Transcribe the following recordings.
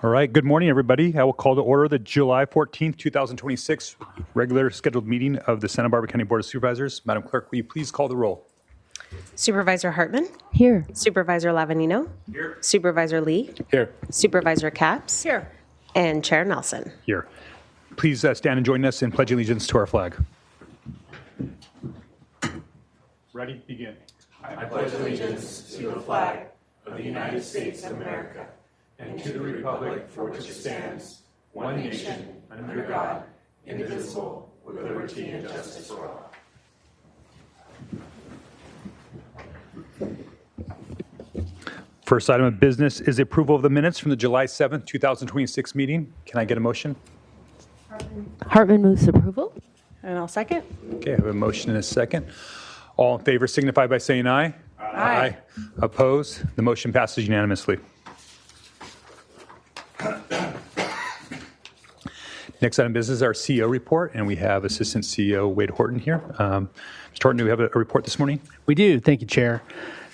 All right, good morning, everybody. I will call to order the July 14th, 2026 regular scheduled meeting of the Santa Barbara County Board of Supervisors. Madam Clerk, will you please call the roll? Supervisor Hartman? Here. Supervisor Lavanino? Here. Supervisor Lee? Here. Supervisor Capps? Here. And Chair Nelson. Here. Please stand and join us in pledging allegiance to our flag. Ready? Begin. I pledge allegiance to the flag of the United States of America and to the republic for which it stands, one nation, under God, indivisible, with liberty and justice for all. First item of business is the approval of the minutes from the July 7th, 2026 meeting. Can I get a motion? Hartman moves approval. And I'll second. Okay, I have a motion and a second. All in favor signify by saying aye. Aye. Opposed? The motion passes unanimously. Next item of business is our CEO report, and we have Assistant CEO Wade Horton here. Mr. Horton, do we have a report this morning? We do. Thank you, Chair.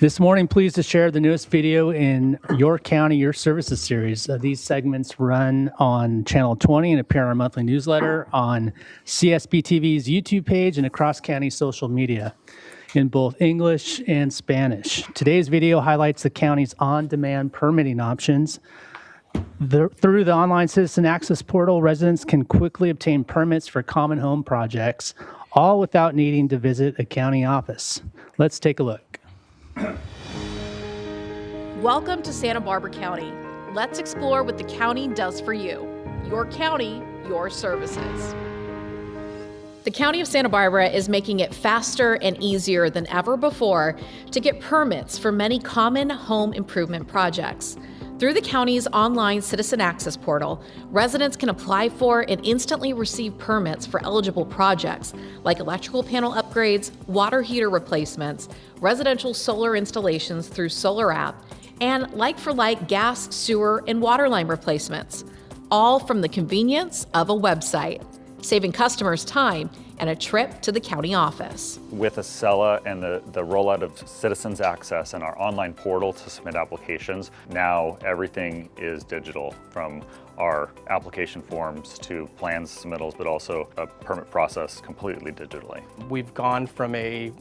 This morning, pleased to share the newest video in Your County, Your Services series. These segments run on Channel 20 and appear in our monthly newsletter, on CSB TV's YouTube page, and across county social media in both English and Spanish. Today's video highlights the county's on-demand permitting options. Through the online citizen access portal, residents can quickly obtain permits for common home projects, all without needing to visit a county office. Let's take a look. Welcome to Santa Barbara County. Let's explore what the county does for you. Your county, your services. The County of Santa Barbara is making it faster and easier than ever before to get permits for many common home improvement projects. Through the county's online citizen access portal, residents can apply for and instantly receive permits for eligible projects like electrical panel upgrades, water heater replacements, residential solar installations through Solar App, and like-for-like gas, sewer, and water line replacements, all from the convenience of a website, saving customers time and a trip to the county office. With Acela and the rollout of Citizens Access and our online portal to submit applications, now everything is digital, from our application forms to plans submittals, but also a permit process completely digitally. We've gone from a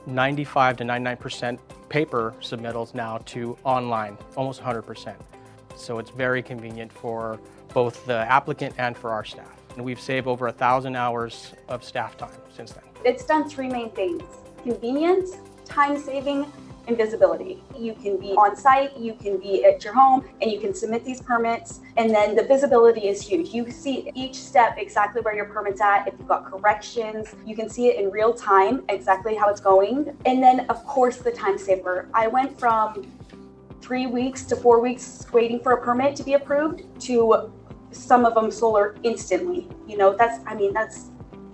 95 to 99% paper submittals now to online, almost 100%. So it's very convenient for both the applicant and for our staff. And we've saved over 1,000 hours of staff time since then. It's done three main things: convenience, time saving, and visibility. You can be on site, you can be at your home, and you can submit these permits. And then the visibility is huge. You see each step exactly where your permit's at. If you've got corrections, you can see it in real time, exactly how it's going. And then of course the time saver. I went from 3 weeks to 4 weeks waiting for a permit to be approved to some of them solar instantly. You know, that's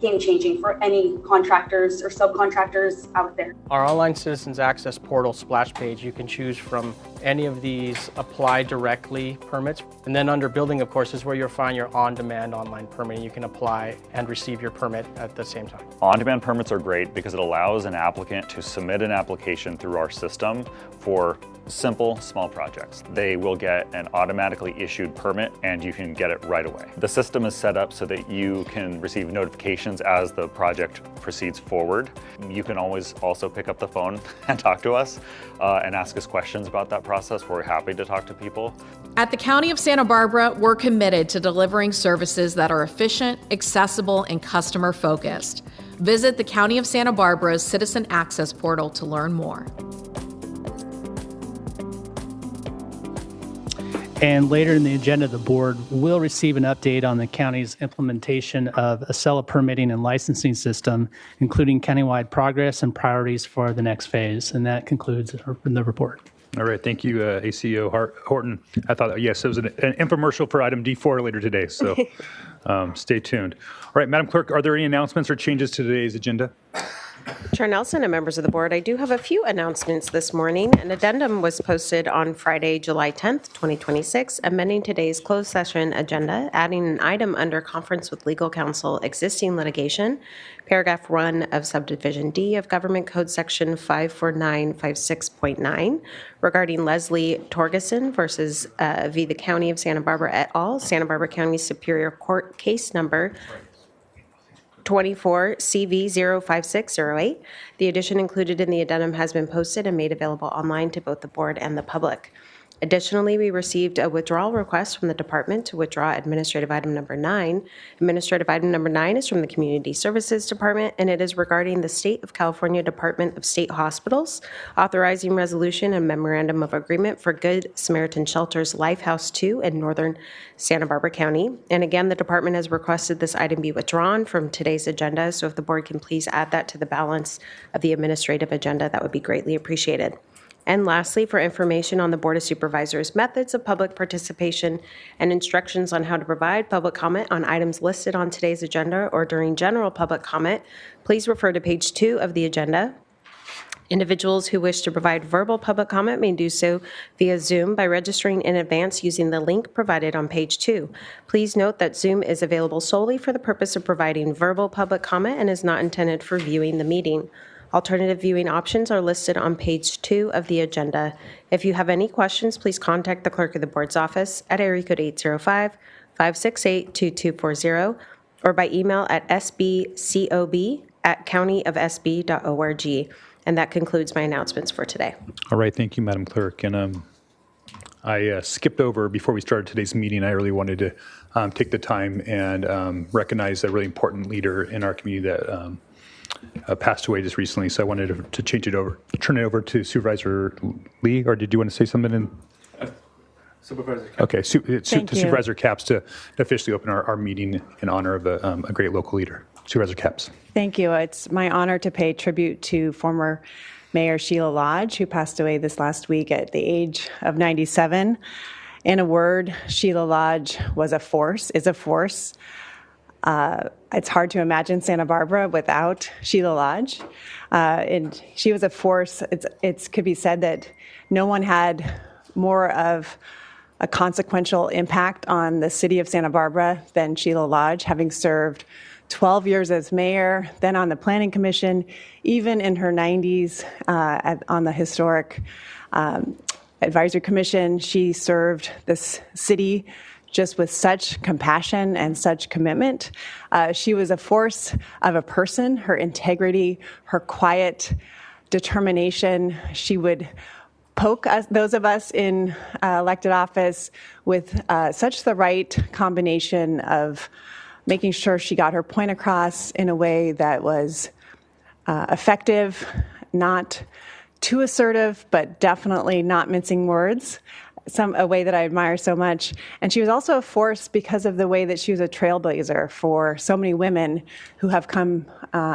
game changing for any contractors or subcontractors out there. Our online Citizens Access portal splash page, you can choose from any of these apply directly permits. And then under building, of course, is where you'll find your on-demand online permitting. You can apply and receive your permit at the same time. On-demand permits are great because it allows an applicant to submit an application through our system for simple, small projects. They will get an automatically issued permit and you can get it right away. The system is set up so that you can receive notifications as the project proceeds forward. You can always also pick up the phone and talk to us and ask us questions about that process. We're happy to talk to people. At the County of Santa Barbara, we're committed to delivering services that are efficient, accessible, and customer-focused. Visit the County of Santa Barbara's Citizen Access portal to learn more. And later in the agenda, the board will receive an update on the county's implementation of Acela permitting and licensing system, including countywide progress and priorities for the next phase. And that concludes the report. All right, thank you, ACO Horton. I thought, yes, it was an infomercial for item D4 later today, so stay tuned. All right, Madam Clerk, are there any announcements or changes to today's agenda? Chair Nelson and members of the board, I do have a few announcements this morning. An addendum was posted on Friday, July 10th, 2026, amending today's closed session agenda, adding an item under conference with legal counsel, existing litigation, paragraph 1 of subdivision D of Government Code Section 54956.9 regarding Leslie Torgeson versus v. the County of Santa Barbara et al., Santa Barbara County Superior Court case number 24 CV 05608. The addition included in the addendum has been posted and made available online to both the board and the public. Additionally, we received a withdrawal request from the department to withdraw administrative item number 9. Administrative item number 9 is from the Community Services Department, and it is regarding the State of California Department of State Hospitals, authorizing resolution and memorandum of agreement for Good Samaritan Shelter's Lifehouse 2 in northern Santa Barbara County. And again, the department has requested this item be withdrawn from today's agenda, so if the board can please add that to the balance of the administrative agenda, that would be greatly appreciated. And lastly, for information on the Board of Supervisors' methods of public participation and instructions on how to provide public comment on items listed on today's agenda or during general public comment, please refer to page 2 of the agenda. Individuals who wish to provide verbal public comment may do so via Zoom by registering in advance using the link provided on page 2. Please note that Zoom is available solely for the purpose of providing verbal public comment and is not intended for viewing the meeting. Alternative viewing options are listed on page 2 of the agenda. If you have any questions, please contact the clerk of the board's office at area code 805-568-2240 or by email at sbcob@countyofsb.org. And that concludes my announcements for today. All right, thank you, Madam Clerk. And I skipped over before we started today's meeting. I really wanted to take the time and recognize a really important leader in our community that passed away just recently. So I wanted to turn it over to Supervisor Lee, or did you want to say something? Supervisor Capps. Okay, Thank you. Supervisor Capps to officially open our meeting in honor of a great local leader. Supervisor Capps. Thank you. It's my honor to pay tribute to former Mayor Sheila Lodge, who passed away this last week at the age of 97. In a word, Sheila Lodge was a force, is a force. It's hard to imagine Santa Barbara without Sheila Lodge. And she was a force. It could be said that no one had more of a consequential impact on the city of Santa Barbara than Sheila Lodge, having served 12 years as mayor, then on the Planning Commission, even in her 90s on the Historic Advisory Commission. She served this city just with such compassion and such commitment. She was a force of a person, her integrity, her quiet determination. She would poke us, those of us in elected office, with such the right combination of making sure she got her point across in a way that was effective, not too assertive, but definitely not mincing words, a way that I admire so much. And she was also a force because of the way that she was a trailblazer for so many women who have come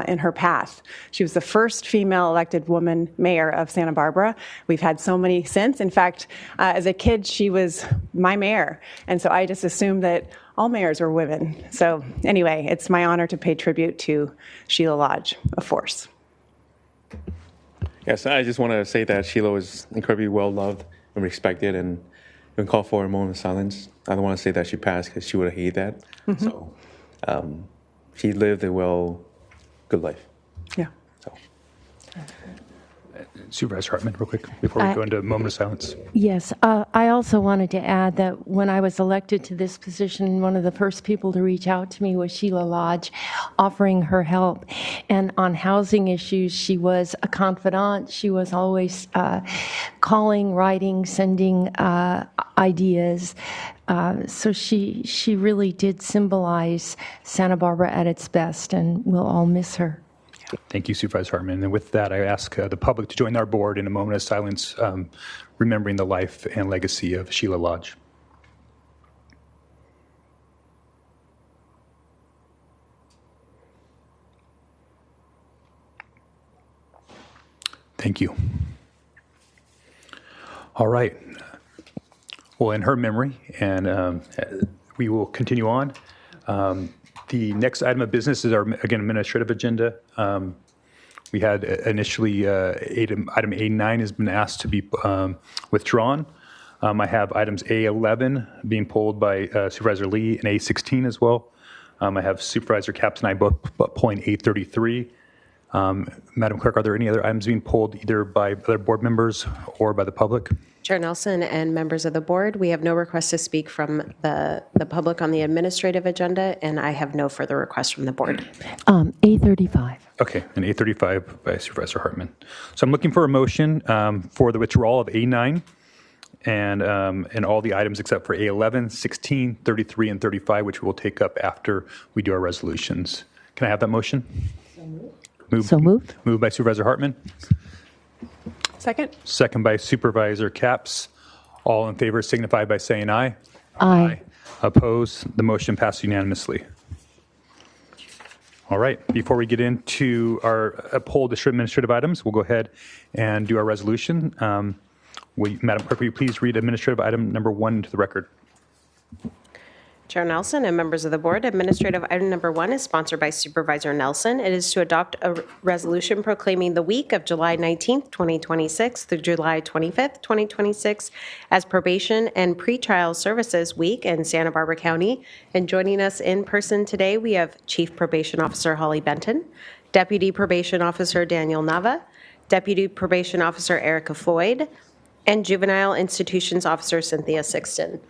in her path. She was the first female elected woman mayor of Santa Barbara. We've had so many since. In fact, as a kid, she was my mayor. And so I just assumed that all mayors were women. So anyway, it's my honor to pay tribute to Sheila Lodge, a force. Yes, I just want to say that Sheila was incredibly well loved and respected, and we call for a moment of silence. I don't want to say that she passed because she would have hated that. Mm-hmm. So she lived a good life. Yeah. So. Supervisor Hartman, real quick, before we go into a moment of silence. Yes, I also wanted to add that when I was elected to this position, one of the first people to reach out to me was Sheila Lodge, offering her help. And on housing issues, she was a confidant. She was always calling, writing, sending ideas. So she really did symbolize Santa Barbara at its best, and we'll all miss her. Thank you, Supervisor Hartman. And with that, I ask the public to join our board in a moment of silence, remembering the life and legacy of Sheila Lodge. Thank you. All right. Well, in her memory, and we will continue on. The next item of business is our, again, administrative agenda. We had initially item A9 has been asked to be withdrawn. I have items A11 being pulled by Supervisor Lee and A16 as well. I have Supervisor Capps and I both pulling A33. Madam Clerk, are there any other items being pulled either by other board members or by the public? Chair Nelson and members of the board, we have no requests to speak from the public on the administrative agenda, and I have no further requests from the board. A35. Okay, and A35 by Supervisor Hartman. So I'm looking for a motion for the withdrawal of A9 and all the items except for A11, 16, 33, and 35, which we will take up after we do our resolutions. Can I have that motion? So moved. Moved by Supervisor Hartman. Second. Second by Supervisor Capps. All in favor signify by saying aye. Aye. Opposed? The motion passed unanimously. All right. Before we get into our poll district administrative items, we'll go ahead and do our resolution. Madam Clerk, will you please read administrative item number 1 into the record? Chair Nelson and members of the board, administrative item number 1 is sponsored by Supervisor Nelson. It is to adopt a resolution proclaiming the week of July 19th, 2026 through July 25th, 2026 as Probation and Pretrial Services Week in Santa Barbara County. And joining us in person today, we have Chief Probation Officer Holly Benton, Deputy Probation Officer Daniel Nava, Deputy Probation Officer Erica Floyd, and Juvenile Institutions Officer Cynthia Sixton.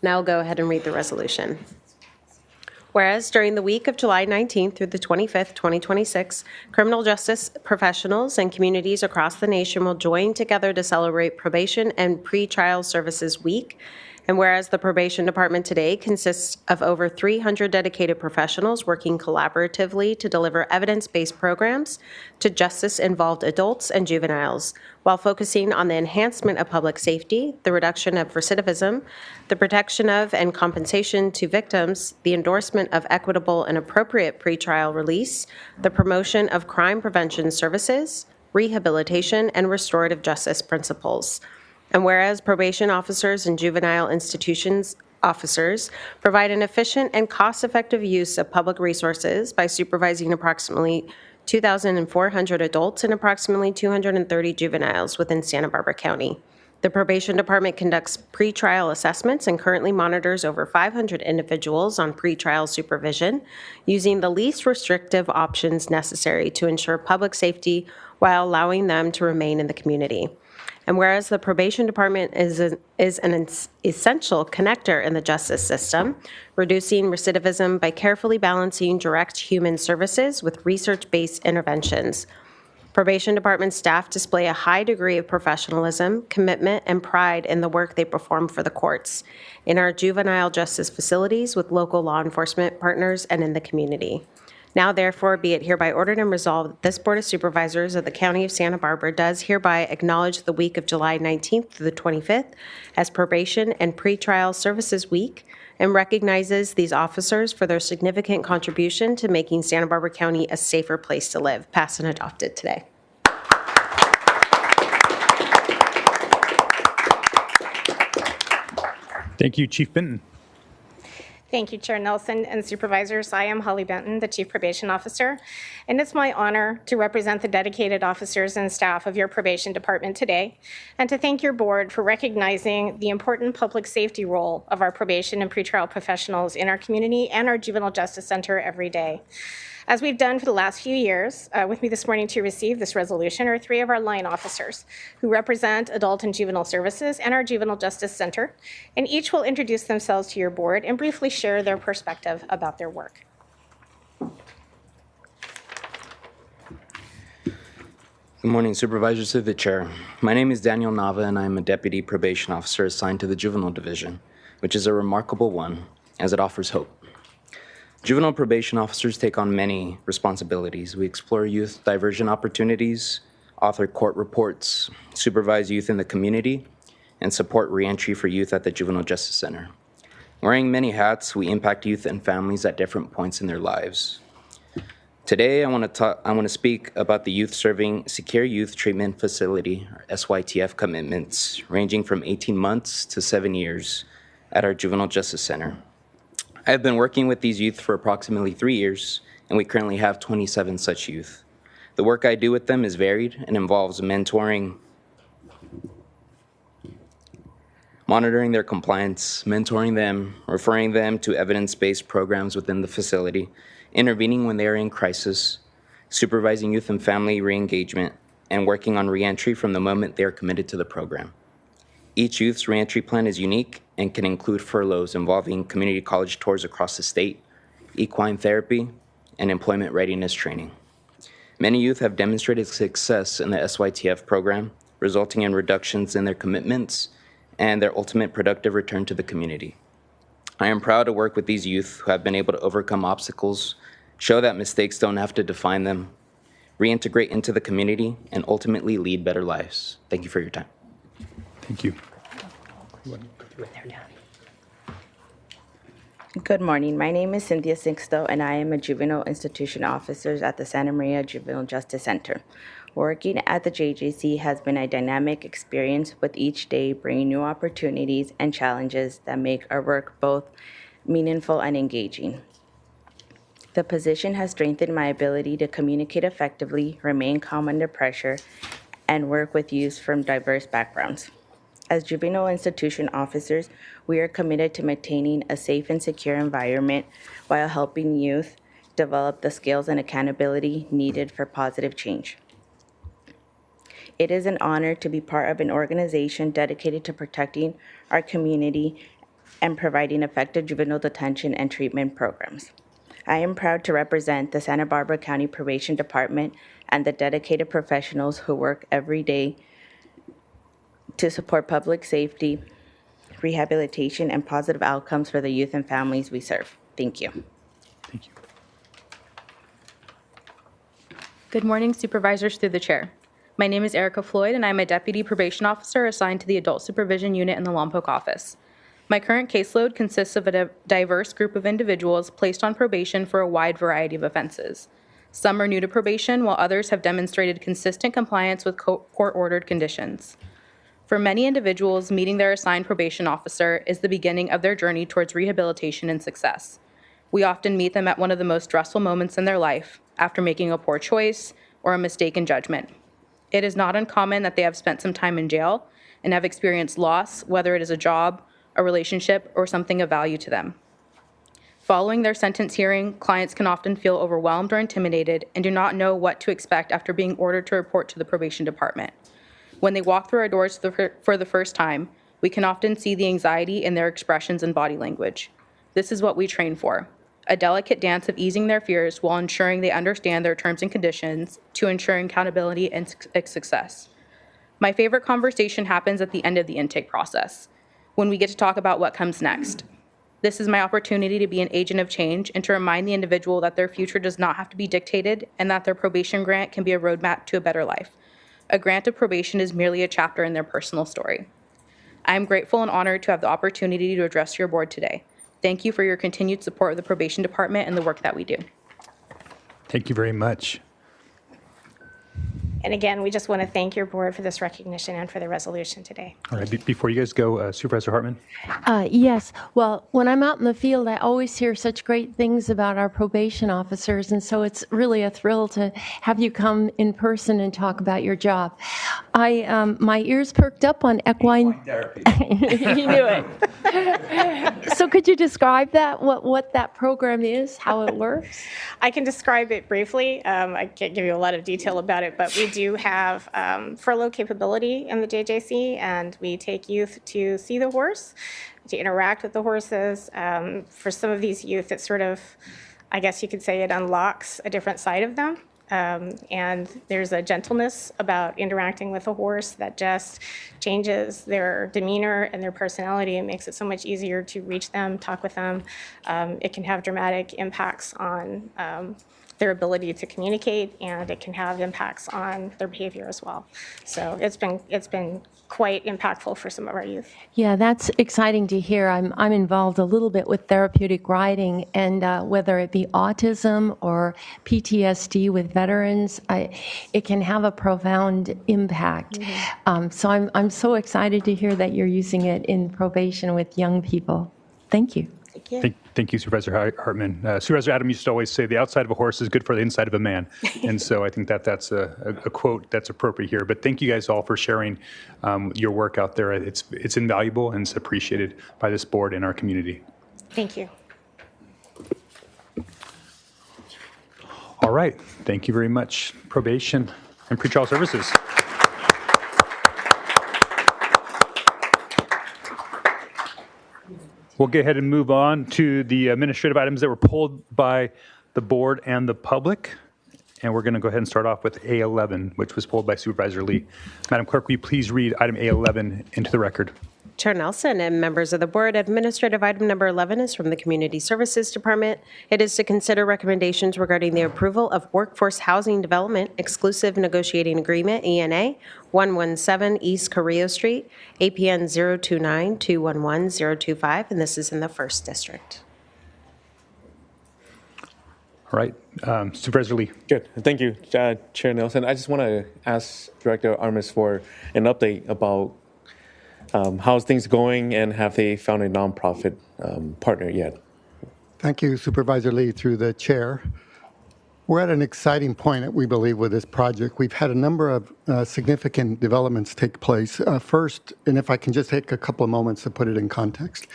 Now I'll go ahead and read the resolution. Whereas during the week of July 19th through the 25th, 2026, criminal justice professionals and communities across the nation will join together to celebrate Probation and Pretrial Services Week. And whereas the Probation Department today consists of over 300 dedicated professionals working collaboratively to deliver evidence-based programs to justice-involved adults and juveniles, while focusing on the enhancement of public safety, the reduction of recidivism, the protection of and compensation to victims, the endorsement of equitable and appropriate pretrial release, the promotion of crime prevention services, rehabilitation, and restorative justice principles. And whereas probation officers and juvenile institutions officers provide an efficient and cost-effective use of public resources by supervising approximately 2,400 adults and approximately 230 juveniles within Santa Barbara County. The Probation Department conducts pretrial assessments and currently monitors over 500 individuals on pretrial supervision, using the least restrictive options necessary to ensure public safety while allowing them to remain in the community. And whereas the Probation Department is an essential connector in the justice system, reducing recidivism by carefully balancing direct human services with research-based interventions. Probation Department staff display a high degree of professionalism, commitment, and pride in the work they perform for the courts, in our juvenile justice facilities with local law enforcement partners, and in the community. Now, therefore, be it hereby ordered and resolved that this Board of Supervisors of the County of Santa Barbara does hereby acknowledge the week of July 19th through the 25th as Probation and Pretrial Services Week, and recognizes these officers for their significant contribution to making Santa Barbara County a safer place to live. Passed and adopted today. Thank you, Chief Benton. Thank you, Chair Nelson and Supervisors. I am Holly Benton, the Chief Probation Officer, and it's my honor to represent the dedicated officers and staff of your Probation Department today, and to thank your board for recognizing the important public safety role of our probation and pretrial professionals in our community and our Juvenile Justice Center every day. As we've done for the last few years, with me this morning to receive this resolution are 3 of our line officers who represent Adult and Juvenile Services and our Juvenile Justice Center, and each will introduce themselves to your board and briefly share their perspective about their work. Good morning, Supervisors to the Chair. My name is Daniel Nava, and I'm a Deputy Probation Officer assigned to the Juvenile Division, which is a remarkable one, as it offers hope. Juvenile probation officers take on many responsibilities. We explore youth diversion opportunities, author court reports, supervise youth in the community, and support reentry for youth at the Juvenile Justice Center. Wearing many hats, we impact youth and families at different points in their lives. Today, I want to speak about the Youth Serving Secure Youth Treatment Facility, or SYTF commitments, ranging from 18 months to 7 years at our Juvenile Justice Center. I have been working with these youth for approximately 3 years, and we currently have 27 such youth. The work I do with them is varied and involves mentoring, monitoring their compliance, mentoring them, referring them to evidence-based programs within the facility, intervening when they are in crisis, supervising youth and family re-engagement, and working on reentry from the moment they are committed to the program. Each youth's reentry plan is unique and can include furloughs involving community college tours across the state, equine therapy, and employment readiness training. Many youth have demonstrated success in the SYTF program, resulting in reductions in their commitments and their ultimate productive return to the community. I am proud to work with these youth who have been able to overcome obstacles, show that mistakes don't have to define them, reintegrate into the community, and ultimately lead better lives. Thank you for your time. Thank you. Good morning. My name is Cynthia Sixto, and I am a juvenile institution officer at the Santa Maria Juvenile Justice Center. Working at the JJC has been a dynamic experience, with each day bringing new opportunities and challenges that make our work both meaningful and engaging. The position has strengthened my ability to communicate effectively, remain calm under pressure, and work with youth from diverse backgrounds. As juvenile institution officers, we are committed to maintaining a safe and secure environment while helping youth develop the skills and accountability needed for positive change. It is an honor to be part of an organization dedicated to protecting our community and providing effective juvenile detention and treatment programs. I am proud to represent the Santa Barbara County Probation Department and the dedicated professionals who work every day to support public safety, rehabilitation, and positive outcomes for the youth and families we serve. Thank you. Thank you. Good morning, Supervisors through the chair. My name is Erica Floyd, and I'm a Deputy Probation Officer assigned to the Adult Supervision Unit in the Lompoc office. My current caseload consists of a diverse group of individuals placed on probation for a wide variety of offenses. Some are new to probation, while others have demonstrated consistent compliance with court-ordered conditions. For many individuals, meeting their assigned probation officer is the beginning of their journey towards rehabilitation and success. We often meet them at one of the most stressful moments in their life, after making a poor choice or a mistake in judgment. It is not uncommon that they have spent some time in jail and have experienced loss, whether it is a job, a relationship, or something of value to them. Following their sentence hearing, clients can often feel overwhelmed or intimidated and do not know what to expect after being ordered to report to the probation department. When they walk through our doors for the first time, we can often see the anxiety in their expressions and body language. This is what we train for, a delicate dance of easing their fears while ensuring they understand their terms and conditions to ensuring accountability and success. My favorite conversation happens at the end of the intake process, when we get to talk about what comes next. This is my opportunity to be an agent of change and to remind the individual that their future does not have to be dictated and that their probation grant can be a roadmap to a better life. A grant of probation is merely a chapter in their personal story. I am grateful and honored to have the opportunity to address your board today. Thank you for your continued support of the probation department and the work that we do. Thank you very much. And again, we just want to thank your board for this recognition and for the resolution today. All right, before you guys go, Supervisor Hartman? Yes. Well, when I'm out in the field, I always hear such great things about our probation officers, and so it's really a thrill to have you come in person and talk about your job. My ears perked up on equine therapy. You knew it. So could you describe that, what that program is, how it works? I can describe it briefly. I can't give you a lot of detail about it, but we do have furlough capability in the JJC, and we take youth to see the horse, to interact with the horses. For some of these youth, it sort of, I guess you could say, it unlocks a different side of them. And there's a gentleness about interacting with a horse that just changes their demeanor and their personality and makes it so much easier to reach them, talk with them. It can have dramatic impacts on their ability to communicate, and it can have impacts on their behavior as well. So it's been quite impactful for some of our youth. Yeah, that's exciting to hear. I'm involved a little bit with therapeutic riding, and whether it be autism or PTSD with veterans, it can have a profound impact. Mm-hmm. So I'm so excited to hear that you're using it in probation with young people. Thank you. Thank you. Thank you, Supervisor Hartman. Supervisor Adam used to always say, the outside of a horse is good for the inside of a man. And so I think that's a quote that's appropriate here. But thank you guys all for sharing your work out there. It's invaluable and it's appreciated by this board and our community. Thank you. All right. Thank you very much, Probation and Pretrial Services. We'll go ahead and move on to the administrative items that were pulled by the board and the public. And we're going to go ahead and start off with A11, which was pulled by Supervisor Lee. Madam Clerk, will you please read item A11 into the record? Chair Nelson and members of the board, administrative item number 11 is from the Community Services Department. It is to consider recommendations regarding the approval of Workforce Housing Development Exclusive Negotiating Agreement, ENA, 117 East Carrillo Street, APN 029-211-025, and this is in the 1st District. All right. Supervisor Lee. Good. Thank you, Chair Nelson. I just want to ask Director Armas for an update about how's things going and have they found a nonprofit partner yet? Thank you, Supervisor Lee, through the chair. We're at an exciting point, we believe, with this project. We've had a number of significant developments take place. First, and if I can just take a couple of moments to put it in context,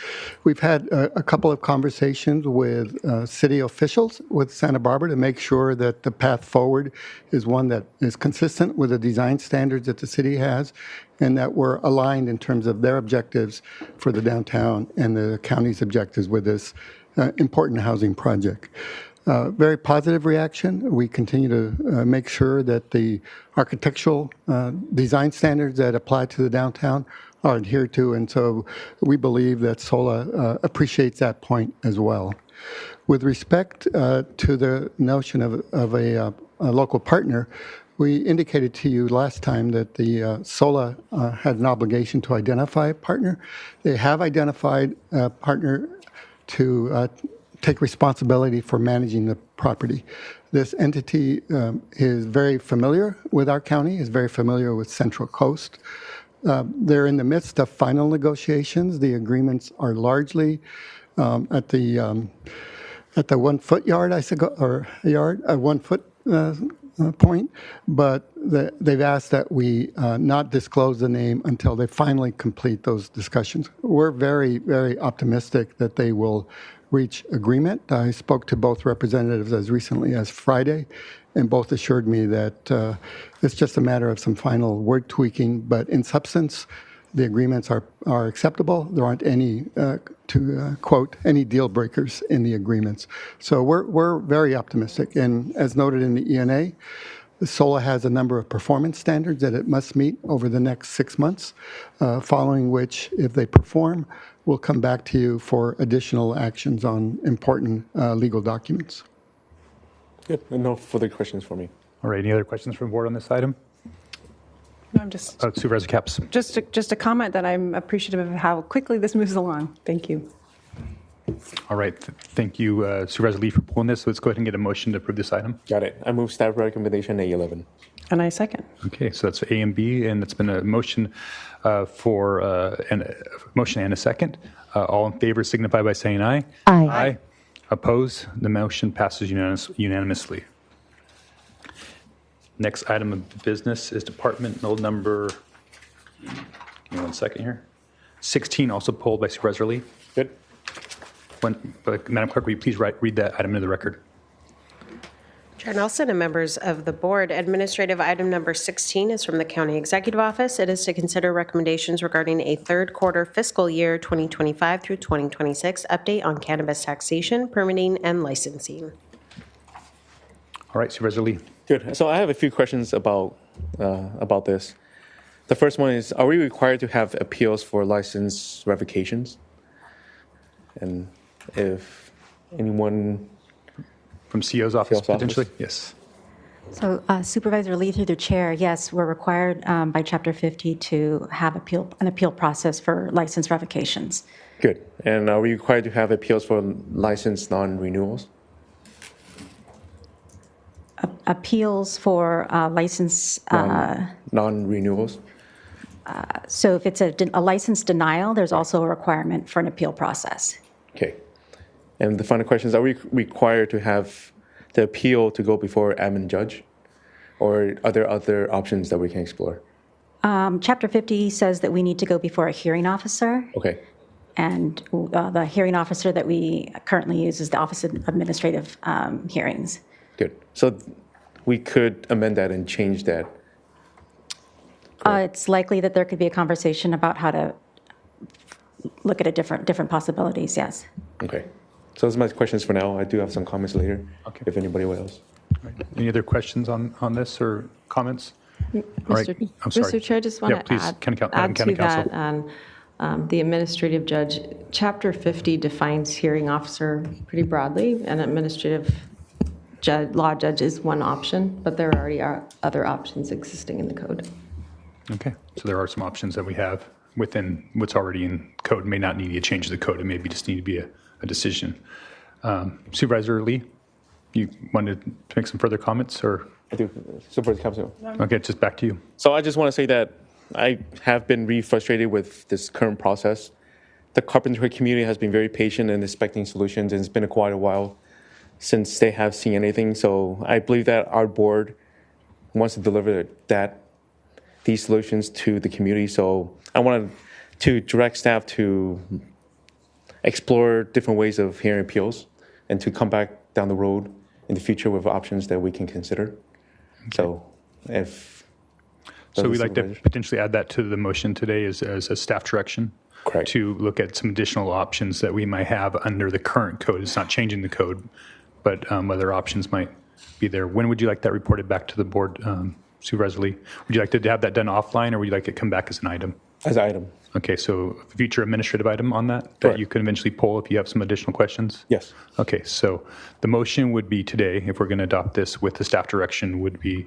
we've had a couple of conversations with city officials with Santa Barbara to make sure that the path forward is one that is consistent with the design standards that the city has and that we're aligned in terms of their objectives for the downtown and the county's objectives with this important housing project. Very positive reaction. We continue to make sure that the architectural design standards that apply to the downtown are adhered to, and so we believe that SOLA appreciates that point as well. With respect to the notion of a local partner, we indicated to you last time that the SOLA had an obligation to identify a partner. They have identified a partner to take responsibility for managing the property. This entity is very familiar with our county, is very familiar with Central Coast. They're in the midst of final negotiations. The agreements are largely at the 1 foot yard, I suppose, or yard, 1 foot point, but they've asked that we not disclose the name until they finally complete those discussions. We're very, very optimistic that they will reach agreement. I spoke to both representatives as recently as Friday, and both assured me that it's just a matter of some final word tweaking, but in substance, the agreements are acceptable. There aren't any, to quote, any deal breakers in the agreements. So we're very optimistic, and as noted in the ENA, SOLA has a number of performance standards that it must meet over the next 6 months, following which, if they perform, we'll come back to you for additional actions on important legal documents. Good. And no further questions for me. All right. Any other questions from the board on this item? No, I'm just Supervisor Capps. just a comment that I'm appreciative of how quickly this moves along. Thank you. All right. Thank you, Supervisor Lee, for pulling this. So let's go ahead and get a motion to approve this item. Got it. I move staff recommendation A11. And I second. Okay, so that's A and B, and it's been a motion for a motion and a second. All in favor signify by saying aye. Aye. Aye. Oppose? The motion passes unanimously. Next item of business is departmental number, give me 1 second here, 16, also pulled by Supervisor Lee. Good. Madam Clerk, will you please read that item into the record? Chair Nelson and members of the board, administrative item number 16 is from the County Executive Office. It is to consider recommendations regarding a third quarter fiscal year 2025 through 2026 update on cannabis taxation, permitting, and licensing. All right, Supervisor Lee. Good. So I have a few questions about this. The first one is, are we required to have appeals for license revocations? And if anyone from CO's office, potentially? Yes. So Supervisor Lee, through the chair, yes, we're required by Chapter 50 to have an appeal process for license revocations. Good. And are we required to have appeals for license non-renewals? Appeals for license... non-renewals? So if it's a license denial, there's also a requirement for an appeal process. Okay. And the final question is, are we required to have the appeal to go before admin judge? Or are there other options that we can explore? Chapter 50 says that we need to go before a hearing officer. Okay. And the hearing officer that we currently use is the Office of Administrative Hearings. Good. So we could amend that and change that. It's likely that there could be a conversation about how to look at different possibilities, yes. Okay. So those are my questions for now. I do have some comments later, Okay. if anybody else. Right. Any other questions on this or comments? All right. I'm sorry. Mr. Chair, I just want to please, add County to that on the administrative judge. Chapter 50 defines hearing officer pretty broadly, and administrative law judge is one option, but there already are other options existing in the code. Okay, so there are some options that we have within what's already in code. May not need a change to the code. It may just need to be a decision. Supervisor Lee, you wanted to make some further comments, or? I do. Supervisor Capsule. Okay, just back to you. So I just want to say that I have been really frustrated with this current process. The carpentry community has been very patient and expecting solutions, and it's been quite a while since they have seen anything. So I believe that our board wants to deliver these solutions to the community. So I wanted to direct staff to explore different ways of hearing appeals and to come back down the road in the future with options that we can consider. Okay. So if... So we'd like to potentially add that to the motion today as a staff direction. Correct. To look at some additional options that we might have under the current code. It's not changing the code, but other options might be there. When would you like that reported back to the board, Supervisor Lee? Would you like to have that done offline, or would you like it to come back as an item? As an item. Okay, so a future administrative item on that Correct. you can eventually pull if you have some additional questions? Yes. Okay, so the motion would be today, if we're going to adopt this with the staff direction, would be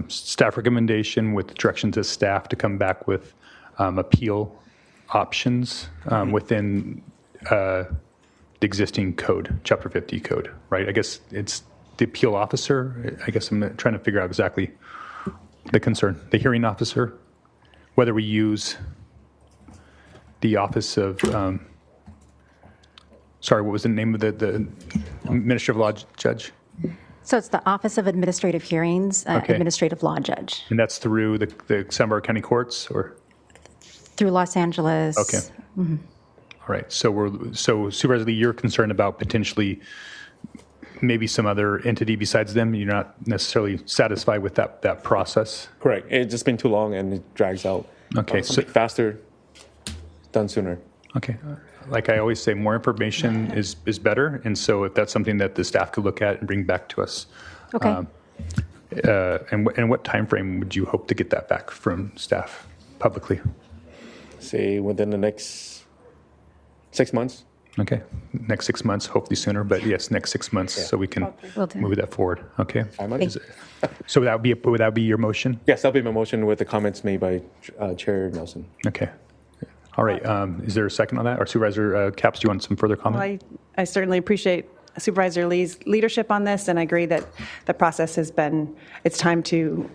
staff recommendation with direction to staff to come back with appeal options within the existing code, Chapter 50 code, right? I guess it's the appeal officer. I guess I'm trying to figure out exactly the concern. The hearing officer, whether we use the office of, sorry, what was the name of the administrative law judge? So it's the Office of Administrative Hearings, Okay. Administrative Law Judge. And that's through the Santa Barbara County Courts, or? Through Los Angeles. Okay. Mm-hmm. All right. So Supervisor Lee, you're concerned about potentially maybe some other entity besides them. You're not necessarily satisfied with that process. Correct. It's just been too long and it drags out. Okay. So faster, done sooner. Okay. Like I always say, more information is better. And so if that's something that the staff could look at and bring back to us. Okay. And what time frame would you hope to get that back from staff publicly? Say within the next 6 months. Okay. Next 6 months, hopefully sooner, but yes, next 6 months, so we can move that forward. Okay. So would that be your motion? Yes, that'll be my motion with the comments made by Chair Nelson. Okay. All right. Is there a second on that? Or Supervisor Capps, do you want some further comment? Well, I certainly appreciate Supervisor Lee's leadership on this, and I agree that the process has been, it's time to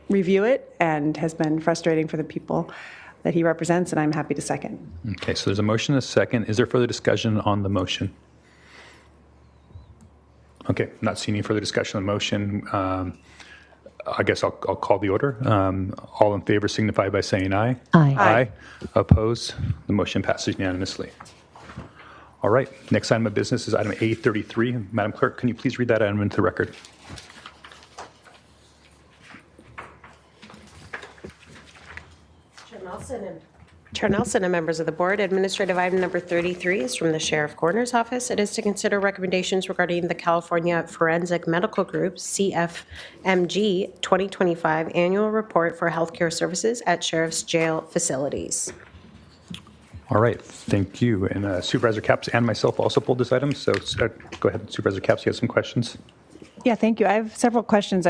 review it, and has been frustrating for the people that he represents, and I'm happy to second. Okay, so there's a motion and a second. Is there further discussion on the motion? Okay, not seeing any further discussion on the motion. I guess I'll call the order. All in favor signify by saying aye. Aye. Aye. Opposed? The motion passes unanimously. All right, next item of business is item A33. Madam Clerk, can you please read that item into the record? Chair Nelson and members of the board, administrative item number 33 is from the Sheriff Coroner's Office. It is to consider recommendations regarding the California Forensic Medical Group, CFMG, 2025 Annual Report for Healthcare Services at Sheriff's Jail Facilities. All right, thank you. And Supervisor Capps and myself also pulled this item, so go ahead, Supervisor Capps, you have some questions? Yeah, thank you. I have several questions,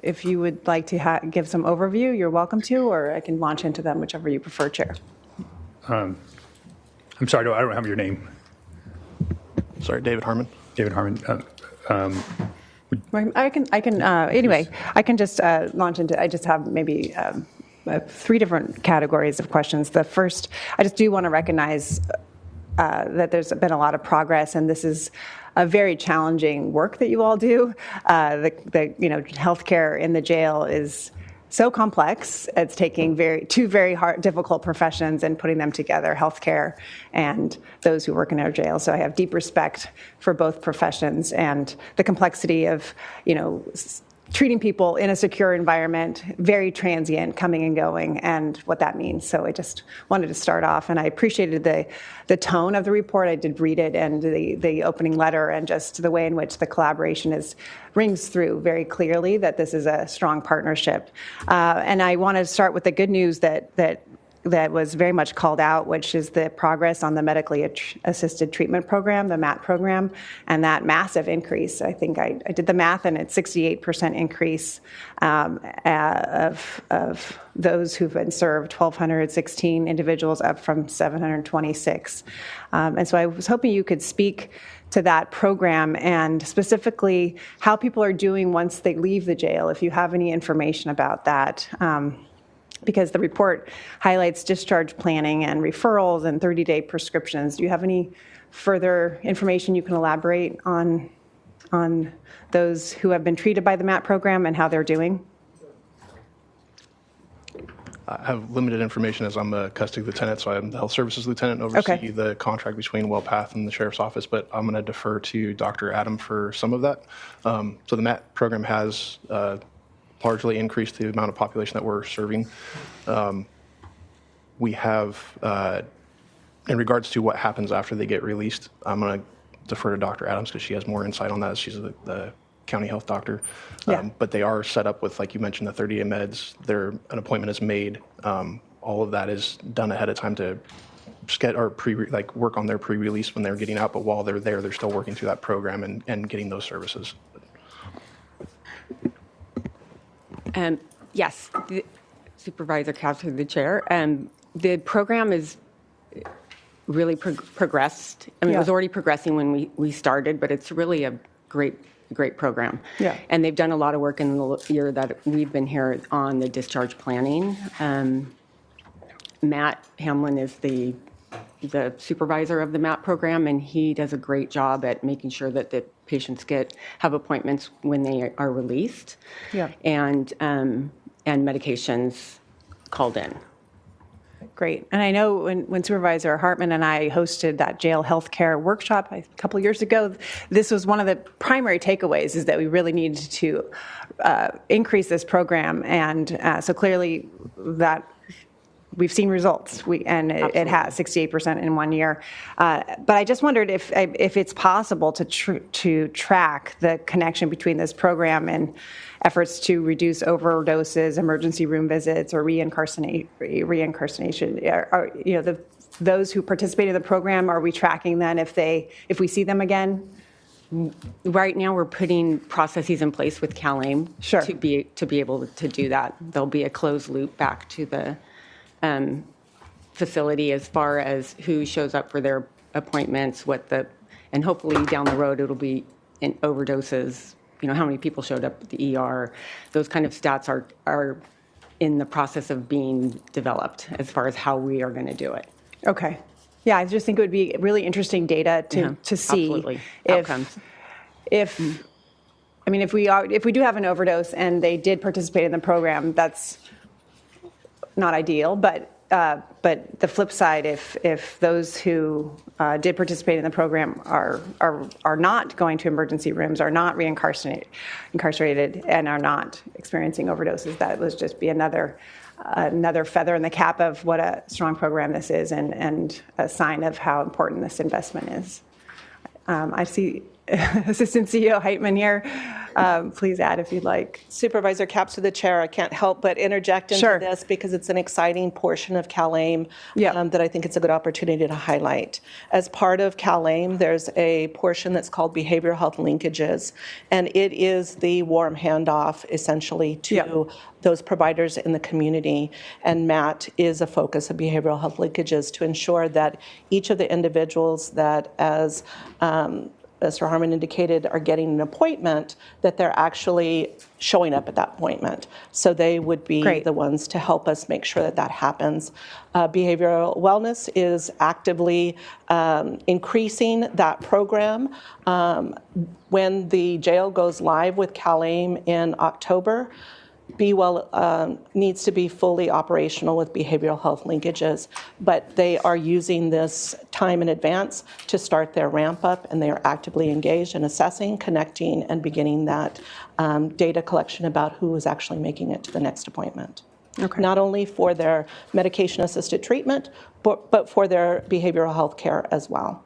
if you would like to give some overview, you're welcome to, or I can launch into them, whichever you prefer, Chair. I'm sorry, I don't have your name. Sorry, David Harmon. David Harmon. I can just launch into, I just have maybe 3 different categories of questions. The first, I just do want to recognize that there's been a lot of progress, and this is a very challenging work that you all do. Healthcare in the jail is so complex. It's taking two very hard, difficult professions and putting them together, healthcare and those who work in our jail. So I have deep respect for both professions and the complexity of, treating people in a secure environment, very transient, coming and going, and what that means. So I just wanted to start off, and I appreciated the tone of the report. I did read it, and the opening letter, and just the way in which the collaboration rings through very clearly that this is a strong partnership. And I want to start with the good news that was very much called out, which is the progress on the medically assisted treatment program, the MAT program, and that massive increase. I think I did the math, and it's 68% increase of those who've been served, 1,216 individuals, up from 726. And so I was hoping you could speak to that program and specifically how people are doing once they leave the jail, if you have any information about that. Because the report highlights discharge planning and referrals and 30-day prescriptions. Do you have any further information you can elaborate on those who have been treated by the MAT program and how they're doing? I have limited information as I'm a custody lieutenant, so I'm the health services lieutenant and oversee the contract between WellPath and the sheriff's office, but I'm going to defer to Dr. Adam for some of that. So the MAT program has largely increased the amount of population that we're serving. We have, in regards to what happens after they get released, I'm going to defer to Dr. Adams because she has more insight on that. She's the county health doctor. But they are set up with, like you mentioned, the 30-day meds. An appointment is made. All of that is done ahead of time to work on their pre-release when they're getting out. But while they're there, they're still working through that program and getting those services. Yes, Supervisor Cow through the chair. The program is really progressed. I mean, it was already progressing when we started, but it's really a great program. Yeah. And they've done a lot of work in the year that we've been here on the discharge planning. Matt Hamlin is the supervisor of the MAT program, and he does a great job at making sure that the patients have appointments when they are released, and medications called in. Great. And I know when Supervisor Hartman and I hosted that jail healthcare workshop a couple of years ago, this was one of the primary takeaways, is that we really needed to increase this program. And so clearly that we've seen results, it has 68% in 1 year. But I just wondered if it's possible to track the connection between this program and efforts to reduce overdoses, emergency room visits, or reincarnation. Those who participate in the program, are we tracking then if we see them again? Right now, we're putting processes in place with CalAIM to be able to do that. There'll be a closed loop back to the facility as far as who shows up for their appointments, and hopefully down the road it'll be in overdoses, how many people showed up at the ER. Those kind of stats are in the process of being developed as far as how we are going to do it. Okay. Yeah, I just think it would be really interesting data to see absolutely. Outcomes. If we do have an overdose and they did participate in the program, that's not ideal, but the flip side, if those who did participate in the program are not going to emergency rooms, are not incarcerated, and are not experiencing overdoses, that would just be another feather in the cap of what a strong program this is, and a sign of how important this investment is. I see Assistant CEO Heitman here. Please add if you'd like. Supervisor Capps to the chair, I can't help but interject into this because it's an exciting portion of CalAIM that I think it's a good opportunity to highlight. As part of CalAIM, there's a portion that's called behavioral health linkages, and it is the warm handoff essentially to those providers in the community. And MAT is a focus of behavioral health linkages to ensure that each of the individuals that as Mr. Harmon indicated, are getting an appointment, that they're actually showing up at that appointment. So they would be the ones to help us make sure that that happens. Behavioral wellness is actively increasing that program. When the jail goes live with CalAIM in October, Be Well needs to be fully operational with behavioral health linkages, but they are using this time in advance to start their ramp up, and they are actively engaged in assessing, connecting, and beginning that data collection about who is actually making it to the next appointment. Not only for their medication-assisted treatment, but for their behavioral health care as well.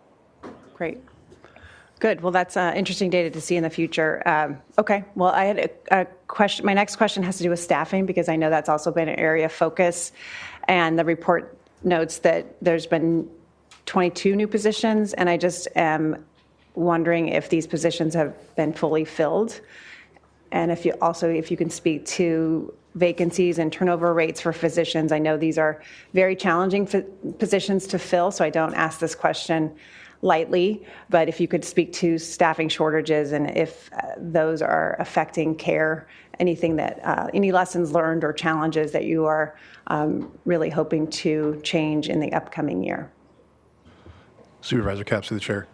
Great. Good. Well, that's interesting data to see in the future. Okay. Well, I had a question. My next question has to do with staffing, because I know that's also been an area of focus. And the report notes that there's been 22 new positions, and I just am wondering if these positions have been fully filled. And if you can speak to vacancies and turnover rates for physicians. I know these are very challenging positions to fill, so I don't ask this question lightly, but if you could speak to staffing shortages and if those are affecting care, anything that, any lessons learned or challenges that you are really hoping to change in the upcoming year. Supervisor Capps, through the chair.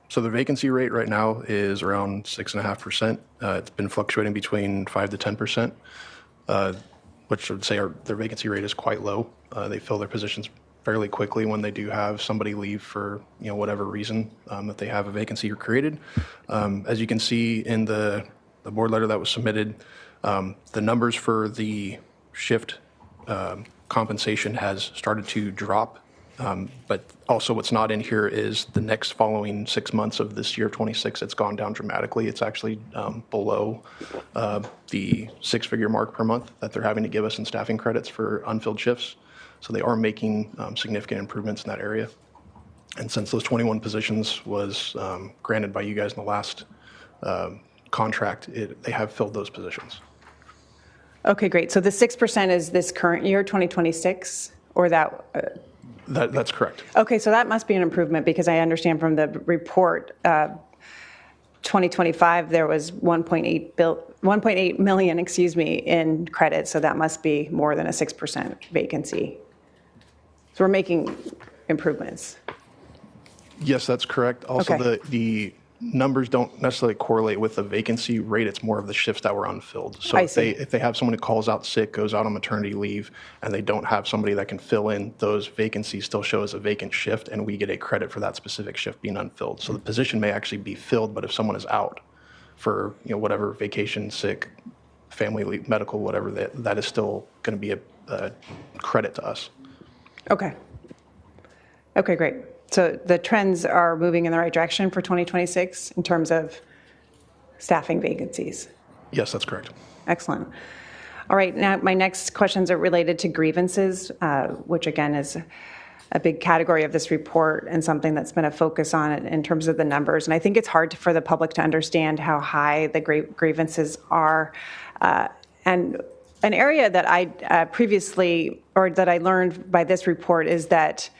So the vacancy rate right now is around 6.5%. It's been fluctuating between 5 to 10%, which would say their vacancy rate is quite low. They fill their positions fairly quickly when they do have somebody leave for whatever reason that they have a vacancy created. As you can see in the board letter that was submitted, the numbers for the shift compensation has started to drop. But also what's not in here is the next following 6 months of this year, 26, it's gone down dramatically. It's actually below the six-figure mark per month that they're having to give us in staffing credits for unfilled shifts. So they are making significant improvements in that area. And since those 21 positions was granted by you guys in the last contract, they have filled those positions. Okay, great. So the 6% is this current year, 2026, or that? That's correct. Okay, so that must be an improvement, because I understand from the report, 2025 there was 1.8 million, in credits. So that must be more than a 6% vacancy. So we're making improvements. Yes, that's correct. Also, Okay. the numbers don't necessarily correlate with the vacancy rate. It's more of the shifts that were unfilled. So I if they have someone who calls out sick, goes out on maternity leave, and they don't have somebody that can fill in, those vacancies still show as a vacant shift, and we get a credit for that specific shift being unfilled. So the position may actually be filled, but if someone is out for whatever, vacation, sick, family leave, medical, whatever, that is still going to be a credit to us. Okay. Okay, great. So the trends are moving in the right direction for 2026 in terms of staffing vacancies. Yes, that's correct. Excellent. All right, now my next questions are related to grievances, which again is a big category of this report and something that's been a focus on it in terms of the numbers. And I think it's hard for the public to understand how high the grievances are. And an area that I that I learned by this report is that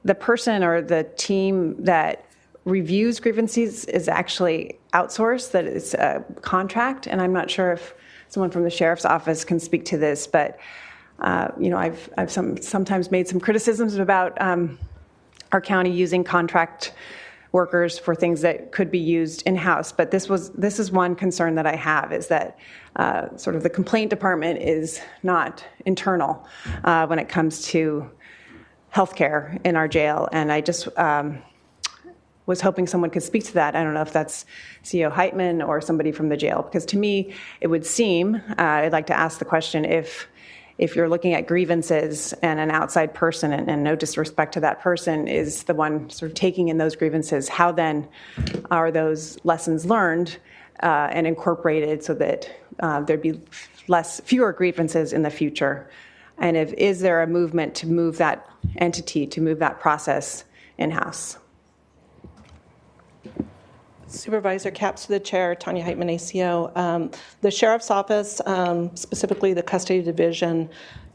the person or the team that reviews grievances is actually outsourced, that it's a contract. And I'm not sure if someone from the sheriff's office can speak to this, but I've sometimes made some criticisms about our county using contract workers for things that could be used in-house. But this is one concern that I have, is that sort of the complaint department is not internal when it comes to healthcare in our jail. And I just was hoping someone could speak to that. I don't know if that's CEO Heitman or somebody from the jail, because to me, it would seem, I'd like to ask the question, if you're looking at grievances and an outside person, and no disrespect to that person, is the one sort of taking in those grievances, how then are those lessons learned and incorporated so that there'd be fewer grievances in the future? And is there a movement to move that entity, to move that process in-house? Supervisor Capps, to the chair, Tanya Heitman, ACO. The sheriff's office, specifically the custody division,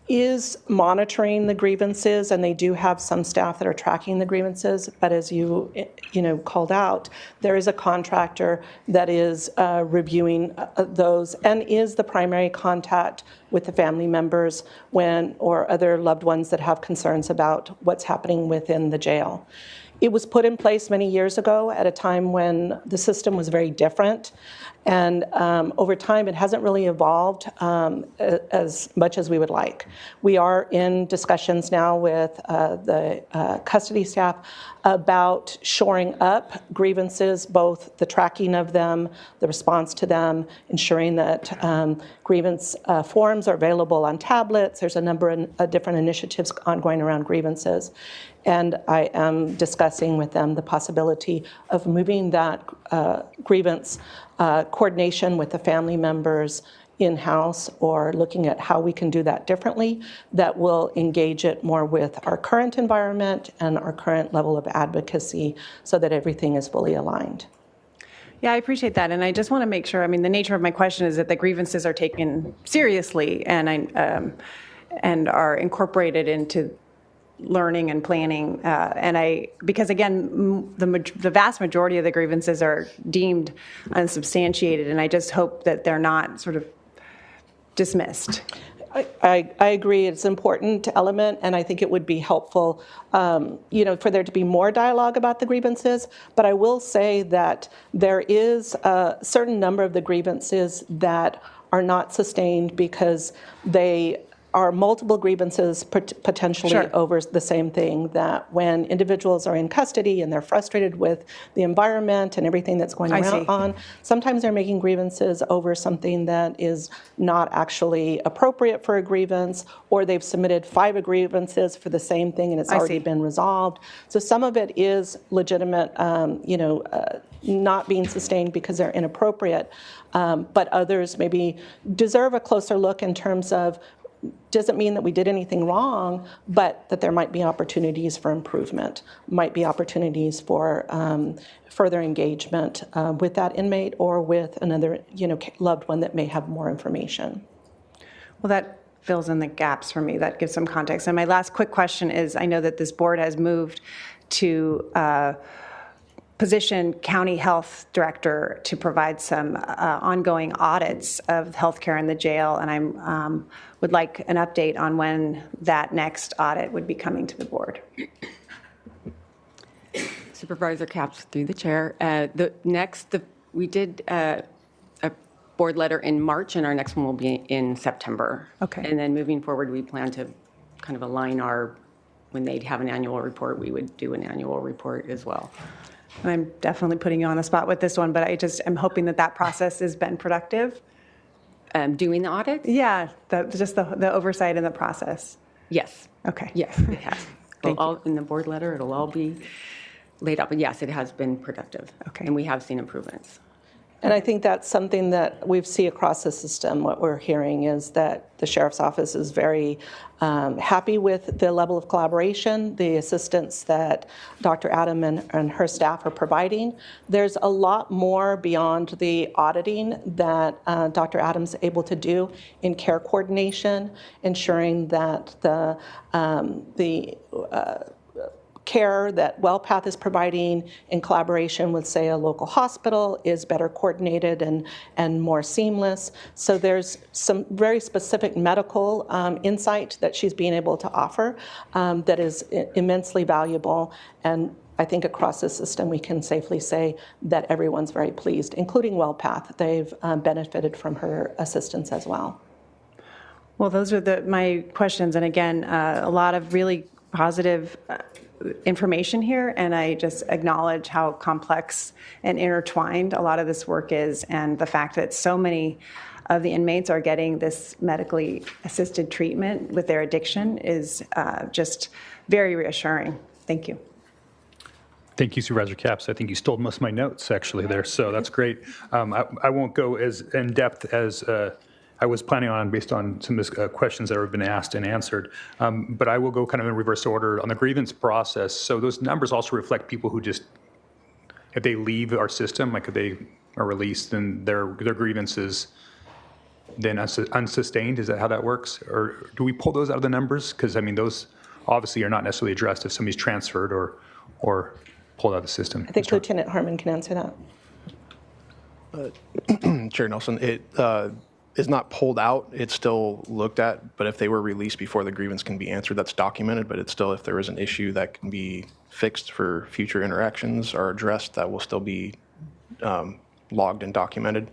is monitoring the grievances, and they do have some staff that are tracking the grievances. But as you called out, there is a contractor that is reviewing those and is the primary contact with the family members or other loved ones that have concerns about what's happening within the jail. It was put in place many years ago at a time when the system was very different. And over time, it hasn't really evolved as much as we would like. We are in discussions now with the custody staff about shoring up grievances, both the tracking of them, the response to them, ensuring that grievance forms are available on tablets. There's a number of different initiatives ongoing around grievances. And I am discussing with them the possibility of moving that grievance coordination with the family members in-house, or looking at how we can do that differently that will engage it more with our current environment and our current level of advocacy so that everything is fully aligned. Yeah, I appreciate that. And I just want to make sure, the nature of my question is that the grievances are taken seriously and are incorporated into learning and planning, because again, the vast majority of the grievances are deemed unsubstantiated, and I just hope that they're not sort of dismissed. I agree. It's an important element, and I think it would be helpful, for there to be more dialogue about the grievances. But I will say that there is a certain number of the grievances that are not sustained because they are multiple grievances potentially over the same thing, that when individuals are in custody and they're frustrated with the environment and everything that's going on, sometimes they're making grievances over something that is not actually appropriate for a grievance, or they've submitted 5 grievances for the same thing and it's already been resolved. So some of it is legitimate, not being sustained because they're inappropriate, but others maybe deserve a closer look in terms of, doesn't mean that we did anything wrong, but that there might be opportunities for improvement, might be opportunities for further engagement with that inmate or with another loved one that may have more information. Well, that fills in the gaps for me. That gives some context. And my last quick question is, I know that this board has moved to position county health director to provide some ongoing audits of healthcare in the jail, and I would like an update on when that next audit would be coming to the board. Supervisor Capps, through the chair. We did a board letter in March, and our next one will be in September. Okay. And then moving forward, we plan to kind of align when they'd have an annual report, we would do an annual report as well. And I'm definitely putting you on the spot with this one, but I just am hoping that process has been productive. Doing the audit? Yeah, just the oversight in the process. Yes. Okay. Yes, it has. In the board letter, it'll all be laid out, but yes, it has been productive. Okay. And we have seen improvements. And I think that's something that we see across the system. What we're hearing is that the Sheriff's Office is very happy with the level of collaboration, the assistance that Dr. Adam and her staff are providing. There's a lot more beyond the auditing that Dr. Adam's able to do in care coordination, ensuring that the care that WellPath is providing in collaboration with, say, a local hospital is better coordinated and more seamless. So there's some very specific medical insight that she's being able to offer that is immensely valuable. And I think across the system, we can safely say that everyone's very pleased, including WellPath. They've benefited from her assistance as well. Well, those are my questions. And again, a lot of really positive information here, and I just acknowledge how complex and intertwined a lot of this work is, and the fact that so many of the inmates are getting this medically assisted treatment with their addiction is just very reassuring. Thank you. Thank you, Supervisor Capps. I think you stole most of my notes actually there, so that's great. I won't go as in depth as I was planning on based on some of the questions that have been asked and answered. But I will go kind of in reverse order on the grievance process. So those numbers also reflect people who just, if they leave our system, like if they are released, then their grievances then unsustained? Is that how that works? Or do we pull those out of the numbers? Because, I mean, those obviously are not necessarily addressed if somebody's transferred or pulled out of the system. I think Lieutenant Harmon can answer that. Chair Nelson, it is not pulled out. It's still looked at, but if they were released before the grievance can be answered, that's documented, but it's still, if there is an issue that can be fixed for future interactions or addressed, that will still be logged and documented.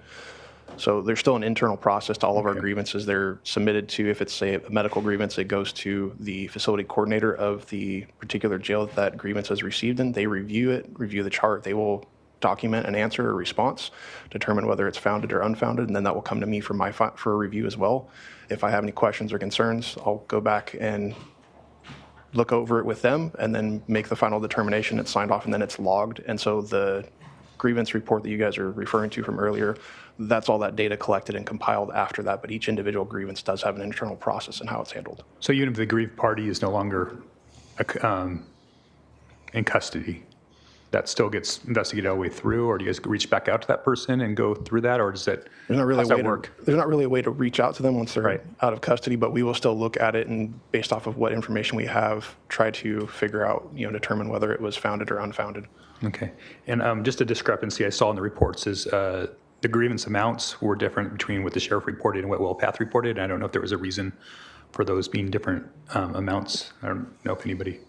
So there's still an internal process to all of our grievances. They're submitted to, if it's say a medical grievance, it goes to the facility coordinator of the particular jail that grievance is received in. They review it, review the chart. They will document an answer or response, determine whether it's founded or unfounded, and then that will come to me for for a review as well. If I have any questions or concerns, I'll go back and look over it with them and then make the final determination. It's signed off and then it's logged. And so the grievance report that you guys are referring to from earlier, that's all that data collected and compiled after that, but each individual grievance does have an internal process in how it's handled. So even if the aggrieved party is no longer in custody, that still gets investigated all the way through, or do you guys reach back out to that person and go through that, or does that, there's not really how does that work? There's not really a way to reach out to them once they're out of custody, but we will still look at it and based off of what information we have, try to figure out, determine whether it was founded or unfounded. Okay. And just a discrepancy I saw in the reports is the grievance amounts were different between what the sheriff reported and what WellPath reported. I don't know if there was a reason for those being different amounts. I don't know if anybody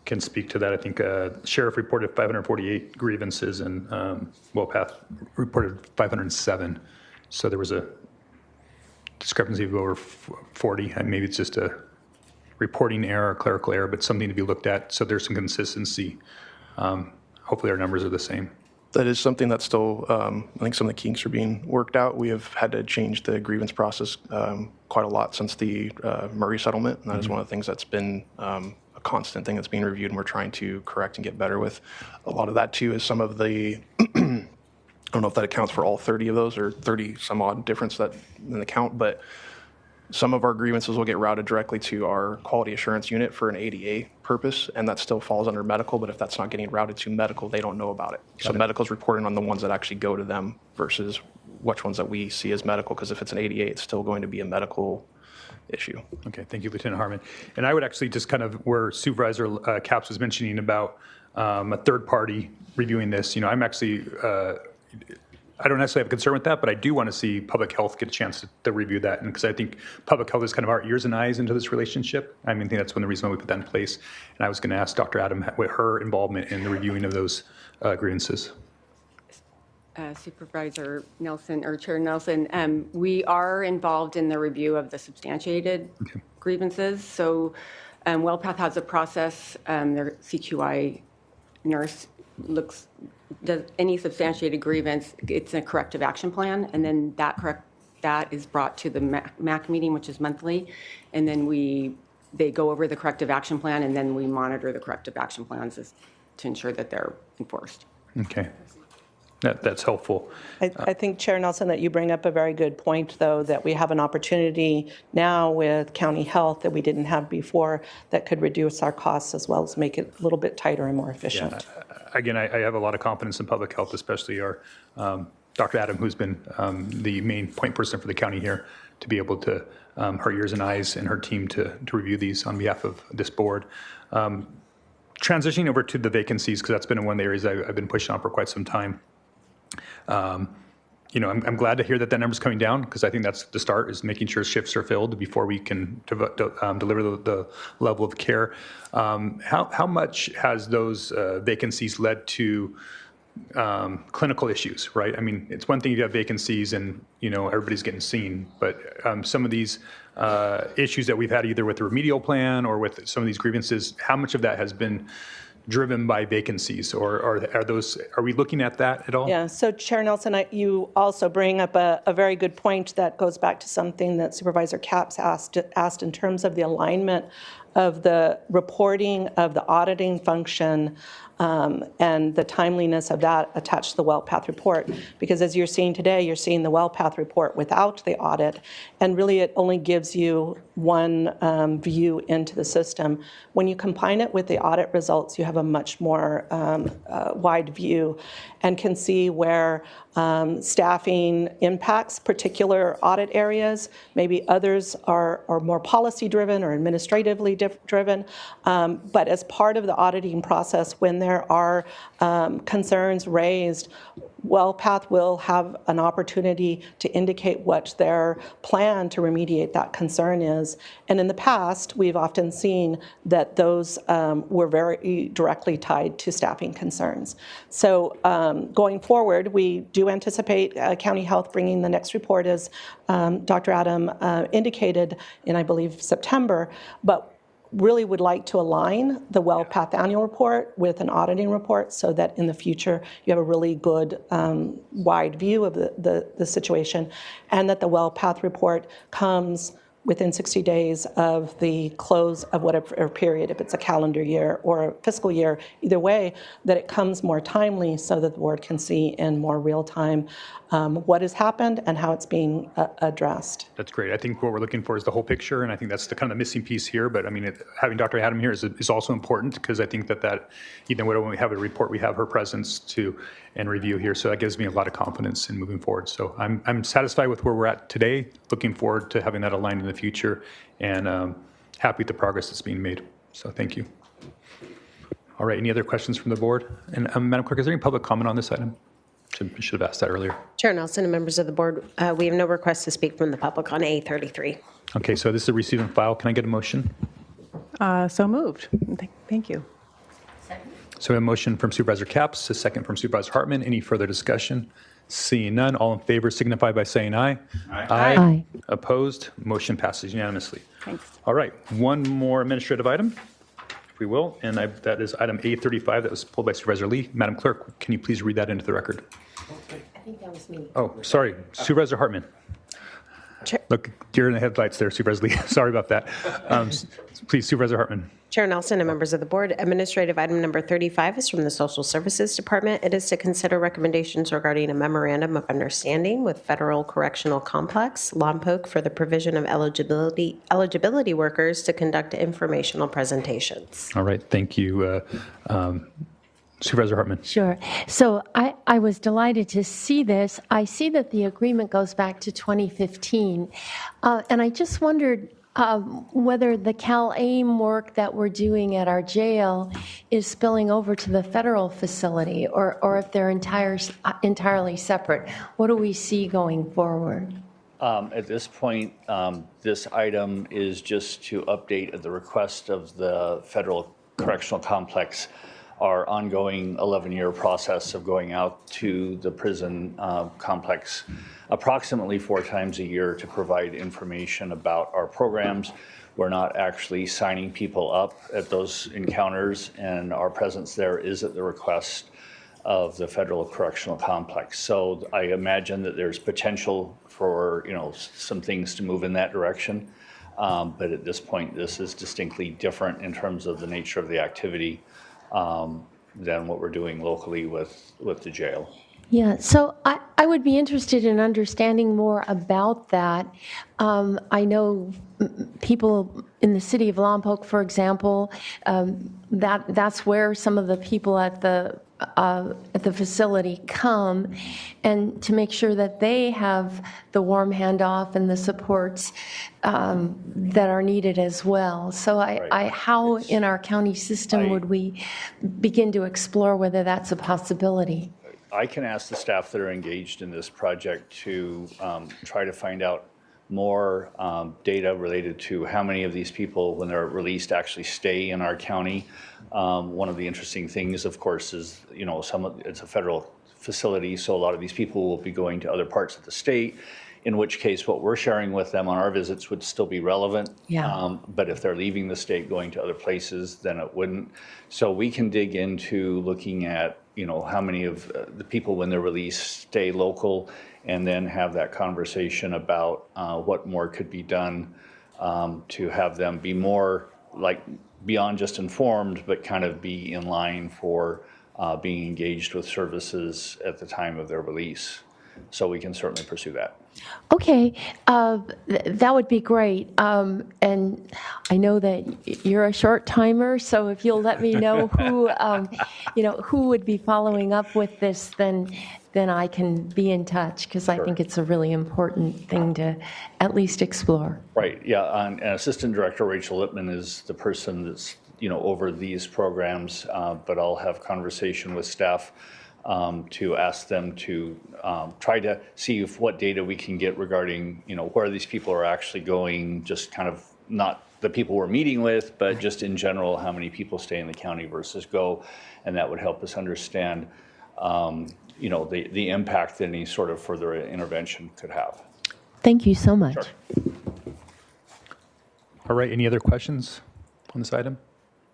can speak to that. I think sheriff reported 548 grievances and WellPath reported 507. So there was a discrepancy of over 40. Maybe it's just a reporting error, clerical error, but something to be looked at. So there's some consistency. Hopefully our numbers are the same. That is something that's still, I think some of the kinks are being worked out. We have had to change the grievance process quite a lot since the Murray settlement. And that is one of the things that's been a constant thing that's being reviewed and we're trying to correct and get better with. A lot of that too is some of the, I don't know if that accounts for all 30 of those or 30 some odd difference that in the count, but some of our grievances will get routed directly to our quality assurance unit for an ADA purpose, and that still falls under medical, but if that's not getting routed to medical, they don't know about it. So medical's reporting on the ones that actually go to them versus which ones that we see as medical, because if it's an ADA, it's still going to be a medical issue. Okay, thank you, Lieutenant Harmon. And I would actually just kind of, where Supervisor Capps was mentioning about a third party reviewing this, I'm actually, I don't necessarily have a concern with that, but I do want to see public health get a chance to review that. And because I think public health is kind of our ears and eyes into this relationship. I think that's one of the reasons why we put that in place. And I was going to ask Dr. Adam what her involvement in the reviewing of those grievances. Supervisor Nelson, or Chair Nelson, we are involved in the review of the substantiated grievances. So WellPath has a process, their CQI nurse does any substantiated grievance, it's a corrective action plan, and then that is brought to the MAC meeting, which is monthly, and then they go over the corrective action plan, and then we monitor the corrective action plans to ensure that they're enforced. Okay. That's helpful. I think, Chair Nelson, that you bring up a very good point, though, that we have an opportunity now with county health that we didn't have before that could reduce our costs as well as make it a little bit tighter and more efficient. Yeah. Again, I have a lot of confidence in public health, especially our Dr. Adam, who's been the main point person for the county here, to be able to, her ears and eyes and her team to review these on behalf of this board. Transitioning over to the vacancies, because that's been one of the areas I've been pushing on for quite some time. I'm glad to hear that number's coming down, because I think that's the start, is making sure shifts are filled before we can deliver the level of care. How much has those vacancies led to clinical issues, right? I mean, it's one thing if you have vacancies and, everybody's getting seen, but some of these issues that we've had either with the remedial plan or with some of these grievances, how much of that has been driven by vacancies, or are we looking at that at all? Yeah, so Chair Nelson, you also bring up a very good point that goes back to something that Supervisor Capps asked in terms of the alignment of the reporting of the auditing function and the timeliness of that attached to the well path report. Because as you're seeing today, you're seeing the well path report without the audit, and really it only gives you one view into the system. When you combine it with the audit results, you have a much more wide view and can see where staffing impacts particular audit areas. Maybe others are more policy-driven or administratively driven. But as part of the auditing process, when there are concerns raised, WellPath will have an opportunity to indicate what their plan to remediate that concern is. And in the past, we've often seen that those were very directly tied to staffing concerns. So going forward, we do anticipate County Health bringing the next report, as Dr. Adam indicated, in, I believe, September. But really would like to align the WellPath annual report with an auditing report so that in the future you have a really good wide view of the situation, and that the WellPath report comes within 60 days of the close of whatever period, if it's a calendar year or a fiscal year, either way, that it comes more timely so that the board can see in more real time what has happened and how it's being addressed. That's great. I think what we're looking for is the whole picture, and I think that's the kind of the missing piece here. But I mean, having Dr. Adam here is also important, because I think that even when we have a report, we have her presence to and review here. So that gives me a lot of confidence in moving forward. So I'm satisfied with where we're at today. Looking forward to having that aligned in the future, and happy with the progress that's being made. So thank you. All right. Any other questions from the board? And Madam Clerk, is there any public comment on this item? Should have asked that earlier. Chair Nelson and members of the board, we have no requests to speak from the public on A33. Okay, so this is a receive and file. Can I get a motion? So moved. Thank you. So we have a motion from Supervisor Capps, a second from Supervisor Hartman. Any further discussion? Seeing none, all in favor signify by saying aye. Aye. Opposed? Motion passes unanimously. Thanks. All right, one more administrative item, if we will, and that is item A35 that was pulled by Supervisor Lee. Madam Clerk, can you please read that into the record? I think that was me. Oh, sorry, Supervisor Hartman. Look, deer in the headlights there, Supervisor Lee. Sorry about that. Please, Supervisor Hartman. Chair Nelson and members of the board, administrative item number 35 is from the Social Services Department. It is to consider recommendations regarding a memorandum of understanding with Federal Correctional Complex, Lompoc, for the provision of eligibility workers to conduct informational presentations. All right, thank you. Supervisor Hartman. Sure. So I was delighted to see this. I see that the agreement goes back to 2015. And I just wondered whether the CalAIM work that we're doing at our jail is spilling over to the federal facility, or if they're entirely separate. What do we see going forward? At this point, this item is just to update at the request of the Federal Correctional Complex our ongoing 11-year process of going out to the prison complex approximately 4 times a year to provide information about our programs. We're not actually signing people up at those encounters, and our presence there is at the request of the Federal Correctional Complex. So I imagine that there's potential for some things to move in that direction. But at this point, this is distinctly different in terms of the nature of the activity than what we're doing locally with the jail. Yeah, so I would be interested in understanding more about that. I know people in the city of Lompoc, for example, that's where some of the people at the facility come, and to make sure that they have the warm handoff and the supports that are needed as well. So how in our county system would we begin to explore whether that's a possibility? I can ask the staff that are engaged in this project to try to find out more data related to how many of these people, when they're released, actually stay in our county. One of the interesting things, of course, is it's a federal facility, so a lot of these people will be going to other parts of the state, in which case what we're sharing with them on our visits would still be relevant. Yeah. But if they're leaving the state going to other places, then it wouldn't. So we can dig into looking at how many of the people when they're released stay local, and then have that conversation about what more could be done to have them be more like beyond just informed, but kind of be in line for being engaged with services at the time of their release. So we can certainly pursue that. Okay, that would be great. And I know that you're a short timer, so if you'll let me know who, who would be following up with this, then I can be in touch, because I think it's a really important thing to at least explore. Right. Yeah. And Assistant Director Rachel Lippman is the person that's over these programs, but I'll have conversation with staff to ask them to try to see what data we can get regarding, where these people are actually going, just kind of not the people we're meeting with, but just in general, how many people stay in the county versus go. And that would help us understand, the impact that any sort of further intervention could have. Thank you so much. Sure. All right, any other questions on this item?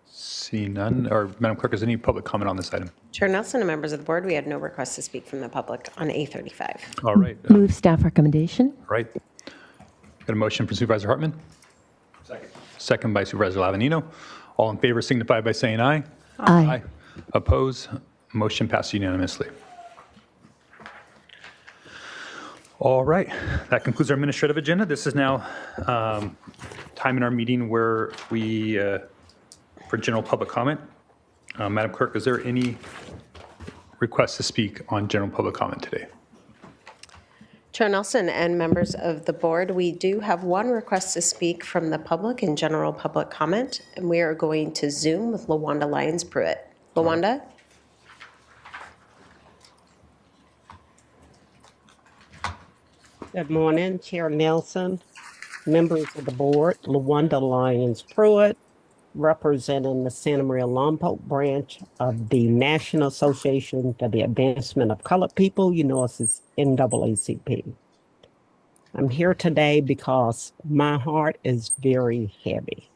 See none. Or Madam Clerk, is there any public comment on this item? Chair Nelson and members of the board, we had no requests to speak from the public on A35. All right. Move staff recommendation. Right. Got a motion for Supervisor Hartman? Second. Second by Supervisor Lavanino. All in favor signify by saying aye. Aye. Oppose? Motion passed unanimously. All right, that concludes our administrative agenda. This is now time in our meeting where we, for general public comment. Madam Clerk, is there any requests to speak on general public comment today? Chair Nelson and members of the board, we do have one request to speak from the public in general public comment, and we are going to Zoom with LaWanda Lyons-Pruitt. LaWanda? Good morning, Chair Nelson, members of the board, LaWanda Lyons-Pruitt, representing the Santa Maria Lompoc branch of the National Association for the Advancement of Colored People, you know us as NAACP. I'm here today because my heart is very heavy.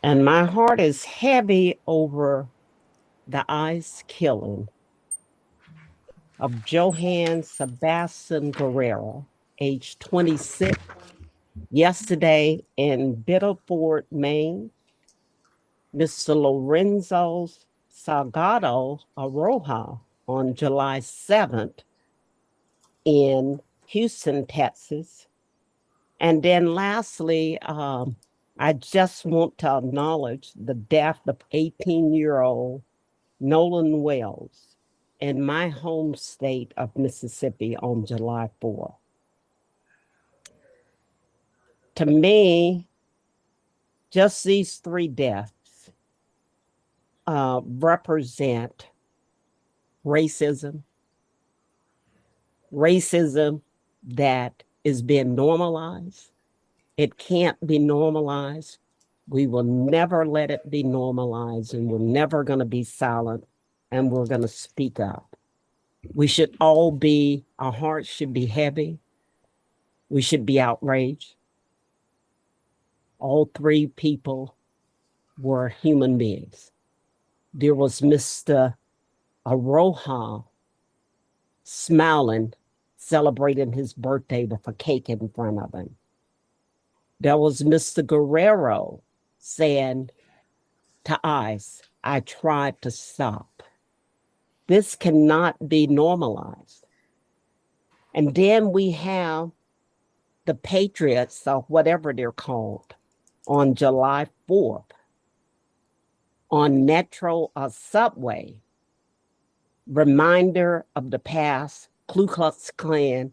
And my heart is heavy over the ICE killing of Johann Sebastian Guerrero, age 26, yesterday in Biddeford, Maine. Mr. Lorenzo Salgado Aroja on July 7th in Houston, Texas. And then lastly, I just want to acknowledge the death of 18-year-old Nolan Wells in my home state of Mississippi on July 4th. To me, just these three deaths represent racism that is being normalized. It can't be normalized. We will never let it be normalized, and we're never going to be silent, and we're going to speak up. We should all be, our hearts should be heavy. We should be outraged. All three people were human beings. There was Mr. Aroja smiling, celebrating his birthday with a cake in front of him. There was Mr. Guerrero saying to ICE, I tried to stop. This cannot be normalized. And then we have the Patriots, or whatever they're called, on July 4th, on Metro or Subway, reminder of the past, Ku Klux Klan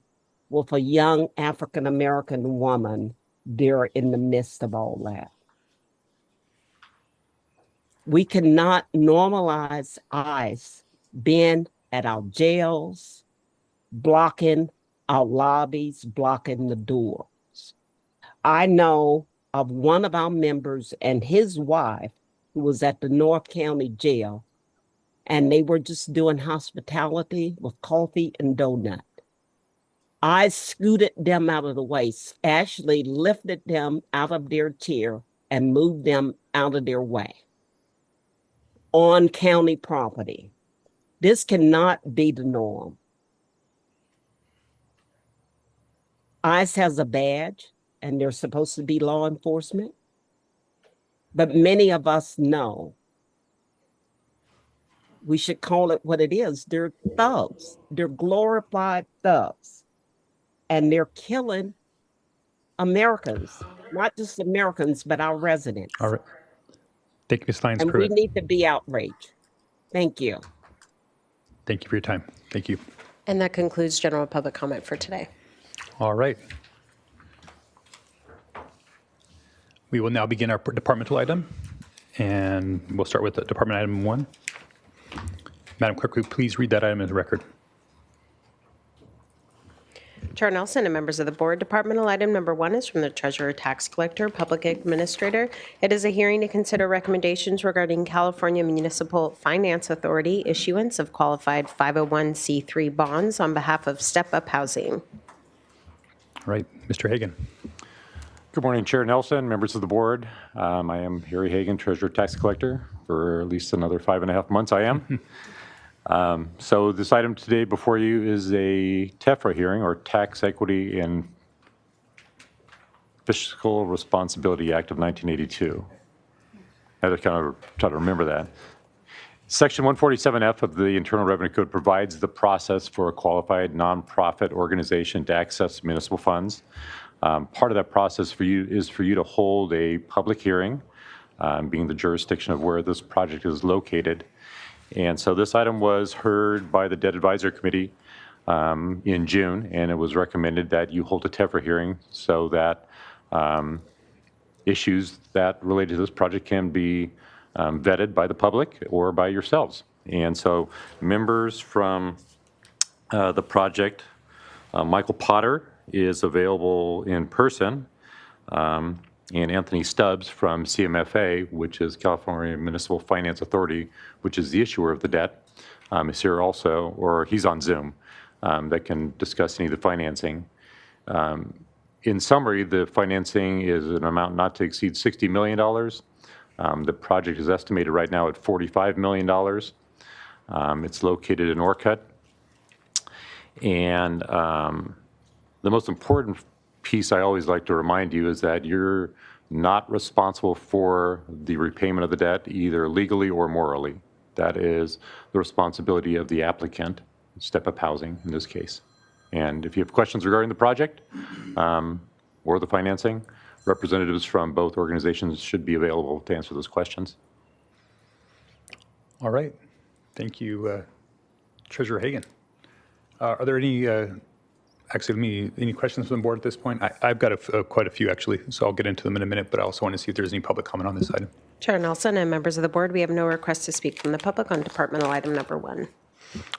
with a young African-American woman there in the midst of all that. We cannot normalize ICE being at our jails, blocking our lobbies, blocking the doors. I know of one of our members and his wife who was at the North County Jail, and they were just doing hospitality with coffee and donut. I scooted them out of the way, actually lifted them out of their chair and moved them out of their way on county property. This cannot be the norm. ICE has a badge, and they're supposed to be law enforcement. But many of us know we should call it what it is. They're thugs. They're glorified thugs. And they're killing Americans, not just Americans, but our residents. All right. Thank you, Ms. Lyons. And we need to be outraged. Thank you. Thank you for your time. Thank you. And that concludes general public comment for today. All right. We will now begin our departmental item, and we'll start with department item 1. Madam Clerk, will you please read that item into the record? Chair Nelson and members of the board, departmental item number 1 is from the Treasurer, Tax Collector, Public Administrator. It is a hearing to consider recommendations regarding California Municipal Finance Authority issuance of qualified 501c3 bonds on behalf of Step Up Housing. All right, Mr. Hagan. Good morning, Chair Nelson, members of the board. I am Harry Hagan, Treasurer, Tax Collector, for at least another 5.5 months I am. So this item today before you is a TEFRA hearing, or Tax Equity and Fiscal Responsibility Act of 1982. I had to kind of try to remember that. Section 147F of the Internal Revenue Code provides the process for a qualified nonprofit organization to access municipal funds. Part of that process for you is for you to hold a public hearing, being the jurisdiction of where this project is located. And so this item was heard by the Debt Advisory Committee in June, and it was recommended that you hold a TEFRA hearing so that issues that relate to this project can be vetted by the public or by yourselves. And so members from the project, Michael Potter is available in person, and Anthony Stubbs from CMFA, which is California Municipal Finance Authority, which is the issuer of the debt, is here also, or he's on Zoom, that can discuss any of the financing. In summary, the financing is an amount not to exceed $60 million. The project is estimated right now at $45 million. It's located in Orcutt. And the most important piece I always like to remind you is that you're not responsible for the repayment of the debt, either legally or morally. That is the responsibility of the applicant, Step Up Housing in this case. And if you have questions regarding the project or the financing, representatives from both organizations should be available to answer those questions. All right. Thank you, Treasurer Hagan. Are there any any questions from the board at this point? I've got quite a few, actually, so I'll get into them in a minute, but I also want to see if there's any public comment on this item. Chair Nelson and members of the board, we have no requests to speak from the public on departmental item number 1. All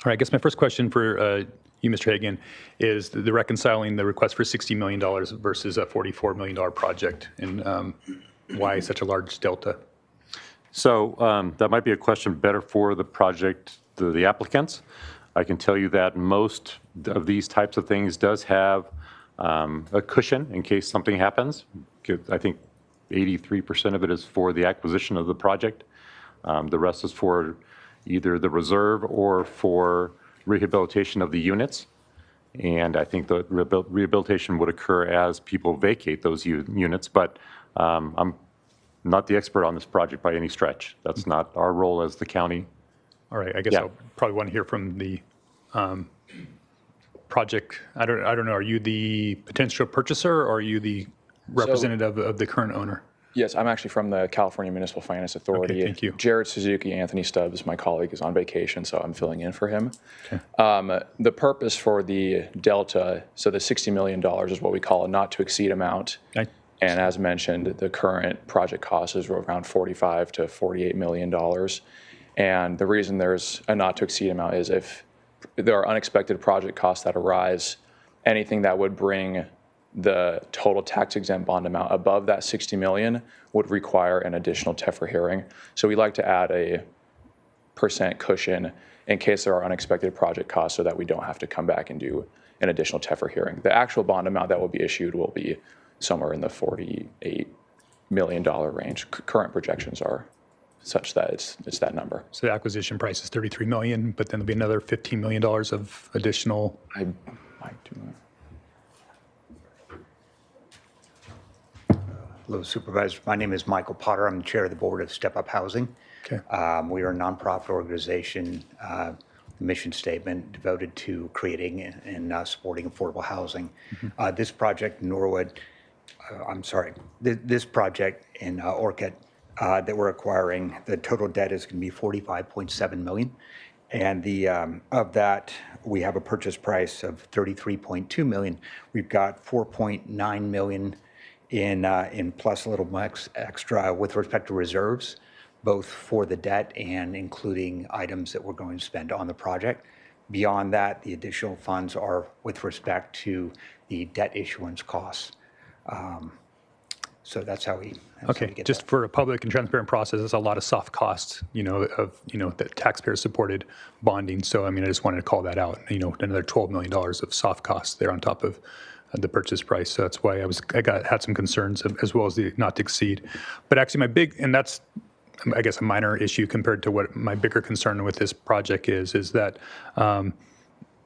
right, I guess my first question for you, Mr. Hagan, is the reconciling the request for $60 million versus a $44 million project, and why such a large delta? So that might be a question better for the project, the applicants. I can tell you that most of these types of things does have a cushion in case something happens. I think 83% of it is for the acquisition of the project. The rest is for either the reserve or for rehabilitation of the units. And I think the rehabilitation would occur as people vacate those units, but I'm not the expert on this project by any stretch. That's not our role as the county. All right, I guess I'll probably want to hear from the project. I don't know. Are you the potential purchaser, or are you the representative of the current owner? Yes, I'm actually from the California Municipal Finance Authority. Okay, thank you. Jared Suzuki, Anthony Stubbs, my colleague, is on vacation, so I'm filling in for him. Okay. The purpose for the delta, so the $60 million is what we call a not to exceed amount. Okay. And as mentioned, the current project cost is around $45 to $48 million. And the reason there's a not to exceed amount is if there are unexpected project costs that arise, anything that would bring the total tax exempt bond amount above that $60 million would require an additional TEFRA hearing. So we like to add a % cushion in case there are unexpected project costs so that we don't have to come back and do an additional TEFRA hearing. The actual bond amount that will be issued will be somewhere in the $48 million range. Current projections are such that it's that number. So the acquisition price is $33 million, but then there'll be another $15 million of additional. Hello, Supervisor. My name is Michael Potter. I'm the chair of the board of Step Up Housing. Okay. We are a nonprofit organization, mission statement devoted to creating and supporting affordable housing. This project in Norwood, this project in Orchid that we're acquiring, the total debt is going to be $45.7 million. And of that, we have a purchase price of $33.2 million. We've got $4.9 million in plus a little extra with respect to reserves, both for the debt and including items that we're going to spend on the project. Beyond that, the additional funds are with respect to the debt issuance costs. So that's how we get just for a public and transparent process, there's a lot of soft costs, that taxpayer supported bonding. So, I mean, I just wanted to call that out, another $12 million of soft costs there on top of the purchase price. So that's why I had some concerns as well as the not to exceed. But actually and that's, I guess, a minor issue compared to what my bigger concern with this project is that,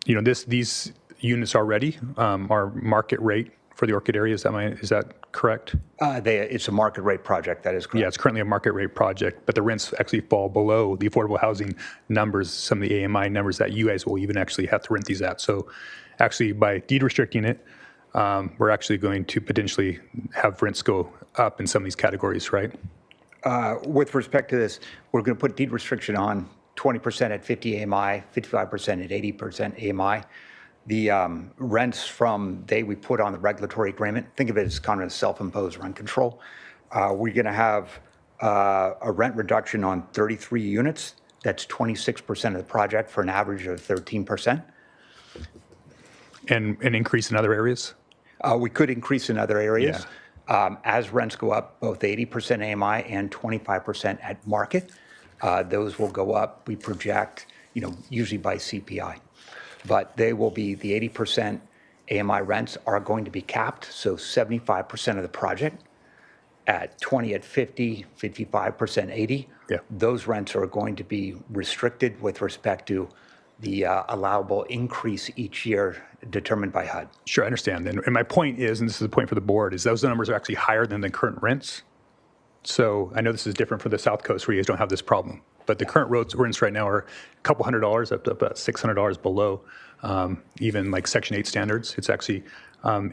these units already are market rate for the Orchid area. Is that correct? It's a market rate project. That is correct. Yeah, it's currently a market rate project, but the rents actually fall below the affordable housing numbers, some of the AMI numbers that you guys will even actually have to rent these at. So actually by deed restricting it, we're actually going to potentially have rents go up in some of these categories, right? With respect to this, we're going to put deed restriction on 20% at 50 AMI, 55% at 80% AMI. The rents from day we put on the regulatory agreement, think of it as kind of a self-imposed rent control. We're going to have a rent reduction on 33 units. That's 26% of the project for an average of 13%. And an increase in other areas? We could increase in other areas. Yeah. As rents go up, both 80% AMI and 25% at market, those will go up, we project, usually by CPI. But they will be, the 80% AMI rents are going to be capped, so 75% of the project at 20 at 50, 55%, 80. Yeah. Those rents are going to be restricted with respect to the allowable increase each year determined by HUD. Sure, I understand. And my point is, and this is a point for the board, is those numbers are actually higher than the current rents. So I know this is different for the South Coast where you guys don't have this problem. But the current rents right now are a couple $100 up to about $600 below even like Section 8 standards. It's actually,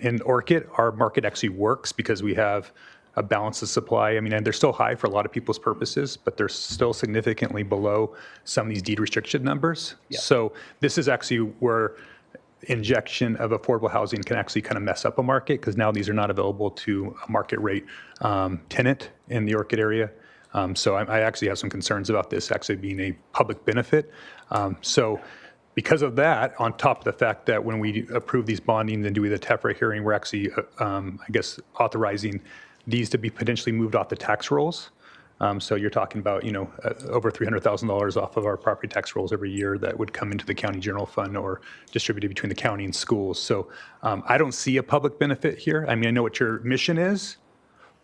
in Orchid, our market actually works because we have a balance of supply. I mean, and they're still high for a lot of people's purposes, but they're still significantly below some of these deed restriction numbers. Yeah. So this is actually where injection of affordable housing can actually kind of mess up a market because now these are not available to a market rate tenant in the Orchid area. So I actually have some concerns about this actually being a public benefit. So because of that, on top of the fact that when we approve these bondings and do the TEFRA hearing, we're actually, I guess, authorizing these to be potentially moved off the tax rolls. So you're talking about, over $300,000 off of our property tax rolls every year that would come into the county general fund or distributed between the county and schools. So I don't see a public benefit here. I mean, I know what your mission is,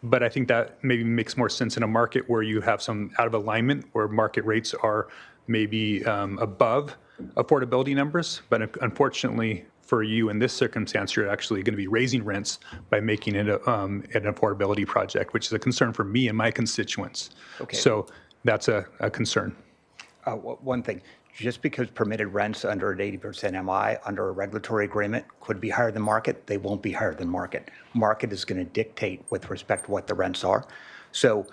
but I think that maybe makes more sense in a market where you have some out of alignment, where market rates are maybe above affordability numbers. But unfortunately for you in this circumstance, you're actually going to be raising rents by making it an affordability project, which is a concern for me and my constituents. Okay. So that's a concern. One thing, just because permitted rents under an 80% MI under a regulatory agreement could be higher than market, they won't be higher than market. Market is going to dictate with respect to what the rents are. So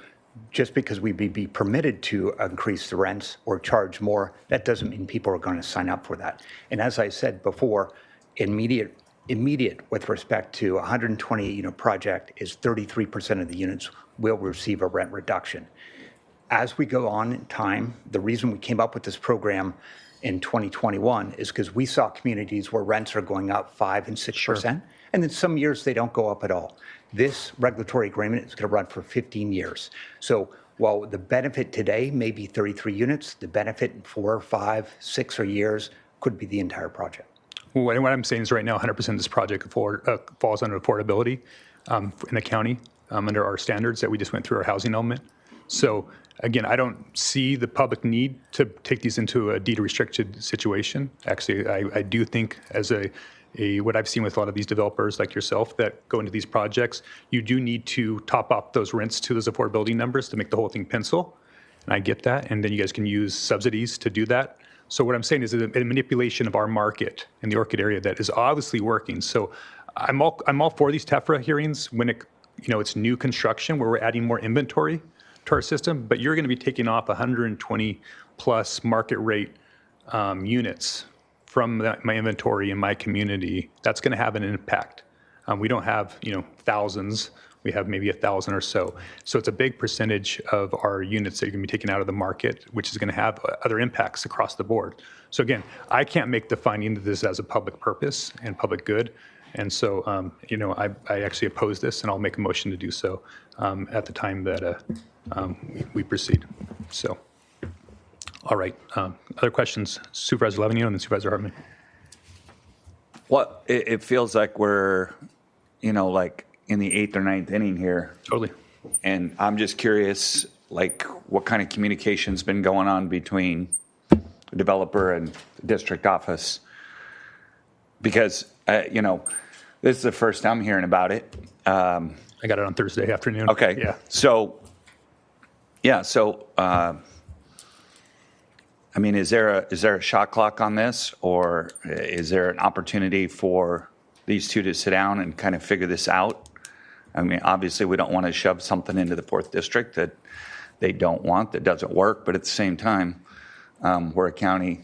just because we be permitted to increase the rents or charge more, that doesn't mean people are going to sign up for that. And as I said before, immediate with respect to a 128 unit project is 33% of the units will receive a rent reduction. As we go on in time, the reason we came up with this program in 2021 is because we saw communities where rents are going up 5 and 6%, sure. And then some years they don't go up at all. This regulatory agreement is going to run for 15 years. So while the benefit today may be 33 units, the benefit in 4, 5, 6 years could be the entire project. Well, what I'm saying is right now 100% of this project falls under affordability in the county under our standards that we just went through our housing element. So again, I don't see the public need to take these into a deed restricted situation. Actually, I do think as a what I've seen with a lot of these developers like yourself that go into these projects, you do need to top up those rents to those affordability numbers to make the whole thing pencil. And I get that. And then you guys can use subsidies to do that. So what I'm saying is a manipulation of our market in the Orchid area that is obviously working. So I'm all for these TEFRA hearings when it's new construction where we're adding more inventory to our system, but you're going to be taking off 120 plus market rate units from my inventory in my community. That's going to have an impact. We don't have thousands. We have maybe 1,000 or so. So it's a big percentage of our units that are going to be taken out of the market, which is going to have other impacts across the board. So again, I can't make the finding that this has a public purpose and public good. And so, I actually oppose this, and I'll make a motion to do so at the time that we proceed. So, all right. Other questions? Supervisor Levenio and then Supervisor Hartman. Well, it feels like we're, like in the 8th or 9th inning here. Totally. And I'm just curious, like, what kind of communication's been going on between the developer and the district office? Because, this is the first I'm hearing about it. I got it on Thursday afternoon. Okay. Yeah. So, I mean, is there a shot clock on this, or is there an opportunity for these two to sit down and kind of figure this out? I mean, obviously, we don't want to shove something into the 4th District that they don't want, that doesn't work. But at the same time, we're a county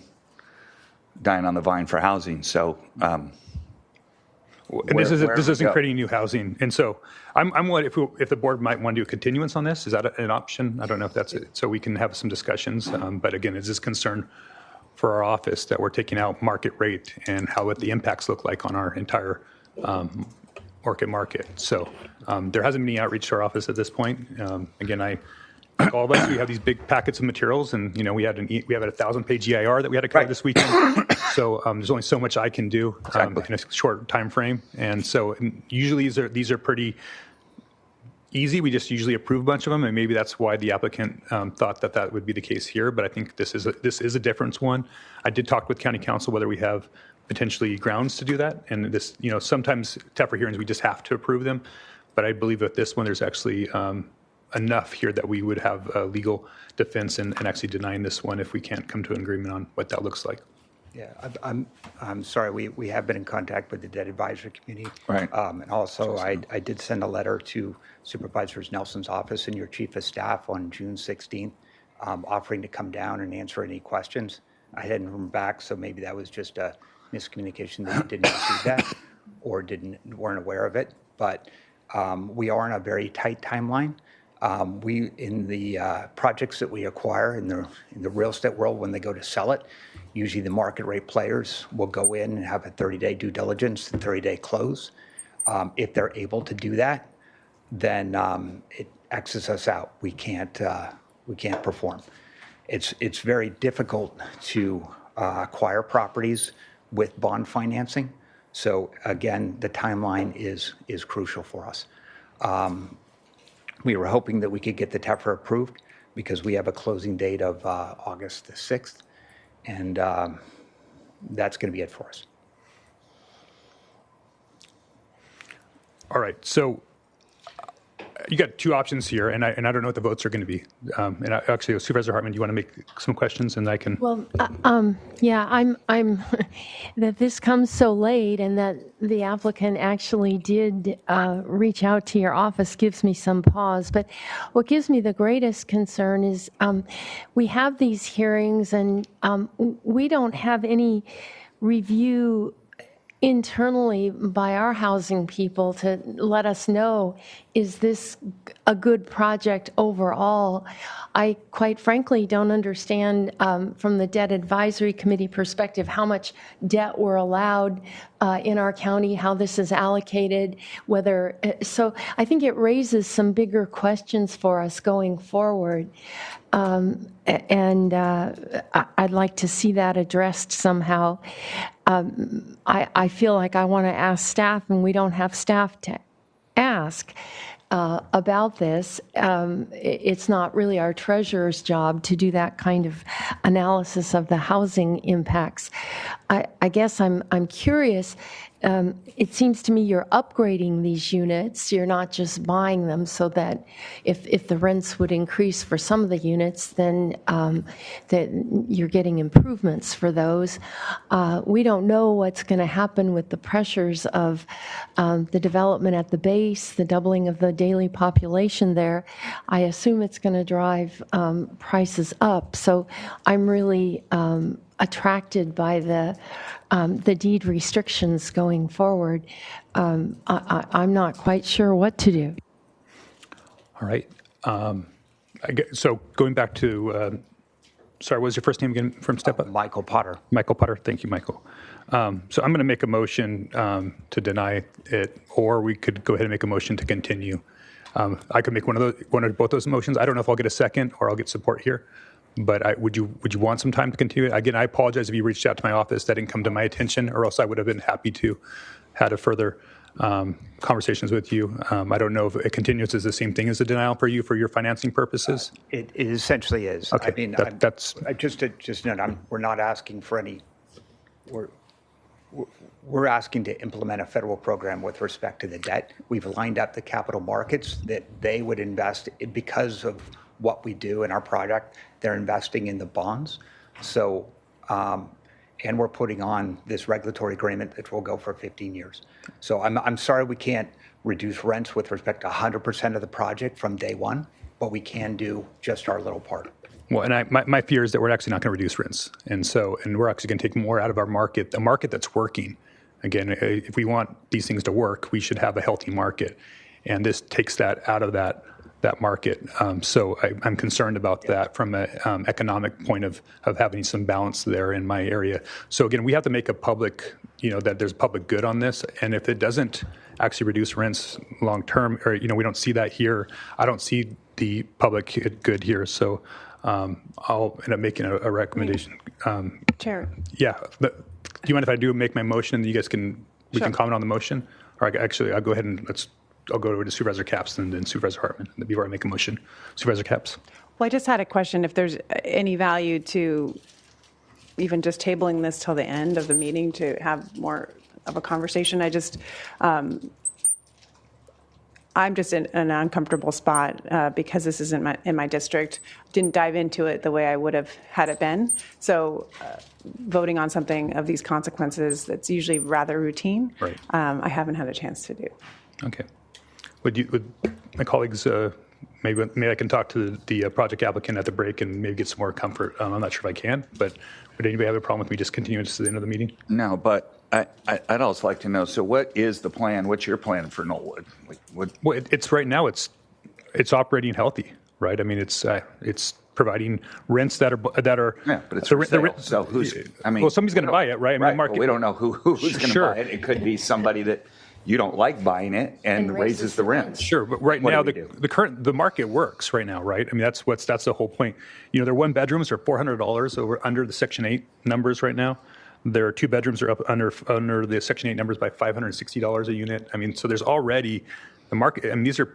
dying on the vine for housing. So, and this isn't creating new housing. And so I'm if the board might want to do a continuance on this, is that an option? I don't know if that's it. So we can have some discussions. But again, it's this concern for our office that we're taking out market rate and what the impacts look like on our entire Orchid market. So there hasn't been any outreach to our office at this point. Again, like all of us, we have these big packets of materials, and we have a 1,000-page EIR that we had to cover this weekend. So there's only so much I can do in a short time frame. And so usually these are pretty easy. We just usually approve a bunch of them, and maybe that's why the applicant thought that would be the case here. But I think this is a difference one. I did talk with County Council whether we have potentially grounds to do that. And this, sometimes TEFRA hearings we just have to approve them. But I believe that this one there's actually enough here that we would have a legal defense and actually denying this one if we can't come to an agreement on what that looks like. Yeah, I'm sorry. We have been in contact with the debt advisory committee. Right. And also, I did send a letter to Supervisors Nelson's office and your chief of staff on June 16th, offering to come down and answer any questions. I hadn't heard back, so maybe that was just a miscommunication that you didn't receive that or weren't aware of it. But we are on a very tight timeline. We in the projects that we acquire in the real estate world, when they go to sell it, usually the market rate players will go in and have a 30-day due diligence and 30-day close. If they're able to do that, then it X's us out. We can't perform. It's very difficult to acquire properties with bond financing. So again, the timeline is crucial for us. We were hoping that we could get the TEFRA approved because we have a closing date of August the 6th, and that's going to be it for us. All right, so you got two options here, and I don't know what the votes are going to be. And actually, Supervisor Hartman, do you want to make some questions, and I can? Well, yeah, I'm that this comes so late, and that the applicant actually did reach out to your office gives me some pause. But what gives me the greatest concern is we have these hearings, and we don't have any review internally by our housing people to let us know, is this a good project overall? I quite frankly don't understand from the debt advisory committee perspective how much debt we're allowed in our county, how this is allocated, whether, so I think it raises some bigger questions for us going forward. And I'd like to see that addressed somehow. I feel like I want to ask staff, and we don't have staff to ask about this. It's not really our treasurer's job to do that kind of analysis of the housing impacts. I guess I'm curious, it seems to me you're upgrading these units. You're not just buying them, so that if the rents would increase for some of the units, then that you're getting improvements for those. We don't know what's going to happen with the pressures of the development at the base, the doubling of the daily population there. I assume it's going to drive prices up. So I'm really attracted by the deed restrictions going forward. I'm not quite sure what to do. All right. So going back to, sorry, what was your first name again from Step Up? Michael Potter. Michael Potter. Thank you, Michael. So I'm going to make a motion to deny it, or we could go ahead and make a motion to continue. I could make one of both those motions. I don't know if I'll get a second or I'll get support here. But would you want some time to continue it? Again, I apologize if you reached out to my office. That didn't come to my attention, or else I would have been happy to had a further conversations with you. I don't know if a continuance is the same thing as a denial for you for your financing purposes. It essentially is. Okay, I mean, that's just note, we're not asking for any. We're asking to implement a federal program with respect to the debt. We've lined up the capital markets that they would invest because of what we do in our project. They're investing in the bonds. So, and we're putting on this regulatory agreement that will go for 15 years. So I'm sorry we can't reduce rents with respect to 100% of the project from day one, but we can do just our little part. Well, and my fear is that we're actually not going to reduce rents. And we're actually going to take more out of our market, a market that's working. Again, if we want these things to work, we should have a healthy market. And this takes that out of that market. So I'm concerned about that from an economic point of having some balance there in my area. So again, we have to make a public, that there's public good on this. And if it doesn't actually reduce rents long term, or, we don't see that here, I don't see the public good here. So I'll end up making a recommendation. Chair. Yeah. Do you mind if I do make my motion and you guys we can comment on the motion? Or I'll go ahead and I'll go over to Supervisor Capps and then Supervisor Hartman before I make a motion. Supervisor Capps. Well, I just had a question if there's any value to even just tabling this till the end of the meeting to have more of a conversation. I'm just in an uncomfortable spot because this isn't in my district. Didn't dive into it the way I would have had it been. So voting on something of these consequences that's usually rather routine, right. I haven't had a chance to do. Okay. Would my colleagues, maybe I can talk to the project applicant at the break and maybe get some more comfort. I'm not sure if I can, but would anybody have a problem with me just continuing to the end of the meeting? No, but I'd also like to know, so what is the plan? What's your plan for Knollwood? Well, it's right now, it's operating healthy, right? I mean, it's providing rents that are yeah, but it's for sale. So well, somebody's going to buy it, right? I mean, market, we don't know who's going to buy it. It could be somebody that you don't like buying it and raises the rents. Sure, but right now the market works right now, right? I mean, that's the whole point. Their one bedrooms are $400 under the Section 8 numbers right now. Their two bedrooms are up under the Section 8 numbers by $560 a unit. I mean, so there's already the market. I mean, these are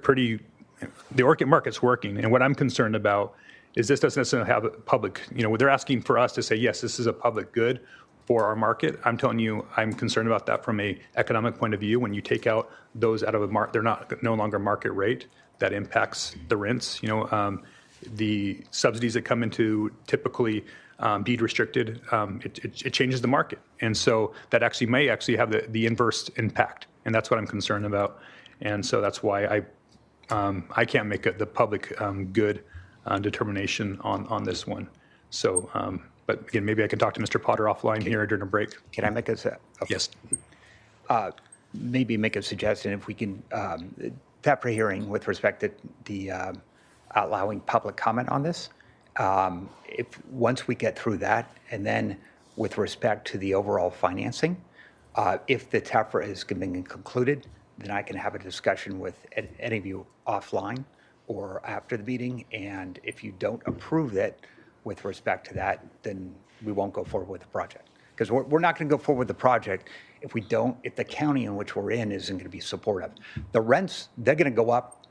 the orchid market's working. And what I'm concerned about is this doesn't necessarily have a public. They're asking for us to say yes, this is a public good for our market. I'm telling you, I'm concerned about that from a economic point of view. When you take out those out of a market, they're no longer market rate. That impacts the rents. The subsidies that come into typically deed restricted, it changes the market, and so that may have the inverse impact, and that's what I'm concerned about. And so that's why I can't make the public good determination on this one. So. But again, maybe I can talk to Mr. Potter offline here during a break. Can I make yes? Maybe make a suggestion if we can tap for hearing with respect to the allowing public comment on this. If once we get through that, and then with respect to the overall financing, if the TEFRA is being concluded, then I can have a discussion with any of you offline or after the meeting. And if you don't approve it, with respect to that, then we won't go forward with the project. Because we're not going to go forward with the project if the county in which we're in isn't going to be supportive. The rents, they're going to go up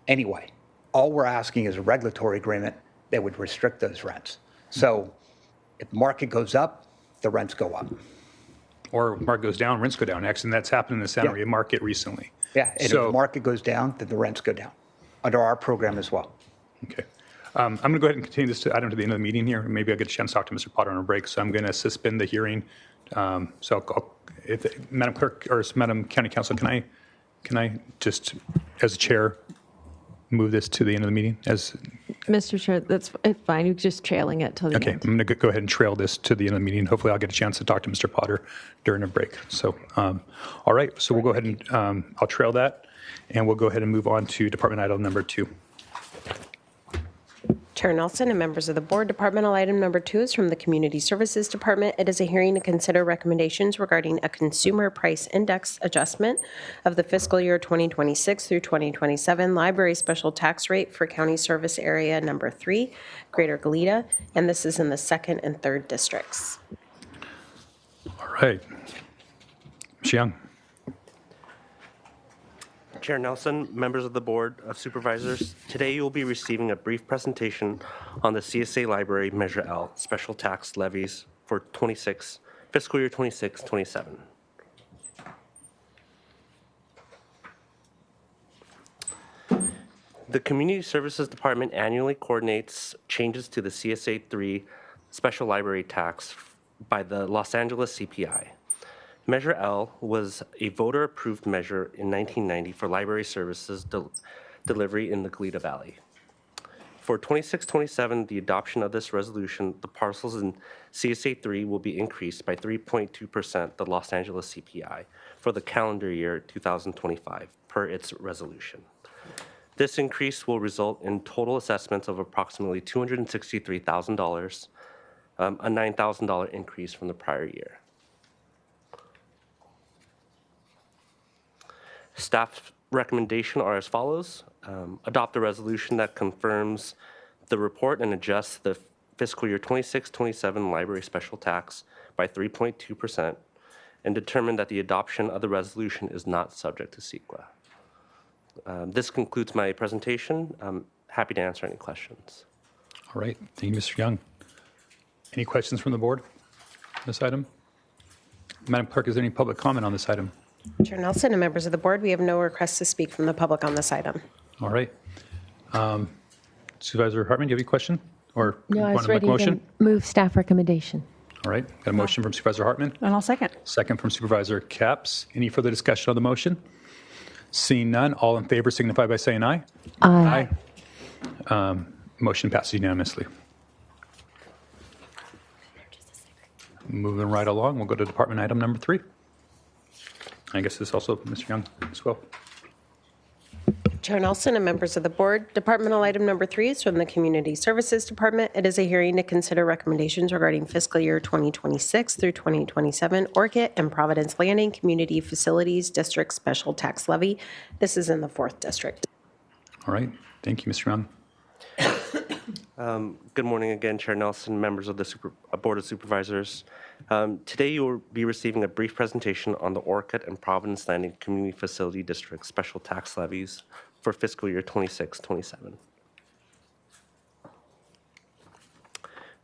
anyway. All we're asking is a regulatory agreement that would restrict those rents. So if the market goes up, the rents go up. or market goes down, rents go down. Actually, that's happened in the Santa Maria market recently. Yeah, and if the market goes down, then the rents go down under our program as well. Okay. I'm going to go ahead and continue this item to the end of the meeting here. Maybe I'll get a chance to talk to Mr. Potter on a break. So I'm going to suspend the hearing. Madam Clerk or Madam County Counsel, can I just, as a chair, move this to the end of the meeting? Mr. Chair, that's fine. You're just trailing it till the Okay, end. I'm going to go ahead and trail this to the end of the meeting. Hopefully I'll get a chance to talk to Mr. Potter during a break. So, all right, so we'll go ahead and I'll trail that, and we'll go ahead and move on to department item number 2. Chair Nelson and members of the board, departmental item number 2 is from the Community Services Department. It is a hearing to consider recommendations regarding a consumer price index adjustment of the fiscal year 2026 through 2027 library special tax rate for county service area number 3, Greater Goleta, and this is in the 2nd and 3rd districts. All right. Ms. Young. Chair Nelson, members of the Board of Supervisors, today you will be receiving a brief presentation on the CSA Library Measure L special tax levies for fiscal year 26-27. The Community Services Department annually coordinates changes to the CSA 3 special library tax by the Los Angeles CPI. Measure L was a voter-approved measure in 1990 for library services delivery in the Goleta Valley. For 26-27, the adoption of this resolution, the parcels in CSA 3 will be increased by 3.2% the Los Angeles CPI for the calendar year 2025 per its resolution. This increase will result in total assessments of approximately $263,000, a $9,000 increase from the prior year. Staff's recommendation are as follows. Adopt a resolution that confirms the report and adjusts the fiscal year 26-27 library special tax by 3.2% and determine that the adoption of the resolution is not subject to CEQA. This concludes my presentation. I'm happy to answer any questions. All right. Thank you, Mr. Young. Any questions from the board on this item? Madam Clerk, is there any public comment on this item? Chair Nelson and members of the board, we have no requests to speak from the public on this item. All right. Supervisor Hartman, do you have any question? Or No, I want was to make ready a motion? to move staff recommendation. All right. Got a motion from Supervisor Hartman. And I'll second. Second from Supervisor Capps. Any further discussion on the motion? Seeing none, all in favor signify by saying aye. Aye. Motion passes unanimously. Moving right along, we'll go to department item number 3. I guess this also Mr. Young as well. Chair Nelson and members of the board, departmental item number 3 is from the Community Services Department. It is a hearing to consider recommendations regarding fiscal year 2026 through 2027 Orchid and Providence Landing Community Facilities District Special Tax Levy. This is in the 4th district. All right. Thank you, Mr. Young. Good morning again, Chair Nelson, members of the Board of Supervisors. Today you will be receiving a brief presentation on the Orchid and Providence Landing Community Facility District Special Tax Levies for fiscal year 26-27.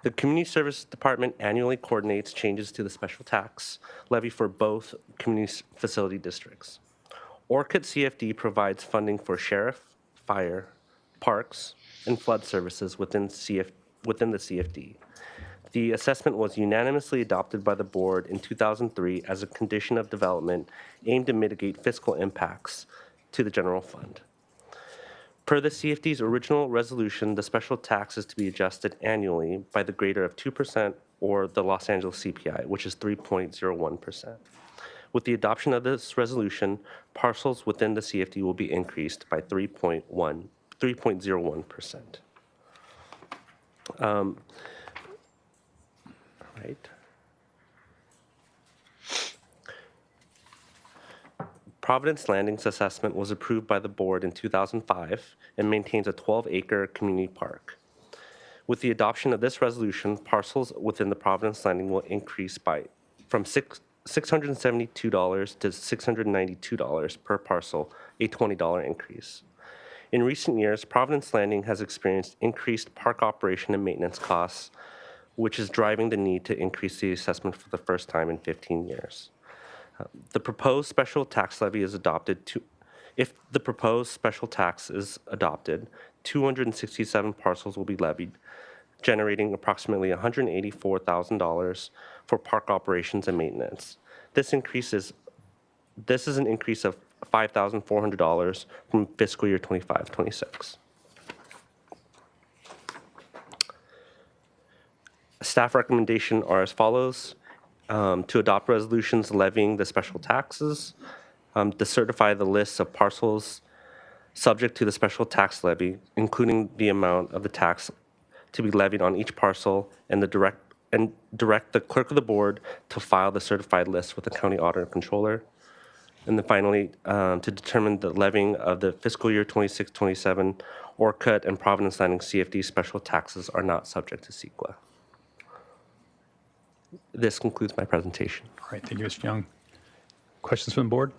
The Community Service Department annually coordinates changes to the special tax levy for both community facility districts. Orchid CFD provides funding for sheriff, fire, parks, and flood services within the CFD. The assessment was unanimously adopted by the board in 2003 as a condition of development aimed to mitigate fiscal impacts to the general fund. Per the CFD's original resolution, the special tax is to be adjusted annually by the greater of 2% or the Los Angeles CPI, which is 3.01%. With the adoption of this resolution, parcels within the CFD will be increased by 3.01%. Right. Providence Landing's assessment was approved by the board in 2005 and maintains a 12-acre community park. With the adoption of this resolution, parcels within the Providence Landing will increase from $672 to $692 per parcel, a $20 increase. In recent years, Providence Landing has experienced increased park operation and maintenance costs, which is driving the need to increase the assessment for the first time in 15 years. The proposed special tax levy is adopted if the proposed special tax is adopted, 267 parcels will be levied, generating approximately $184,000 for park operations and maintenance. This is an increase of $5,400 from fiscal year 25-26. Staff recommendation are as follows: to adopt resolutions levying the special taxes, to certify the list of parcels subject to the special tax levy, including the amount of the tax to be levied on each parcel, and direct the clerk of the board to file the certified list with the county auditor and controller. And then finally, to determine the levying of the fiscal year 26-27 Orcutt and Providence Landing CFD special taxes are not subject to CEQA. This concludes my presentation. All right, thank you, Mr. Young. Questions from the board?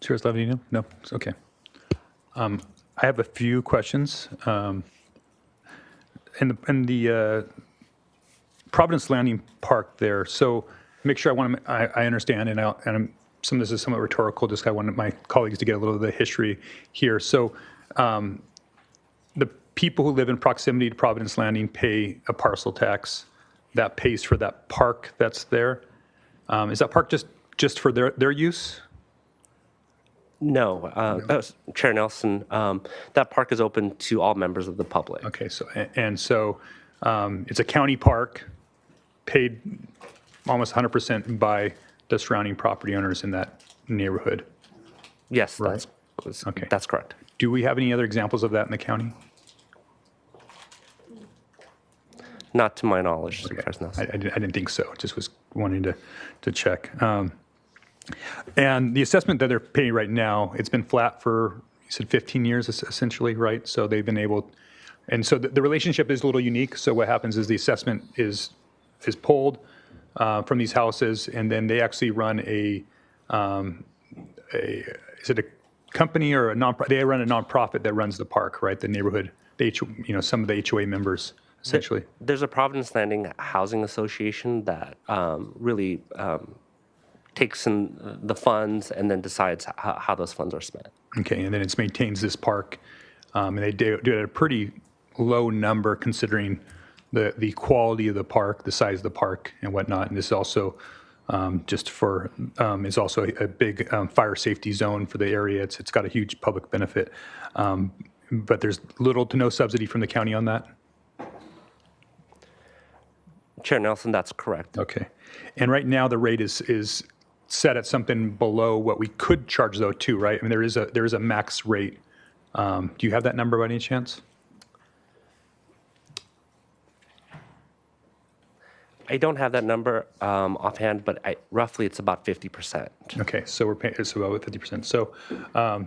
Chair Slavadino? No? It's okay. I have a few questions. In the Providence Landing Park there, so make sure I understand, and some of this is somewhat rhetorical, just I wanted my colleagues to get a little of the history here. So the people who live in proximity to Providence Landing pay a parcel tax that pays for that park that's there. Is that park just for their use? No, Chair Nelson, that park is open to all members of the public. Okay, so it's a county park paid almost 100% by the surrounding property owners in that neighborhood. Yes, right? That's correct. Do we have any other examples of that in the county? Not to my knowledge, Okay. Supervisor Nelson. I didn't think so. Just was wanting to check. And the assessment that they're paying right now, it's been flat for, you said 15 years essentially, right? So they've been able, and so the relationship is a little unique. So what happens is the assessment is pulled from these houses, and then they actually run is it a company or a nonprofit? They run a nonprofit that runs the park, right? The neighborhood, some of the HOA members essentially. There's a Providence Landing Housing Association that really takes in the funds and then decides how those funds are spent. Okay, and then it maintains this park, and they do it at a pretty low number considering the quality of the park, the size of the park, and whatnot. And this is also is also a big fire safety zone for the area. It's got a huge public benefit, but there's little to no subsidy from the county on that. Chair Nelson, that's correct. Okay, and right now the rate is set at something below what we could charge though too, right? I mean, there is a max rate. Do you have that number by any chance? I don't have that number offhand, but roughly it's about 50%. Okay, so we're paying it's about 50%.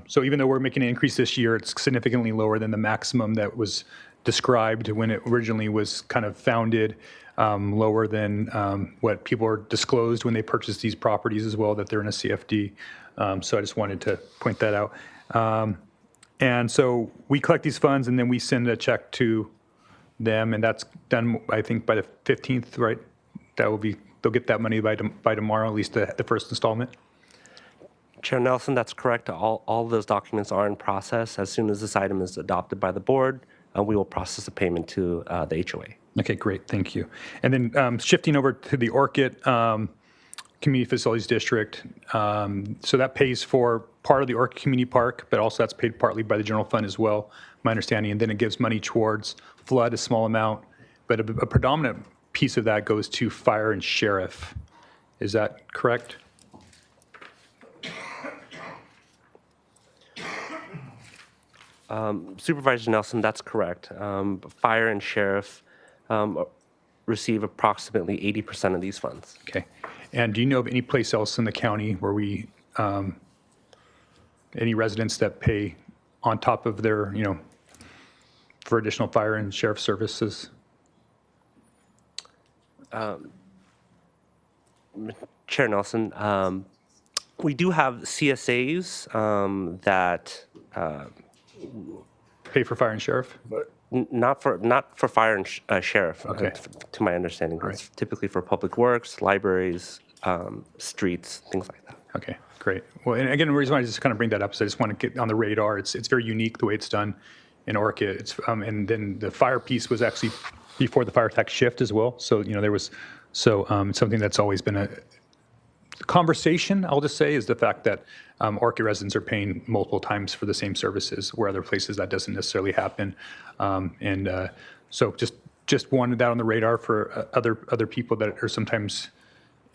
So even though we're making an increase this year, it's significantly lower than the maximum that was described when it originally was kind of founded, lower than what people are disclosed when they purchase these properties as well, that they're in a CFD. So I just wanted to point that out. And so we collect these funds and then we send a check to them, and that's done, I think, by the 15th, right? They'll get that money by tomorrow, at least the first installment. Chair Nelson, that's correct. All of those documents are in process. As soon as this item is adopted by the board, we will process the payment to the HOA. Okay, great, thank you. And then shifting over to the Orcutt Community Facilities District, so that pays for part of the Orcutt Community Park, but also that's paid partly by the general fund as well, my understanding, and then it gives money towards flood, a small amount, but a predominant piece of that goes to fire and sheriff. Is that correct? Supervisor Nelson, that's correct. Fire and sheriff receive approximately 80% of these funds. Okay. And do you know of any place else in the county where any residents that pay on top of their, for additional fire and sheriff services? Chair Nelson, we do have CSAs that pay for fire and sheriff? Not for fire and sheriff, Okay. to my understanding. Right. It's typically for public works, libraries, streets, things like that. Okay, great. Well, and again, the reason why I just kind of bring that up is I just want to get on the radar. It's very unique the way it's done in Orca. It's and then the fire piece was actually before the fire tax shift as well. So there was something that's always been a conversation. I'll just say is the fact that Orca residents are paying multiple times for the same services, where other places that doesn't necessarily happen. So just wanted that on the radar for other people that are sometimes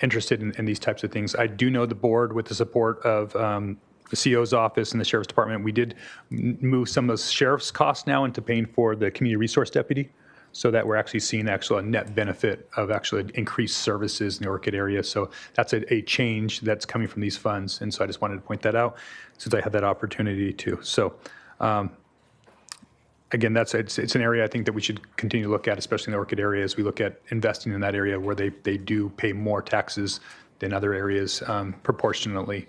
interested in these types of things. I do know the board, with the support of the CO's office and the sheriff's department, we did move some of the sheriff's costs now into paying for the community resource deputy, so that we're actually seeing a net benefit of actually increased services in the Orchid area. So that's a change that's coming from these funds. And so I just wanted to point that out since I had that opportunity to. So again, it's an area I think that we should continue to look at, especially in the Orchid area, as we look at investing in that area where they do pay more taxes than other areas proportionately.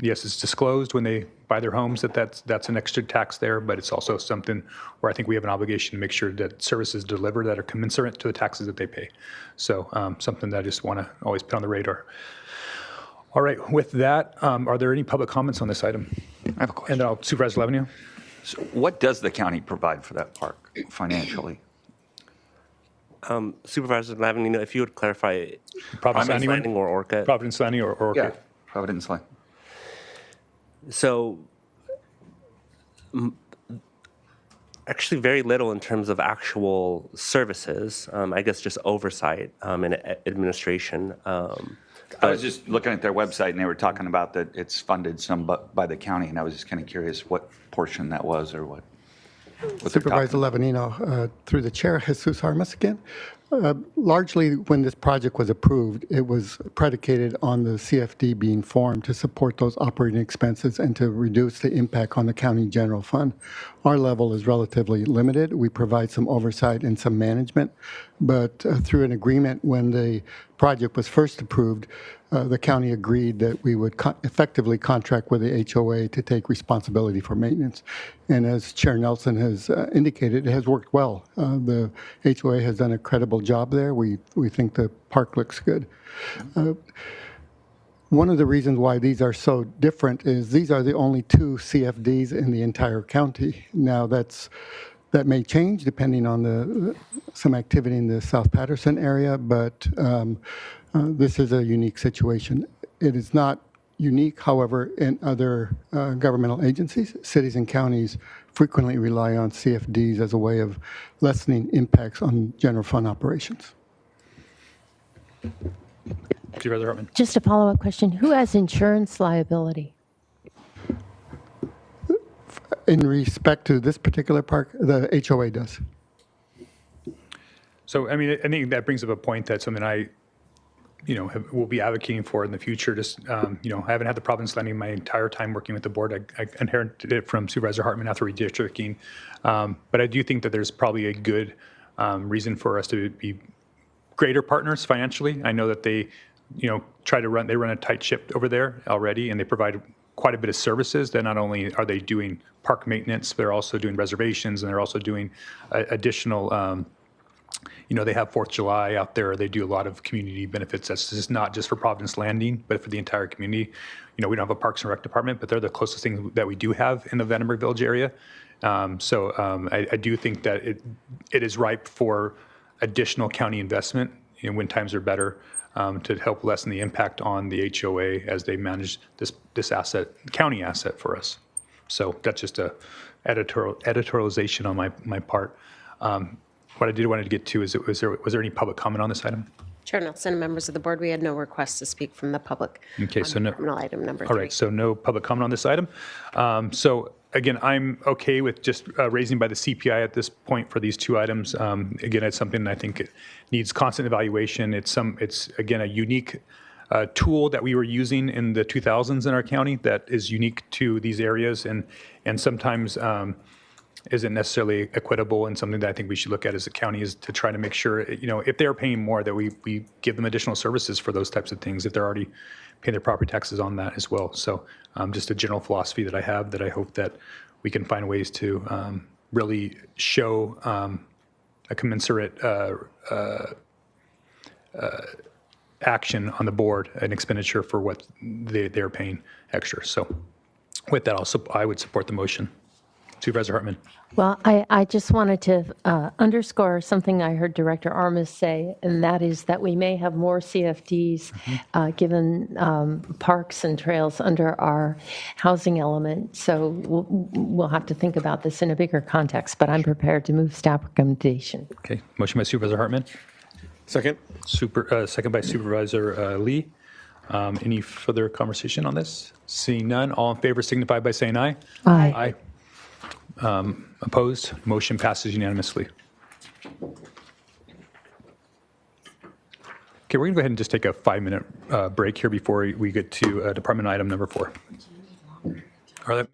Yes, it's disclosed when they buy their homes that's an extra tax there, but it's also something where I think we have an obligation to make sure that services delivered that are commensurate to the taxes that they pay. So something that I just want to always put on the radar. All right, with that, are there any public comments on this item? I have a question. And Supervisor Levenue. So what does the county provide for that park financially? Supervisor Lavin, if you would clarify, Providence Landing or Orca? Providence Landing or Orca? Yeah, Providence Landing. So actually very little in terms of actual services, I guess just oversight and administration. I was just looking at their website, and they were talking about that it's funded some by the county, and I was just kind of curious what portion that was or what. Supervisor Levanino, through the chair, Jesus Armas again. Largely, when this project was approved, it was predicated on the CFD being formed to support those operating expenses and to reduce the impact on the county general fund. Our level is relatively limited. We provide some oversight and some management, but through an agreement when the project was first approved, the county agreed that we would effectively contract with the HOA to take responsibility for maintenance. And as Chair Nelson has indicated, it has worked well. The HOA has done a credible job there. We think the park looks good. One of the reasons why these are so different is these are the only two CFDs in the entire county. Now that may change depending on some activity in the South Patterson area, but this is a unique situation. It is not unique, however, in other governmental agencies. Cities and counties frequently rely on CFDs as a way of lessening impacts on general fund operations. Supervisor Hartman. Just a follow-up question. Who has insurance liability? In respect to this particular park, the HOA does. So, I think that brings up a point that's something I will be advocating for in the future. Just, I haven't had the Providence Landing my entire time working with the board. I inherited it from Supervisor Hartman after redistricting. But I do think that there's probably a good reason for us to be greater partners financially. I know that they, they run a tight ship over there already, and they provide quite a bit of services. That not only are they doing park maintenance, they're also doing reservations, and they're also doing additional they have 4th of July out there. They do a lot of community benefits. That's just not just for Providence Landing, but for the entire community. We don't have a Parks and Rec department, but they're the closest thing that we do have in the Vandenberg Village area. I do think that it is ripe for additional county investment when times are better to help lessen the impact on the HOA as they manage this asset, county asset for us. So that's just a editorialization on my part. What I did want to get to is, was there any public comment on this item? Chair Nelson and members of the board, we had no requests to speak from the public. Okay, so no. Terminal item number 3. All right, so no public comment on this item. So again, I'm okay with just raising by the CPI at this point for these two items. Again, it's something I think it needs constant evaluation. It's again a unique tool that we were using in the 2000s in our county that is unique to these areas, and sometimes isn't necessarily equitable, and something that I think we should look at as a county is to try to make sure, if they're paying more, that we give them additional services for those types of things if they're already paying their property taxes on that as well. So just a general philosophy that I have that I hope that we can find ways to really show a commensurate action on the board, an expenditure for what they're paying extra. So with that, I would support the motion. Supervisor Hartman. Well, I just wanted to underscore something I heard Director Armas say, and that is that we may have more CFDs given parks and trails under our housing element. So we'll have to think about this in a bigger context, but I'm prepared to move staff recommendation. Okay, motion by Supervisor Hartman. Second. Second by Supervisor Lee. Any further conversation on this? Seeing none, all in favor signify by saying aye. Aye. Opposed? Motion passes unanimously. Okay, we're going to go ahead and just take a 5-minute break here before we get to department item number 4. Are there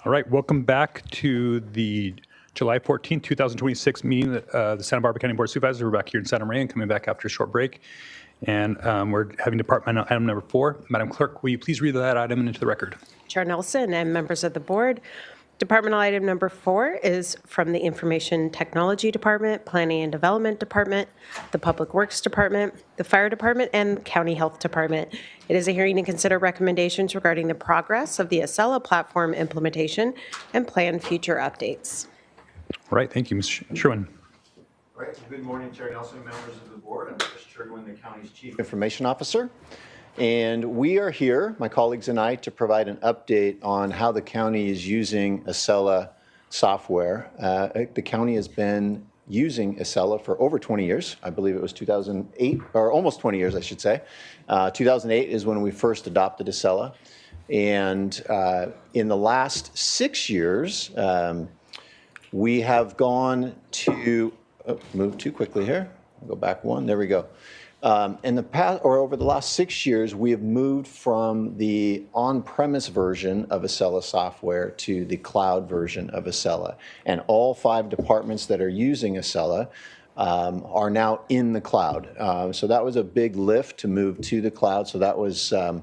All right, welcome back to the July 14, 2026 meeting of the Santa Barbara County Board of Supervisors. We're back here in Santa Maria and coming back after a short break. And we're having department item number 4. Madam Clerk, will you please read that item into the record? Chair Nelson and members of the board, departmental item number 4 is from the Information Technology Department, Planning and Development Department, the Public Works Department, the Fire Department, and County Health Department. It is a hearing to consider recommendations regarding the progress of the Acela platform implementation and plan future updates. All right, thank you, Ms. Sherwin. All right, good morning, Chair Nelson, members of the board. I'm Chris Sherwin, the county's Chief Information Officer. And we are here, my colleagues and I, to provide an update on how the county is using Acela software. The county has been using Acela for over 20 years. I believe it was 2008, or almost 20 years, I should say. 2008 is when we first adopted Acela. And in the last 6 years, we have gone to, move too quickly here. I'll go back one, there we go. In the past, or over the last 6 years, we have moved from the on-premise version of Acela software to the cloud version of Acela. And all 5 departments that are using Acela are now in the cloud. So that was a big lift to move to the cloud. So that was a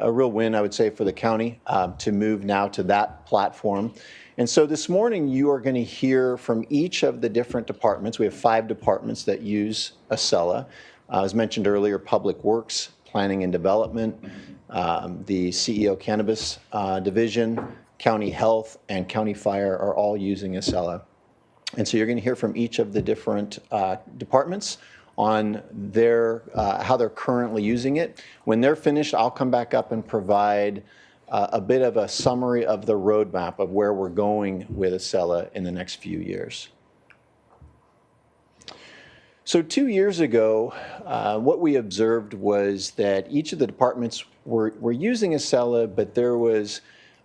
real win, I would say, for the county to move now to that platform. And so this morning, you are going to hear from each of the different departments. We have 5 departments that use Acela. As mentioned earlier, Public Works, Planning and Development, the CEO Cannabis Division, County Health, and County Fire are all using Acela. And so you're going to hear from each of the different departments on their how they're currently using it. When they're finished, I'll come back up and provide a bit of a summary of the roadmap of where we're going with Acela in the next few years. So 2 years ago, what we observed was that each of the departments were using Acela, but there was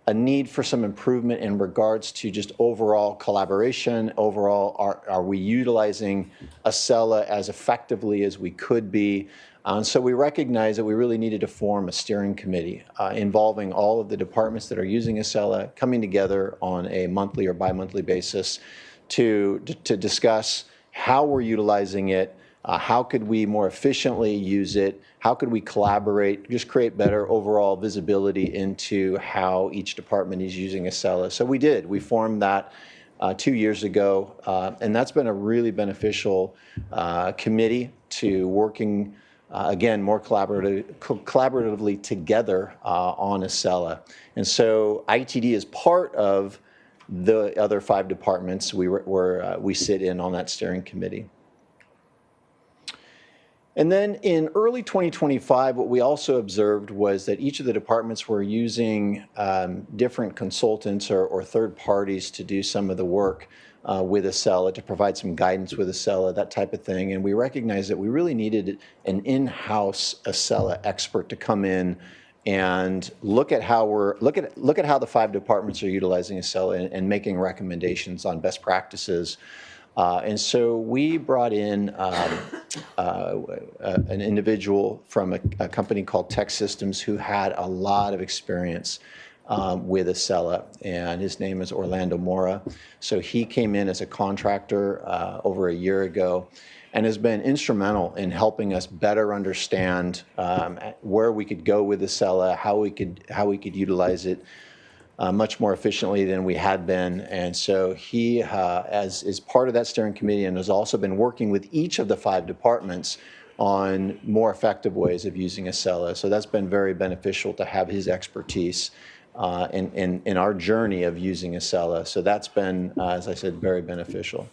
a need for some improvement in regards to just overall collaboration. Overall, are we utilizing Acela as effectively as we could be? So we recognized that we really needed to form a steering committee involving all of the departments that are using Acela, coming together on a monthly or bi-monthly basis to discuss how we're utilizing it, how could we more efficiently use it, how could we collaborate, just create better overall visibility into how each department is using Acela. So we did. We formed that 2 years ago, and that's been a really beneficial committee to working again, more collaboratively together on Acela. And so ITD is part of the other 5 departments we sit in on that steering committee. And then in early 2025, what we also observed was that each of the departments were using different consultants or third parties to do some of the work with Acela, to provide some guidance with Acela, that type of thing. And we recognized that we really needed an in-house Acela expert to come in and look at how the 5 departments are utilizing Acela and making recommendations on best practices. And so we brought in an individual from a company called Tech Systems who had a lot of experience with Acela, and his name is Orlando Mora. So he came in as a contractor over a year ago and has been instrumental in helping us better understand where we could go with Acela, how we could utilize it much more efficiently than we had been. And so he is part of that steering committee and has also been working with each of the 5 departments on more effective ways of using Acela. So that's been very beneficial to have his expertise in our journey of using Acela. So that's been, as I said, very beneficial.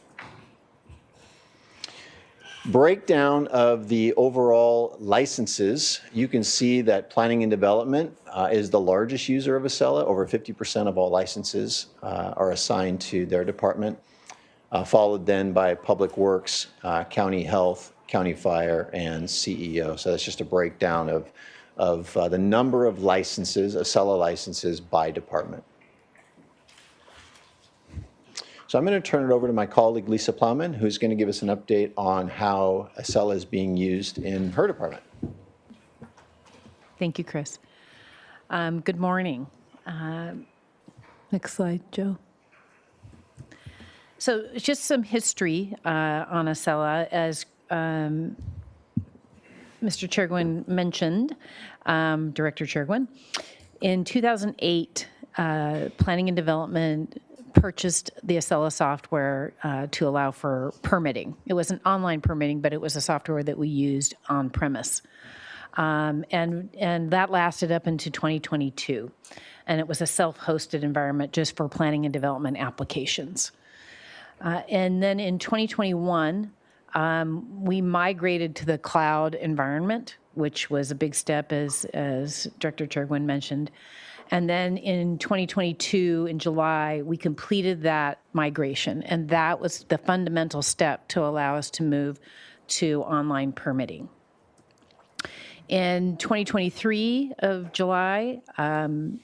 Breakdown of the overall licenses, you can see that Planning and Development is the largest user of Acela. Over 50% of all licenses are assigned to their department, followed then by Public Works, County Health, County Fire, and CEO. So that's just a breakdown of the number of licenses, Acela licenses by department. So I'm going to turn it over to my colleague, Lisa Plowman, who's going to give us an update on how Acela is being used in her department. Thank you, Chris. Good morning. Next slide, Joe. So just some history on Acela. As Mr. Chergwin mentioned, Director Chergwin, in 2008, Planning and Development purchased the Acela software to allow for permitting. It was an online permitting, but it was a software that we used on premise. And that lasted up into 2022. And it was a self-hosted environment just for planning and development applications. And then in 2021, we migrated to the cloud environment, which was a big step, as Director Chergwin mentioned. And then in 2022, in July, we completed that migration. And that was the fundamental step to allow us to move to online permitting. In 2023 of July,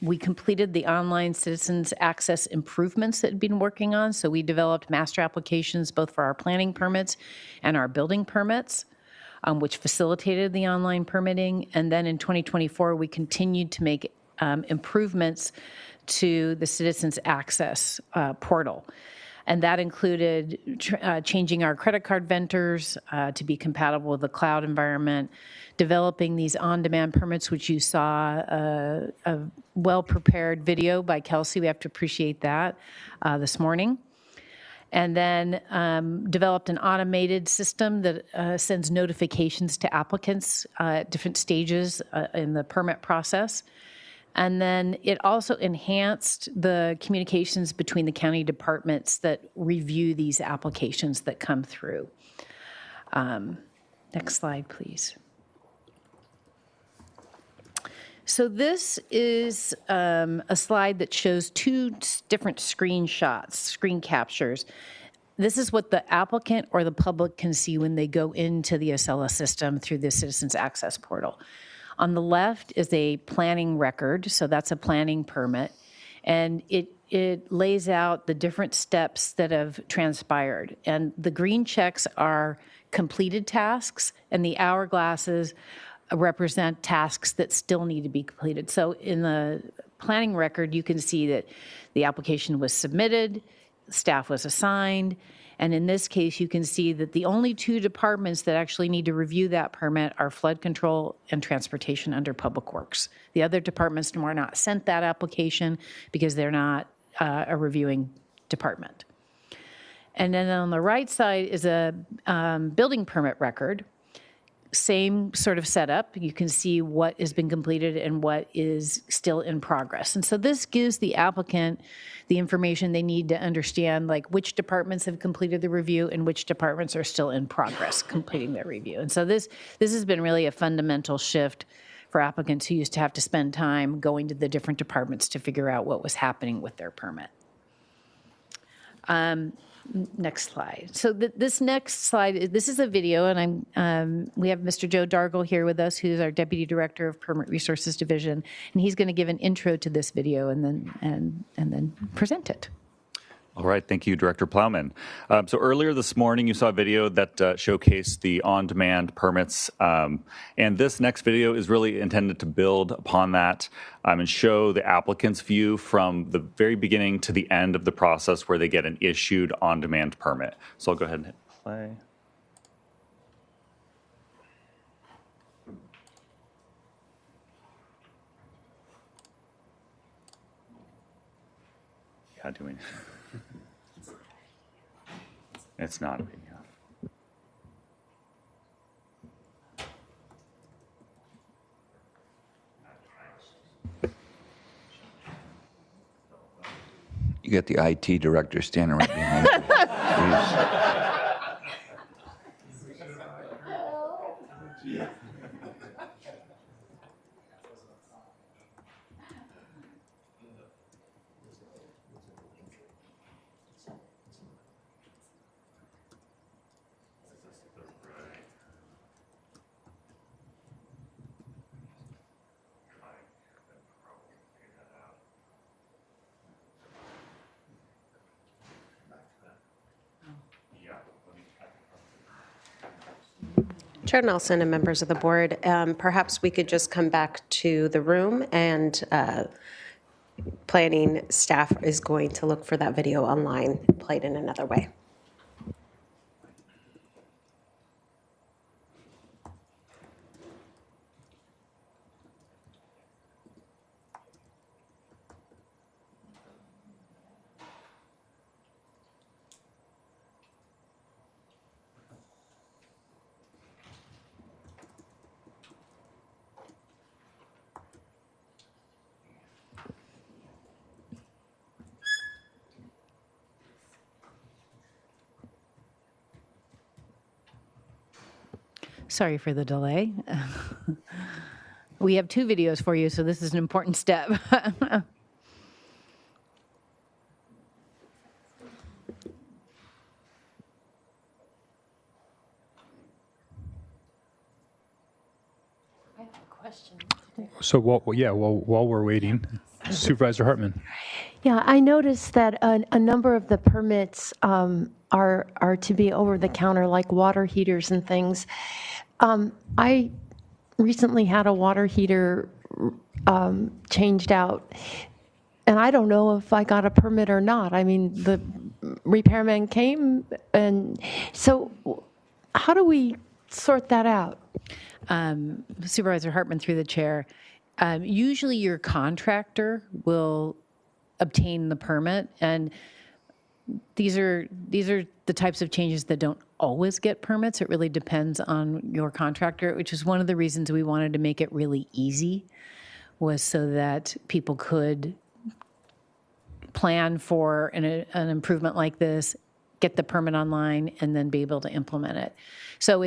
we completed the online citizens access improvements that had been working on. So we developed master applications both for our planning permits and our building permits, which facilitated the online permitting. And then in 2024, we continued to make improvements to the citizens access portal. And that included changing our credit card vendors to be compatible with the cloud environment, developing these on-demand permits, which you saw a well-prepared video by Kelsey. We have to appreciate that this morning. And then developed an automated system that sends notifications to applicants at different stages in the permit process. And then it also enhanced the communications between the county departments that review these applications that come through. Next slide, please. So this is a slide that shows two different screenshots, screen captures. This is what the applicant or the public can see when they go into the Acela system through the Citizens Access Portal. On the left is a planning record, so that's a planning permit, and it lays out the different steps that have transpired. And the green checks are completed tasks, and the hourglasses represent tasks that still need to be completed. So in the planning record, you can see that the application was submitted, staff was assigned, and in this case, you can see that the only two departments that actually need to review that permit are flood control and transportation under Public Works. The other departments were not sent that application because they're not a reviewing department. And then on the right side is a building permit record. Same sort of setup. You can see what has been completed and what is still in progress. And so this gives the applicant the information they need to understand, like which departments have completed the review and which departments are still in progress completing their review. And so this has been really a fundamental shift for applicants who used to have to spend time going to the different departments to figure out what was happening with their permit. Next slide. So this next slide, this is a video, and we have Mr. Joe Dargle here with us, who's our Deputy Director of Permit Resources Division, and he's going to give an intro to this video and then present it. All right, thank you, Director Plowman. So earlier this morning, you saw a video that showcased the on-demand permits, and this next video is really intended to build upon that and show the applicant's view from the very beginning to the end of the process where they get an issued on-demand permit. So I'll go ahead and hit play. Yeah, doing. It's not a video. You got the IT director standing right behind you. Chair Nelson and members of the board, perhaps we could just come back to the room and planning staff is going to look for that video online, played in another way. Sorry for the delay. We have 2 videos for you, so this is an important step. So while we're waiting, Supervisor Hartman. Yeah, I noticed that a number of the permits are to be over the counter, like water heaters and things. I recently had a water heater changed out, and I don't know if I got a permit or not. I mean, the repairman came, and so how do we sort that out? Supervisor Hartman, through the chair, usually your contractor will obtain the permit, and these are the types of changes that don't always get permits. It really depends on your contractor, which is one of the reasons we wanted to make it really easy, was so that people could plan for an improvement like this, get the permit online, and then be able to implement it. So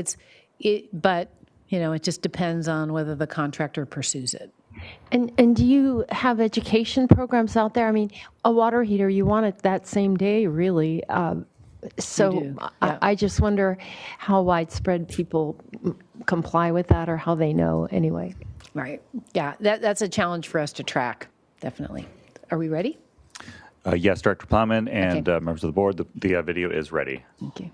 but it just depends on whether the contractor pursues it. And do you have education programs out there? I mean, a water heater, you want it that same day, really. So do, yeah. I just wonder how widespread people comply with that, or how they know anyway. Right. Yeah, that's a challenge for us to track, definitely. Are we ready? Yes, Director Plowman and Okay. members of the board, the video is ready. Thank you.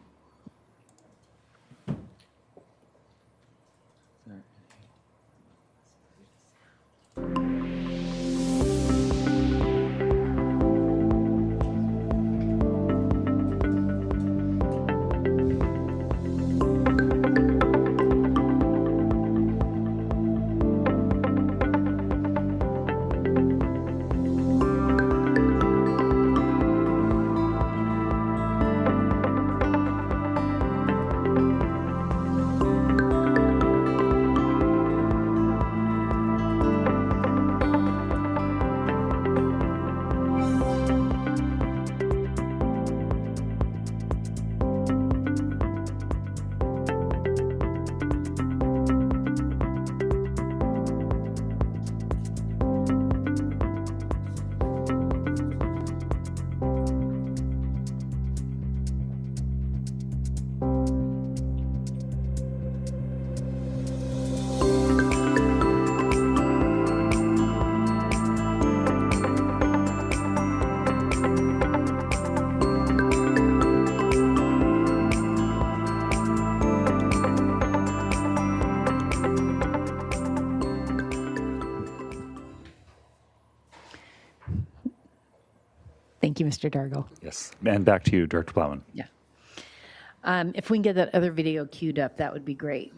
Thank you, Mr. Dargo. Yes. And back to you, Director Plowman. Yeah. If we can get that other video queued up, that would be great.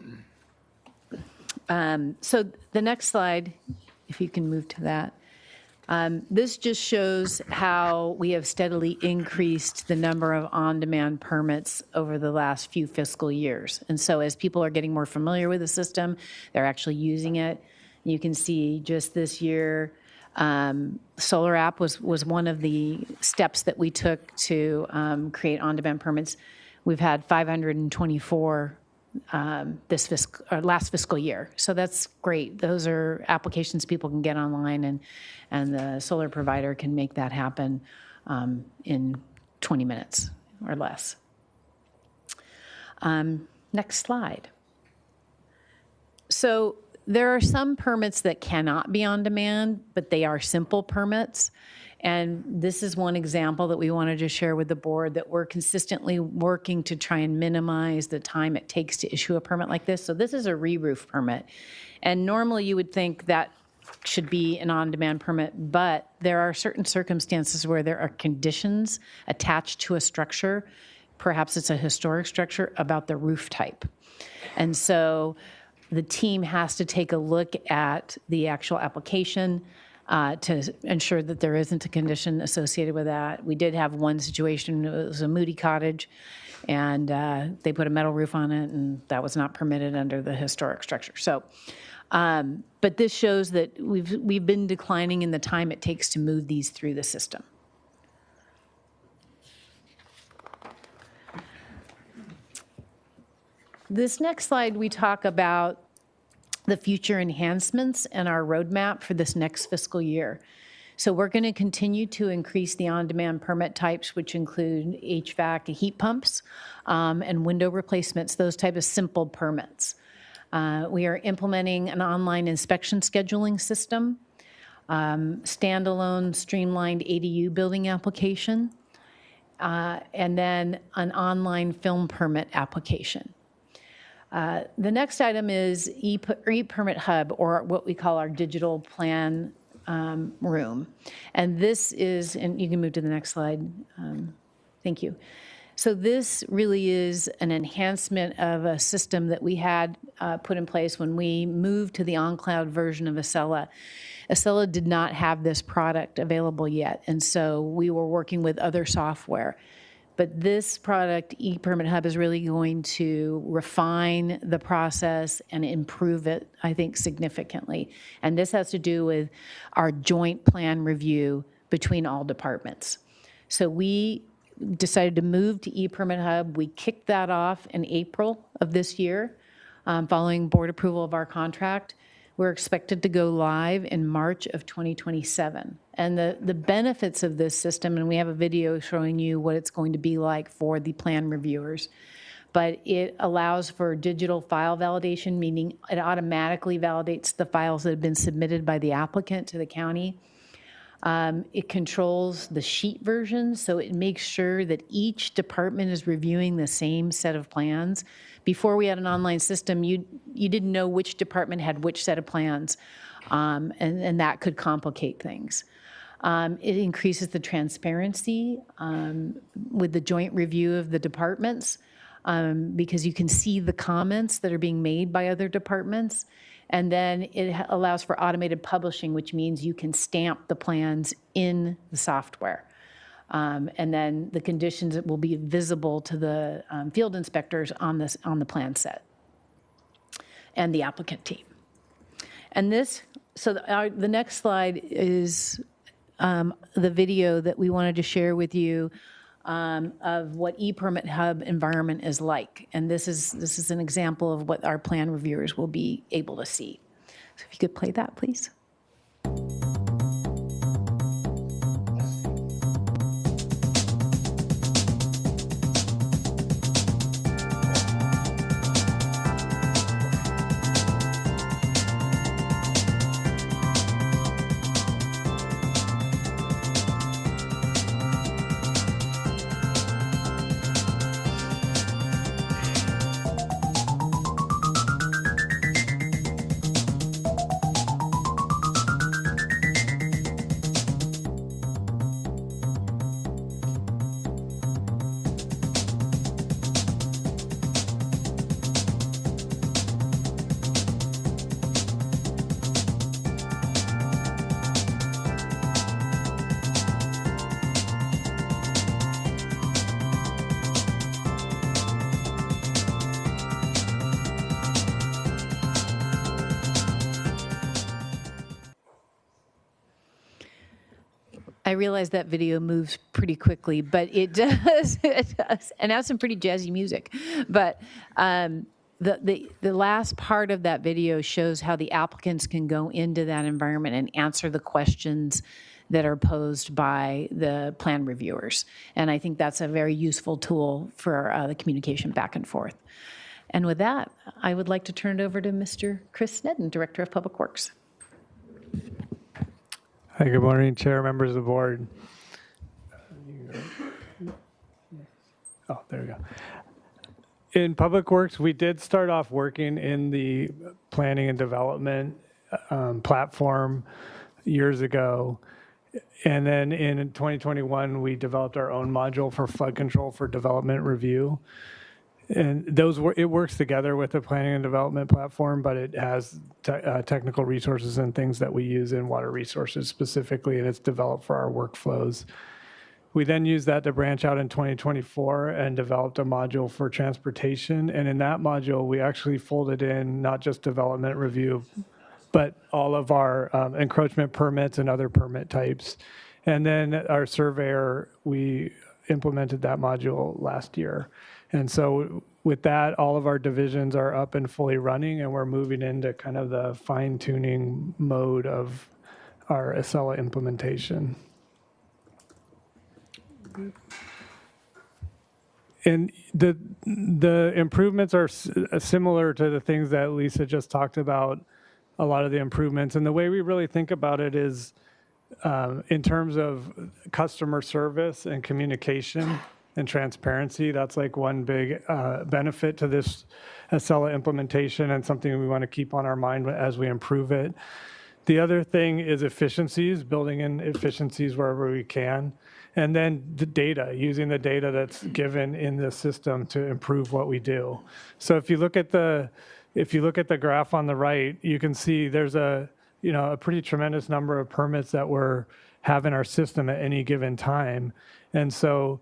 So the next slide, if you can move to that. This just shows how we have steadily increased the number of on-demand permits over the last few fiscal years. And so as people are getting more familiar with the system, they're actually using it. You can see just this year, Solar App was one of the steps that we took to create on-demand permits. We've had 524 last fiscal year. So that's great. Those are applications people can get online, and the solar provider can make that happen in 20 minutes or less. Next slide. So there are some permits that cannot be on demand, but they are simple permits. And this is one example that we wanted to share with the board, that we're consistently working to try and minimize the time it takes to issue a permit like this. So this is a re-roof permit. And normally you would think that should be an on-demand permit, but there are certain circumstances where there are conditions attached to a structure, perhaps it's a historic structure, about the roof type. And so the team has to take a look at the actual application to ensure that there isn't a condition associated with that. We did have one situation, it was a Moody cottage, and they put a metal roof on it, and that was not permitted under the historic structure. So, but this shows that we've been declining in the time it takes to move these through the system. This next slide, we talk about the future enhancements and our roadmap for this next fiscal year. So we're going to continue to increase the on-demand permit types, which include HVAC, heat pumps, and window replacements, those type of simple permits. We are implementing an online inspection scheduling system, standalone streamlined ADU building application, and then an online film permit application. The next item is e-permit hub, or what we call our digital plan room. And this is, and you can move to the next slide. Thank you. So this really is an enhancement of a system that we had put in place when we moved to the on-cloud version of Acela. Acela did not have this product available yet, and so we were working with other software. But this product, ePermit Hub, is really going to refine the process and improve it, I think, significantly. And this has to do with our joint plan review between all departments. So we decided to move to ePermit Hub. We kicked that off in April of this year, following board approval of our contract. We're expected to go live in March of 2027. And the benefits of this system, and we have a video showing you what it's going to be like for the plan reviewers, but it allows for digital file validation, meaning it automatically validates the files that have been submitted by the applicant to the county. It controls the sheet version, so it makes sure that each department is reviewing the same set of plans. Before we had an online system, you didn't know which department had which set of plans, and that could complicate things. It increases the transparency with the joint review of the departments, because you can see the comments that are being made by other departments. And then it allows for automated publishing, which means you can stamp the plans in the software. And then the conditions will be visible to the field inspectors on the plan set and the applicant team. And this, so the next slide is the video that we wanted to share with you of what ePermit Hub environment is like. And this is an example of what our plan reviewers will be able to see. So if you could play that, please. I realize that video moves pretty quickly, but it does, and has some pretty jazzy music. But the last part of that video shows how the applicants can go into that environment and answer the questions that are posed by the plan reviewers. And I think that's a very useful tool for the communication back and forth. And with that, I would like to turn it over to Mr. Chris Sneddon, Director of Public Works. Hi, good morning, Chair, members of the board. Oh, there we go. In Public Works, we did start off working in the planning and development platform years ago. And then in 2021, we developed our own module for flood control for development review. And it works together with the planning and development platform, but it has technical resources and things that we use in water resources specifically, and it's developed for our workflows. We then used that to branch out in 2024 and developed a module for transportation. And in that module, we actually folded in not just development review, but all of our encroachment permits and other permit types. And then our surveyor, we implemented that module last year. And so with that, all of our divisions are up and fully running, and we're moving into kind of the fine-tuning mode of our Acela implementation. And the improvements are similar to the things that Lisa just talked about, a lot of the improvements. And the way we really think about it is in terms of customer service and communication and transparency. That's like one big benefit to this Acela implementation and something we want to keep on our mind as we improve it. The other thing is efficiencies, building in efficiencies wherever we can. And then the data, using the data that's given in the system to improve what we do. So if you look at the graph on the right, you can see there's a pretty tremendous number of permits that we're have in our system at any given time. And so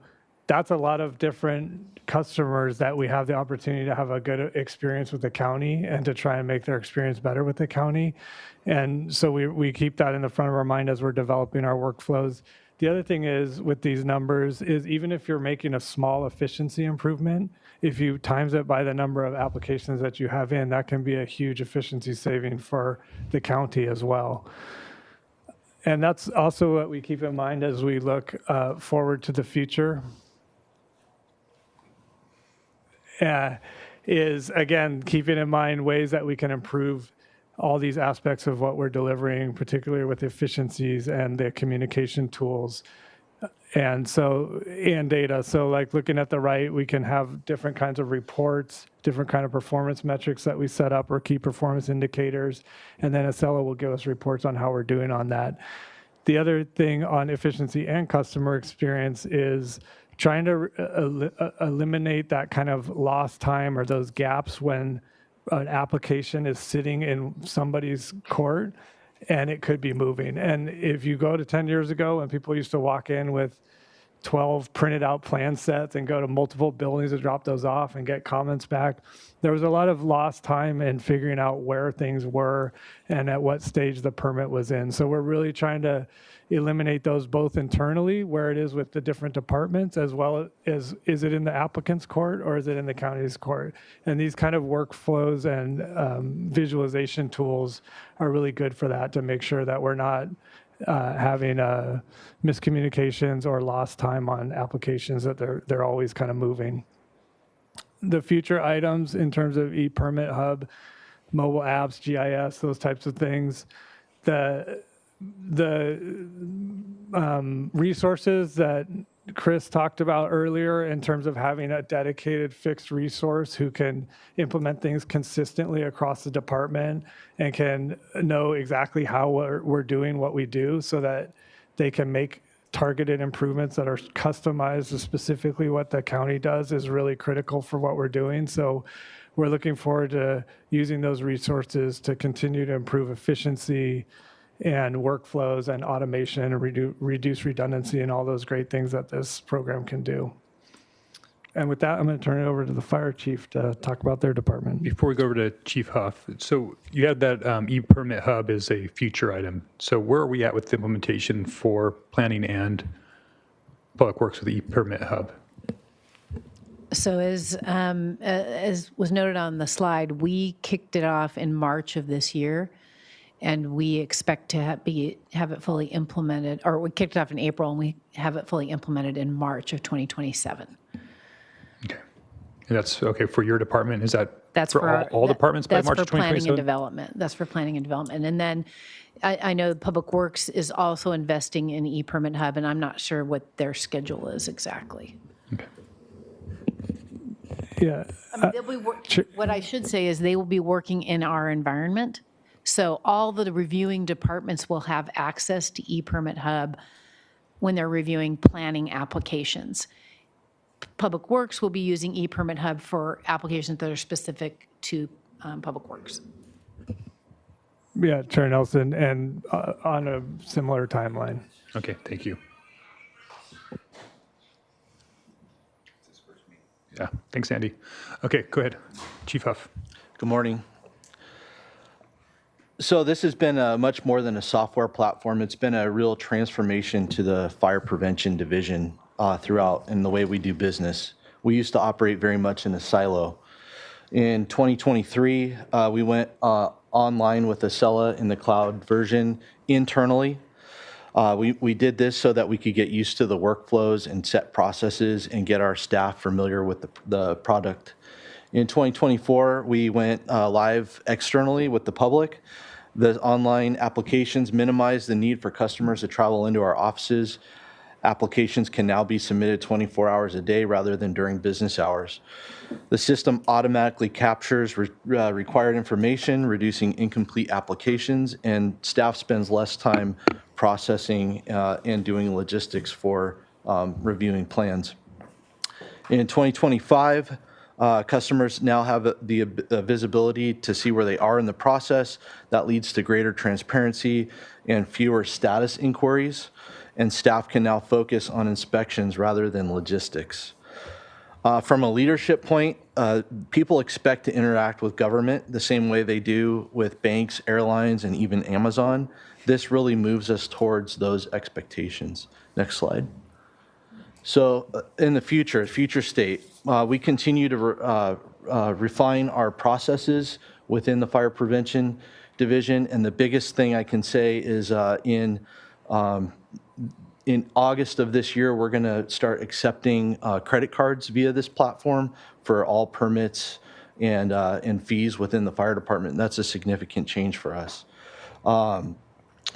that's a lot of different customers that we have the opportunity to have a good experience with the county and to try and make their experience better with the county. And so we keep that in the front of our mind as we're developing our workflows. The other thing is with these numbers is even if you're making a small efficiency improvement, if you times it by the number of applications that you have in, that can be a huge efficiency saving for the county as well. And that's also what we keep in mind as we look forward to the future. Is again, keeping in mind ways that we can improve all these aspects of what we're delivering, particularly with efficiencies and the communication tools and data. So like looking at the right, we can have different kinds of reports, different kind of performance metrics that we set up or key performance indicators. And then Acela will give us reports on how we're doing on that. The other thing on efficiency and customer experience is trying to eliminate that kind of lost time or those gaps when an application is sitting in somebody's court and it could be moving. And if you go to 10 years ago and people used to walk in with 12 printed out plan sets and go to multiple buildings to drop those off and get comments back, there was a lot of lost time in figuring out where things were and at what stage the permit was in. So we're really trying to eliminate those both internally, where it is with the different departments, as well as is it in the applicant's court or is it in the county's court? And these kind of workflows and visualization tools are really good for that, to make sure that we're not having miscommunications or lost time on applications, that they're always kind of moving. The future items in terms of e-permit hub, mobile apps, GIS, those types of things, the resources that Chris talked about earlier in terms of having a dedicated fixed resource who can implement things consistently across the department and can know exactly how we're doing what we do, so that they can make targeted improvements that are customized to specifically what the county does, is really critical for what we're doing. So we're looking forward to using those resources to continue to improve efficiency and workflows and automation and reduce redundancy and all those great things that this program can do. And with that, I'm going to turn it over to the fire chief to talk about their department. Before we go over to Chief Huff, so you had that e-permit hub as a future item. So where are we at with the implementation for planning and public works with the e-permit hub? So as was noted on the slide, we kicked it off in March of this year. And we expect to have it fully implemented, or we kicked it off in April, and we have it fully implemented in March of 2027. Okay. And that's okay for your department? Is that that's for all departments by March of 2027? That's for planning and development. That's for planning and development. And then I know Public Works is also investing in e-permit hub, and I'm not sure what their schedule is exactly. Okay. Yeah. What I should say is they will be working in our environment. So all the reviewing departments will have access to ePermit Hub when they're reviewing planning applications. Public Works will be using ePermit Hub for applications that are specific to Public Works. Yeah, Chair Nelson, and on a similar timeline. Okay, thank you. Yeah, thanks, Andy. Okay, go ahead, Chief Huff. Good morning. So this has been much more than a software platform. It's been a real transformation to the fire prevention division throughout in the way we do business. We used to operate very much in a silo. In 2023, we went online with Acela in the cloud version internally. We did this so that we could get used to the workflows and set processes and get our staff familiar with the product. In 2024, we went live externally with the public. The online applications minimize the need for customers to travel into our offices. Applications can now be submitted 24 hours a day rather than during business hours. The system automatically captures required information, reducing incomplete applications, and staff spends less time processing and doing logistics for reviewing plans. In 2025, customers now have the visibility to see where they are in the process. That leads to greater transparency and fewer status inquiries, and staff can now focus on inspections rather than logistics. From a leadership point, people expect to interact with government the same way they do with banks, airlines, and even Amazon. This really moves us towards those expectations. Next slide. So in the future state, we continue to refine our processes within the fire prevention division, and the biggest thing I can say is in August of this year, we're going to start accepting credit cards via this platform for all permits and fees within the fire department. That's a significant change for us.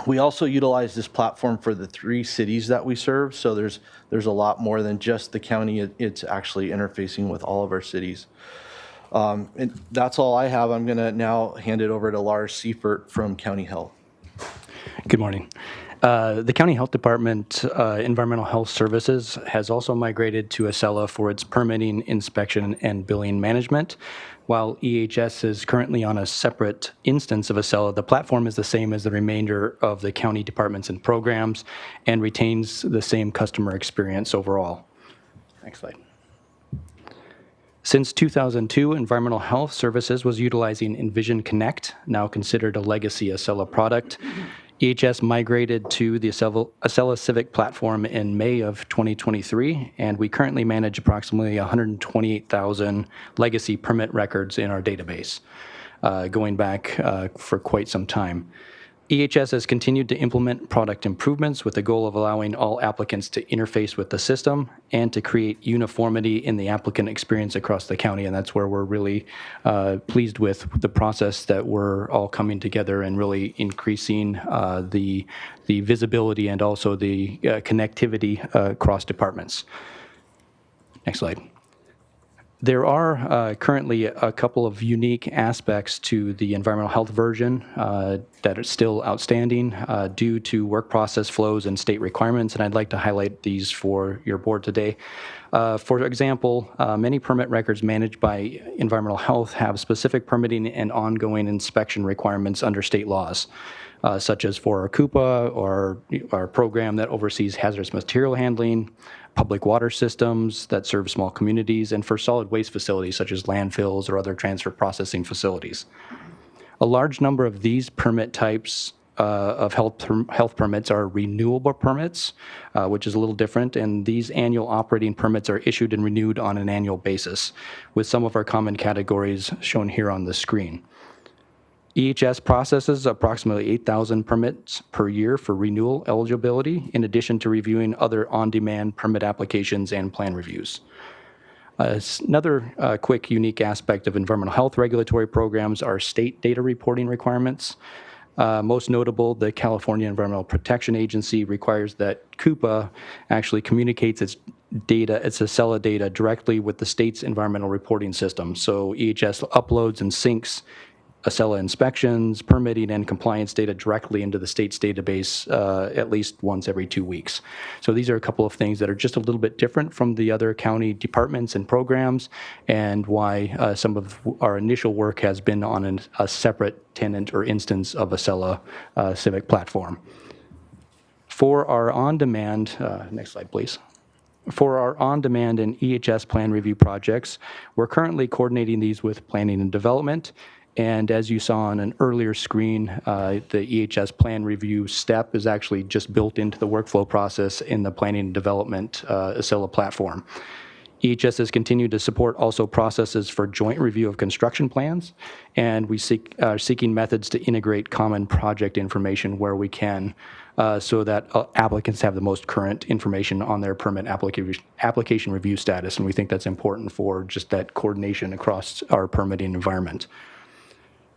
We also utilize this platform for the 3 cities that we serve, so there's a lot more than just the county. It's actually interfacing with all of our cities. And that's all I have. I'm going to now hand it over to Lars Seifert from County Health. Good morning. The County Health Department Environmental Health Services has also migrated to Acela for its permitting, inspection, and billing management. While EHS is currently on a separate instance of Acela, the platform is the same as the remainder of the county departments and programs and retains the same customer experience overall. Next slide. Since 2002, Environmental Health Services was utilizing Envision Connect, now considered a legacy Acela product. EHS migrated to the Acela Civic platform in May of 2023, and we currently manage approximately 128,000 legacy permit records in our database, going back for quite some time. EHS has continued to implement product improvements with the goal of allowing all applicants to interface with the system and to create uniformity in the applicant experience across the county, and that's where we're really pleased with the process that we're all coming together and really increasing the visibility and also the connectivity across departments. Next slide. There are currently a couple of unique aspects to the environmental health version that are still outstanding due to work process flows and state requirements, and I'd like to highlight these for your board today. For example, many permit records managed by environmental health have specific permitting and ongoing inspection requirements under state laws, such as for our CUPA or our program that oversees hazardous material handling, public water systems that serve small communities, and for solid waste facilities such as landfills or other transfer processing facilities. A large number of these permit types of health permits are renewable permits, which is a little different, and these annual operating permits are issued and renewed on an annual basis, with some of our common categories shown here on the screen. EHS processes approximately 8,000 permits per year for renewal eligibility, in addition to reviewing other on-demand permit applications and plan reviews. Another quick unique aspect of environmental health regulatory programs are state data reporting requirements. Most notable, the California Environmental Protection Agency requires that CUPA actually communicates its data, its Acela data, directly with the state's environmental reporting system. So EHS uploads and syncs Acela inspections, permitting, and compliance data directly into the state's database at least once every 2 weeks. So these are a couple of things that are just a little bit different from the other county departments and programs, and why some of our initial work has been on a separate tenant or instance of Acela Civic platform. For our on-demand, next slide, please. For our on-demand and EHS plan review projects, we're currently coordinating these with planning and development. And as you saw on an earlier screen, the EHS plan review step is actually just built into the workflow process in the planning and development Acela platform. EHS has continued to support also processes for joint review of construction plans, and we are seeking methods to integrate common project information where we can, so that applicants have the most current information on their permit application review status, and we think that's important for just that coordination across our permitting environment.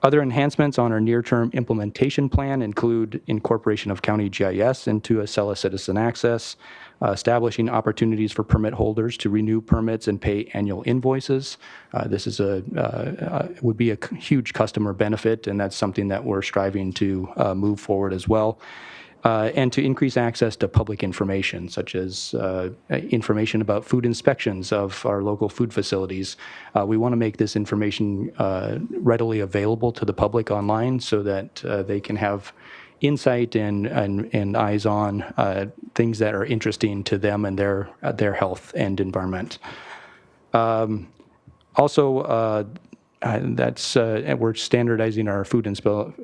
Other enhancements on our near-term implementation plan include incorporation of county GIS into Acela Citizen Access, establishing opportunities for permit holders to renew permits and pay annual invoices. This is would be a huge customer benefit, and that's something that we're striving to move forward as well. And to increase access to public information, such as information about food inspections of our local food facilities. We want to make this information readily available to the public online so that they can have insight and eyes on things that are interesting to them and their health and environment. We're standardizing our food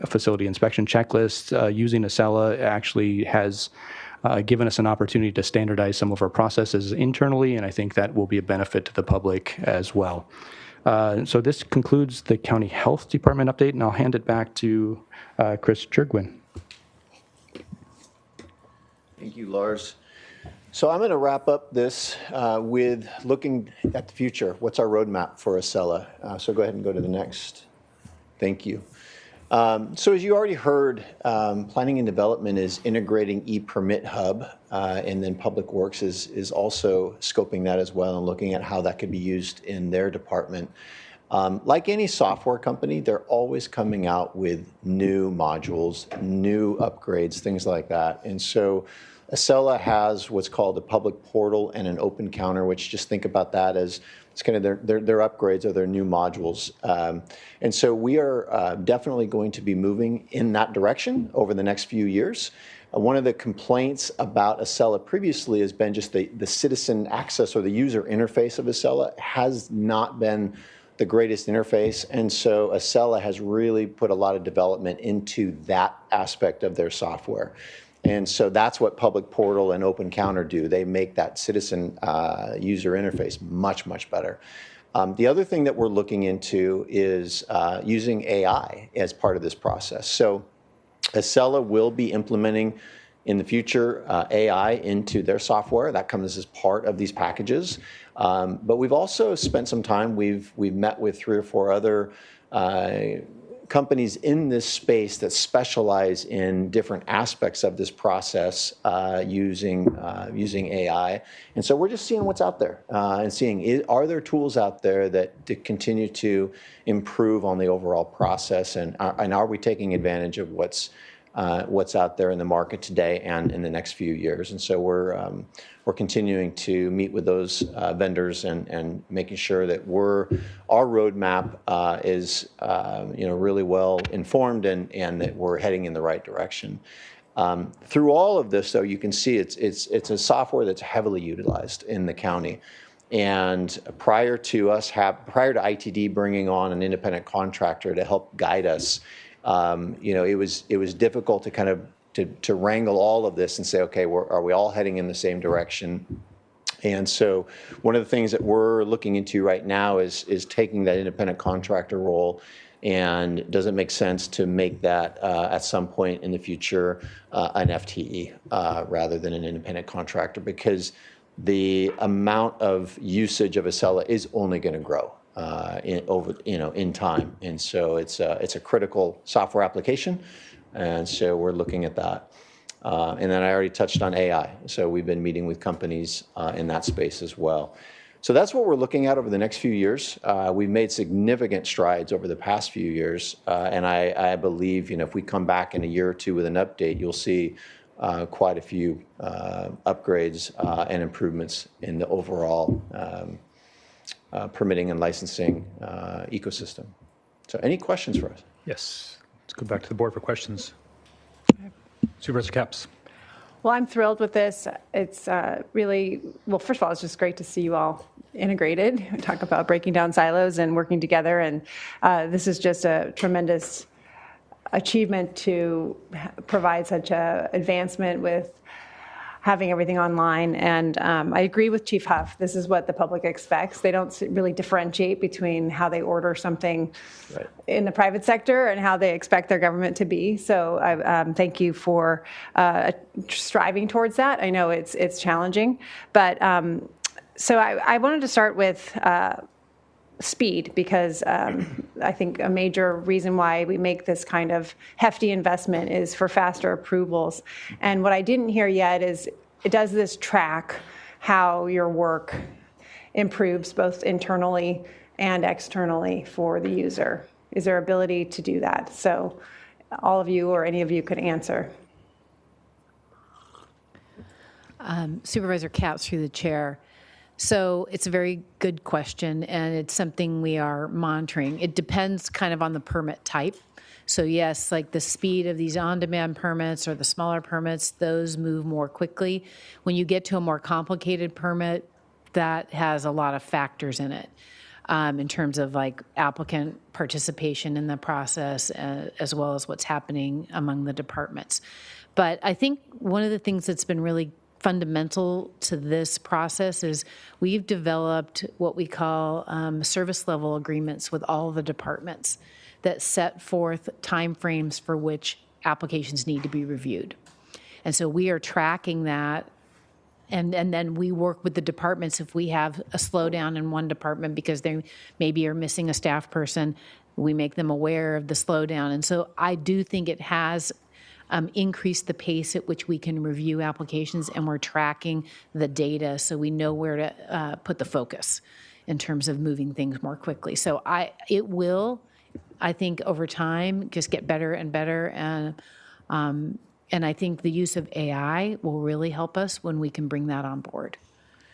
facility inspection checklist. Using Acela actually has given us an opportunity to standardize some of our processes internally, and I think that will be a benefit to the public as well. So this concludes the County Health Department update, and I'll hand it back to Chris Chergwin. Thank you, Lars. So I'm going to wrap up this with looking at the future. What's our roadmap for Acela? So go ahead and go to the next. Thank you. So as you already heard, Planning and Development is integrating ePermit Hub, and then Public Works is also scoping that as well and looking at how that could be used in their department. Like any software company, they're always coming out with new modules, new upgrades, things like that. And so Acela has what's called a public portal and an open counter, which just think about that as it's kind of their upgrades or their new modules. And so we are definitely going to be moving in that direction over the next few years. One of the complaints about Acela previously has been just the citizen access or the user interface of Acela has not been the greatest interface. And so Acela has really put a lot of development into that aspect of their software. And so that's what Public Portal and Open Counter do. They make that citizen user interface much, much better. The other thing that we're looking into is using AI as part of this process. So Acela will be implementing in the future AI into their software. That comes as part of these packages. But we've also spent some time, we've met with 3 or 4 other companies in this space that specialize in different aspects of this process using AI. And so we're just seeing what's out there and seeing, are there tools out there that to continue to improve on the overall process, and are we taking advantage of what's out there in the market today and in the next few years. And so we're continuing to meet with those vendors and making sure that our roadmap is really well informed and that we're heading in the right direction. Through all of this, though, you can see it's a software that's heavily utilized in the county. And prior to ITD bringing on an independent contractor to help guide us, it was difficult to kind of to wrangle all of this and say, okay, are we all heading in the same direction? And so one of the things that we're looking into right now is taking that independent contractor role, and does it make sense to make that at some point in the future an FTE rather than an independent contractor, because the amount of usage of Acela is only going to grow in time, and so it's a critical software application, and so we're looking at that. And then I already touched on AI, so we've been meeting with companies in that space as well. So that's what we're looking at over the next few years. We've made significant strides over the past few years, and I believe, if we come back in a year or two with an update, you'll see quite a few upgrades and improvements in the overall permitting and licensing ecosystem. So any questions for us? Yes. Let's go back to the board for questions. Supervisor Capps. Well, I'm thrilled with this. It's really, well, first of all, it's just great to see you all integrated. We talk about breaking down silos and working together, and this is just a tremendous achievement to provide such a advancement with having everything online. And I agree with Chief Huff. This is what the public expects. They don't really differentiate between how they order something in the private sector and how they expect their government to be. So I thank you for striving towards that. I know it's challenging, but so I wanted to start with speed, because I think a major reason why we make this kind of hefty investment is for faster approvals. And what I didn't hear yet is, does this track how your work improves both internally and externally for the user? Is there ability to do that? So all of you or any of you could answer. Supervisor Capps, through the chair. So it's a very good question, and it's something we are monitoring. It depends kind of on the permit type. So yes, like the speed of these on-demand permits or the smaller permits, those move more quickly. When you get to a more complicated permit, that has a lot of factors in it, in terms of like applicant participation in the process, as well as what's happening among the departments. But I think one of the things that's been really fundamental to this process is we've developed what we call service level agreements with all the departments that set forth timeframes for which applications need to be reviewed. And so we are tracking that, and then we work with the departments. If we have a slowdown in one department because they maybe are missing a staff person, we make them aware of the slowdown. And so I do think it has increase the pace at which we can review applications, and we're tracking the data so we know where to put the focus in terms of moving things more quickly. So it will, I think, over time just get better and better, and I think the use of AI will really help us when we can bring that on board.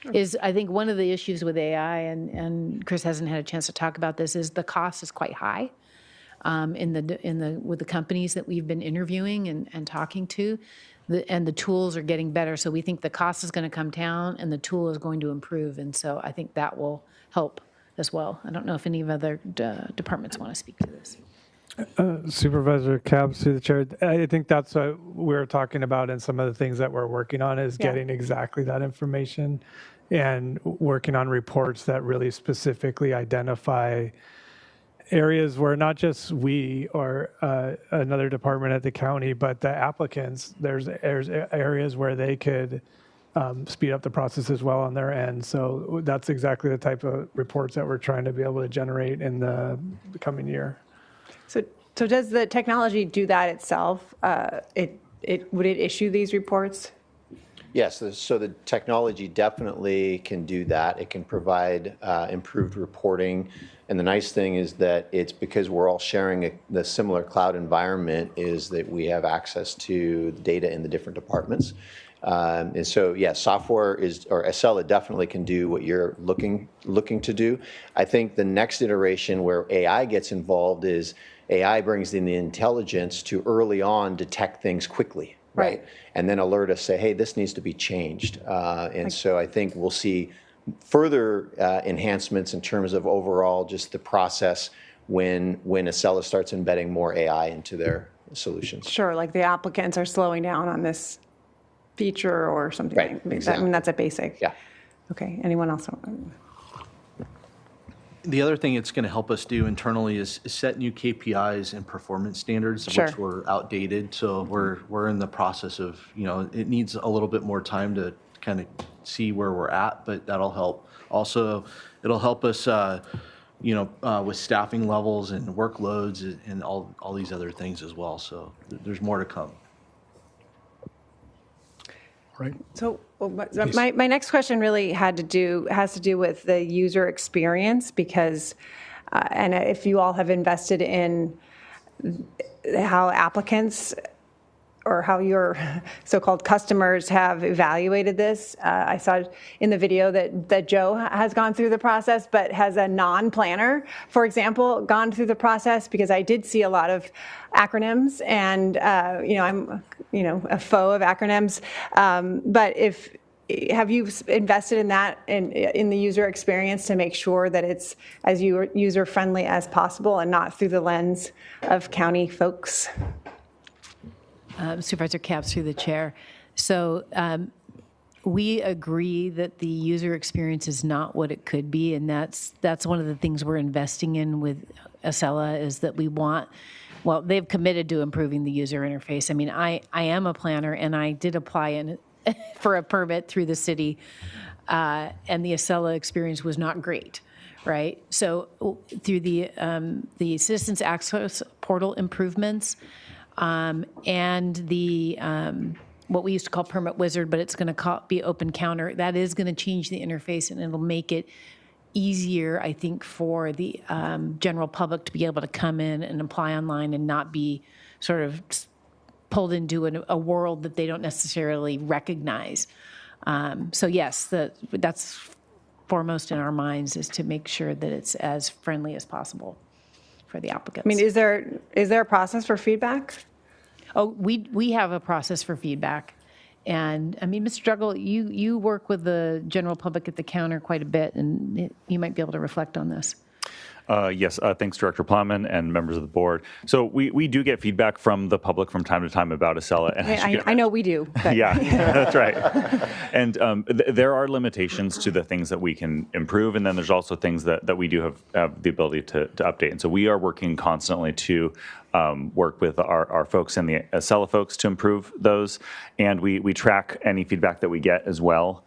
I think one of the issues with AI, and Chris hasn't had a chance to talk about this, is the cost is quite high. With the companies that we've been interviewing and talking to, and the tools are getting better. So we think the cost is going to come down and the tool is going to improve. And so I think that will help as well. I don't know if any of other departments want to speak to this. Supervisor Capps, through the chair, I think that's what we're talking about, and some of the things that we're working on is getting exactly that information and working on reports that really specifically identify areas where not just we or another department at the county, but the applicants, there's areas where they could speed up the process as well on their end. So that's exactly the type of reports that we're trying to be able to generate in the coming year. So does the technology do that itself? Would it issue these reports? Yes, so the technology definitely can do that. It can provide improved reporting. And the nice thing is that it's because we're all sharing the similar cloud environment, is that we have access to the data in the different departments. And so, yeah, software or Acela definitely can do what you're looking to do. I think the next iteration where AI gets involved is AI brings in the intelligence to early on detect things quickly. Right. And then alert us, say, hey, this needs to be changed. So I think we'll see further enhancements in terms of overall just the process when Acela starts embedding more AI into their solutions. Sure, like the applicants are slowing down on this feature or something. Right, exactly. I mean, that's a basic. Yeah. Okay, anyone else? The other thing it's going to help us do internally is set new KPIs and performance standards, which were outdated. So we're in the process of, it needs a little bit more time to kind of see where we're at, but that'll help. Also, it'll help us, with staffing levels and workloads and all these other things as well. So there's more to come. All right? So my next question really has to do with the user experience because, and if you all have invested in how applicants or how your so-called customers have evaluated this. I saw in the video that Joe has gone through the process, but has a non-planner, for example, gone through the process? Because I did see a lot of acronyms, and I'm a foe of acronyms. But have you invested in that in the user experience to make sure that it's as user friendly as possible and not through the lens of county folks? Supervisor Capps through the chair. So we agree that the user experience is not what it could be, and that's one of the things we're investing in with Acela is that we want. Well, they've committed to improving the user interface. I mean, I am a planner, and I did apply for a permit through the city, and the Acela experience was not great. Right. So through the Citizens Access Portal improvements. And the what we used to call Permit Wizard, but it's going to be Open Counter. That is going to change the interface, and it'll make it easier, I think, for the general public to be able to come in and apply online and not be sort of pulled into a world that they don't necessarily recognize. So yes, that's foremost in our minds is to make sure that it's as friendly as possible for the applicants. I mean, is there a process for feedback? Oh, we have a process for feedback. And I mean, Mr. Druggle, you work with the general public at the counter quite a bit, and you might be able to reflect on this. Yes, thanks, Director Plowman and members of the board. So we do get feedback from the public from time to time about Acela. And I know we do. But. Yeah, that's right. And there are limitations to the things that we can improve, and then there's also things that we do have the ability to update. And so we are working constantly to work with our folks and the Acela folks to improve those, and we track any feedback that we get as well.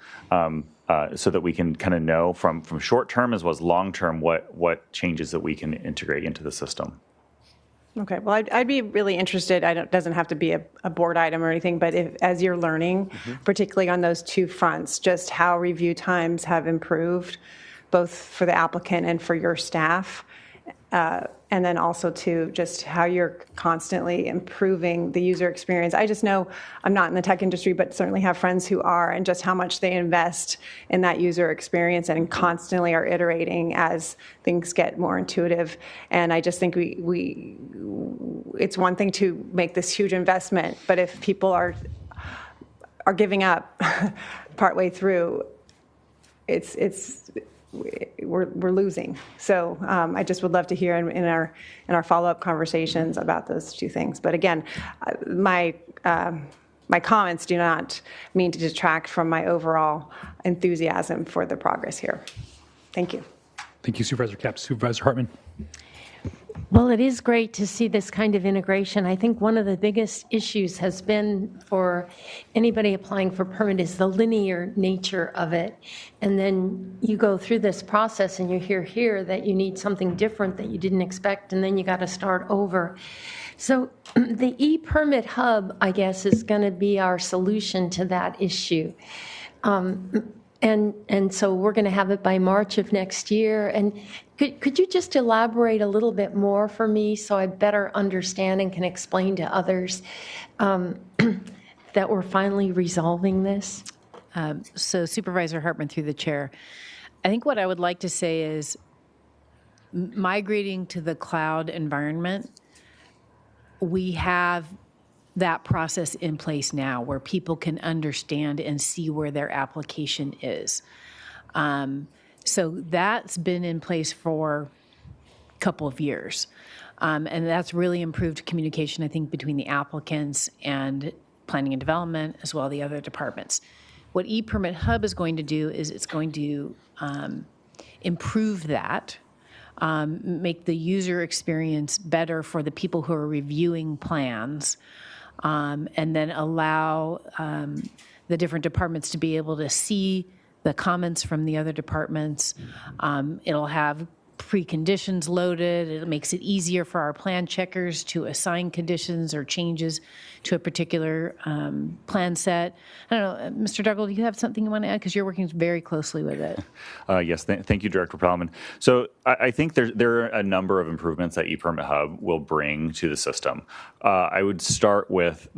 So that we can kind of know from short term as well as long term what changes that we can integrate into the system. Okay, well, I'd be really interested. It doesn't have to be a board item or anything, but as you're learning, particularly on those two fronts, just how review times have improved, both for the applicant and for your staff, and then also to just how you're constantly improving the user experience. I just know I'm not in the tech industry, but certainly have friends who are, and just how much they invest in that user experience and constantly are iterating as things get more intuitive. And I just think it's one thing to make this huge investment, but if people are giving up partway through, we're losing. So I just would love to hear in our follow-up conversations about those two things. But again, my comments do not mean to detract from my overall enthusiasm for the progress here. Thank you. Thank you, Supervisor Capps. Supervisor Hartman. Well, it is great to see this kind of integration. I think one of the biggest issues has been for anybody applying for permit is the linear nature of it. And then you go through this process and you hear here that you need something different that you didn't expect, and then you got to start over. So the e-permit hub, I guess, is going to be our solution to that issue. And so we're going to have it by March of next year. And could you just elaborate a little bit more for me so I better understand and can explain to others that we're finally resolving this? So Supervisor Hartman through the chair. I think what I would like to say is migrating to the cloud environment, we have that process in place now where people can understand and see where their application is. So that's been in place for a couple of years. And that's really improved communication, I think, between the applicants and planning and development, as well as the other departments. What ePermit Hub is going to do is it's going to improve that, make the user experience better for the people who are reviewing plans, and then allow the different departments to be able to see the comments from the other departments. It'll have preconditions loaded. It makes it easier for our plan checkers to assign conditions or changes to a particular plan set. I don't know, Mr. Duggal, do you have something you want to add? Because you're working very closely with it. Yes, thank you, Director Plowman. So I think there are a number of improvements that ePermit Hub will bring to the system. I would start with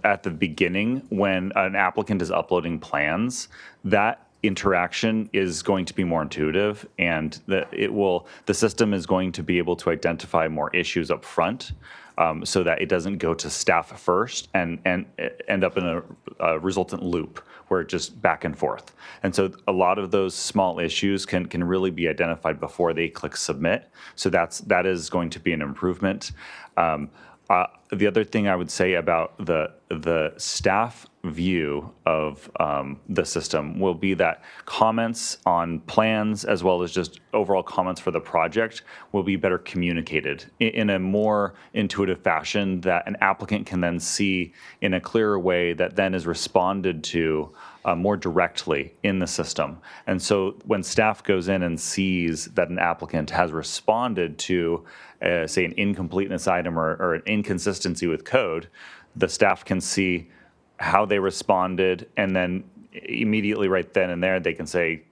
at the beginning when an applicant is uploading plans, that interaction is going to be more intuitive, and the system is going to be able to identify more issues up front, so that it doesn't go to staff first and end up in a resultant loop where it just back and forth. And so a lot of those small issues can really be identified before they click submit. So that is going to be an improvement. The other thing I would say about the staff view of the system will be that comments on plans, as well as just overall comments for the project, will be better communicated in a more intuitive fashion that an applicant can then see in a clearer way that then is responded to more directly in the system. And so when staff goes in and sees that an applicant has responded to, say, an incompleteness item or an inconsistency with code, the staff can see how they responded, and then immediately right then and there they can say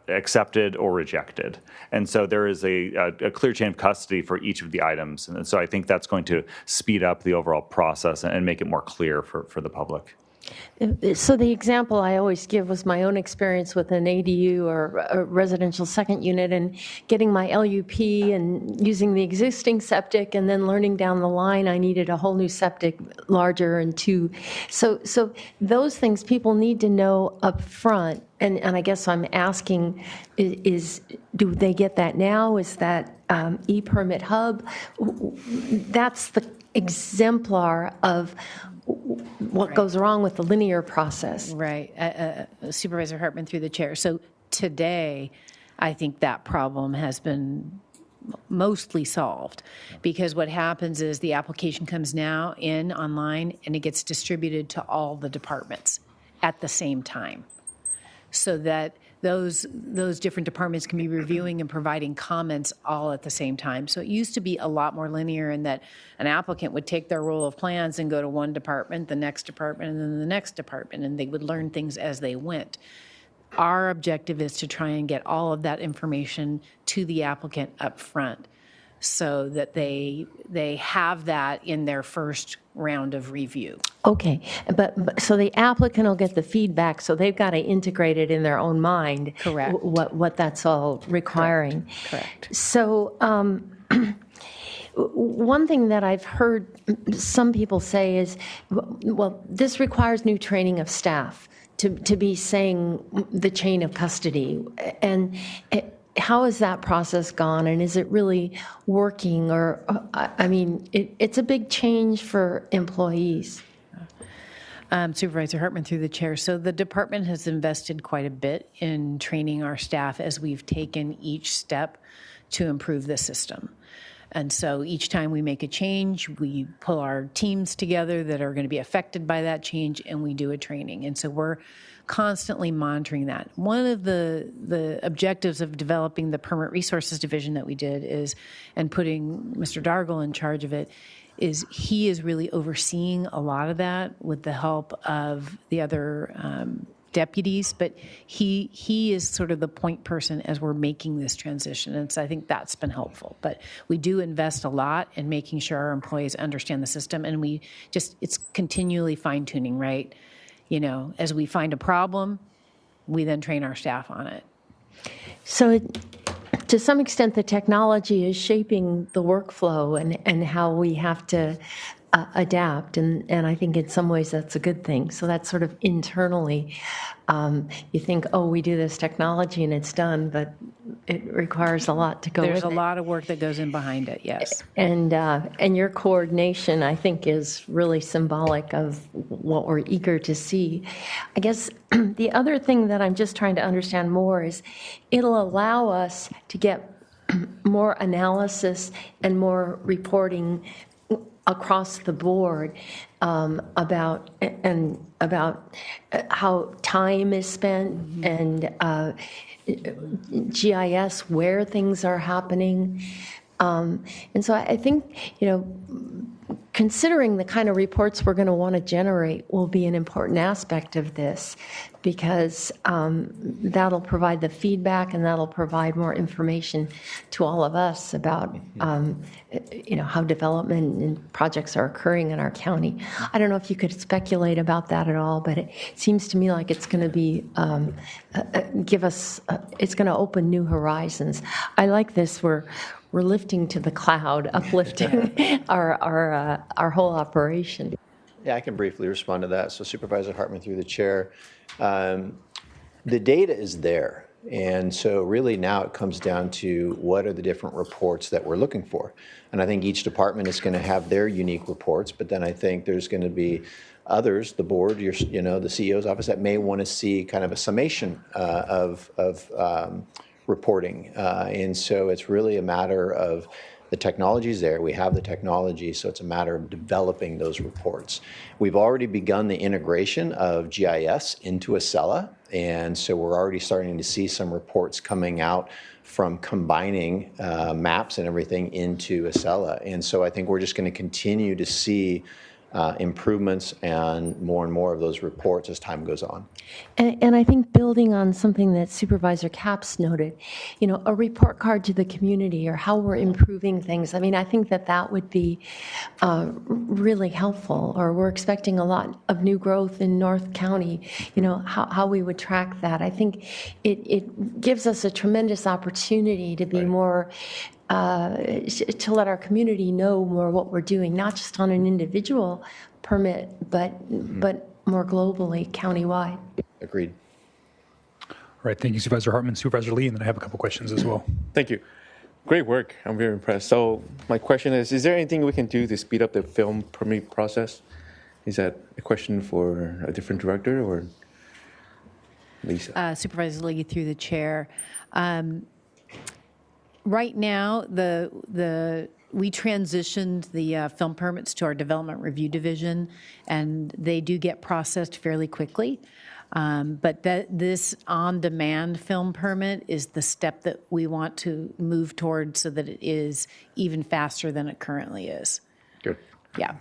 accepted or rejected. And so there is a clear chain of custody for each of the items. And so I think that's going to speed up the overall process and make it more clear for the public. So the example I always give was my own experience with an ADU or a residential second unit, and getting my LUP and using the existing septic, and then learning down the line I needed a whole new septic, larger and two. So those things people need to know up front. And I guess I'm asking, do they get that now? Is that ePermit Hub? That's the exemplar of what goes wrong with the linear process. Right. Supervisor Hartman through the chair. So today, I think that problem has been mostly solved, because what happens is the application comes now in online and it gets distributed to all the departments at the same time, so that those different departments can be reviewing and providing comments all at the same time. So it used to be a lot more linear in that an applicant would take their roll of plans and go to one department, the next department, and then the next department, and they would learn things as they went. Our objective is to try and get all of that information to the applicant up front, so that they have that in their first round of review. Okay, but so the applicant will get the feedback, so they've got to integrate it in their own mind. Correct. What that's all requiring. Correct. So one thing that I've heard some people say is, well, this requires new training of staff to be saying the chain of custody. And how has that process gone, and is it really working? Or, I mean, it's a big change for employees. Supervisor Hartman through the chair. So the department has invested quite a bit in training our staff as we've taken each step to improve the system. And so each time we make a change, we pull our teams together that are going to be affected by that change, and we do a training. And so we're constantly monitoring that. One of the objectives of developing the Permit Resources Division that we did is, and putting Mr. Dargle in charge of it, is he is really overseeing a lot of that with the help of the other deputies, but he is sort of the point person as we're making this transition, and so I think that's been helpful. But we do invest a lot in making sure our employees understand the system, and it's continually fine-tuning, right? You know, as we find a problem, we then train our staff on it. So to some extent, the technology is shaping the workflow and how we have to adapt, and I think in some ways that's a good thing. So that's sort of internally, you think, oh, we do this technology and it's done, but it requires a lot to go with it. There's a lot of work that goes in behind it, yes. And your coordination, I think, is really symbolic of what we're eager to see. I guess the other thing that I'm just trying to understand more is it'll allow us to get more analysis and more reporting across the board about how time is spent and GIS, where things are happening. And so I think, considering the kind of reports we're going to want to generate will be an important aspect of this, because that'll provide the feedback and that'll provide more information to all of us about, how development and projects are occurring in our county. I don't know if you could speculate about that at all, but it seems to me like it's going to be, it's going to open new horizons. I like this. We're lifting to the cloud, uplifting our whole operation. Yeah, I can briefly respond to that. So Supervisor Hartman through the chair. The data is there. And so really now it comes down to what are the different reports that we're looking for. And I think each department is going to have their unique reports, but then I think there's going to be others, the board, the CEO's office, that may want to see kind of a summation of reporting. And so it's really a matter of the technology's there. We have the technology, so it's a matter of developing those reports. We've already begun the integration of GIS into Acela, and so we're already starting to see some reports coming out from combining maps and everything into Acela. And so I think we're just going to continue to see improvements and more of those reports as time goes on. And I think building on something that Supervisor Capps noted, a report card to the community or how we're improving things. I mean, I think that would be really helpful. Or we're expecting a lot of new growth in North County, how we would track that. I think it gives us a tremendous opportunity to be more to let our community know more what we're doing, not just on an individual permit, but more globally, countywide. Agreed. All right, thank you, Supervisor Hartman. Supervisor Lee, and then I have a couple questions as well. Thank you. Great work. I'm very impressed. So my question is there anything we can do to speed up the film permit process? Is that a question for a different director or Lisa? Supervisor Lee through the chair. Right now, we transitioned the film permits to our development review division, and they do get processed fairly quickly. But this on-demand film permit is the step that we want to move towards so that it is even faster than it currently is. Good. Yeah.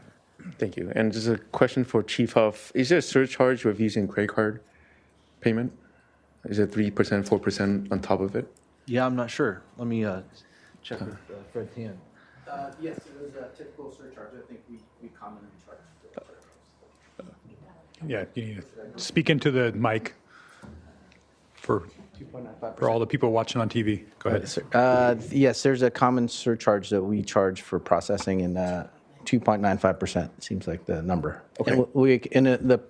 Thank you. And just a question for Chief Huff. Is there a surcharge with using credit card payment? Is it 3%, 4% on top of it? Yeah, I'm not sure. Let me check with Fred Tan. Yes, it is a typical surcharge. I think we commonly charge. Yeah, you need to speak into the mic for all the people watching on TV. Go ahead. Yes, there's a common surcharge that we charge for processing, and 2.95% seems like the number. Okay. And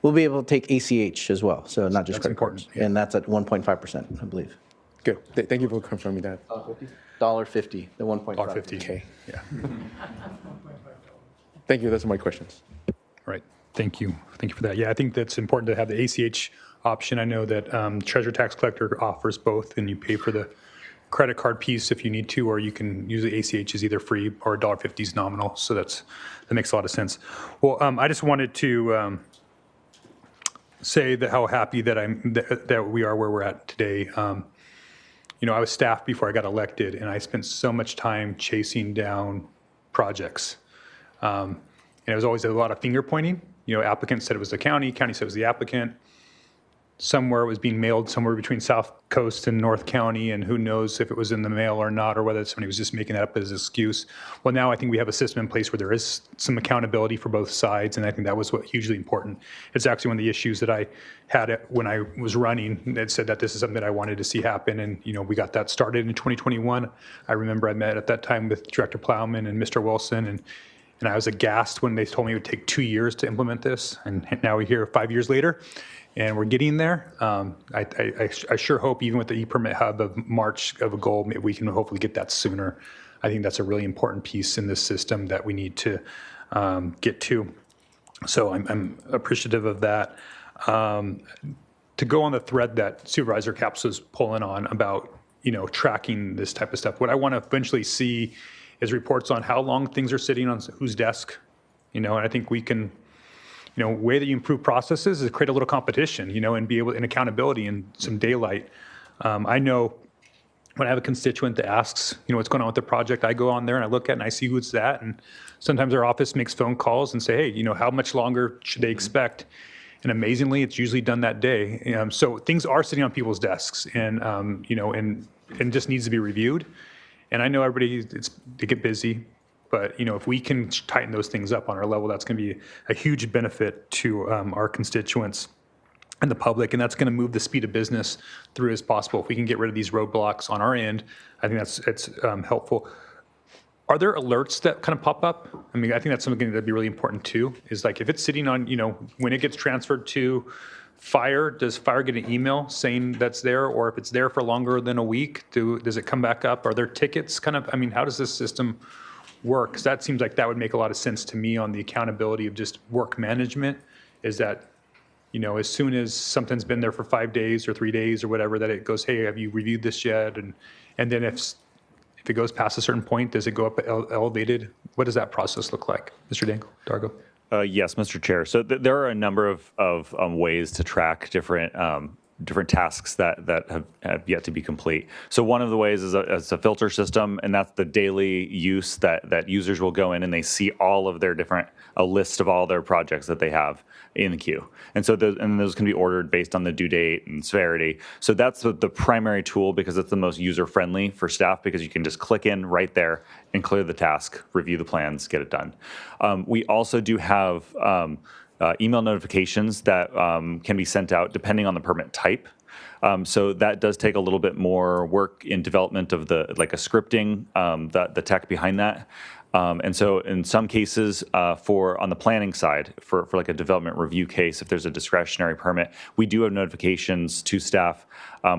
we'll be able to take ACH as well, so not just That's credit cards. important, yeah. And that's at 1.5%, I believe. Good. Thank you for confirming that. $1.50, the 1.5. $1.50. Okay. Yeah. Thank you. Those are my questions. All right. Thank you. Thank you for that. Yeah, I think that's important to have the ACH option. I know that Treasure Tax Collector offers both, and you pay for the credit card piece if you need to, or you can use the ACH is either free or $1.50 is nominal. So that makes a lot of sense. Well, I just wanted to say that how happy that we are where we're at today. I was staff before I got elected, and I spent so much time chasing down projects. And it was always a lot of finger pointing. Applicants said it was the county said it was the applicant. Somewhere it was being mailed somewhere between South Coast and North County, and who knows if it was in the mail or not, or whether somebody was just making that up as an excuse. Well, now I think we have a system in place where there is some accountability for both sides, and I think that was hugely important. It's actually one of the issues that I had when I was running that said that this is something that I wanted to see happen, and we got that started in 2021. I remember I met at that time with Director Plowman and Mr. Wilson, and I was aghast when they told me it would take 2 years to implement this, and now we're here 5 years later. And we're getting there. I sure hope, even with the e-permit hub of March of a goal, maybe we can hopefully get that sooner. I think that's a really important piece in this system that we need to get to. So I'm appreciative of that. To go on the thread that Supervisor Capps was pulling on about, tracking this type of stuff, what I want to eventually see is reports on how long things are sitting on whose desk, and I think we can, way that you improve processes is create a little competition, and be able, and accountability and some daylight. I know when I have a constituent that asks, what's going on with the project, I go on there and I look at it and I see who it's at. And sometimes our office makes phone calls and say, hey, how much longer should they expect? And amazingly, it's usually done that day. So things are sitting on people's desks, and and just needs to be reviewed. And I know everybody, they get busy, but if we can tighten those things up on our level, that's going to be a huge benefit to our constituents and the public, and that's going to move the speed of business through as possible. If we can get rid of these roadblocks on our end, I think it's helpful. Are there alerts that kind of pop up? I mean, I think that's something that'd be really important too, is like if it's sitting on, when it gets transferred to fire, does fire get an email saying that's there? Or if it's there for longer than a week, does it come back up? Are there tickets kind of, how does this system work? Because that seems like that would make a lot of sense to me on the accountability of just work management, is that, as soon as something's been there for 5 days or 3 days or whatever, that it goes, hey, have you reviewed this yet? And then if it goes past a certain point, does it go up elevated? What does that process look like? Mr. Dargo? Yes, Mr. Chair. So there are a number of ways to track different tasks that have yet to be complete. So one of the ways is a filter system, and that's the daily use that users will go in and they see all of their a list of all their projects that they have in the queue. And so those can be ordered based on the due date and severity. So that's the primary tool, because it's the most user-friendly for staff, because you can just click in right there and clear the task, review the plans, get it done. We also do have email notifications that can be sent out depending on the permit type. So that does take a little bit more work in development of a scripting, the tech behind that. And so in some cases, on the planning side, for like a development review case, if there's a discretionary permit, we do have notifications to staff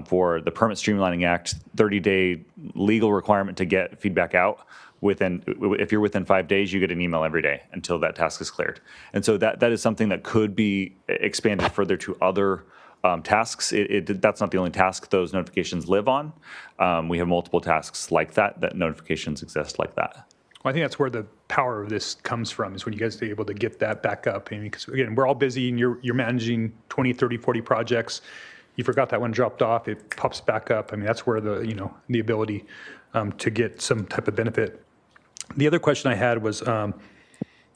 for the Permit Streamlining Act, 30-day legal requirement to get feedback out. If you're within 5 days, you get an email every day until that task is cleared. And so that is something that could be expanded further to other tasks. That's not the only task those notifications live on. We have multiple tasks like that notifications exist like that. Well, I think that's where the power of this comes from, is when you guys are able to get that back up. Because again, we're all busy and you're managing 20, 30, 40 projects. You forgot that one dropped off, it pops back up. That's where the ability to get some type of benefit. The other question I had was,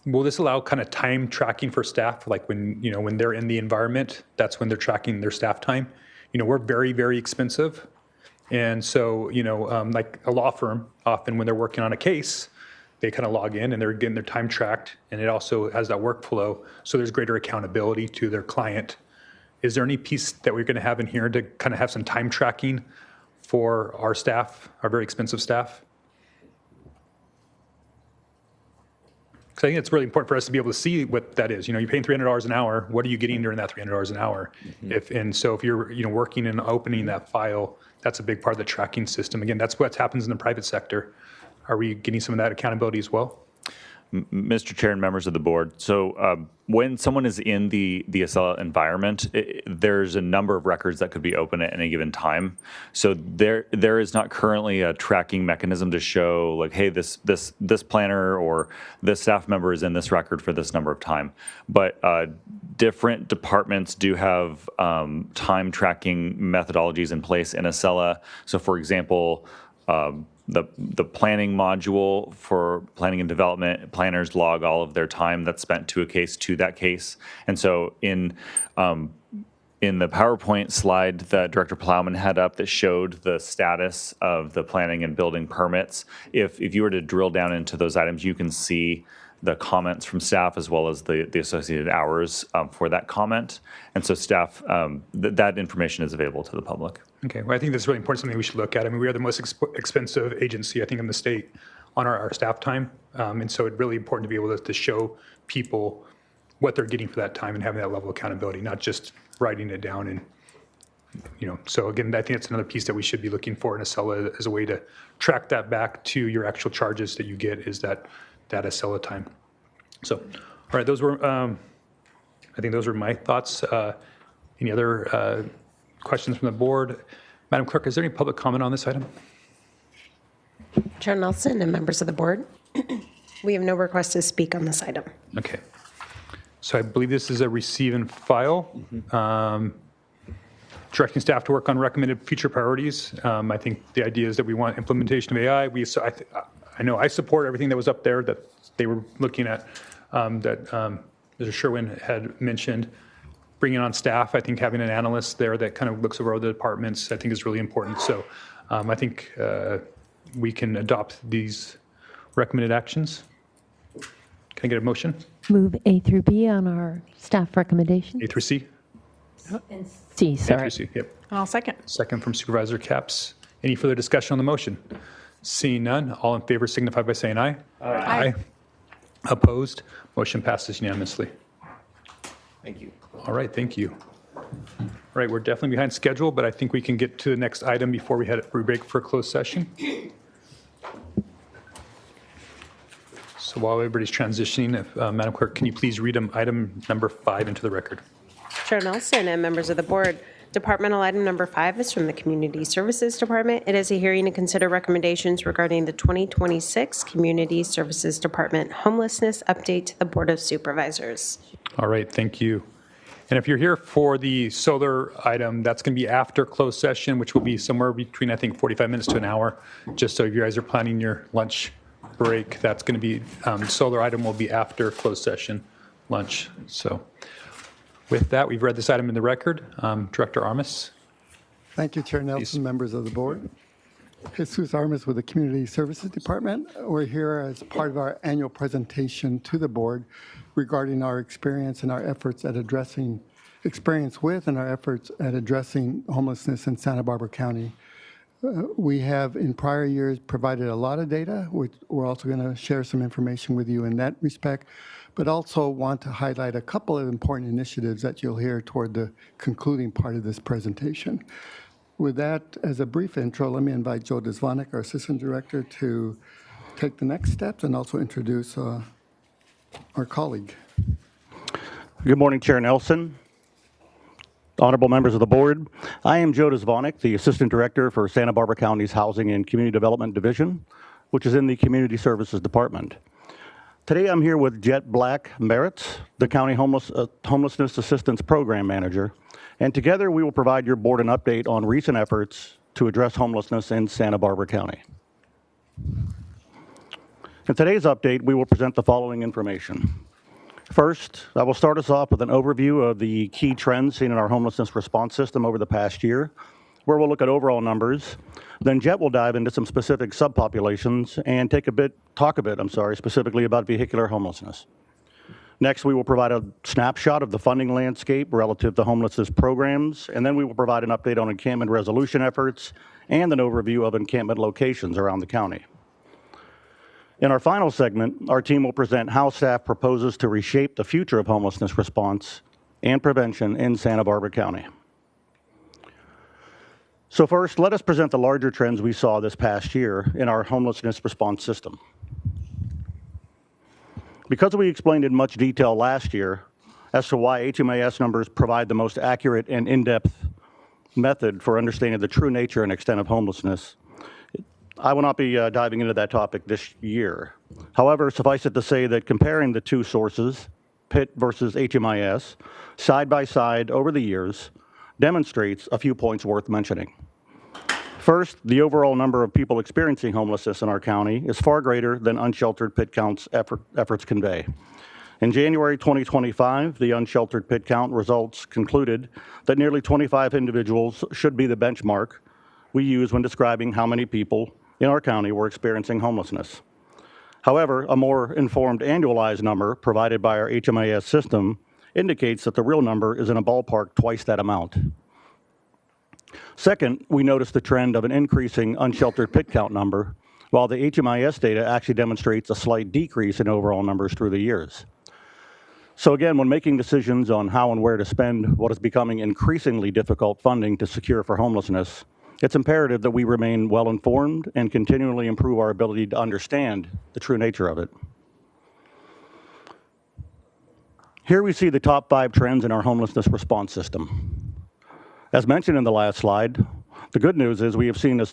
will this allow kind of time tracking for staff? Like when they're in the environment, that's when they're tracking their staff time. We're very, very expensive. And so, like a law firm, often when they're working on a case, they kind of log in and they're getting their time tracked, and it also has that workflow. So there's greater accountability to their client. Is there any piece that we're going to have in here to kind of have some time tracking for our staff, our very expensive staff? Because I think it's really important for us to be able to see what that is. You're paying $300 an hour. What are you getting during that $300 an hour? Mm-hmm. So if you're working and opening that file, that's a big part of the tracking system. Again, that's what happens in the private sector. Are we getting some of that accountability as well? Mr. Chair and members of the board, so when someone is in the Acela environment, there's a number of records that could be open at any given time. So there is not currently a tracking mechanism to show like, hey, this planner or this staff member is in this record for this number of time. But different departments do have time tracking methodologies in place in Acela. So for example, the planning module for planning and development, planners log all of their time that's spent to a case to that case. And so in the PowerPoint slide that Director Plowman had up that showed the status of the planning and building permits, if you were to drill down into those items, you can see the comments from staff as well as the associated hours for that comment. And so staff, that information is available to the public. Okay, well, I think that's really important, something we should look at. We are the most expensive agency, I think, in the state on our staff time. And so it's really important to be able to show people what they're getting for that time and having that level of accountability, not just writing it down. And, so again, I think that's another piece that we should be looking for in Acela as a way to track that back to your actual charges that you get, is that Acela time. So, all right, those were, I think those were my thoughts. Any other questions from the board? Madam Clerk, is there any public comment on this item? Chair Nelson and members of the board, we have no request to speak on this item. Okay. So I believe this is a receive and file. Directing staff to work on recommended future priorities. I think the idea is that we want implementation of AI. I know I support everything that was up there that they were looking at, that Mr. Sherwin had mentioned. Bringing on staff, I think having an analyst there that kind of looks over the departments, I think is really important. So I think we can adopt these recommended actions. Can I get a motion? Move A through B on our staff recommendations. A through C? And C, sorry. A through C, yep. I'll second. Second from Supervisor Capps. Any further discussion on the motion? Seeing none, all in favor signify by saying aye. Aye. Opposed? Motion passes unanimously. Thank you. All right, thank you. All right, we're definitely behind schedule, but I think we can get to the next item before we break for a closed session. So while everybody's transitioning, Madam Clerk, can you please read item number 5 into the record? Chair Nelson and members of the board, departmental item number 5 is from the Community Services Department. It is a hearing to consider recommendations regarding the 2026 Community Services Department homelessness update to the Board of Supervisors. All right, thank you. And if you're here for the solar item, that's going to be after closed session, which will be somewhere between, I think, 45 minutes to an hour. Just so if you guys are planning your lunch break, that's going to be, solar item will be after closed session lunch. So with that, we've read this item in the record. Director Armas. Thank you, Chair Nelson, members of the board. Jesus Armas with the Community Services Department. We're here as part of our annual presentation to the board regarding our experience and our efforts at addressing homelessness in Santa Barbara County. We have in prior years provided a lot of data, which we're also going to share some information with you in that respect, but also want to highlight a couple of important initiatives that you'll hear toward the concluding part of this presentation. With that, as a brief intro, let me invite Joe Desvanek, our Assistant Director, to take the next steps and also introduce our colleague. Good morning, Chair Nelson, honorable members of the board. I am Joe Desvanek, the Assistant Director for Santa Barbara County's Housing and Community Development Division, which is in the Community Services Department. Today I'm here with Jet Black Merritt, the County Homelessness Assistance Program Manager, and together we will provide your board an update on recent efforts to address homelessness in Santa Barbara County. In today's update, we will present the following information. First, I will start us off with an overview of the key trends seen in our homelessness response system over the past year, where we'll look at overall numbers. Then Jet will dive into some specific subpopulations and talk a bit, specifically about vehicular homelessness. Next, we will provide a snapshot of the funding landscape relative to homelessness programs, and then we will provide an update on encampment resolution efforts and an overview of encampment locations around the county. In our final segment, our team will present how staff proposes to reshape the future of homelessness response and prevention in Santa Barbara County. So first, let us present the larger trends we saw this past year in our homelessness response system. Because we explained in much detail last year as to why HMIS numbers provide the most accurate and in-depth method for understanding the true nature and extent of homelessness, I will not be diving into that topic this year. However, suffice it to say that comparing the two sources, PIT versus HMIS, side by side over the years, demonstrates a few points worth mentioning. First, the overall number of people experiencing homelessness in our county is far greater than unsheltered PIT counts efforts convey. In January 2025, the unsheltered PIT count results concluded that nearly 25 individuals should be the benchmark we use when describing how many people in our county were experiencing homelessness. However, a more informed annualized number provided by our HMIS system indicates that the real number is in a ballpark twice that amount. Second, we noticed the trend of an increasing unsheltered PIT count number, while the HMIS data actually demonstrates a slight decrease in overall numbers through the years. So again, when making decisions on how and where to spend what is becoming increasingly difficult funding to secure for homelessness, it's imperative that we remain well-informed and continually improve our ability to understand the true nature of it. Here we see the top 5 trends in our homelessness response system. As mentioned in the last slide, the good news is we have seen a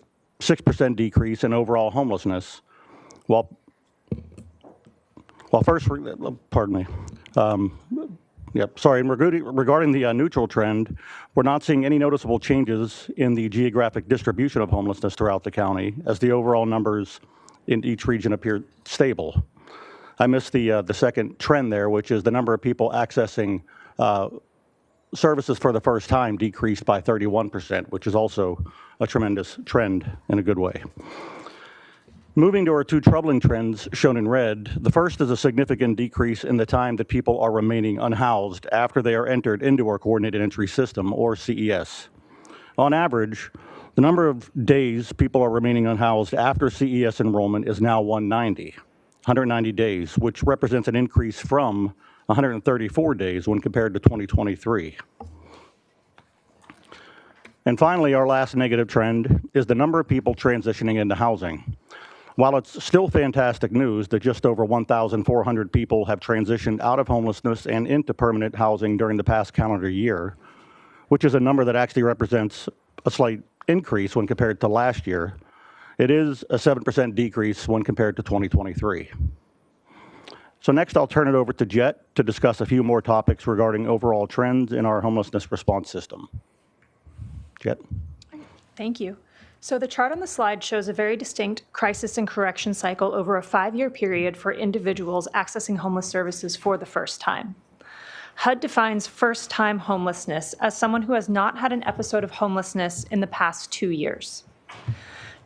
6% decrease in overall homelessness, while first, pardon me. And regarding the neutral trend, we're not seeing any noticeable changes in the geographic distribution of homelessness throughout the county, as the overall numbers in each region appear stable. I missed the second trend there, which is the number of people accessing services for the first time decreased by 31%, which is also a tremendous trend in a good way. Moving to our two troubling trends shown in red, the first is a significant decrease in the time that people are remaining unhoused after they are entered into our Coordinated Entry System, or CES. On average, the number of days people are remaining unhoused after CES enrollment is now 190 days, which represents an increase from 134 days when compared to 2023. And finally, our last negative trend is the number of people transitioning into housing. While it's still fantastic news that just over 1,400 people have transitioned out of homelessness and into permanent housing during the past calendar year, which is a number that actually represents a slight increase when compared to last year, it is a 7% decrease when compared to 2023. So next, I'll turn it over to Jet to discuss a few more topics regarding overall trends in our homelessness response system. Jet. Thank you. So the chart on the slide shows a very distinct crisis and correction cycle over a 5-year period for individuals accessing homeless services for the first time. HUD defines first-time homelessness as someone who has not had an episode of homelessness in the past 2 years.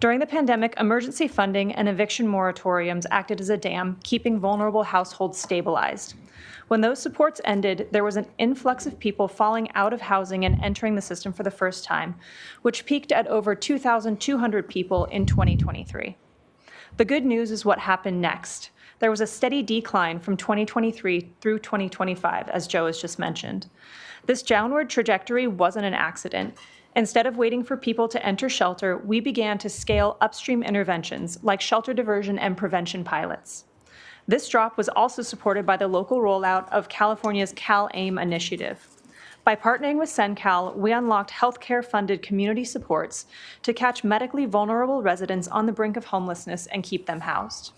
During the pandemic, emergency funding and eviction moratoriums acted as a dam, keeping vulnerable households stabilized. When those supports ended, there was an influx of people falling out of housing and entering the system for the first time, which peaked at over 2,200 people in 2023. The good news is what happened next. There was a steady decline from 2023 through 2025, as Joe has just mentioned. This downward trajectory wasn't an accident. Instead of waiting for people to enter shelter, we began to scale upstream interventions like shelter diversion and prevention pilots. This drop was also supported by the local rollout of California's CalAIM initiative. By partnering with CenCal, we unlocked healthcare-funded community supports to catch medically vulnerable residents on the brink of homelessness and keep them housed.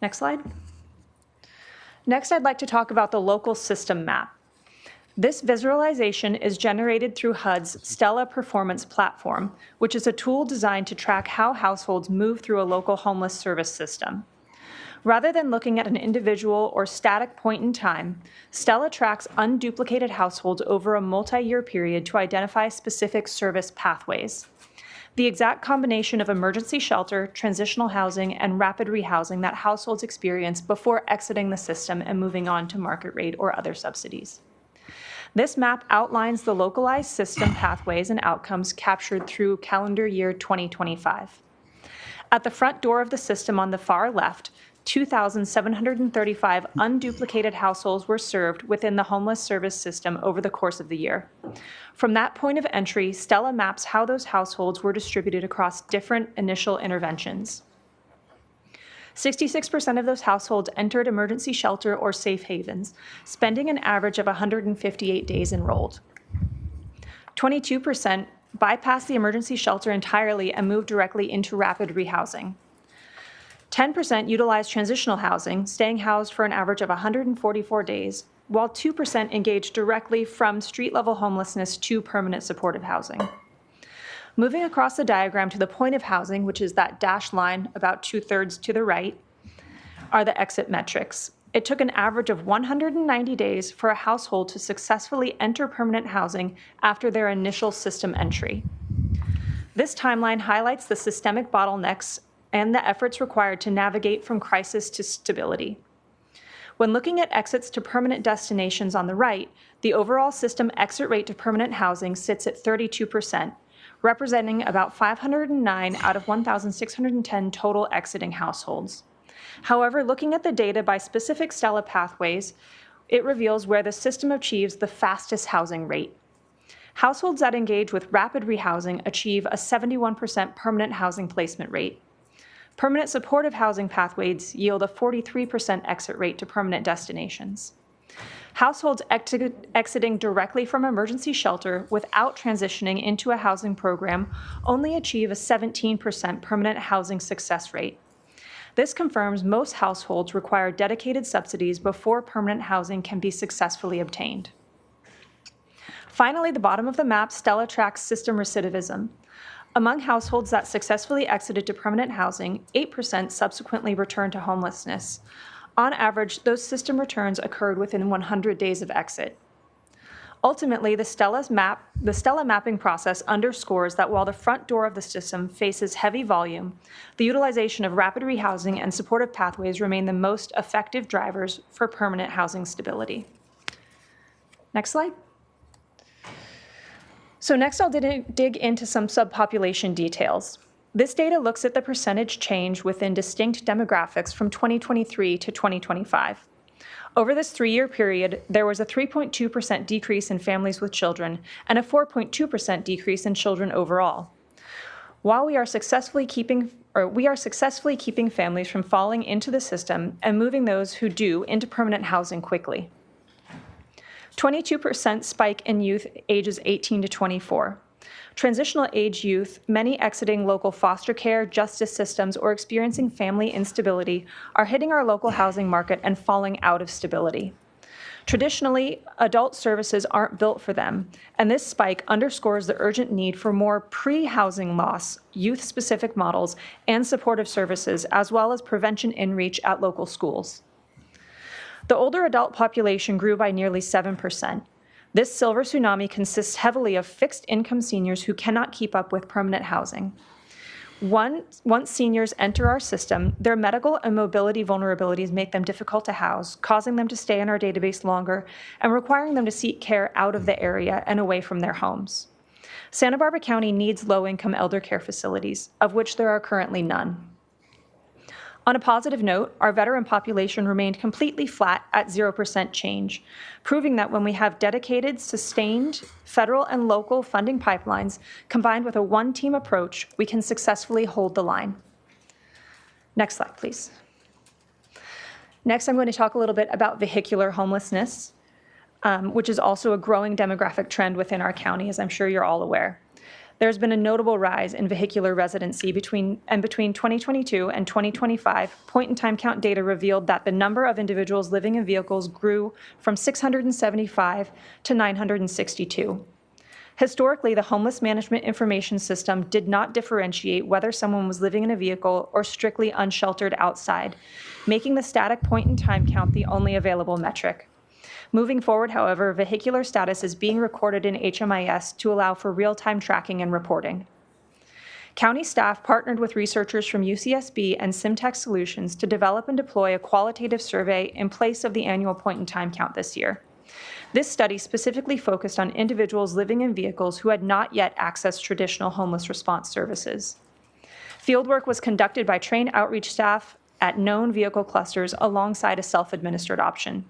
Next slide. Next, I'd like to talk about the local system map. This visualization is generated through HUD's Stella Performance Platform, which is a tool designed to track how households move through a local homeless service system. Rather than looking at an individual or static point in time, Stella tracks unduplicated households over a multi-year period to identify specific service pathways. The exact combination of emergency shelter, transitional housing, and rapid rehousing that households experience before exiting the system and moving on to market rate or other subsidies. This map outlines the localized system pathways and outcomes captured through calendar year 2025. At the front door of the system on the far left, 2,735 unduplicated households were served within the homeless service system over the course of the year. From that point of entry, Stella maps how those households were distributed across different initial interventions. 66% of those households entered emergency shelter or safe havens, spending an average of 158 days enrolled. 22% bypassed the emergency shelter entirely and moved directly into rapid rehousing. 10% utilized transitional housing, staying housed for an average of 144 days, while 2% engaged directly from street-level homelessness to permanent supportive housing. Moving across the diagram to the point of housing, which is that dashed line about 2/3 to the right, are the exit metrics. It took an average of 190 days for a household to successfully enter permanent housing after their initial system entry. This timeline highlights the systemic bottlenecks and the efforts required to navigate from crisis to stability. When looking at exits to permanent destinations on the right, the overall system exit rate to permanent housing sits at 32%, representing about 509 out of 1,610 total exiting households. However, looking at the data by specific Stella pathways, it reveals where the system achieves the fastest housing rate. Households that engage with rapid rehousing achieve a 71% permanent housing placement rate. Permanent supportive housing pathways yield a 43% exit rate to permanent destinations. Households exiting directly from emergency shelter without transitioning into a housing program only achieve a 17% permanent housing success rate. This confirms most households require dedicated subsidies before permanent housing can be successfully obtained. Finally, the bottom of the map, Stella tracks system recidivism. Among households that successfully exited to permanent housing, 8% subsequently returned to homelessness. On average, those system returns occurred within 100 days of exit. Ultimately, the Stella mapping process underscores that while the front door of the system faces heavy volume, the utilization of rapid rehousing and supportive pathways remain the most effective drivers for permanent housing stability. Next slide. So next I'll dig into some subpopulation details. This data looks at the percentage change within distinct demographics from 2023 to 2025. Over this 3-year period, there was a 3.2% decrease in families with children and a 4.2% decrease in children overall. While we are successfully keeping families from falling into the system and moving those who do into permanent housing quickly. 22% spike in youth ages 18 to 24. Transitional age youth, many exiting local foster care, justice systems, or experiencing family instability, are hitting our local housing market and falling out of stability. Traditionally, adult services aren't built for them, and this spike underscores the urgent need for more pre-housing loss, youth-specific models, and supportive services, as well as prevention in-reach at local schools. The older adult population grew by nearly 7%. This silver tsunami consists heavily of fixed-income seniors who cannot keep up with permanent housing. Once seniors enter our system, their medical and mobility vulnerabilities make them difficult to house, causing them to stay in our database longer and requiring them to seek care out of the area and away from their homes. Santa Barbara County needs low-income elder care facilities, of which there are currently none. On a positive note, our veteran population remained completely flat at 0% change, proving that when we have dedicated, sustained federal and local funding pipelines combined with a one-team approach, we can successfully hold the line. Next slide, please. Next, I'm going to talk a little bit about vehicular homelessness, which is also a growing demographic trend within our county, as I'm sure you're all aware. There's been a notable rise in vehicular residency between 2022 and 2025. Point-in-time count data revealed that the number of individuals living in vehicles grew from 675 to 962. Historically, the Homeless Management Information System did not differentiate whether someone was living in a vehicle or strictly unsheltered outside, making the static point-in-time count the only available metric. Moving forward, however, vehicular status is being recorded in HMIS to allow for real-time tracking and reporting. County staff partnered with researchers from UCSB and Simtech Solutions to develop and deploy a qualitative survey in place of the annual point-in-time count this year. This study specifically focused on individuals living in vehicles who had not yet accessed traditional homeless response services. Fieldwork was conducted by trained outreach staff at known vehicle clusters alongside a self-administered option.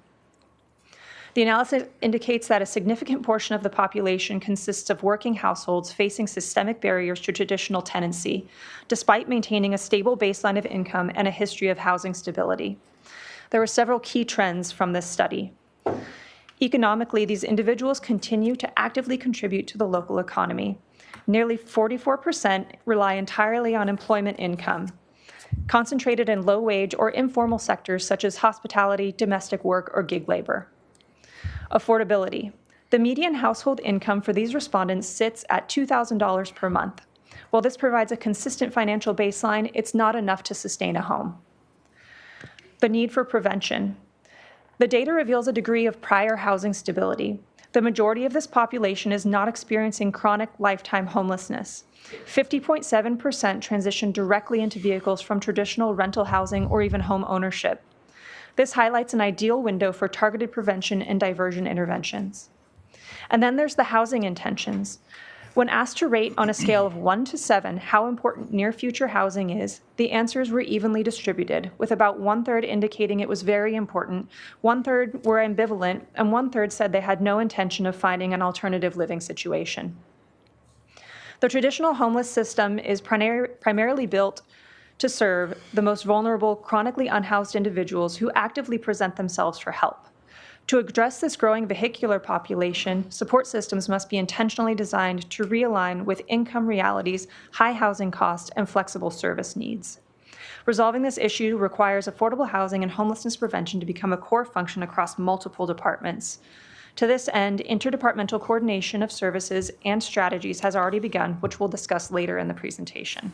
The analysis indicates that a significant portion of the population consists of working households facing systemic barriers to traditional tenancy, despite maintaining a stable baseline of income and a history of housing stability. There were several key trends from this study. Economically, these individuals continue to actively contribute to the local economy. Nearly 44% rely entirely on employment income, concentrated in low-wage or informal sectors such as hospitality, domestic work, or gig labor. Affordability. The median household income for these respondents sits at $2,000 per month. While this provides a consistent financial baseline, it's not enough to sustain a home. The need for prevention. The data reveals a degree of prior housing stability. The majority of this population is not experiencing chronic lifetime homelessness. 50.7% transitioned directly into vehicles from traditional rental housing or even home ownership. This highlights an ideal window for targeted prevention and diversion interventions. And then there's the housing intentions. When asked to rate on a scale of 1 to 7 how important near-future housing is, the answers were evenly distributed, with about 1/3 indicating it was very important, 1/3 were ambivalent, and 1/3 said they had no intention of finding an alternative living situation. The traditional homeless system is primarily built to serve the most vulnerable, chronically unhoused individuals who actively present themselves for help. To address this growing vehicular population, support systems must be intentionally designed to realign with income realities, high housing costs, and flexible service needs. Resolving this issue requires affordable housing and homelessness prevention to become a core function across multiple departments. To this end, interdepartmental coordination of services and strategies has already begun, which we'll discuss later in the presentation.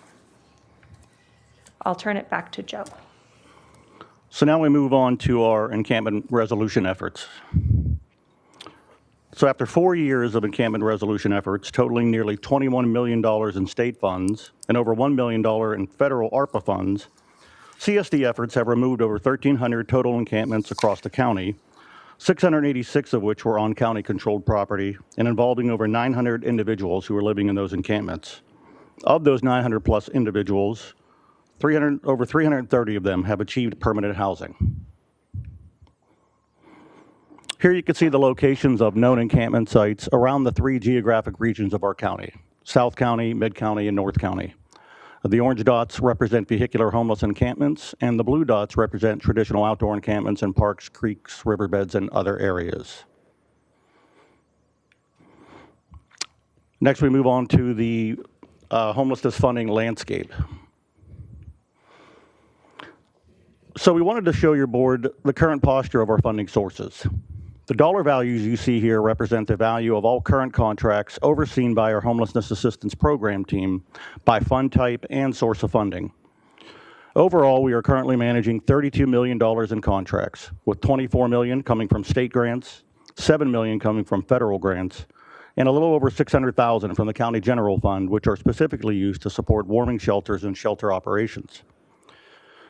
I'll turn it back to Joe. So now we move on to our encampment resolution efforts. So after 4 years of encampment resolution efforts, totaling nearly $21 million in state funds and over $1 million in federal ARPA funds, CSD efforts have removed over 1,300 total encampments across the county, 686 of which were on county-controlled property and involving over 900 individuals who were living in those encampments. Of those 900-plus individuals, over 330 of them have achieved permanent housing. Here you can see the locations of known encampment sites around the 3 geographic regions of our county: South County, Mid County, and North County. The orange dots represent vehicular homeless encampments, and the blue dots represent traditional outdoor encampments in parks, creeks, riverbeds, and other areas. Next, we move on to the homelessness funding landscape. So we wanted to show your board the current posture of our funding sources. The dollar values you see here represent the value of all current contracts overseen by our Homelessness Assistance Program team by fund type and source of funding. Overall, we are currently managing $32 million in contracts, with $24 million coming from state grants, $7 million coming from federal grants, and a little over $600,000 from the County General Fund, which are specifically used to support warming shelters and shelter operations.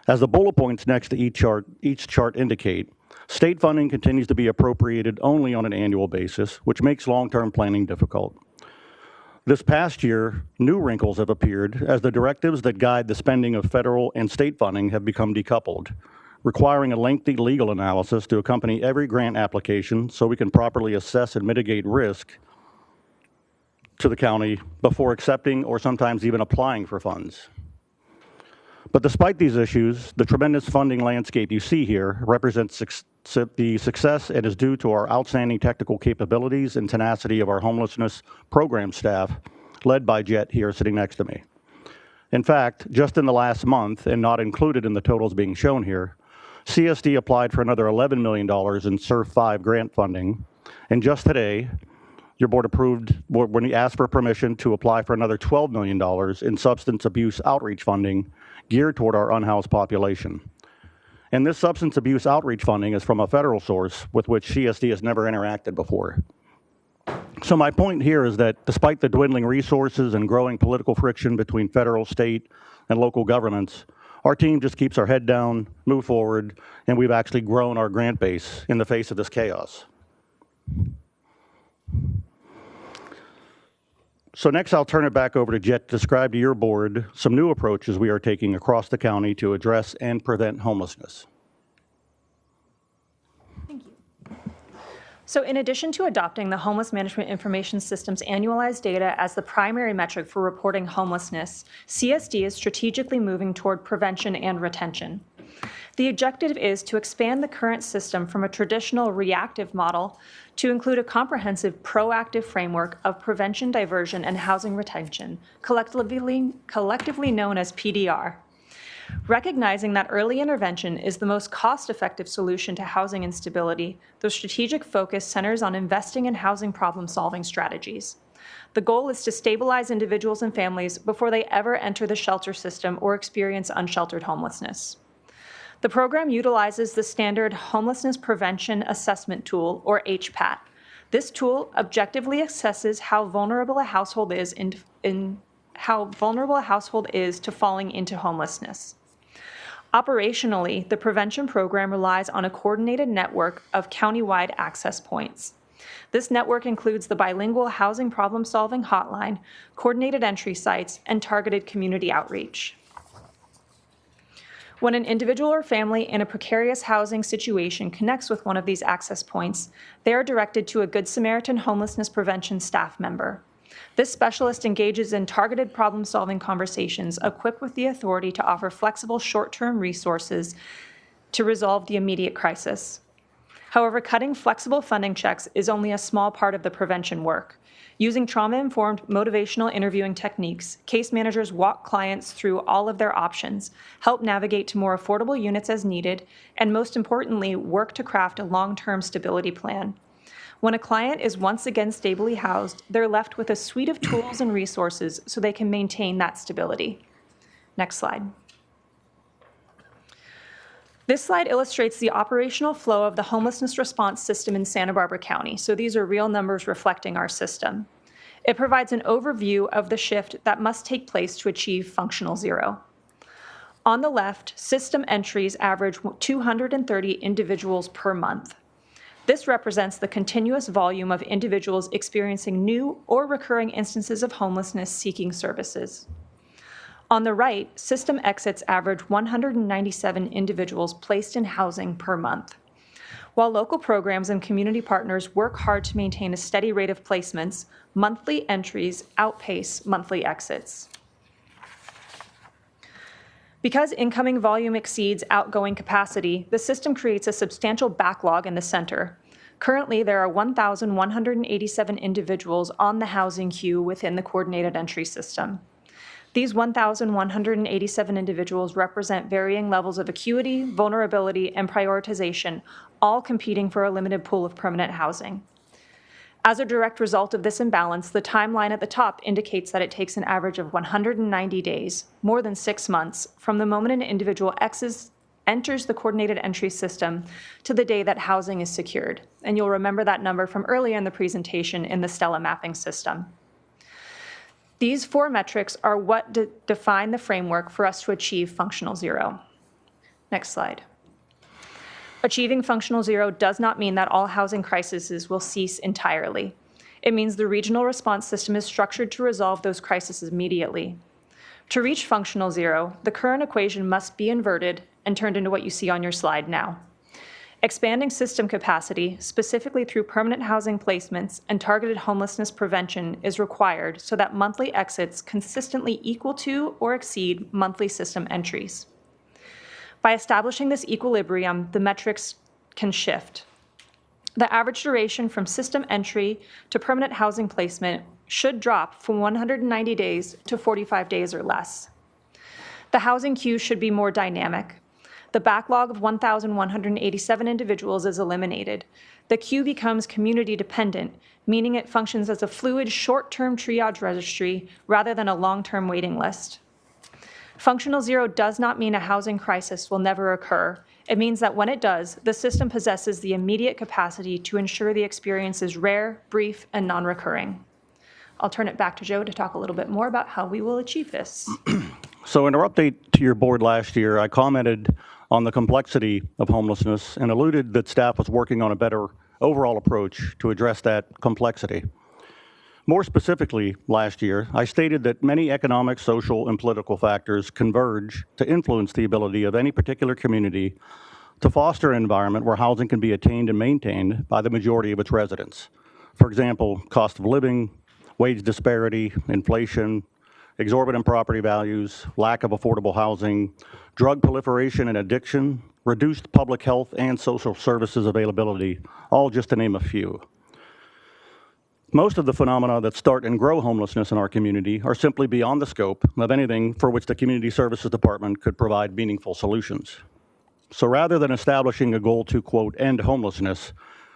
As the bullet points next to each chart indicate, state funding continues to be appropriated only on an annual basis, which makes long-term planning difficult. This past year, new wrinkles have appeared as the directives that guide the spending of federal and state funding have become decoupled, requiring a lengthy legal analysis to accompany every grant application so we can properly assess and mitigate risk to the county before accepting or sometimes even applying for funds. But despite these issues, the tremendous funding landscape you see here represents the success and is due to our outstanding technical capabilities and tenacity of our homelessness program staff, led by Jet here sitting next to me. In fact, just in the last month, and not included in the totals being shown here, CSD applied for another $11 million in SURF 5 grant funding, and just today, your board approved when we asked for permission to apply for another $12 million in substance abuse outreach funding geared toward our unhoused population. And this substance abuse outreach funding is from a federal source with which CSD has never interacted before. So my point here is that despite the dwindling resources and growing political friction between federal, state, and local governments, our team just keeps our head down, move forward, and we've actually grown our grant base in the face of this chaos. So next, I'll turn it back over to Jet to describe to your board some new approaches we are taking across the county to address and prevent homelessness. Thank you. So in addition to adopting the Homeless Management Information System's annualized data as the primary metric for reporting homelessness, CSD is strategically moving toward prevention and retention. The objective is to expand the current system from a traditional reactive model to include a comprehensive proactive framework of prevention, diversion, and housing retention, collectively known as PDR. Recognizing that early intervention is the most cost-effective solution to housing instability, the strategic focus centers on investing in housing problem-solving strategies. The goal is to stabilize individuals and families before they ever enter the shelter system or experience unsheltered homelessness. The program utilizes the standard Homelessness Prevention Assessment Tool, or HPAT. This tool objectively assesses how vulnerable a household is to falling into homelessness. Operationally, the prevention program relies on a coordinated network of countywide access points. This network includes the bilingual housing problem-solving hotline, coordinated entry sites, and targeted community outreach. When an individual or family in a precarious housing situation connects with one of these access points, they are directed to a Good Samaritan homelessness prevention staff member. This specialist engages in targeted problem-solving conversations equipped with the authority to offer flexible short-term resources to resolve the immediate crisis. However, cutting flexible funding checks is only a small part of the prevention work. Using trauma-informed motivational interviewing techniques, case managers walk clients through all of their options, help navigate to more affordable units as needed, and most importantly, work to craft a long-term stability plan. When a client is once again stably housed, they're left with a suite of tools and resources so they can maintain that stability. Next slide. This slide illustrates the operational flow of the homelessness response system in Santa Barbara County. So these are real numbers reflecting our system. It provides an overview of the shift that must take place to achieve functional zero. On the left, system entries average 230 individuals per month. This represents the continuous volume of individuals experiencing new or recurring instances of homelessness seeking services. On the right, system exits average 197 individuals placed in housing per month. While local programs and community partners work hard to maintain a steady rate of placements, monthly entries outpace monthly exits. Because incoming volume exceeds outgoing capacity, the system creates a substantial backlog in the center. Currently, there are 1,187 individuals on the housing queue within the coordinated entry system. These 1,187 individuals represent varying levels of acuity, vulnerability, and prioritization, all competing for a limited pool of permanent housing. As a direct result of this imbalance, the timeline at the top indicates that it takes an average of 190 days, more than 6 months, from the moment an individual enters the coordinated entry system to the day that housing is secured. And you'll remember that number from earlier in the presentation in the Stella mapping system. These 4 metrics are what define the framework for us to achieve functional zero. Next slide. Achieving functional zero does not mean that all housing crises will cease entirely. It means the regional response system is structured to resolve those crises immediately. To reach functional zero, the current equation must be inverted and turned into what you see on your slide now. Expanding system capacity, specifically through permanent housing placements and targeted homelessness prevention, is required so that monthly exits consistently equal to or exceed monthly system entries. By establishing this equilibrium, the metrics can shift. The average duration from system entry to permanent housing placement should drop from 190 days to 45 days or less. The housing queue should be more dynamic. The backlog of 1,187 individuals is eliminated. The queue becomes community dependent, meaning it functions as a fluid short-term triage registry rather than a long-term waiting list. Functional zero does not mean a housing crisis will never occur. It means that when it does, the system possesses the immediate capacity to ensure the experience is rare, brief, and non-recurring. I'll turn it back to Joe to talk a little bit more about how we will achieve this. So in our update to your board last year, I commented on the complexity of homelessness and alluded that staff was working on a better overall approach to address that complexity. More specifically, last year, I stated that many economic, social, and political factors converge to influence the ability of any particular community to foster an environment where housing can be attained and maintained by the majority of its residents. For example, cost of living, wage disparity, inflation, exorbitant property values, lack of affordable housing, drug proliferation and addiction, reduced public health and social services availability, all just to name a few. Most of the phenomena that start and grow homelessness in our community are simply beyond the scope of anything for which the Community Services Department could provide meaningful solutions. So rather than establishing a goal to, quote, end homelessness,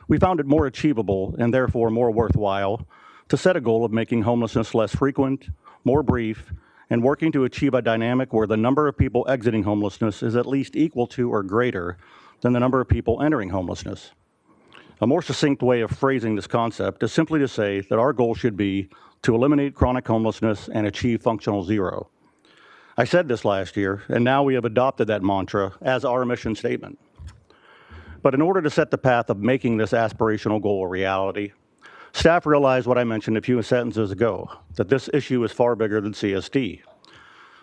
we found it more achievable and therefore more worthwhile to set a goal of making homelessness less frequent, more brief, and working to achieve a dynamic where the number of people exiting homelessness is at least equal to or greater than the number of people entering homelessness. A more succinct way of phrasing this concept is simply to say that our goal should be to eliminate chronic homelessness and achieve functional zero. I said this last year, and now we have adopted that mantra as our mission statement. But in order to set the path of making this aspirational goal a reality, staff realized what I mentioned a few sentences ago, that this issue is far bigger than CSD.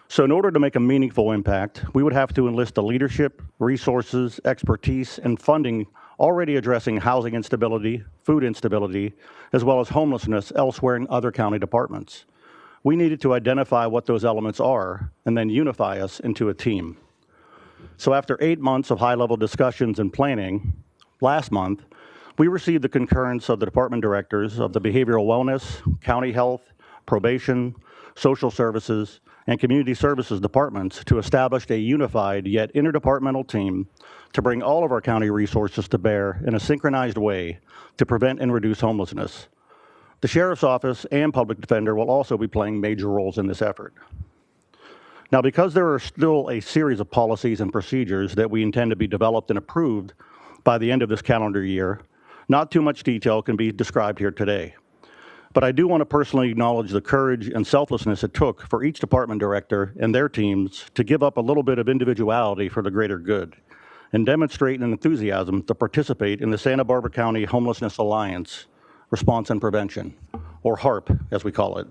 So in order to make a meaningful impact, we would have to enlist the leadership, resources, expertise, and funding already addressing housing instability, food instability, as well as homelessness elsewhere in other county departments. We needed to identify what those elements are and then unify us into a team. So after 8 months of high-level discussions and planning, last month, we received the concurrence of the department directors of the Behavioral Wellness, County Health, Probation, Social Services, and Community Services departments to establish a unified yet interdepartmental team to bring all of our county resources to bear in a synchronized way to prevent and reduce homelessness. The Sheriff's Office and Public Defender will also be playing major roles in this effort. Now, because there are still a series of policies and procedures that we intend to be developed and approved by the end of this calendar year, not too much detail can be described here today. But I do want to personally acknowledge the courage and selflessness it took for each department director and their teams to give up a little bit of individuality for the greater good and demonstrate an enthusiasm to participate in the Santa Barbara County Homelessness Alliance Response and Prevention, or HARP as we call it.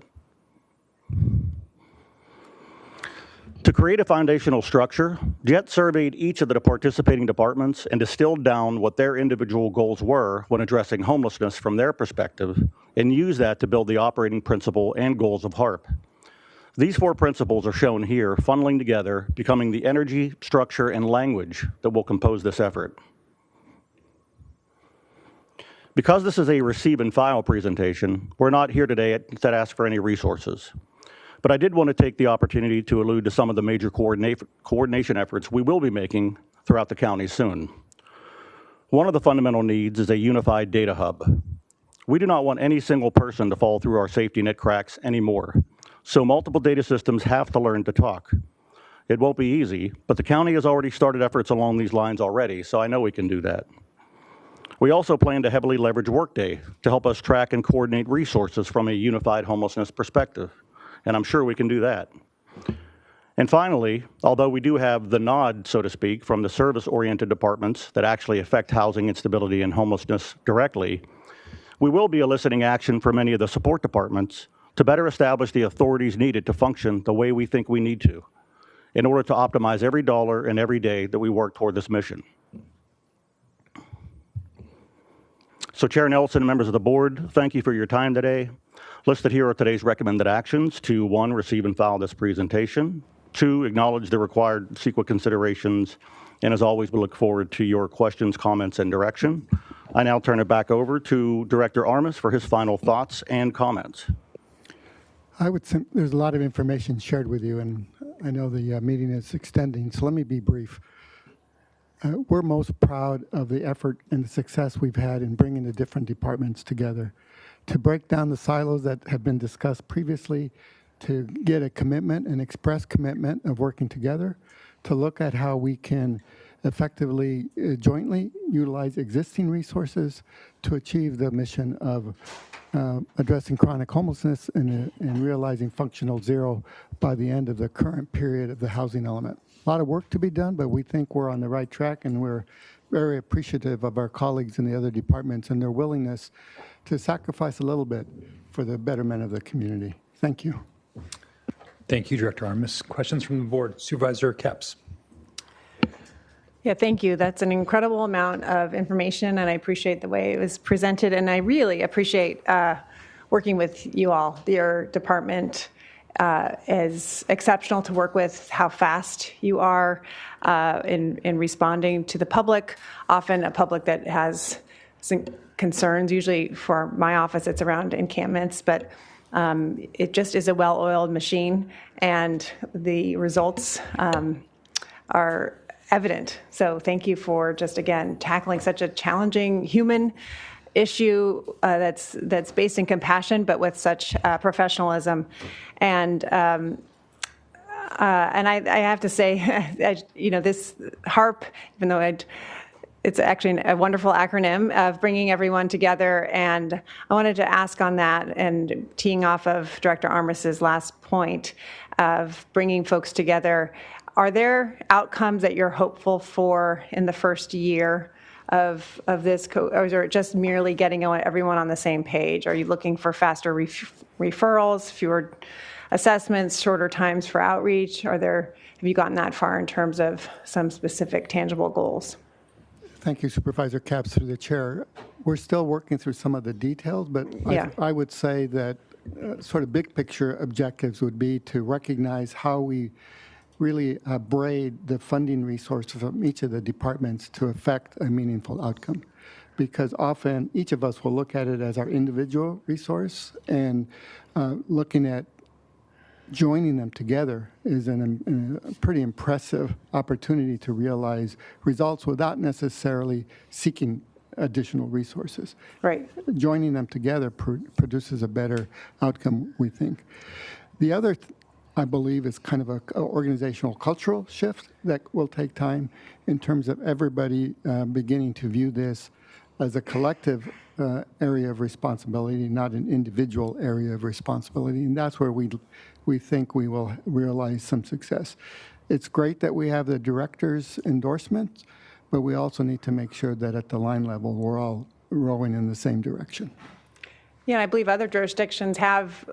To create a foundational structure, Jet surveyed each of the participating departments and distilled down what their individual goals were when addressing homelessness from their perspective, and used that to build the operating principle and goals of HARP. These 4 principles are shown here, funneling together, becoming the energy, structure, and language that will compose this effort. Because this is a receive and file presentation, we're not here today to ask for any resources. But I did want to take the opportunity to allude to some of the major coordination efforts we will be making throughout the county soon. One of the fundamental needs is a unified data hub. We do not want any single person to fall through our safety net cracks anymore, so multiple data systems have to learn to talk. It won't be easy, but the county has already started efforts along these lines already, so I know we can do that. We also plan to heavily leverage Workday to help us track and coordinate resources from a unified homelessness perspective, and I'm sure we can do that. And finally, although we do have the nod, so to speak, from the service-oriented departments that actually affect housing instability and homelessness directly, we will be eliciting action from many of the support departments to better establish the authorities needed to function the way we think we need to, in order to optimize every dollar and every day that we work toward this mission. So Chair Nelson and members of the board, thank you for your time today. Listed here are today's recommended actions to 1, receive and file this presentation, 2, acknowledge the required CEQA considerations, and as always, we look forward to your questions, comments, and direction. I now turn it back over to Director Armas for his final thoughts and comments. I would say there's a lot of information shared with you, and I know the meeting is extending, so let me be brief. We're most proud of the effort and the success we've had in bringing the different departments together to break down the silos that have been discussed previously, to get a commitment, an express commitment of working together, to look at how we can effectively jointly utilize existing resources to achieve the mission of addressing chronic homelessness and realizing functional zero by the end of the current period of the housing element. A lot of work to be done, but we think we're on the right track, and we're very appreciative of our colleagues in the other departments and their willingness to sacrifice a little bit for the betterment of the community. Thank you. Thank you, Director Armas. Questions from the board? Supervisor Capps. Yeah, thank you. That's an incredible amount of information, and I appreciate the way it was presented, and I really appreciate working with you all. Your department is exceptional to work with, how fast you are in responding to the public, often a public that has some concerns. Usually for my office, it's around encampments, but it just is a well-oiled machine, and the results are evident. So thank you for just, again, tackling such a challenging human issue that's based in compassion, but with such professionalism. And I have to say, this HARP, even though it's actually a wonderful acronym of bringing everyone together. And I wanted to ask on that, and teeing off of Director Armas's last point of bringing folks together, are there outcomes that you're hopeful for in the first year of this, or is it just merely getting everyone on the same page? Are you looking for faster referrals, fewer assessments, shorter times for outreach? Have you gotten that far in terms of some specific tangible goals? Thank you, Supervisor Capps, through the chair. We're still working through some of the details, but yeah. I would say that sort of big picture objectives would be to recognize how we really braid the funding resources from each of the departments to affect a meaningful outcome. Because often each of us will look at it as our individual resource, and looking at joining them together is a pretty impressive opportunity to realize results without necessarily seeking additional resources. Right. Joining them together produces a better outcome, we think. The other, I believe, is kind of an organizational cultural shift that will take time in terms of everybody beginning to view this as a collective area of responsibility, not an individual area of responsibility. And that's where we think we will realize some success. It's great that we have the director's endorsement, but we also need to make sure that at the line level, we're all rowing in the same direction. Yeah, I believe other jurisdictions have,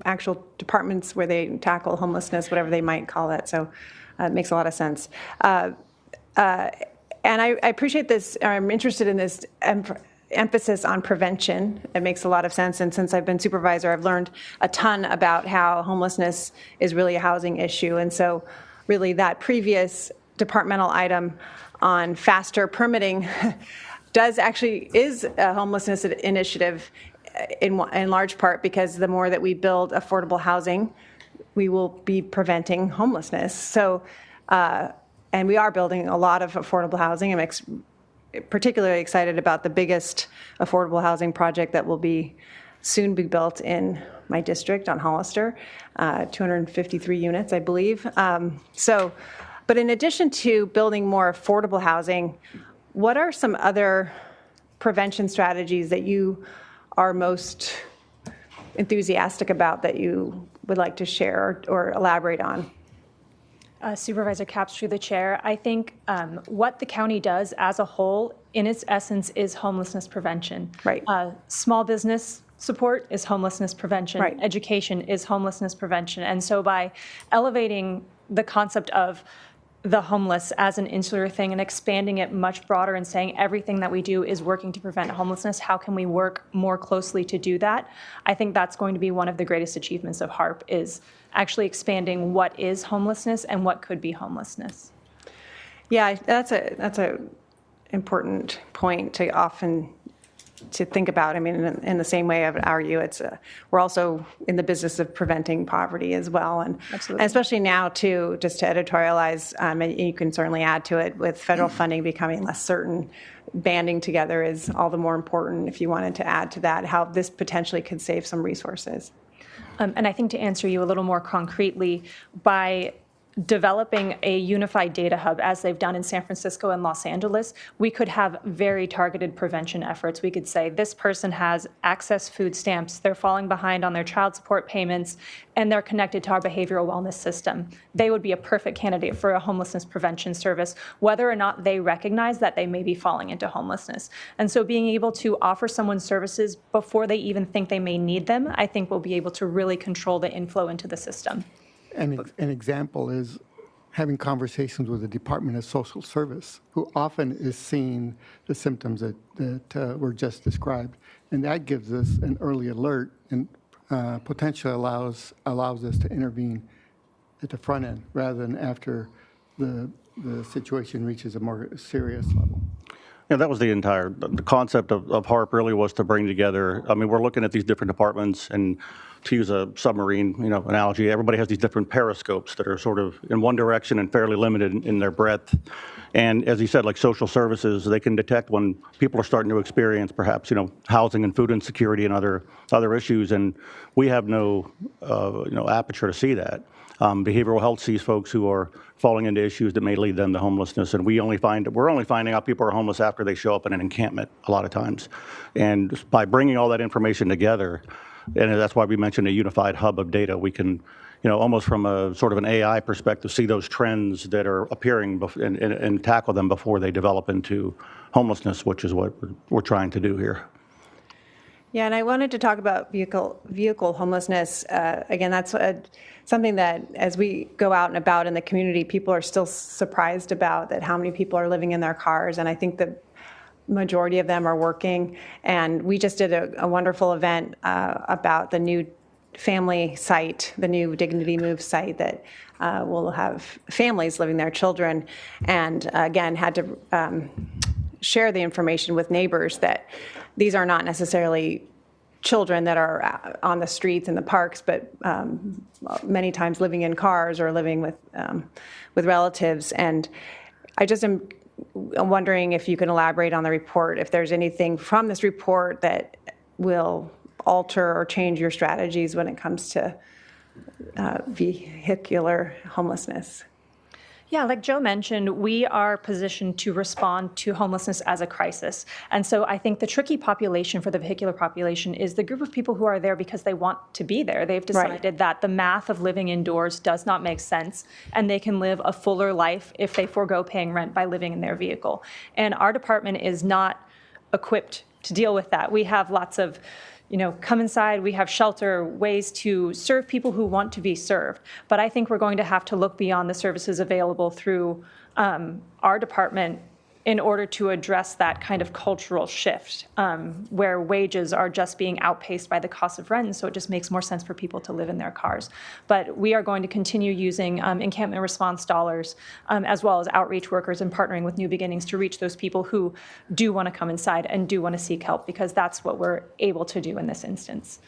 actual departments where they tackle homelessness, whatever they might call it. So it makes a lot of sense. And I appreciate this, I'm interested in this emphasis on prevention. It makes a lot of sense. And since I've been supervisor, I've learned a ton about how homelessness is really a housing issue. And so really that previous departmental item on faster permitting is a homelessness initiative in large part because the more that we build affordable housing, we will be preventing homelessness. So, and we are building a lot of affordable housing. I'm particularly excited about the biggest affordable housing project that will soon be built in my district on Hollister, 253 units, I believe. But in addition to building more affordable housing, what are some other prevention strategies that you are most enthusiastic about that you would like to share or elaborate on? Supervisor Capps, through the chair, I think what the county does as a whole, in its essence, is homelessness prevention. Right. Small business support is homelessness prevention. Right. Education is homelessness prevention. And so by elevating the concept of the homeless as an insular thing and expanding it much broader and saying everything that we do is working to prevent homelessness, how can we work more closely to do that? I think that's going to be one of the greatest achievements of HARP, is actually expanding what is homelessness and what could be homelessness. Yeah, that's a important point to think about. I mean, in the same way I would argue we're also in the business of preventing poverty as well. And especially now too, just to editorialize, and you can certainly add to it, with federal funding becoming less certain, banding together is all the more important if you wanted to add to that, how this potentially could save some resources. And I think to answer you a little more concretely, by developing a unified data hub, as they've done in San Francisco and Los Angeles, we could have very targeted prevention efforts. We could say this person has access food stamps, they're falling behind on their child support payments, and they're connected to our behavioral wellness system. They would be a perfect candidate for a homelessness prevention service, whether or not they recognize that they may be falling into homelessness. And so being able to offer someone services before they even think they may need them, I think we'll be able to really control the inflow into the system. An example is having conversations with the Department of Social Service, who often is seeing the symptoms that were just described. And that gives us an early alert and potentially allows us to intervene at the front end rather than after the situation reaches a more serious level. Yeah, that was the concept of HARP really was to bring together, I mean, we're looking at these different departments, and to use a submarine, analogy, everybody has these different periscopes that are sort of in one direction and fairly limited in their breadth. And as you said, like social services, they can detect when people are starting to experience perhaps, housing and food insecurity and other issues, and we have no, aperture to see that. Behavioral health sees folks who are falling into issues that may lead them to homelessness, and we're only finding out people are homeless after they show up in an encampment a lot of times. And by bringing all that information together, and that's why we mentioned a unified hub of data, we can, almost from a sort of an AI perspective, see those trends that are appearing and tackle them before they develop into homelessness, which is what we're trying to do here. Yeah, and I wanted to talk about vehicle homelessness. Again, that's something that as we go out and about in the community, people are still surprised about that how many people are living in their cars. And I think the majority of them are working. And we just did a wonderful event about the new family site, the new Dignity Move site that will have families living there, children, and again, had to share the information with neighbors that these are not necessarily children that are on the streets and the parks, but many times living in cars or living with relatives. And I just am wondering if you can elaborate on the report, if there's anything from this report that will alter or change your strategies when it comes to vehicular homelessness. Yeah, like Joe mentioned, we are positioned to respond to homelessness as a crisis. And so I think the tricky population for the vehicular population is the group of people who are there because they want to be there. They've decided that the math of living indoors does not make sense, and they can live a fuller life if they forego paying rent by living in their vehicle. And our department is not equipped to deal with that. We have lots of come inside, we have shelter, ways to serve people who want to be served. But I think we're going to have to look beyond the services available through our department in order to address that kind of cultural shift where wages are just being outpaced by the cost of rent. And so it just makes more sense for people to live in their cars. But we are going to continue using encampment response dollars as well as outreach workers and partnering with New Beginnings to reach those people who do want to come inside and do want to seek help, because that's what we're able to do in this instance.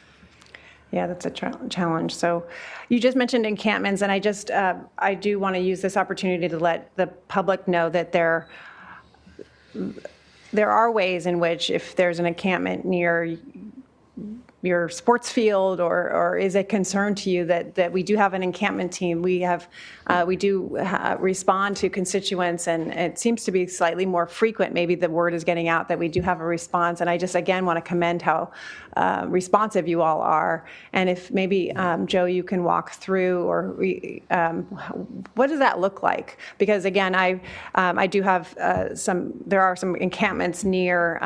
Yeah, that's a challenge. So you just mentioned encampments, and I do want to use this opportunity to let the public know that there are ways in which, if there's an encampment near your sports field or is a concern to you, that we do have an encampment team. We do respond to constituents, and it seems to be slightly more frequent. Maybe the word is getting out that we do have a response, and I just again want to commend how responsive you all are. And if maybe Joe, you can walk through, or what does that look like? Because again, I do have there are some encampments near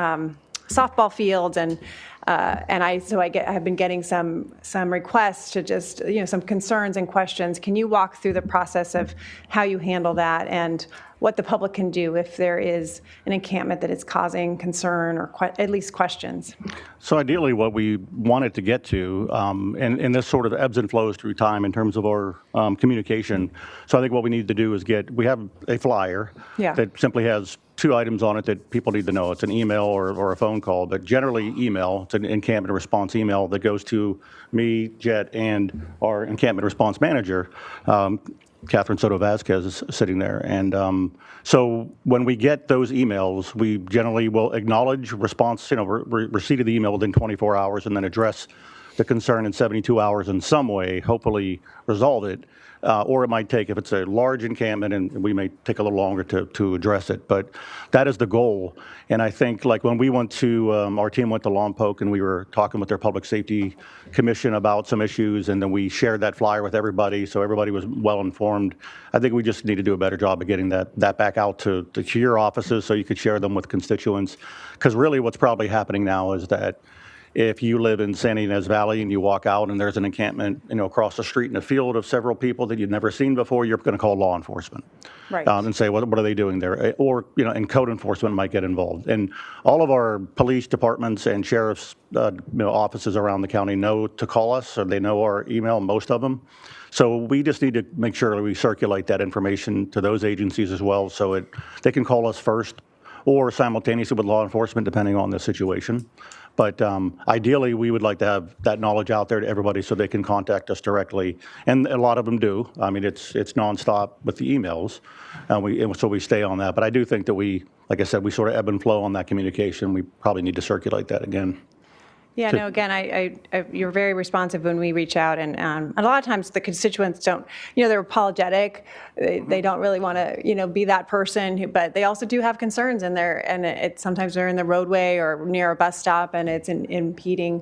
softball fields, and I've been getting some requests to just some concerns and questions. Can you walk through the process of how you handle that and what the public can do if there is an encampment that is causing concern or at least questions? So ideally, what we wanted to get to, and this sort of ebbs and flows through time in terms of our communication. So I think what we need to do is we have a flyer that simply has 2 items on it that people need to know. It's an email or a phone call, but generally email. It's an encampment response email that goes to me, Jet, and our encampment response manager, Catherine Soto Vasquez, is sitting there. And so when we get those emails, we generally will acknowledge response, receipt of the email within 24 hours, and then address the concern in 72 hours in some way, hopefully resolve it. Or it might take, if it's a large encampment, and we may take a little longer to address it. But that is the goal. And I think, like when we went to, our team went to Lompoc, and we were talking with their Public Safety Commission about some issues, and then we shared that flyer with everybody, so everybody was well informed. I think we just need to do a better job of getting that back out to your offices so you could share them with constituents. Because really what's probably happening now is that if you live in Santa Ynez Valley and you walk out and there's an encampment, across the street in a field of several people that you've never seen before, you're going to call law enforcement, and say, what are they doing there? Or, and code enforcement might get involved. And all of our police departments and sheriff's offices around the county know to call us, or they know our email, most of them. So we just need to make sure that we circulate that information to those agencies as well, so they can call us first or simultaneously with law enforcement, depending on the situation. But ideally, we would like to have that knowledge out there to everybody so they can contact us directly. And a lot of them do. I mean, it's nonstop with the emails, and so we stay on that. But I do think that like I said, we sort of ebb and flow on that communication. We probably need to circulate that again. Yeah, no, again, you're very responsive when we reach out, and a lot of times the constituents don't, they're apologetic. They don't really want to, be that person, but they also do have concerns, and sometimes they're in the roadway or near a bus stop, and it's impeding.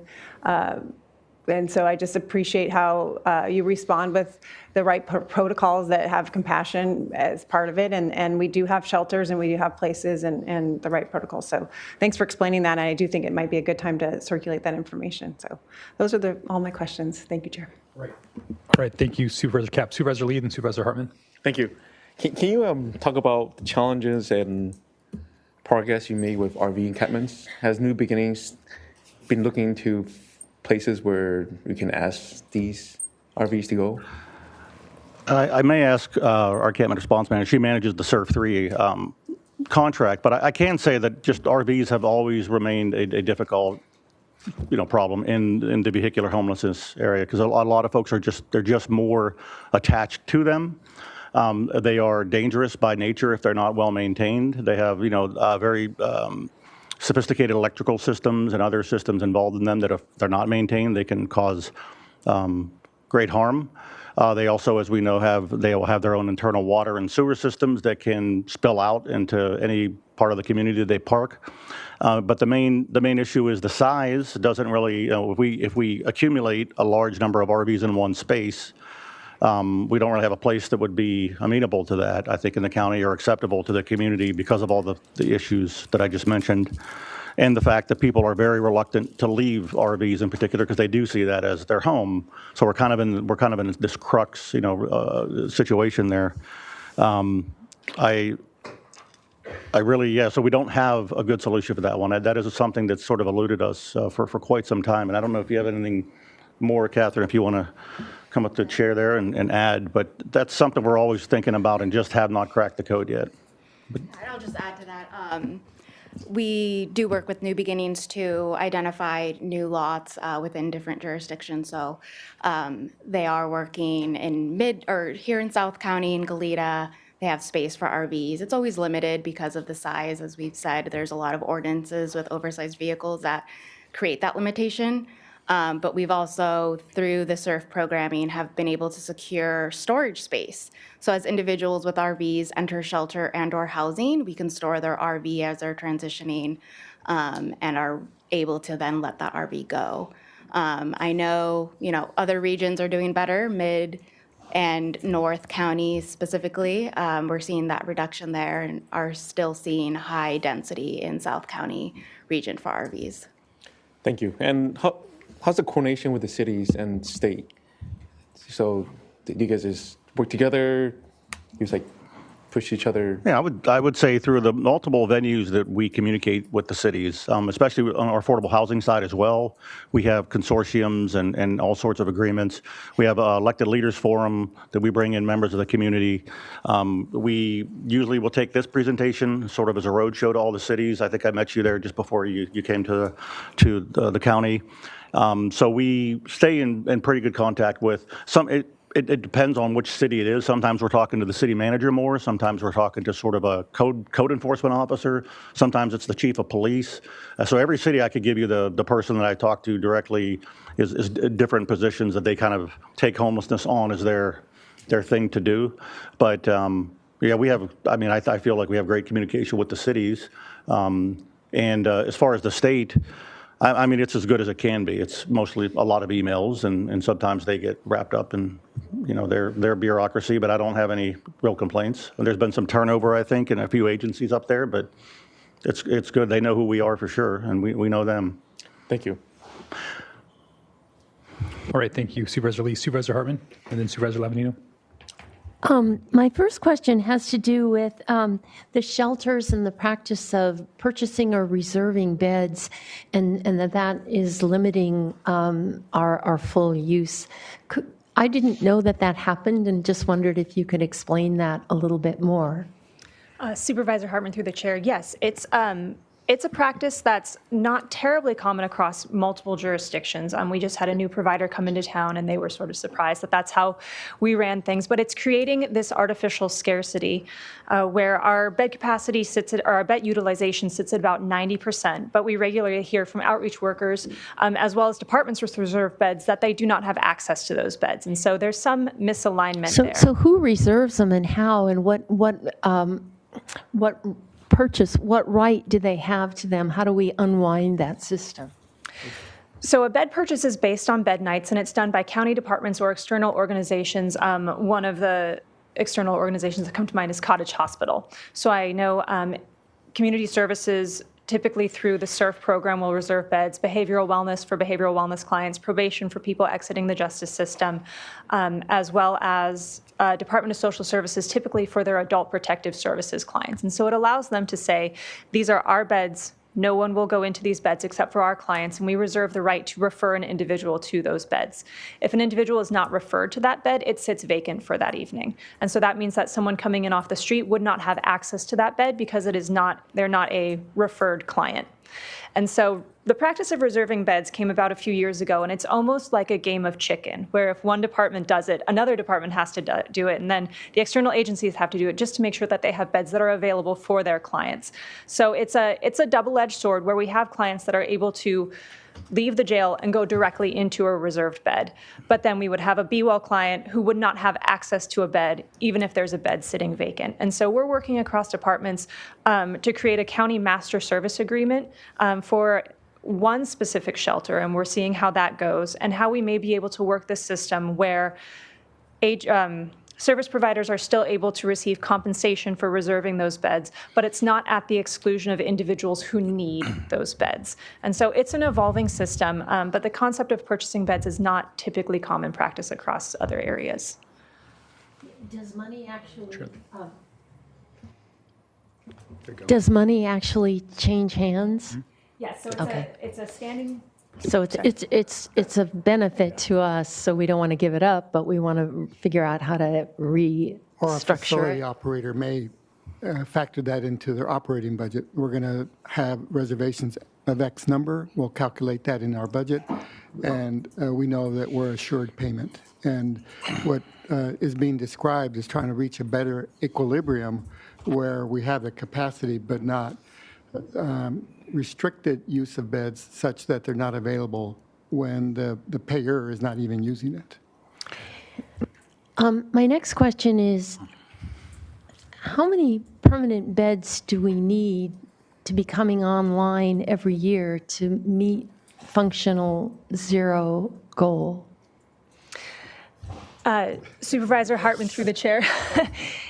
And so I just appreciate how you respond with the right protocols that have compassion as part of it. And we do have shelters, and we do have places and the right protocols. So thanks for explaining that. And I do think it might be a good time to circulate that information. So those are all my questions. Thank you, Chair. Right. All right. Thank you, Supervisor Cap. Supervisor Lee and Supervisor Hartman. Thank you. Can you talk about the challenges and progress you made with RV encampments? Has New Beginnings been looking to places where we can ask these RVs to go? I may ask our campment response manager. She manages the SURF 3 contract, but I can say that just RVs have always remained a difficult, problem in the vehicular homelessness area, because a lot of folks they're just more attached to them. They are dangerous by nature if they're not well maintained. They have, very sophisticated electrical systems and other systems involved in them that if they're not maintained, they can cause great harm. They also, as we know, they will have their own internal water and sewer systems that can spill out into any part of the community that they park. But the main issue is the size. Doesn't really, if we accumulate a large number of RVs in one space, we don't really have a place that would be amenable to that, I think, in the county or acceptable to the community because of all the issues that I just mentioned. And the fact that people are very reluctant to leave RVs in particular because they do see that as their home. So we're kind of in this crux, situation there. I really, so we don't have a good solution for that one. That is something that's sort of eluded us for quite some time. And I don't know if you have anything more, Catherine, if you want to come up to the chair there and add, but that's something we're always thinking about and just have not cracked the code yet. I'll just add to that. We do work with New Beginnings to identify new lots within different jurisdictions. So they are working here in South County in Goleta. They have space for RVs. It's always limited because of the size. As we've said, there's a lot of ordinances with oversized vehicles that create that limitation. But we've also, through the SURF programming, have been able to secure storage space. So as individuals with RVs enter shelter and or housing, we can store their RV as they're transitioning and are able to then let that RV go. I know, other regions are doing better, Mid and North counties specifically. We're seeing that reduction there and are still seeing high density in South County region for RVs. Thank you. And how's the coordination with the cities and state? So do you guys just work together? You just push each other? Yeah, I would say through the multiple venues that we communicate with the cities, especially on our affordable housing side as well. We have consortiums and all sorts of agreements. We have an elected leaders forum that we bring in members of the community. We usually will take this presentation sort of as a roadshow to all the cities. I think I met you there just before you came to the county. So we stay in pretty good contact with some. It depends on which city it is. Sometimes we're talking to the city manager more. Sometimes we're talking to sort of a code enforcement officer. Sometimes it's the chief of police. So every city I could give you the person that I talk to directly is different positions that they kind of take homelessness on as their thing to do. But we have. I feel like we have great communication with the cities. And as far as the state. It's as good as it can be. It's mostly a lot of emails, and sometimes they get wrapped up in, their bureaucracy, but I don't have any real complaints. And there's been some turnover, I think, in a few agencies up there, but it's good. They know who we are for sure, and we know them. Thank you. All right, thank you, Supervisor Lee. Supervisor Hartman, and then Supervisor Lavanino. My first question has to do with the shelters and the practice of purchasing or reserving beds, and that is limiting our full use. I didn't know that happened, and just wondered if you could explain that a little bit more. Supervisor Hartman, through the chair, yes, it's a practice that's not terribly common across multiple jurisdictions. We just had a new provider come into town, and they were sort of surprised that that's how we ran things. But it's creating this artificial scarcity where our bed capacity our bed utilization sits at about 90%. But we regularly hear from outreach workers, as well as departments with reserved beds, that they do not have access to those beds. And so there's some misalignment there. So who reserves them and how, and what right do they have to them? How do we unwind that system? So a bed purchase is based on bed nights, and it's done by county departments or external organizations. One of the external organizations that come to mind is Cottage Hospital. So I know community services, typically through the SURF program, will reserve beds, behavioral wellness for behavioral wellness clients, probation for people exiting the justice system, as well as Department of Social Services, typically for their adult protective services clients. And so it allows them to say, these are our beds, no one will go into these beds except for our clients, and we reserve the right to refer an individual to those beds. If an individual is not referred to that bed, it sits vacant for that evening. And so that means that someone coming in off the street would not have access to that bed because they're not a referred client. And so the practice of reserving beds came about a few years ago, and it's almost like a game of chicken, where if one department does it, another department has to do it, and then the external agencies have to do it just to make sure that they have beds that are available for their clients. So it's a double-edged sword where we have clients that are able to leave the jail and go directly into a reserved bed. But then we would have a Be-Well client who would not have access to a bed, even if there's a bed sitting vacant. And so we're working across departments to create a county master service agreement for one specific shelter, and we're seeing how that goes and how we may be able to work this system where service providers are still able to receive compensation for reserving those beds, but it's not at the exclusion of individuals who need those beds. And so it's an evolving system, but the concept of purchasing beds is not typically common practice across other areas. Does money actually change hands? Yes, so it's a standing. So it's a benefit to us, so we don't want to give it up, but we want to figure out how to Or a restructure facility it. operator may factor that into their operating budget. We're going to have reservations of X number. We'll calculate that in our budget, and we know that we're assured payment. And what is being described is trying to reach a better equilibrium where we have the capacity but not restricted use of beds such that they're not available when the payer is not even using it. My next question is, how many permanent beds do we need to be coming online every year to meet functional zero goal? Supervisor Hartman through the chair.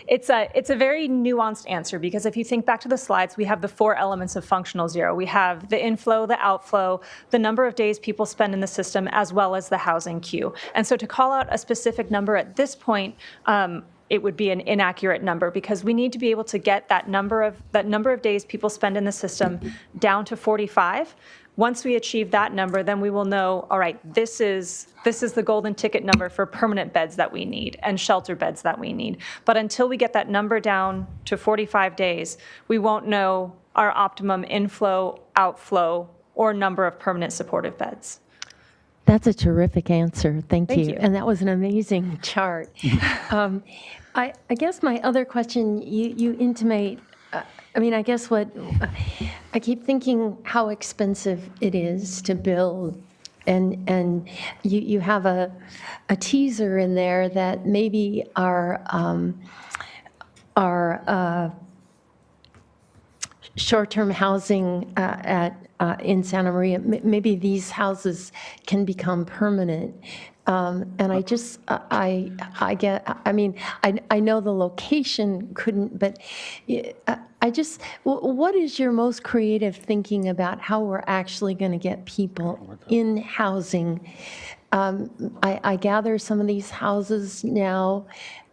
It's a very nuanced answer, because if you think back to the slides, we have the 4 elements of functional zero. We have the inflow, the outflow, the number of days people spend in the system, as well as the housing queue. And so to call out a specific number at this point, it would be an inaccurate number, because we need to be able to get that number of days people spend in the system down to 45. Once we achieve that number, then we will know, all right, this is the golden ticket number for permanent beds that we need and shelter beds that we need. But until we get that number down to 45 days, we won't know our optimum inflow, outflow, or number of permanent supportive beds. That's a terrific answer. Thank Thank you. you. And that was an amazing chart. I guess my other question, you intimate, I guess what I keep thinking how expensive it is to build, and you have a teaser in there that maybe our short-term housing in Santa Maria, maybe these houses can become permanent. And I know the location couldn't, but what is your most creative thinking about how we're actually going to get people in housing? I gather some of these houses now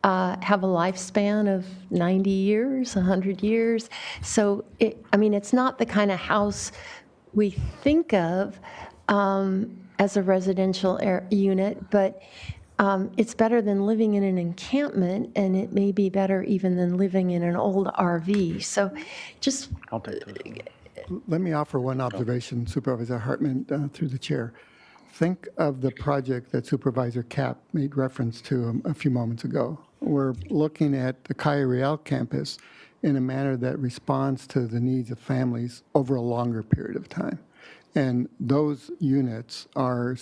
have a lifespan of 90 years, 100 years. So, it's not the kind of house we think of as a residential unit, but it's better than living in an encampment, and it may be better even than living in an old RV. So just... Let me offer one observation, Supervisor Hartman, through the chair. Think of the project that Supervisor Kapp made reference to a few moments ago. We're looking at the Calle Real campus in a manner that responds to the needs of families over a longer period of time. And those units are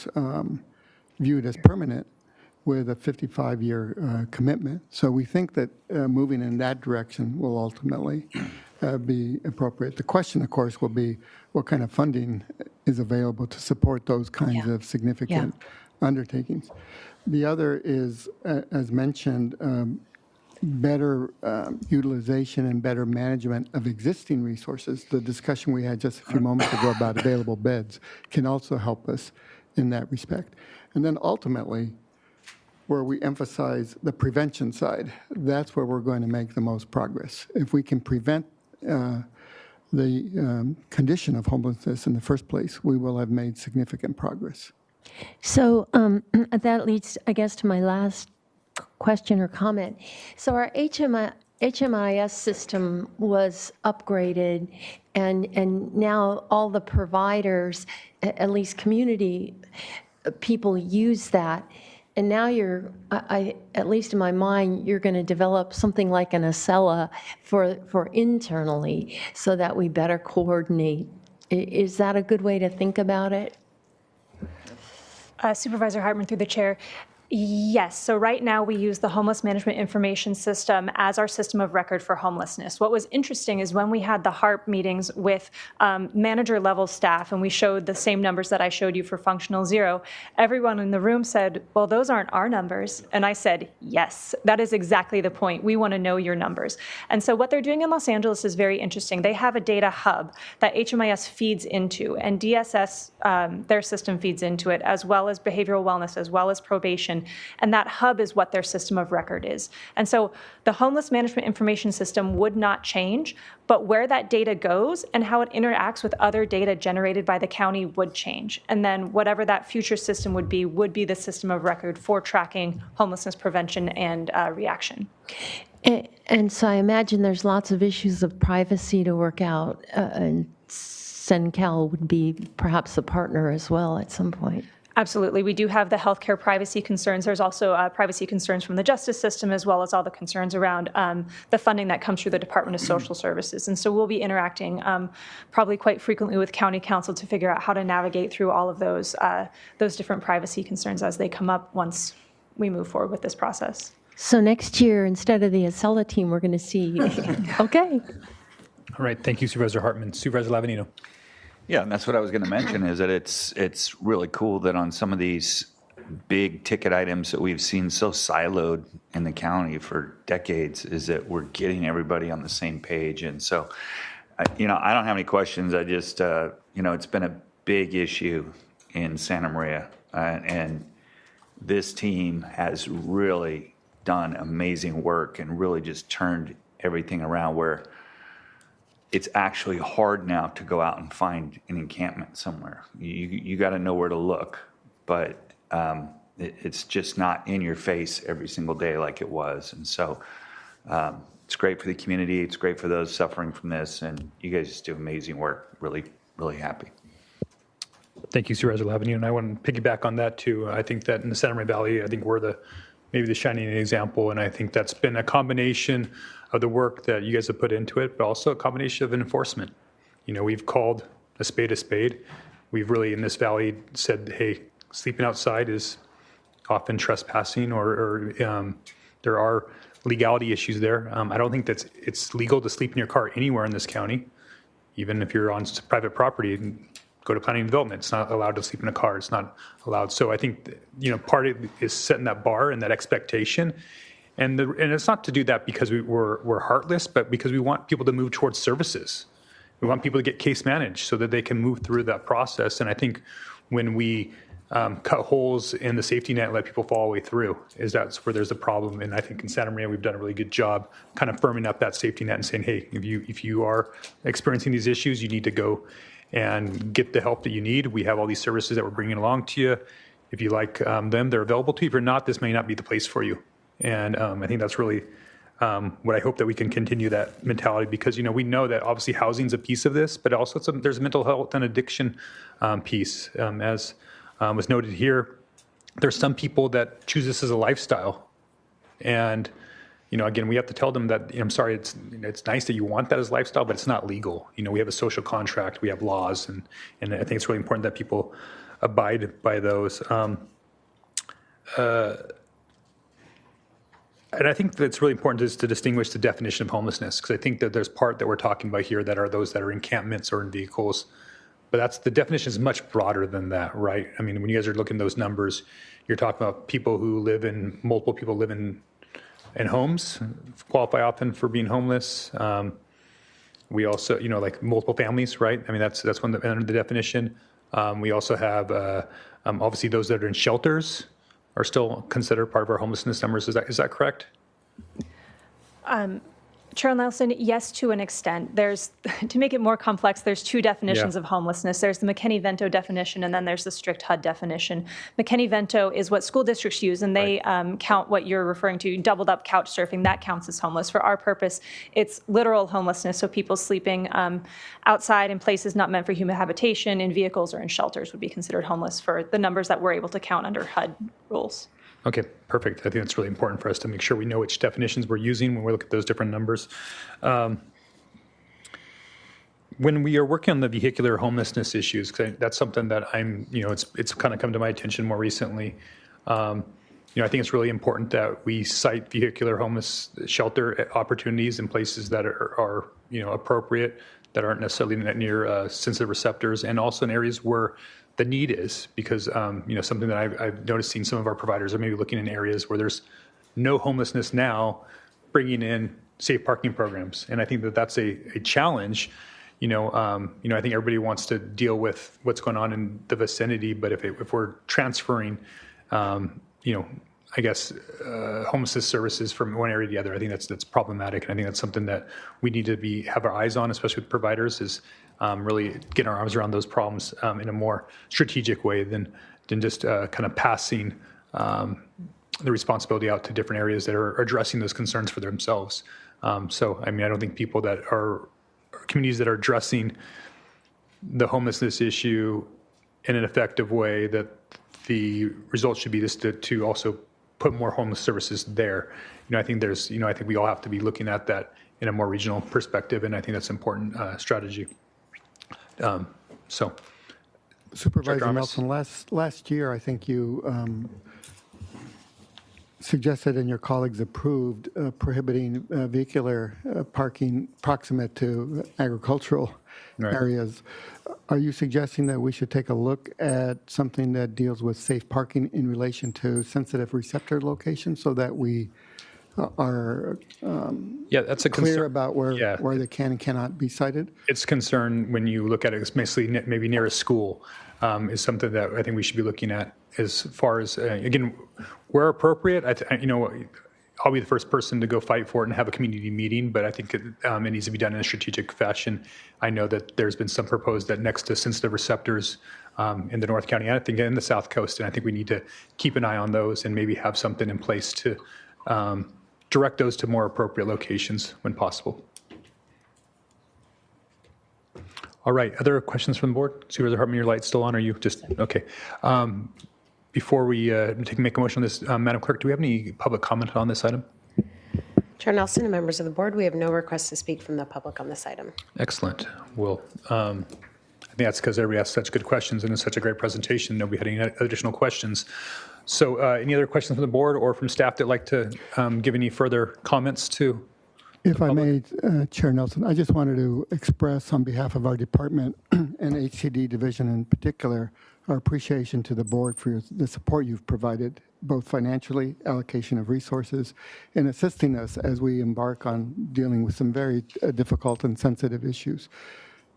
viewed as permanent with a 55-year commitment. So we think that moving in that direction will ultimately be appropriate. The question, of course, will be what kind of funding is available to support those kinds of significant undertakings. The other is, as mentioned, better utilization and better management of existing resources. The discussion we had just a few moments ago about available beds can also help us in that respect. And then ultimately, where we emphasize the prevention side, that's where we're going to make the most progress. If we can prevent the condition of homelessness in the first place, we will have made significant progress. So that leads, I guess, to my last question or comment. So our HMIS system was upgraded, and now all the providers, at least community people, use that. And now at least in my mind, you're going to develop something like an Acela for internally so that we better coordinate. Is that a good way to think about it? Supervisor Hartman through the chair. Yes. So right now we use the Homeless Management Information System as our system of record for homelessness. What was interesting is when we had the HARP meetings with manager level staff and we showed the same numbers that I showed you for functional zero, everyone in the room said, well, those aren't our numbers. And I said, yes, that is exactly the point. We want to know your numbers. And so what they're doing in Los Angeles is very interesting. They have a data hub that HMIS feeds into, and DSS, their system feeds into it, as well as behavioral wellness, as well as probation. And that hub is what their system of record is. And so the Homeless Management Information System would not change, but where that data goes and how it interacts with other data generated by the county would change. And then whatever that future system would be the system of record for tracking homelessness prevention and reaction. And so I imagine there's lots of issues of privacy to work out, and CenCal would be perhaps a partner as well at some point. Absolutely. We do have the healthcare privacy concerns. There's also privacy concerns from the justice system, as well as all the concerns around the funding that comes through the Department of Social Services. And so we'll be interacting probably quite frequently with County Council to figure out how to navigate through all of those different privacy concerns as they come up once we move forward with this process. So next year, instead of the Acela team, we're going to see. Okay. All right. Thank you, Supervisor Hartman. Supervisor Lavanino. Yeah, and that's what I was going to mention is that it's really cool that on some of these big ticket items that we've seen so siloed in the county for decades is that we're getting everybody on the same page. And so, I don't have any questions. I just, it's been a big issue in Santa Maria. And this team has really done amazing work and really just turned everything around where it's actually hard now to go out and find an encampment somewhere. You got to know where to look, but it's just not in your face every single day like it was. And so it's great for the community. It's great for those suffering from this. And you guys just do amazing work. Really, really happy. Thank you, Supervisor Lavanino. And I want to piggyback on that too. I think that in the Santa Maria Valley, I think we're maybe the shining example. And I think that's been a combination of the work that you guys have put into it, but also a combination of enforcement. We've called a spade a spade. We've really, in this valley, said, hey, sleeping outside is often trespassing, or there are legality issues there. I don't think it's legal to sleep in your car anywhere in this county, even if you're on private property and go to planning and development. It's not allowed to sleep in a car. It's not allowed. So I think, part of it is setting that bar and that expectation. And it's not to do that because we're heartless, but because we want people to move towards services. We want people to get case managed so that they can move through that process. And I think when we cut holes in the safety net and let people fall all the way through, that's where there's a problem. And I think in Santa Maria, we've done a really good job kind of firming up that safety net and saying, hey, if you are experiencing these issues, you need to go and get the help that you need. We have all these services that we're bringing along to you. If you like them, they're available to you. If you're not, this may not be the place for you. And I think that's really what I hope that we can continue that mentality, because, we know that obviously housing is a piece of this, but also there's a mental health and addiction piece. As was noted here, there's some people that choose this as a lifestyle. And, again, we have to tell them that, I'm sorry, it's nice that you want that as a lifestyle, but it's not legal. We have a social contract, we have laws, and I think it's really important that people abide by those. And I think that it's really important to distinguish the definition of homelessness, because I think that there's part that we're talking about here that are those that are in encampments or in vehicles. But the definition is much broader than that, right? I mean, when you guys are looking at those numbers, you're talking about multiple people live in homes, qualify often for being homeless. We also, like multiple families, right? I mean, that's one under the definition. We also have, obviously, those that are in shelters are still considered part of our homelessness numbers. Is that correct? Chair Nelson, yes, to an extent. There's, to make it more complex, there's two definitions of homelessness. There's the McKinney-Vento definition, and then there's the strict HUD definition. McKinney-Vento is what school districts use, and they count what you're referring to, doubled up couch surfing. That counts as homeless. For our purpose, it's literal homelessness, so people sleeping outside in places not meant for human habitation, in vehicles or in shelters would be considered homeless for the numbers that we're able to count under HUD rules. Okay, perfect. I think it's really important for us to make sure we know which definitions we're using when we look at those different numbers. When we are working on the vehicular homelessness issues, 'cause that's something that it's kind of come to my attention more recently. I think it's really important that we cite vehicular homeless shelter opportunities in places that are appropriate, that aren't necessarily near sensitive receptors, and also in areas where the need is, because something that I've noticed seeing some of our providers are maybe looking in areas where there's no homelessness now, bringing in safe parking programs, and I think that that's a challenge. I think everybody wants to deal with what's going on in the vicinity, but if we're transferring, homelessness services from one area to the other, I think that's problematic, and I think that's something that we need to have our eyes on, especially with providers, is really getting our arms around those problems in a more strategic way than just kind of passing the responsibility out to different areas that are addressing those concerns for themselves. I don't think communities that are addressing the homelessness issue in an effective way, that the result should be to also put more homeless services there. I think we all have to be looking at that in a more regional perspective, and I think that's an important strategy. Supervisor Nelson, last year, I think you suggested and your colleagues approved prohibiting vehicular parking proximate to agricultural areas. Are you suggesting that we should take a look at something that deals with safe parking in relation to sensitive receptor locations, so that we are that's a clear about where they can and cannot be cited? It's a concern when you look at it, especially maybe near a school, is something that I think we should be looking at, as far as, again, where appropriate. I'll be the first person to go fight for it and have a community meeting, but I think it needs to be done in a strategic fashion. I know that there's been some proposed that next to sensitive receptors in the North County, and I think in the South Coast, and I think we need to keep an eye on those and maybe have something in place to direct those to more appropriate locations when possible. All right, other questions from the board? Supervisor Hartman, your light's still on, or you just, okay. Before we make a motion on this, Madam Clerk, do we have any public comment on this item? Chair Nelson and members of the board, we have no requests to speak from the public on this item. Excellent. Well, I think that's because everybody asked such good questions and it's such a great presentation. Nobody had any additional questions. So any other questions from the board or from staff that'd like to give any further comments to? If I may, Chair Nelson, I just wanted to express on behalf of our department and HCD division in particular, our appreciation to the board for the support you've provided, both financially, allocation of resources, and assisting us as we embark on dealing with some very difficult and sensitive issues.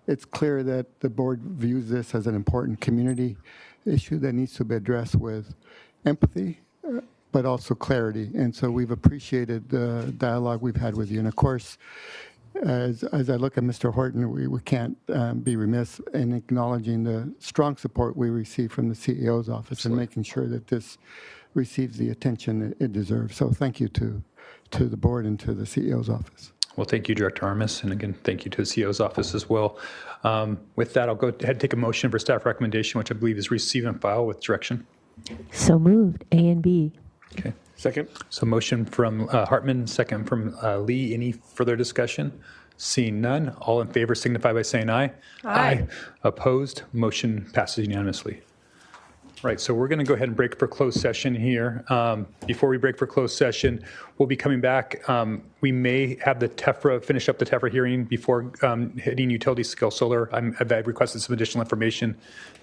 It's clear that the board views this as an important community issue that needs to be addressed with empathy, but also clarity. And so we've appreciated the dialogue we've had with you. And of course, as I look at Mr. Horton, we can't be remiss in acknowledging the strong support we receive from the CEO's office and making sure that this receives the attention it deserves. So thank you to the board and to the CEO's office. Well, thank you, Director Armis, and again, thank you to the CEO's office as well. With that, I'll go ahead and take a motion for staff recommendation, which I believe is receive and file with direction. So moved, A and B. Okay. Second. So motion from Hartman, second from Lee. Any further discussion? Seeing none, all in favor signify by saying aye. Aye. Opposed? Motion passes unanimously. Right, so we're going to go ahead and break for closed session here. Before we break for closed session, we'll be coming back. We may have the TEFRA, finish up the TEFRA hearing before hitting utility scale solar. I've requested some additional information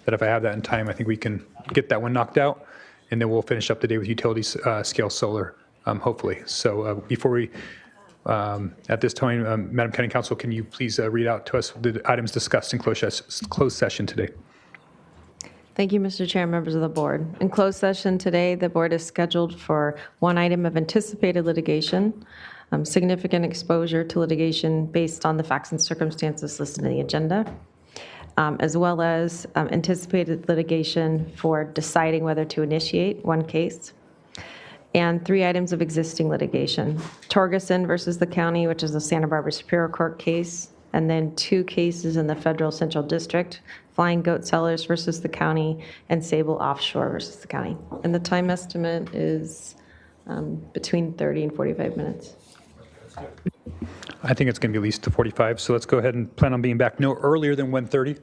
that if I have that in time, I think we can get that one knocked out. And then we'll finish up the day with utility scale solar, hopefully. So before we, at this time, Madam County Counsel, can you please read out to us the items discussed in closed session today? Thank you, Mr. Chair, members of the board. In closed session today, the board is scheduled for one item of anticipated litigation. significant exposure to litigation based on the facts and circumstances listed in the agenda, as well as anticipated litigation for deciding whether to initiate one case, and 3 items of existing litigation: Torgerson versus the county, which is a Santa Barbara Superior Court case, and then 2 cases in the Federal Central District, Flying Goat Sellers versus the county, and Sable Offshore versus the county. And the time estimate is between 30 and 45 minutes. I think it's going to be at least to 45, so let's go ahead and plan on being back no earlier than 1:30.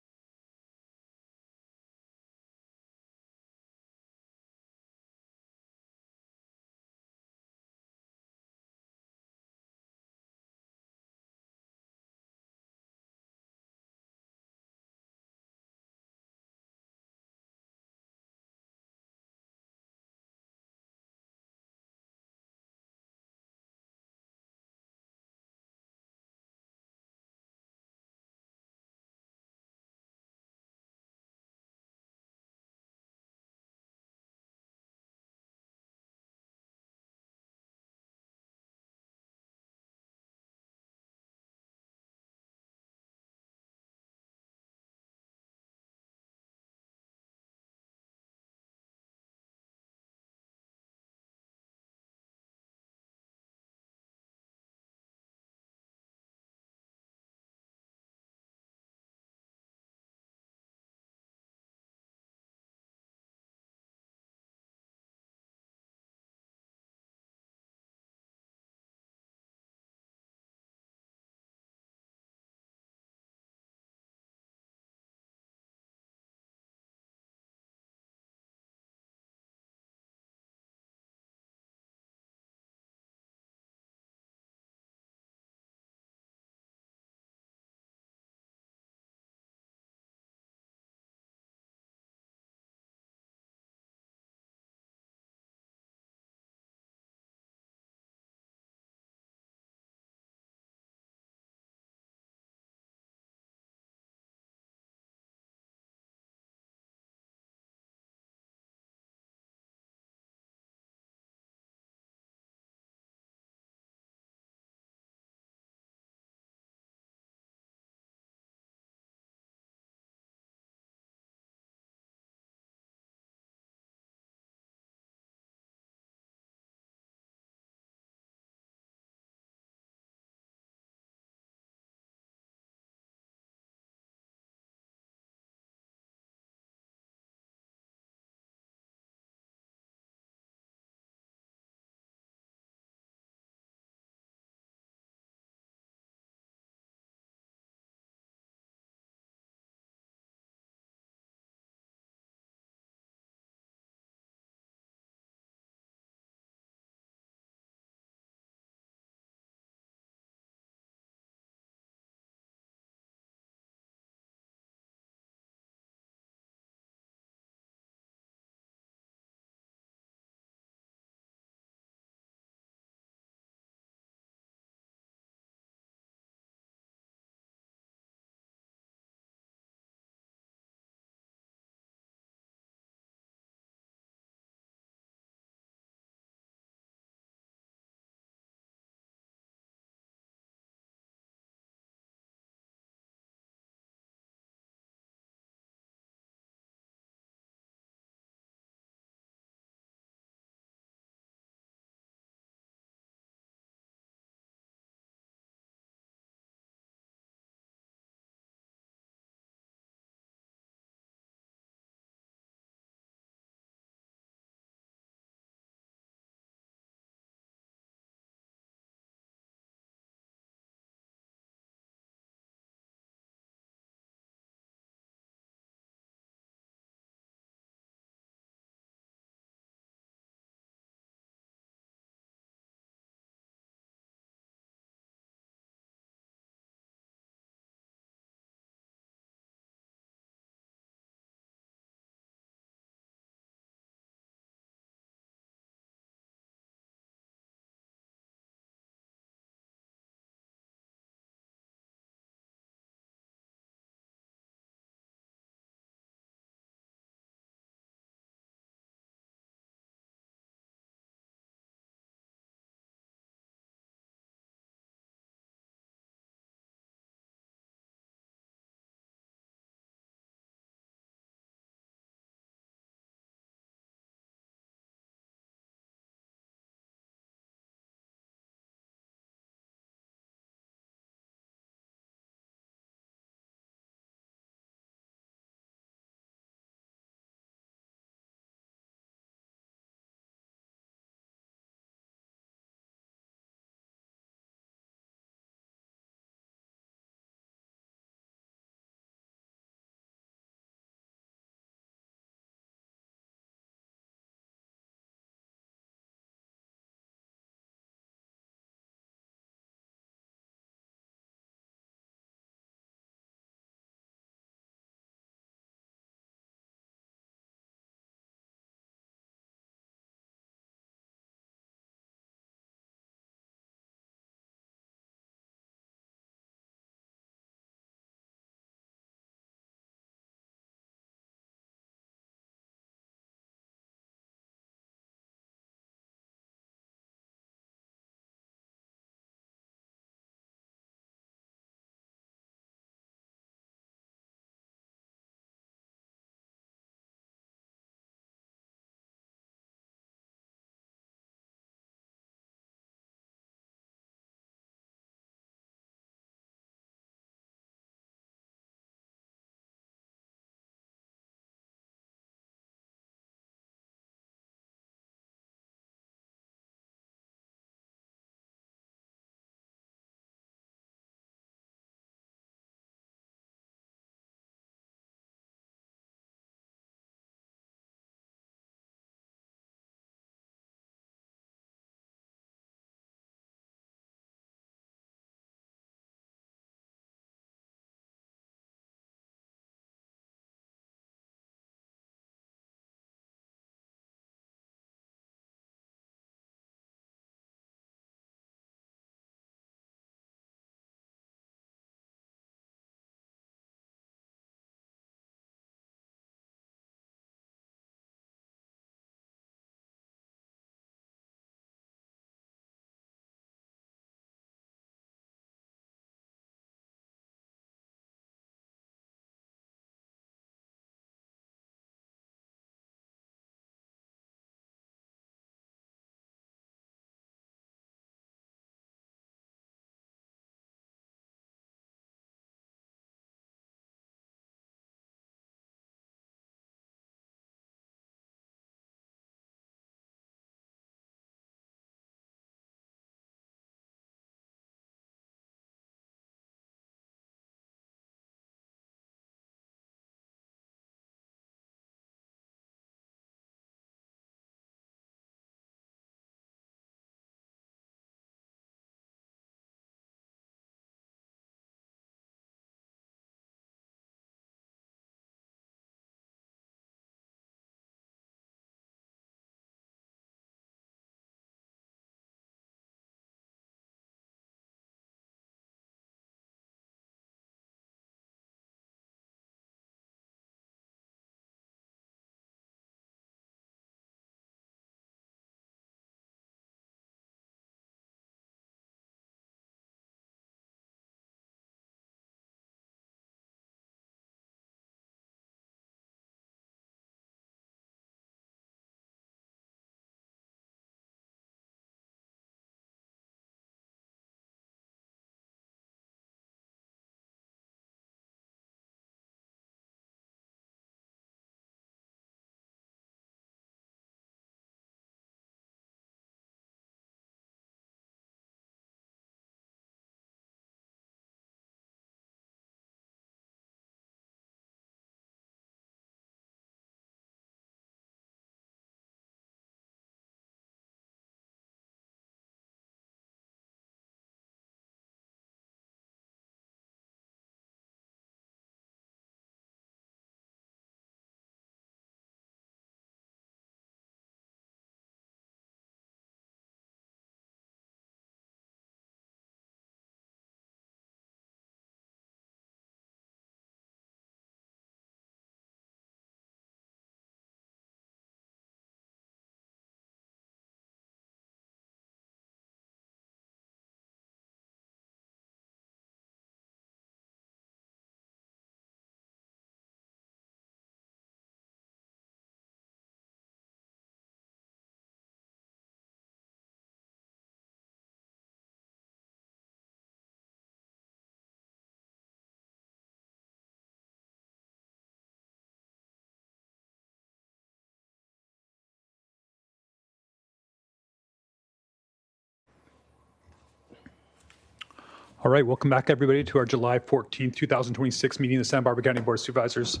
All right, welcome back, everybody, to our July 14th, 2026 meeting of the Santa Barbara County Board of Supervisors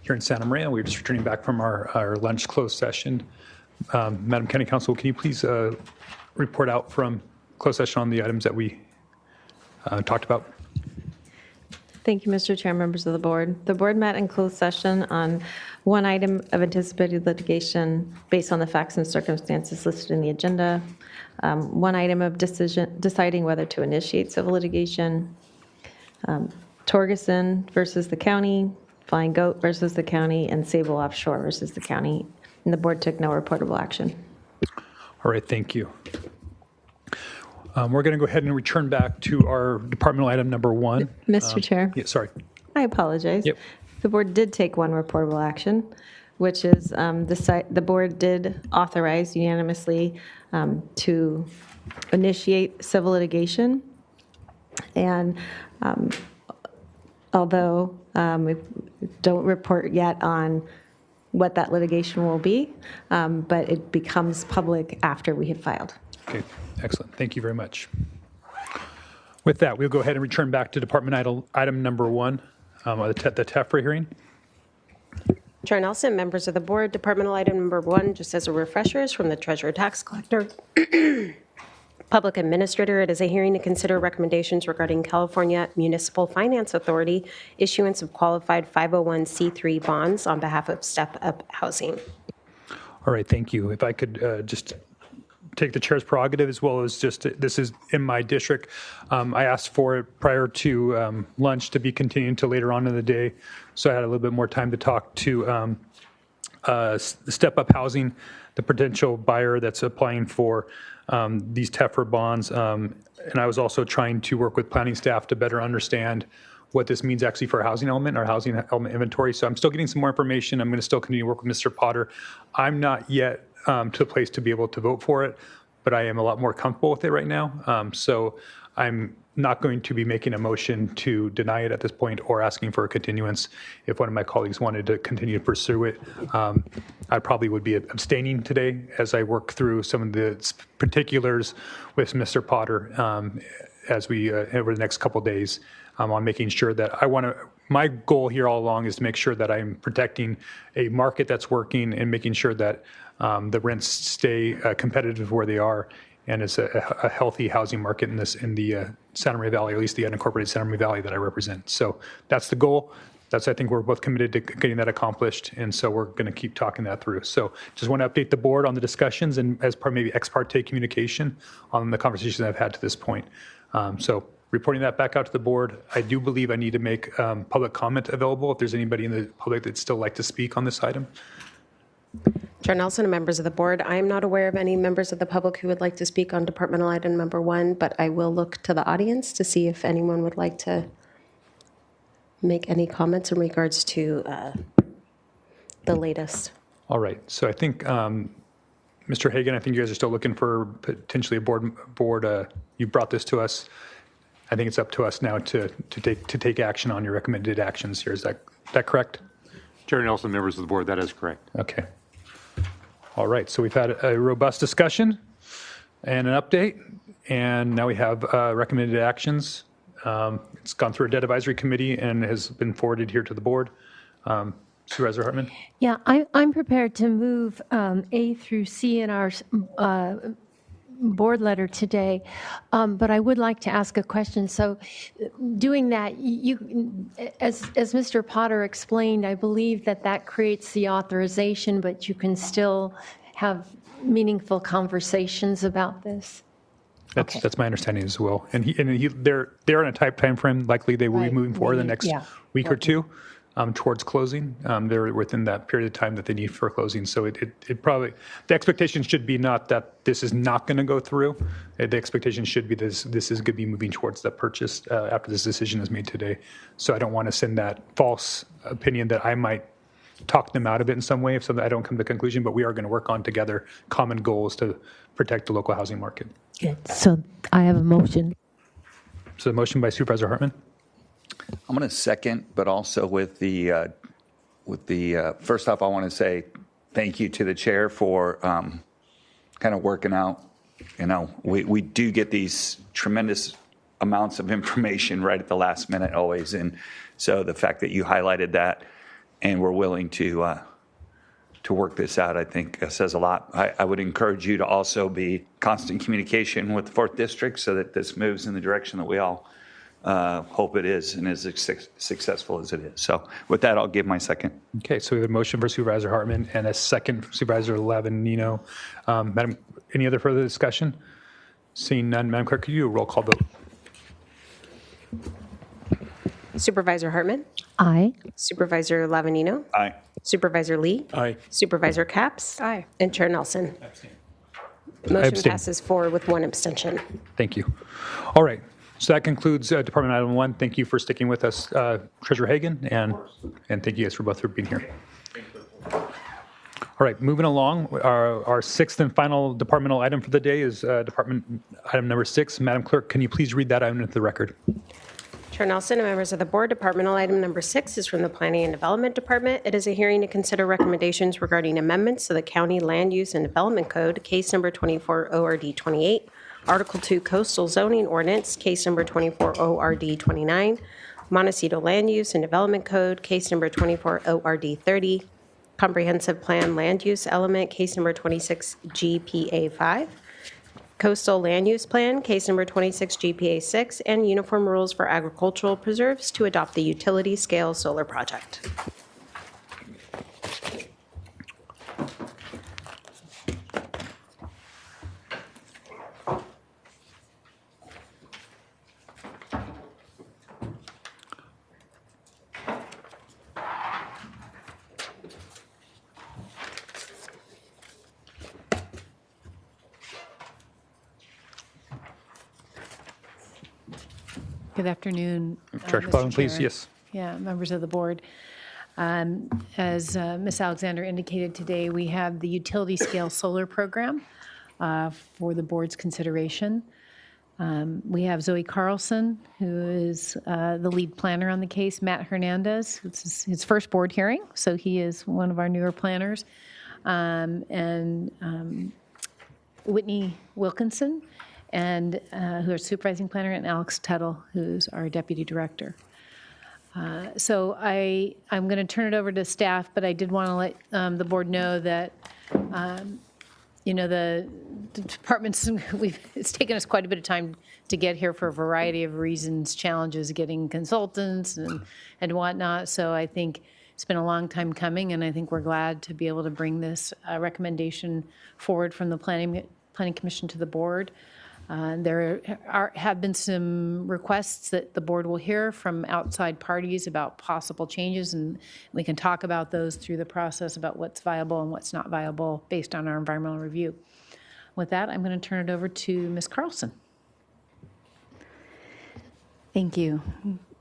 here in Santa Maria. We're just returning back from our lunch closed session. Madam County Counsel, can you please report out from closed session on the items that we talked about? Thank you, Mr. Chair, members of the board. The board met in closed session on one item of anticipated litigation based on the facts and circumstances listed in the agenda, one item of deciding whether to initiate civil litigation, Torgerson versus the county, Flying Goat versus the county, and Sable Offshore versus the county. And the board took no reportable action. All right, thank you. We're going to go ahead and return back to our departmental item number 1. Mr. Chair. Yeah, sorry. I apologize. Yep. The board did take one reportable action, which is the board did authorize unanimously to initiate civil litigation. And although we don't report yet on what that litigation will be, but it becomes public after we have filed. Okay, excellent. Thank you very much. With that, we'll go ahead and return back to department item number 1, the TEFRA hearing. Chair Nelson, members of the board, departmental item number 1, just as a refresher, is from the Treasurer Tax Collector, Public Administrator. It is a hearing to consider recommendations regarding California Municipal Finance Authority issuance of qualified 501c3 bonds on behalf of Step Up Housing. All right, thank you. If I could just take the chair's prerogative, as well as just, this is in my district. I asked for it prior to lunch to be continued to later on in the day, so I had a little bit more time to talk to Step Up Housing, the potential buyer that's applying for these TEFRA bonds. And I was also trying to work with planning staff to better understand what this means actually for our housing element, our housing element inventory. So I'm still getting some more information. I'm going to still continue to work with Mr. Potter. I'm not yet to a place to be able to vote for it, but I am a lot more comfortable with it right now. So I'm not going to be making a motion to deny it at this point or asking for a continuance. If one of my colleagues wanted to continue to pursue it, I probably would be abstaining today as I work through some of the particulars with Mr. Potter as we over the next couple of days on making sure that my goal here all along is to make sure that I'm protecting a market that's working and making sure that the rents stay competitive where they are, and it's a healthy housing market in the Santa Maria Valley, or at least the unincorporated Santa Maria Valley that I represent. So that's the goal. I think we're both committed to getting that accomplished, and so we're going to keep talking that through. So just want to update the board on the discussions and as part maybe ex parte communication on the conversations I've had to this point. So reporting that back out to the board. I do believe I need to make public comment available if there's anybody in the public that'd still like to speak on this item. Chair Nelson and members of the board, I am not aware of any members of the public who would like to speak on departmental item number 1, but I will look to the audience to see if anyone would like to make any comments in regards to the latest. All right. So I think, Mr. Hagan, I think you guys are still looking for potentially a board. You brought this to us. I think it's up to us now to take action on your recommended actions here. Is that correct? Chair Nelson, members of the board, that is correct. Okay. All right. So we've had a robust discussion and an update, and now we have recommended actions. It's gone through a debt advisory committee and has been forwarded here to the board. Supervisor Hartman? Yeah, I'm prepared to move A through C in our board letter today, but I would like to ask a question. So doing that, as Mr. Potter explained, I believe that creates the authorization, but you can still have meaningful conversations about this. That's my understanding as well. And they're in a tight time frame. Likely they will be moving forward the next week or two towards closing. They're within that period of time that they need for closing. So it probably, the expectation should be not that this is not going to go through. The expectation should be this is going to be moving towards that purchase after this decision is made today. So I don't want to send that false opinion that I might talk them out of it in some way if I don't come to the conclusion, but we are going to work on together common goals to protect the local housing market. Good. So I have a motion. So the motion by Supervisor Hartman. I'm going to second, but also with the first off, I want to say thank you to the chair for kind of working out. We do get these tremendous amounts of information right at the last minute always. And so the fact that you highlighted that and we're willing to work this out, I think says a lot. I would encourage you to also be constant communication with the 4th District so that this moves in the direction that we all hope it is and is successful as it is. So with that, I'll give my second. Okay, so we have a motion for Supervisor Hartman and a second for Supervisor Lavanino. Madam, any other further discussion? Seeing none, Madam Clerk, could you do a roll call vote? Supervisor Hartman? Aye. Supervisor Lavanino? Aye. Supervisor Lee? Aye. Supervisor Capps? Aye. And Chair Nelson? I Motion abstain. passes 4 with 1 abstention. Thank you. All right, so that concludes Department Item 1. Thank you for sticking with us, Treasurer Hagan, and thank you guys for both for being here. All right, moving along, our 6th and final departmental item for the day is Department Item number 6. Madam Clerk, can you please read that item into the record? Chair Nelson and members of the board, departmental item number 6 is from the Planning and Development Department. It is a hearing to consider recommendations regarding amendments to the County Land Use and Development Code, case number 24 ORD 28, Article 2 Coastal Zoning Ordinance, case number 24 ORD 29, Montecito Land Use and Development Code, case number 24 ORD 30, Comprehensive Plan Land Use Element, case number 26 GPA 5, Coastal Land Use Plan, case number 26 GPA 6, and Uniform Rules for Agricultural Preserves to adopt the utility scale solar project. Good afternoon. Director Mr. Plowman, please. Chair. Yes. Yeah, members of the board. As Ms. Alexander indicated today, we have the utility scale solar program for the board's consideration. We have Zoe Carlson, who is the lead planner on the case, Matt Hernandez. It's his first board hearing, so he is one of our newer planners, and Whitney Wilkinson, and who are supervising planner, and Alex Tuttle, who's our deputy director. So I'm going to turn it over to staff, but I did want to let the board know that, you know, the departments, it's taken us quite a bit of time to get here for a variety of reasons, challenges getting consultants and whatnot. So I think it's been a long time coming, and I think we're glad to be able to bring this recommendation forward from the Planning Commission to the board. There have been some requests that the board will hear from outside parties about possible changes, and we can talk about those through the process about what's viable and what's not viable based on our environmental review. With that, I'm going to turn it over to Ms. Carlson. Thank you.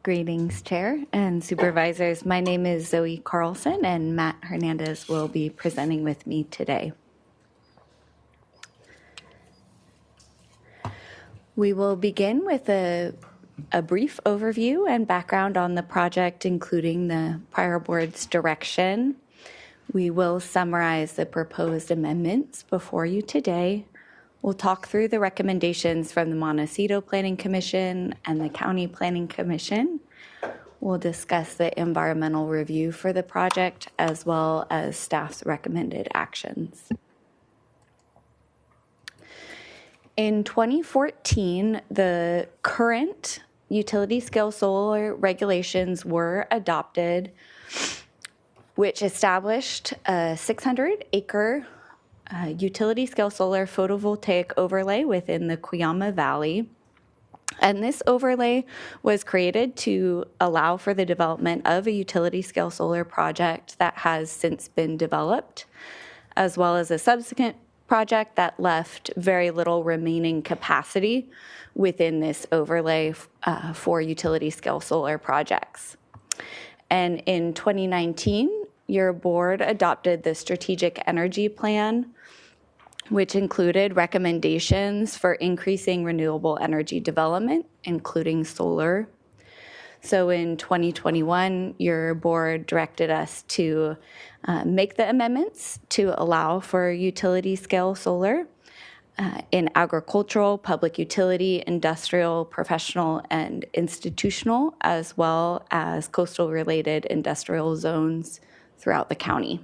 Greetings, Chair and Supervisors. My name is Zoe Carlson, and Matt Hernandez will be presenting with me today. We will begin with a brief overview and background on the project, including the prior board's direction. We will summarize the proposed amendments before you today. We'll talk through the recommendations from the Montecito Planning Commission and the County Planning Commission. We'll discuss the environmental review for the project, as well as staff's recommended actions. In 2014, the current utility scale solar regulations were adopted, which established a 600-acre utility scale solar photovoltaic overlay within the Cuyama Valley. And this overlay was created to allow for the development of a utility scale solar project that has since been developed, as well as a subsequent project that left very little remaining capacity within this overlay for utility scale solar projects. And in 2019, your board adopted the Strategic Energy Plan, which included recommendations for increasing renewable energy development, including solar. So in 2021, your board directed us to make the amendments to allow for utility scale solar, in agricultural, public utility, industrial, professional, and institutional, as well as coastal-related industrial zones throughout the county.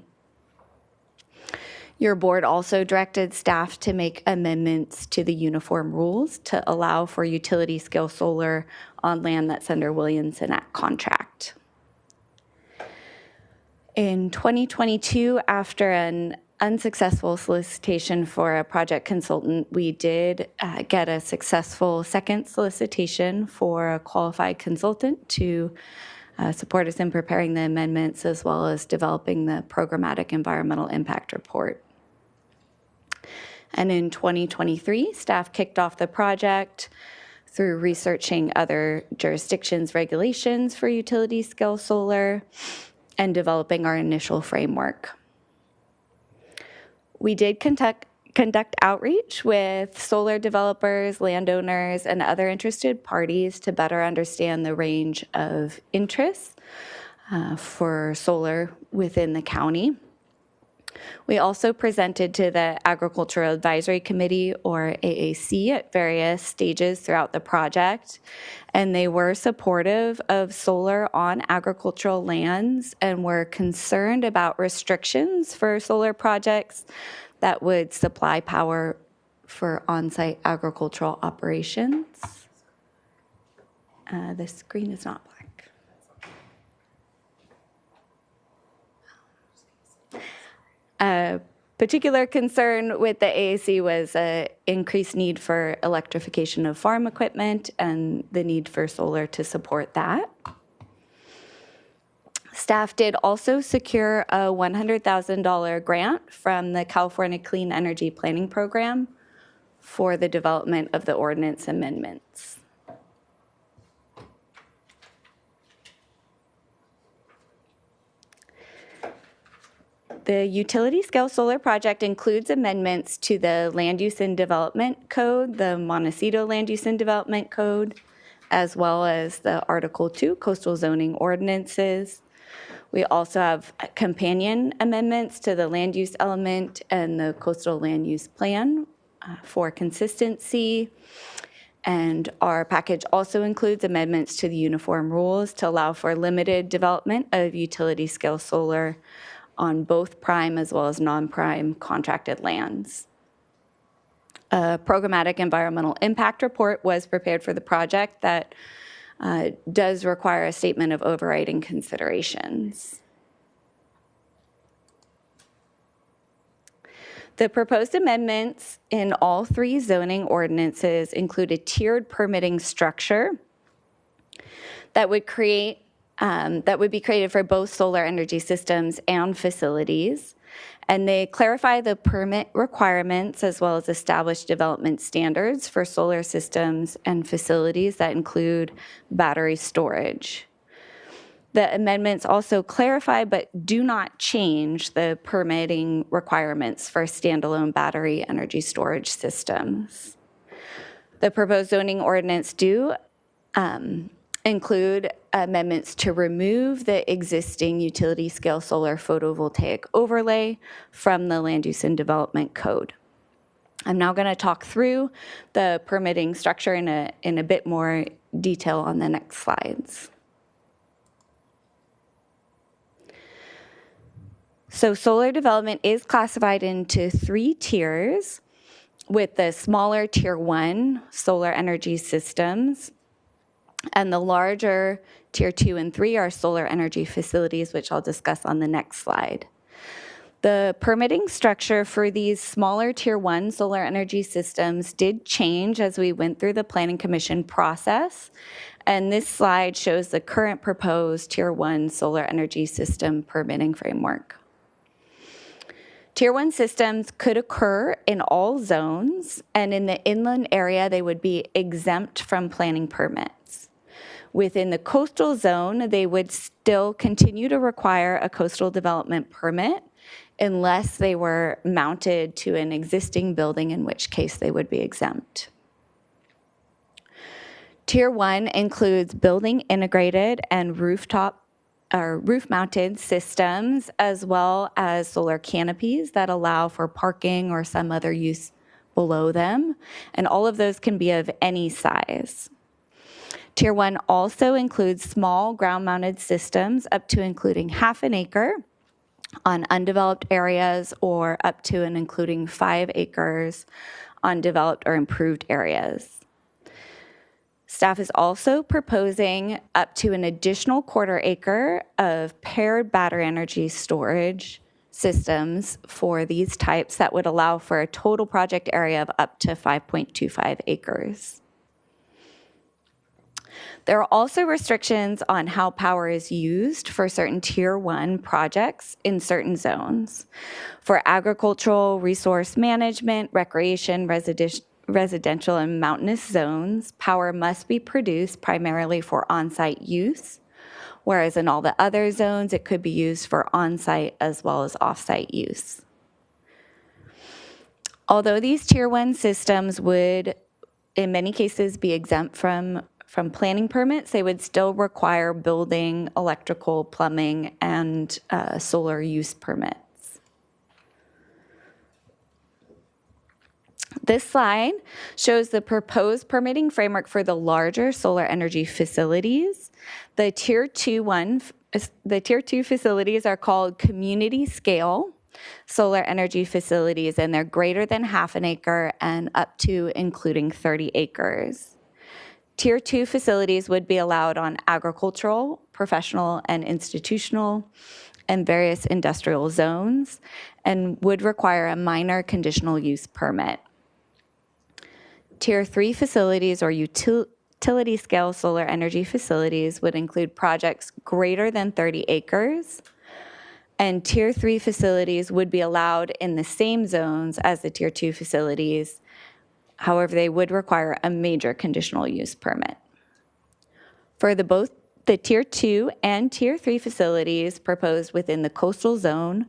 Your board also directed staff to make amendments to the uniform rules to allow for utility-scale solar on land that's under Williamson Act contract. In 2022, after an unsuccessful solicitation for a project consultant, we did get a successful second solicitation for a qualified consultant to support us in preparing the amendments as well as developing the programmatic environmental impact report. And in 2023, staff kicked off the project through researching other jurisdictions' regulations for utility scale solar and developing our initial framework. We did conduct outreach with solar developers, landowners, and other interested parties to better understand the range of interests for solar within the county. We also presented to the Agricultural Advisory Committee, or AAC, at various stages throughout the project, and they were supportive of solar on agricultural lands and were concerned about restrictions for solar projects that would supply power for on-site agricultural operations. The screen is not black. A particular concern with the AAC was an increased need for electrification of farm equipment and the need for solar to support that. Staff did also secure a $100,000 grant from the California Clean Energy Planning Program for the development of the ordinance amendments. The utility scale solar project includes amendments to the Land Use and Development Code, the Montecito Land Use and Development Code, as well as the Article 2 Coastal Zoning Ordinances. We also have companion amendments to the land use element and the Coastal Land Use Plan for consistency. And our package also includes amendments to the uniform rules to allow for limited development of utility scale solar on both prime as well as non-prime contracted lands. A programmatic environmental impact report was prepared for the project that does require a statement of overriding considerations. The proposed amendments in all three zoning ordinances include a tiered permitting structure that would be created for both solar energy systems and facilities. And they clarify the permit requirements as well as establish development standards for solar systems and facilities that include battery storage. The amendments also clarify but do not change the permitting requirements for standalone battery energy storage systems. The proposed zoning ordinance do include amendments to remove the existing utility scale solar photovoltaic overlay from the Land Use and Development Code. I'm now going to talk through the permitting structure in a bit more detail on the next slides. So solar development is classified into 3 tiers, with the smaller tier 1 solar energy systems, and the larger tier 2 and 3 are solar energy facilities, which I'll discuss on the next slide. The permitting structure for these smaller tier 1 solar energy systems did change as we went through the Planning Commission process. And this slide shows the current proposed tier 1 solar energy system permitting framework. Tier 1 systems could occur in all zones, and in the inland area, they would be exempt from planning permits. Within the coastal zone, they would still continue to require a coastal development permit unless they were mounted to an existing building, in which case they would be exempt. Tier 1 includes building integrated and roof-mounted systems, as well as solar canopies that allow for parking or some other use below them, and all of those can be of any size. Tier 1 also includes small ground-mounted systems up to including half an acre on undeveloped areas or up to and including 5 acres on developed or improved areas. Staff is also proposing up to an additional quarter acre of paired battery energy storage systems for these types that would allow for a total project area of up to 5.25 acres. There are also restrictions on how power is used for certain Tier 1 projects in certain zones. For agricultural, resource management, recreation, residential, and mountainous zones, power must be produced primarily for on-site use, whereas in all the other zones, it could be used for on-site as well as off-site use. Although these Tier 1 systems would, in many cases, be exempt from planning permits, they would still require building, electrical, plumbing, and solar use permits. This slide shows the proposed permitting framework for the larger solar energy facilities. The Tier 2 facilities are called community scale solar energy facilities, and they're greater than half an acre and up to including 30 acres. Tier 2 facilities would be allowed on agricultural, professional, and institutional, and various industrial zones, and would require a minor conditional use permit. Tier 3 facilities or utility scale solar energy facilities would include projects greater than 30 acres, and Tier 3 facilities would be allowed in the same zones as the Tier 2 facilities. However, they would require a major conditional use permit. For both the Tier 2 and Tier 3 facilities proposed within the coastal zone,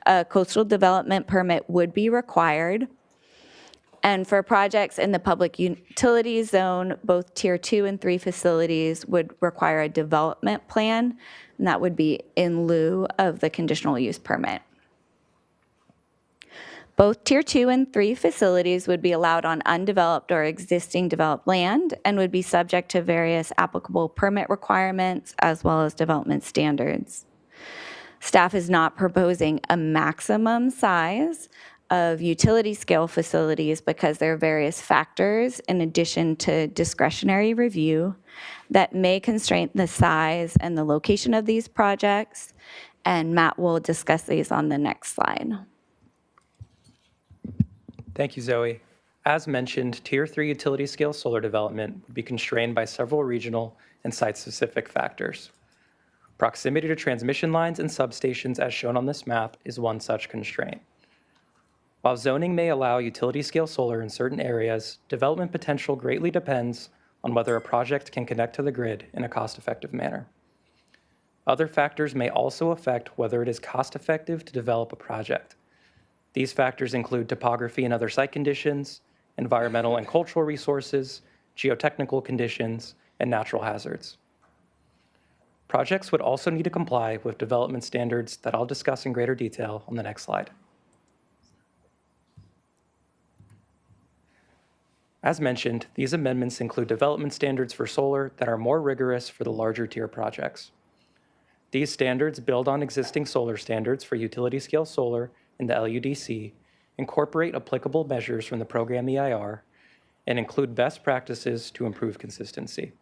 a coastal development permit would be required. And for projects in the public utility zone, both Tier 2 and 3 facilities would require a development plan, and that would be in lieu of the conditional use permit. Both Tier 2 and 3 facilities would be allowed on undeveloped or existing developed land and would be subject to various applicable permit requirements as well as development standards. Staff is not proposing a maximum size of utility scale facilities because there are various factors in addition to discretionary review that may constrain the size and the location of these projects, and Matt will discuss these on the next slide. Thank you, Zoe. As mentioned, Tier 3 utility scale solar development would be constrained by several regional and site-specific factors. Proximity to transmission lines and substations, as shown on this map, is one such constraint. While zoning may allow utility scale solar in certain areas, development potential greatly depends on whether a project can connect to the grid in a cost-effective manner. Other factors may also affect whether it is cost-effective to develop a project. These factors include topography and other site conditions, environmental and cultural resources, geotechnical conditions, and natural hazards. Projects would also need to comply with development standards that I'll discuss in greater detail on the next slide. As mentioned, these amendments include development standards for solar that are more rigorous for the larger tier projects. These standards build on existing solar standards for utility-scale solar in the LUDC, incorporate applicable measures from the program EIR, and include best practices to improve consistency.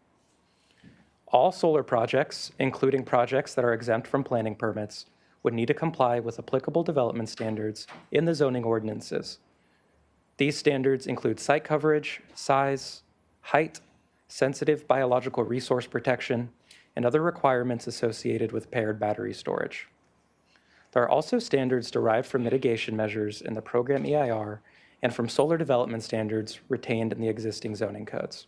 All solar projects, including projects that are exempt from planning permits, would need to comply with applicable development standards in the zoning ordinances. These standards include site coverage, size, height, sensitive biological resource protection, and other requirements associated with paired battery storage. There are also standards derived from mitigation measures in the program EIR and from solar development standards retained in the existing zoning codes.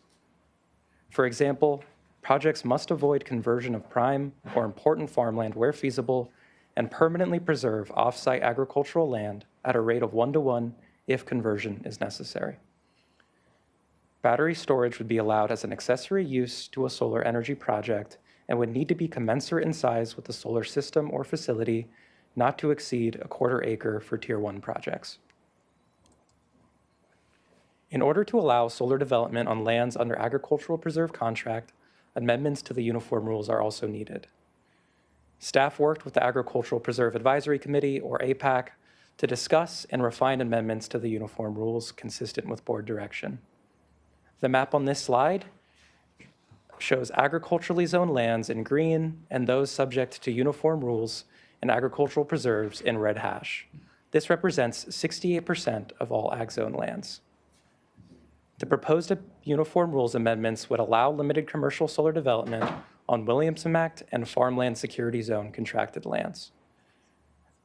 For example, projects must avoid conversion of prime or important farmland where feasible and permanently preserve off-site agricultural land at a rate of 1-to-1 if conversion is necessary. Battery storage would be allowed as an accessory use to a solar energy project and would need to be commensurate in size with the solar system or facility, not to exceed a quarter acre for Tier 1 projects. In order to allow solar development on lands under agricultural preserve contract, amendments to the uniform rules are also needed. Staff worked with the Agricultural Preserve Advisory Committee, or APAC, to discuss and refine amendments to the uniform rules consistent with board direction. The map on this slide shows agriculturally zoned lands in green and those subject to uniform rules and agricultural preserves in red hash. This represents 68% of all ag zone lands. The proposed uniform rules amendments would allow limited commercial solar development on Williamson Act and farmland security zone contracted lands.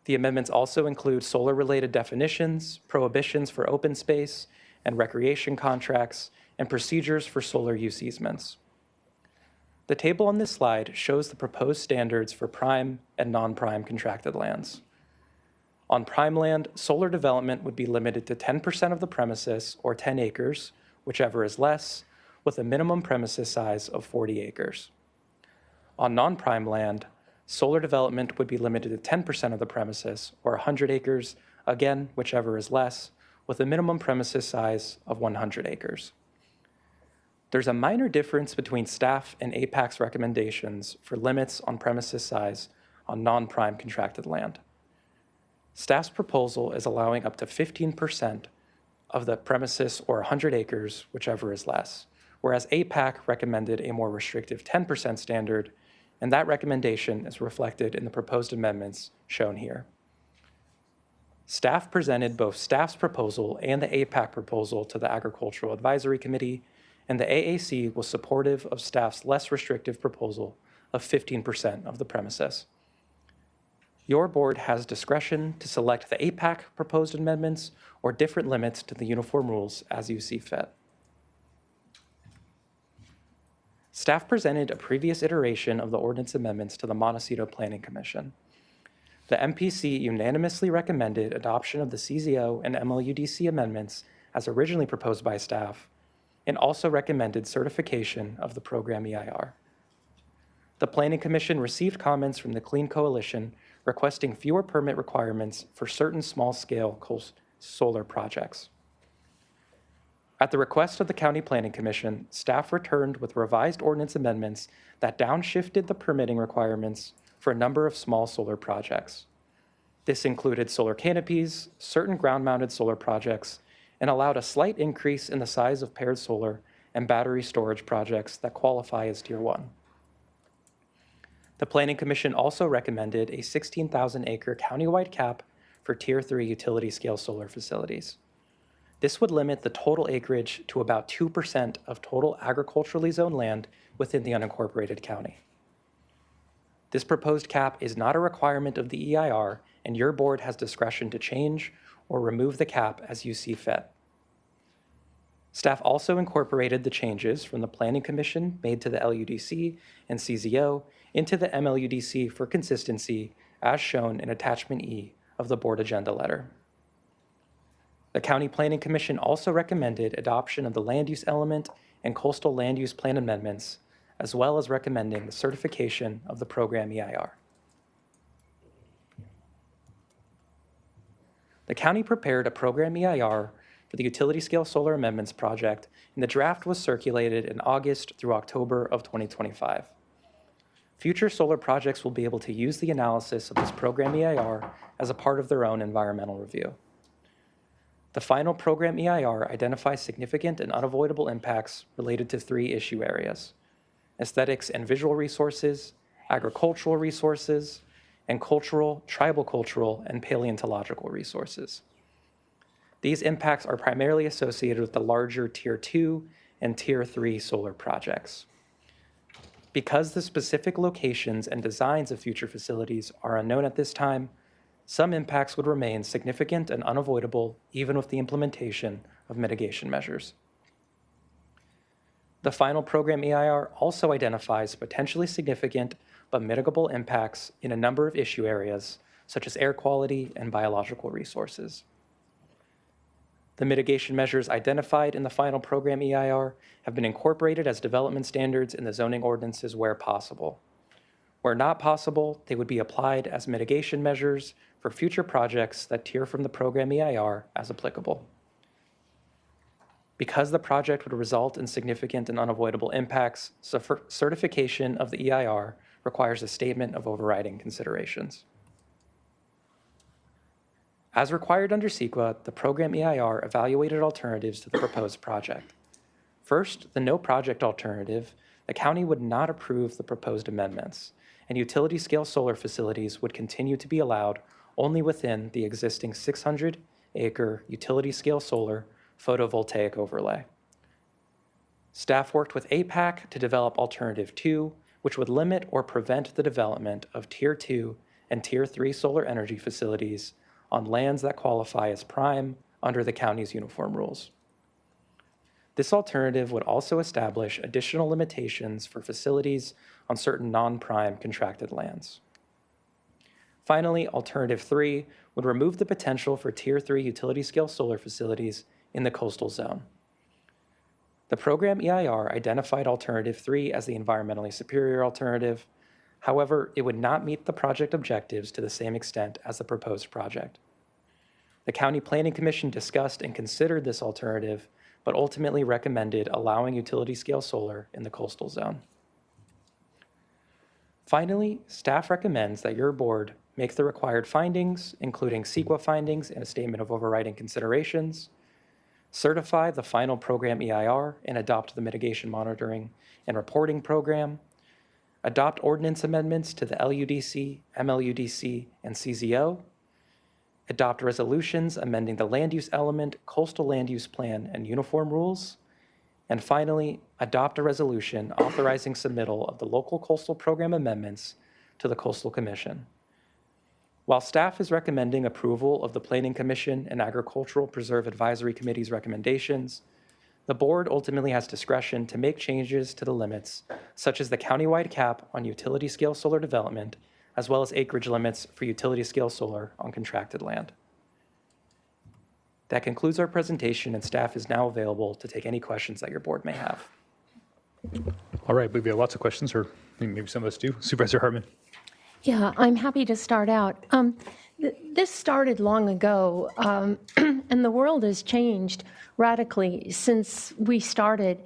The amendments also include solar-related definitions, prohibitions for open space and recreation contracts, and procedures for solar use easements. The table on this slide shows the proposed standards for prime and non-prime contracted lands. On prime land, solar development would be limited to 10% of the premises, or 10 acres, whichever is less, with a minimum premises size of 40 acres. On non-prime land, solar development would be limited to 10% of the premises, or 100 acres, again, whichever is less, with a minimum premises size of 100 acres. There's a minor difference between staff and APAC's recommendations for limits on premises size on non-prime contracted land. Staff's proposal is allowing up to 15% of the premises, or 100 acres, whichever is less, whereas APAC recommended a more restrictive 10% standard, and that recommendation is reflected in the proposed amendments shown here. Staff presented both staff's proposal and the APAC proposal to the Agricultural Advisory Committee, and the AAC was supportive of staff's less restrictive proposal of 15% of the premises. Your board has discretion to select the APAC proposed amendments or different limits to the uniform rules as you see fit. Staff presented a previous iteration of the ordinance amendments to the Montecito Planning Commission. The MPC unanimously recommended adoption of the CZO and MLUDC amendments as originally proposed by staff, and also recommended certification of the program EIR. The Planning Commission received comments from the Clean Coalition requesting fewer permit requirements for certain small-scale solar projects. At the request of the County Planning Commission, staff returned with revised ordinance amendments that downshifted the permitting requirements for a number of small solar projects. This included solar canopies, certain ground-mounted solar projects, and allowed a slight increase in the size of paired solar and battery storage projects that qualify as Tier 1. The Planning Commission also recommended a 16,000-acre countywide cap for Tier 3 utility-scale solar facilities. This would limit the total acreage to about 2% of total agriculturally zoned land within the unincorporated county. This proposed cap is not a requirement of the EIR, and your board has discretion to change or remove the cap as you see fit. Staff also incorporated the changes from the Planning Commission made to the LUDC and CZO into the MLUDC for consistency, as shown in Attachment E of the board agenda letter. The County Planning Commission also recommended adoption of the land use element and coastal land use plan amendments, as well as recommending the certification of the program EIR. The county prepared a program EIR for the utility scale solar amendments project, and the draft was circulated in August through October of 2025. Future solar projects will be able to use the analysis of this program EIR as a part of their own environmental review. The final program EIR identifies significant and unavoidable impacts related to 3 issue areas: aesthetics and visual resources, agricultural resources, and cultural, tribal cultural, and paleontological resources. These impacts are primarily associated with the larger Tier 2 and Tier 3 solar projects. Because the specific locations and designs of future facilities are unknown at this time, some impacts would remain significant and unavoidable even with the implementation of mitigation measures. The final program EIR also identifies potentially significant but mitigable impacts in a number of issue areas, such as air quality and biological resources. The mitigation measures identified in the final program EIR have been incorporated as development standards in the zoning ordinances where possible. Where not possible, they would be applied as mitigation measures for future projects that tier from the program EIR as applicable. Because the project would result in significant and unavoidable impacts, certification of the EIR requires a statement of overriding considerations. As required under CEQA, the program EIR evaluated alternatives to the proposed project. First, the no project alternative, the county would not approve the proposed amendments, and utility-scale solar facilities would continue to be allowed only within the existing 600-acre utility-scale solar photovoltaic overlay. Staff worked with APAC to develop Alternative 2, which would limit or prevent the development of Tier 2 and Tier 3 solar energy facilities on lands that qualify as prime under the county's uniform rules. This alternative would also establish additional limitations for facilities on certain non-prime contracted lands. Finally, Alternative 3 would remove the potential for Tier 3 utility-scale solar facilities in the coastal zone. The program EIR identified Alternative 3 as the environmentally superior alternative. However, it would not meet the project objectives to the same extent as the proposed project. The County Planning Commission discussed and considered this alternative, but ultimately recommended allowing utility-scale solar in the coastal zone. Finally, staff recommends that your board make the required findings, including CEQA findings and a statement of overriding considerations, certify the final program EIR and adopt the mitigation monitoring and reporting program, adopt ordinance amendments to the LUDC, MLUDC, and CZO, adopt resolutions amending the land use element, coastal land use plan, and uniform rules, and finally, adopt a resolution authorizing submittal of the local coastal program amendments to the Coastal Commission. While staff is recommending approval of the Planning Commission and Agricultural Preserve Advisory Committee's recommendations, the board ultimately has discretion to make changes to the limits, such as the countywide cap on utility-scale solar development, as well as acreage limits for utility-scale solar on contracted land. That concludes our presentation, and staff is now available to take any questions that your board may have. All right, we have lots of questions, or maybe some of us do. Supervisor Hartman. Yeah, I'm happy to start out. This started long ago, and the world has changed radically since we started.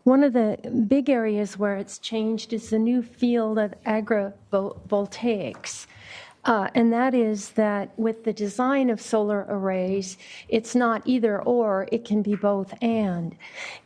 One of the big areas where it's changed is the new field of agrivoltaics. And that is that with the design of solar arrays, it's not either or, it can be both and.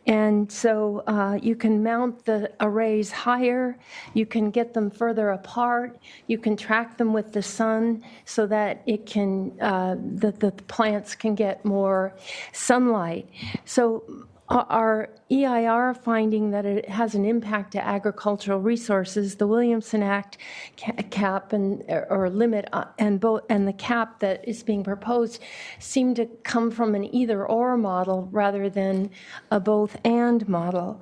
And so you can mount the arrays higher, you can get them further apart, you can track them with the sun so that it can, the plants can get more sunlight. So our EIR finding that it has an impact to agricultural resources, the Williamson Act cap or limit and the cap that is being proposed seem to come from an either-or model rather than a both-and model.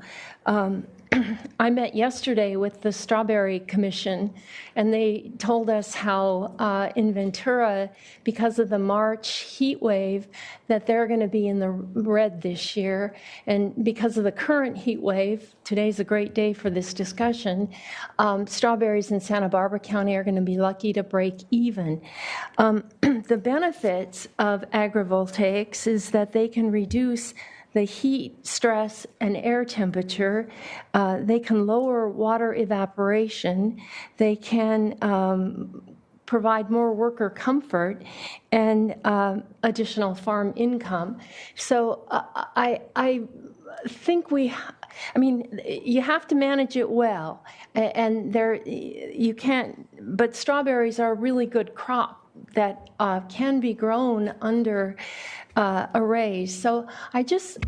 I met yesterday with the Strawberry Commission, and they told us how in Ventura, because of the March heat wave, that they're going to be in the red this year. And because of the current heat wave, today's a great day for this discussion, strawberries in Santa Barbara County are going to be lucky to break even. The benefits of agrivoltaics is that they can reduce the heat, stress, and air temperature. They can lower water evaporation. They can provide more worker comfort and additional farm income. So I think you have to manage it well, and you can't. But strawberries are a really good crop that can be grown under arrays. So I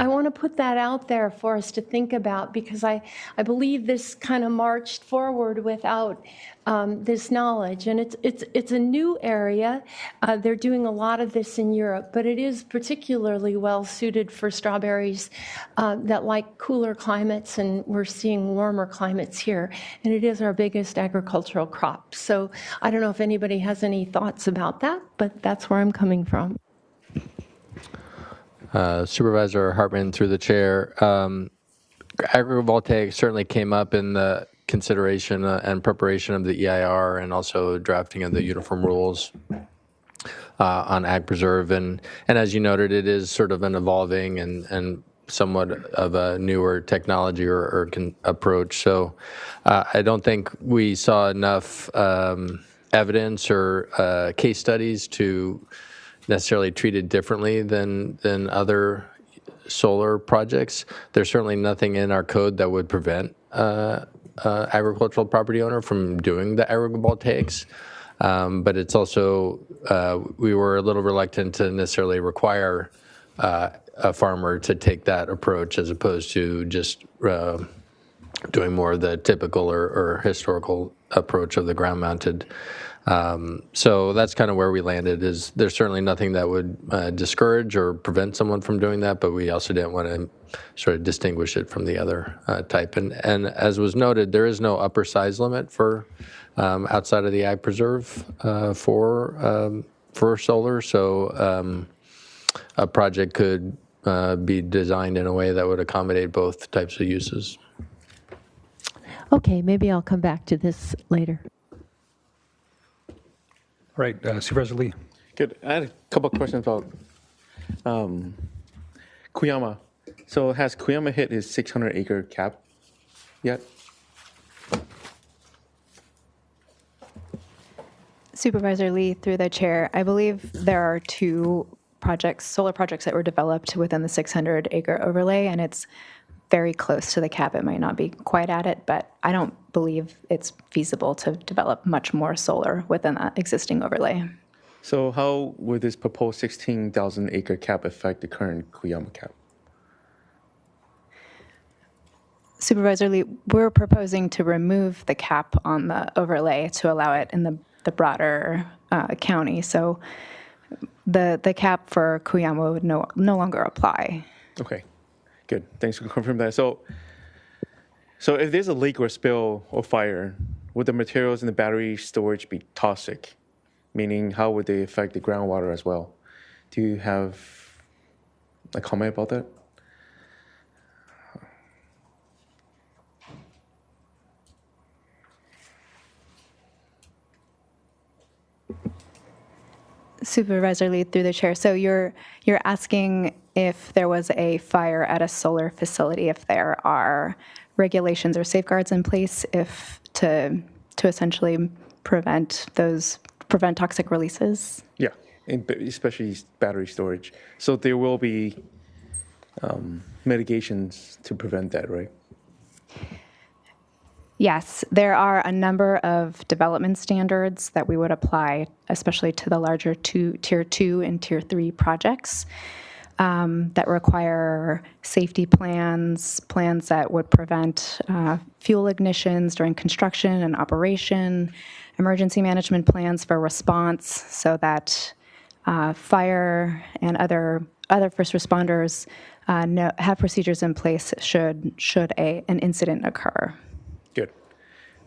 want to put that out there for us to think about, because I believe this kind of marched forward without this knowledge, and it's a new area. They're doing a lot of this in Europe, but it is particularly well suited for strawberries that like cooler climates, and we're seeing warmer climates here, and it is our biggest agricultural crop. So I don't know if anybody has any thoughts about that, but that's where I'm coming from. Supervisor Hartman, through the chair, agrivoltaics certainly came up in the consideration and preparation of the EIR, and also drafting of the uniform rules on ag preserve. And as you noted, it is sort of an evolving and somewhat of a newer technology or approach. So I don't think we saw enough evidence or case studies to necessarily treat it differently than other solar projects. There's certainly nothing in our code that would prevent agricultural property owner from doing the agrivoltaics. But it's also, we were a little reluctant to necessarily require a farmer to take that approach as opposed to just doing more of the typical or historical approach of the ground mounted. So that's kind of where we landed. Is there's certainly nothing that would discourage or prevent someone from doing that, but we also didn't want to sort of distinguish it from the other type. And as was noted, there is no upper size limit for outside of the ag preserve for solar. So a project could be designed in a way that would accommodate both types of uses. Okay, maybe I'll come back to this later. All right, Supervisor Lee. Good. I had a couple of questions about Cuyama. So has Cuyama hit his 600-acre cap yet? Supervisor Lee, through the chair, I believe there are two projects, solar projects that were developed within the 600-acre overlay, and it's very close to the cap. It might not be quite at it, but I don't believe it's feasible to develop much more solar within that existing overlay. So how would this proposed 16,000-acre cap affect the current Cuyama cap? Supervisor Lee, we're proposing to remove the cap on the overlay to allow it in the broader county. So the cap for Cuyama would no longer apply. Okay, good. Thanks for confirming that. So if there's a leak or spill or fire, would the materials in the battery storage be toxic? Meaning, how would they affect the groundwater as well? Do you have a comment about that? Supervisor Lee, through the chair. So you're asking if there was a fire at a solar facility, if there are regulations or safeguards in place, if to essentially prevent toxic releases? Yeah, especially battery storage. So there will be mitigations to prevent that, right? Yes, there are a number of development standards that we would apply, especially to the larger tier 2 and tier 3 projects that require safety plans that would prevent fuel ignitions during construction and operation, emergency management plans for response so that fire and other first responders have procedures in place should an incident occur. Good.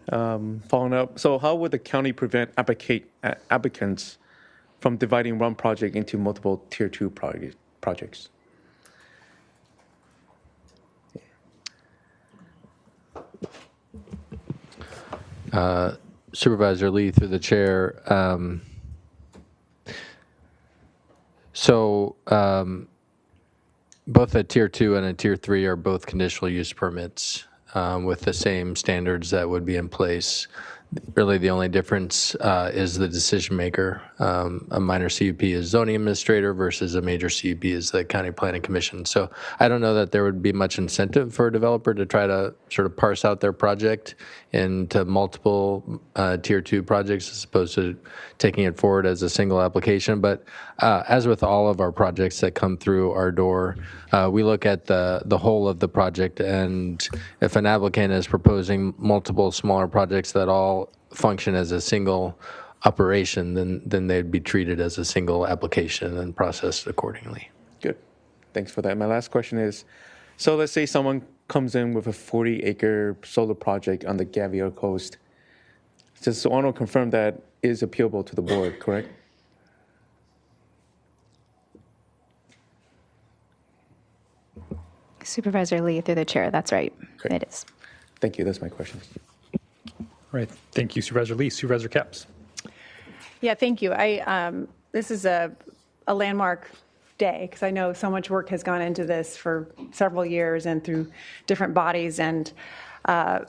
Following up, so how would the county prevent applicants from dividing one project into multiple tier 2 projects? Supervisor Lee, through the chair. Both a tier 2 and a tier 3 are both conditional use permits with the same standards that would be in place. Really, the only difference is the decision maker. A minor CUP is zoning administrator versus a major CUP is the county planning commission. So I don't know that there would be much incentive for a developer to try to sort of parse out their project into multiple tier 2 projects as opposed to taking it forward as a single application. But as with all of our projects that come through our door, we look at the whole of the project, and if an applicant is proposing multiple smaller projects that all function as a single operation, then they'd be treated as a single application and processed accordingly. Good. Thanks for that. My last question is, so let's say someone comes in with a 40-acre solar project on the Gaviota Coast. Just so I want to confirm that is appealable to the board, correct? Supervisor Lee, through the chair, that's right. Okay. It is. Thank you. That's my question. All right. Thank you, Supervisor Lee. Supervisor Capps. Yeah, thank you. This is a landmark day, because I know so much work has gone into this for several years and through different bodies, and I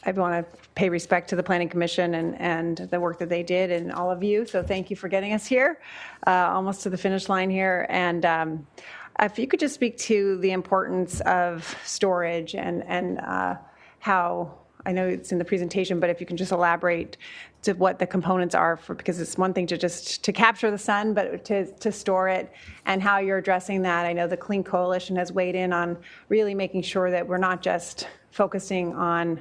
want to pay respect to the Planning Commission and the work that they did and all of you. So thank you for getting us here, almost to the finish line here. And if you could just speak to the importance of storage and how, I know it's in the presentation, but if you can just elaborate to what the components are for, because it's one thing to just to capture the sun, but to store it, and how you're addressing that. I know the Clean Coalition has weighed in on really making sure that we're not just focusing on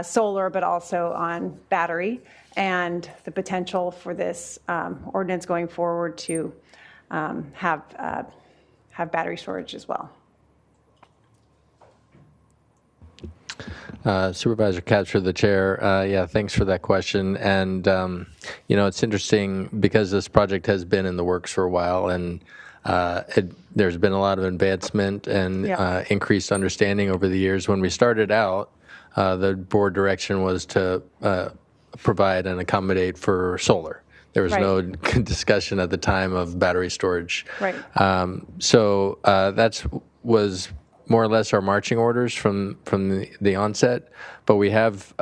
solar, but also on battery, and the potential for this ordinance going forward to have battery storage as well. Supervisor Katz, the chair. Yeah, thanks for that question. And, it's interesting because this project has been in the works for a while, and there's been a lot of advancement and increased understanding over the years. When we started out, the board direction was to provide and accommodate for solar. There was no discussion at the time of battery storage. Right. So that was more or less our marching orders from the onset. But we have,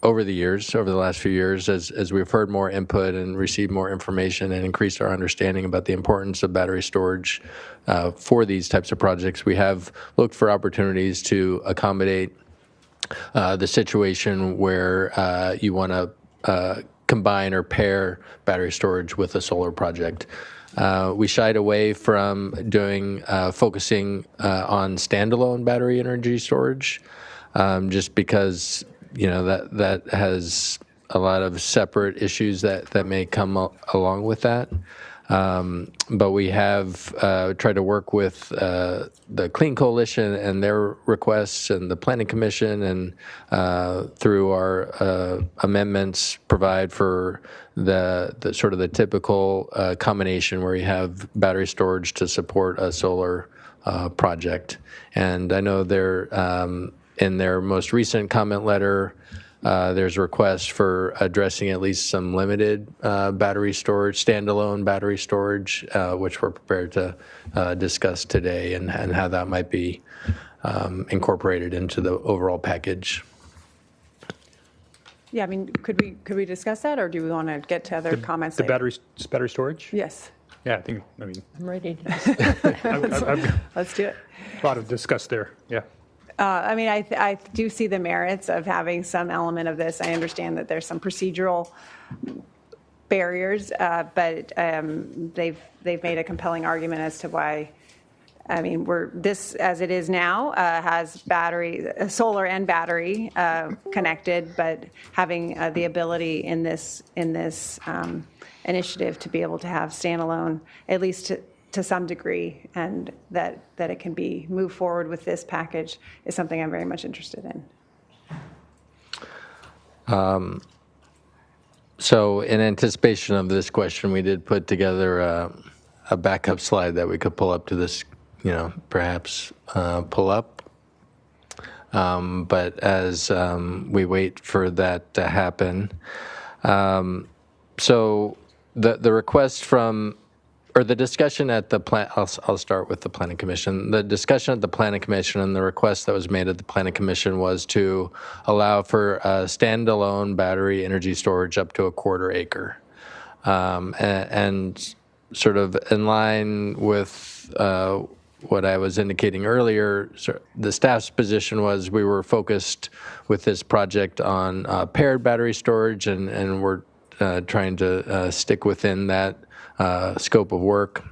over the last few years, as we've heard more input and received more information and increased our understanding about the importance of battery storage for these types of projects, we have looked for opportunities to accommodate the situation where you want to combine or pair battery storage with a solar project. We shied away from focusing on standalone battery energy storage, just because that has a lot of separate issues that may come along with that. But we have tried to work with the Clean Coalition and their requests, and the Planning Commission, and through our amendments provide for the sort of the typical combination where you have battery storage to support a solar project. And I know they're in their most recent comment letter, there's a request for addressing at least some limited battery storage, standalone battery storage, which we're prepared to discuss today, and how that might be incorporated into the overall package. Yeah, I mean, could we discuss that, or do we want to get to other comments? The battery storage? Yes. Yeah, I'm ready. Let's do it. A lot of discuss there. Yeah. I do see the merits of having some element of this. I understand that there's some procedural barriers, but they've made a compelling argument as to why. I mean, this as it is now has solar and battery connected, but having the ability in this initiative to be able to have standalone, at least to some degree, and that it can be moved forward with this package is something I'm very much interested in. So in anticipation of this question, we did put together a backup slide that we could pull up to this, perhaps pull up. But as we wait for that to happen, so the request from, or the discussion at the I'll start with the Planning Commission. The discussion at the Planning Commission and the request that was made at the Planning Commission was to allow for standalone battery energy storage up to a 1/4 acre. And sort of in line with what I was indicating earlier, the staff's position was we were focused with this project on paired battery storage, and we're trying to stick within that scope of work.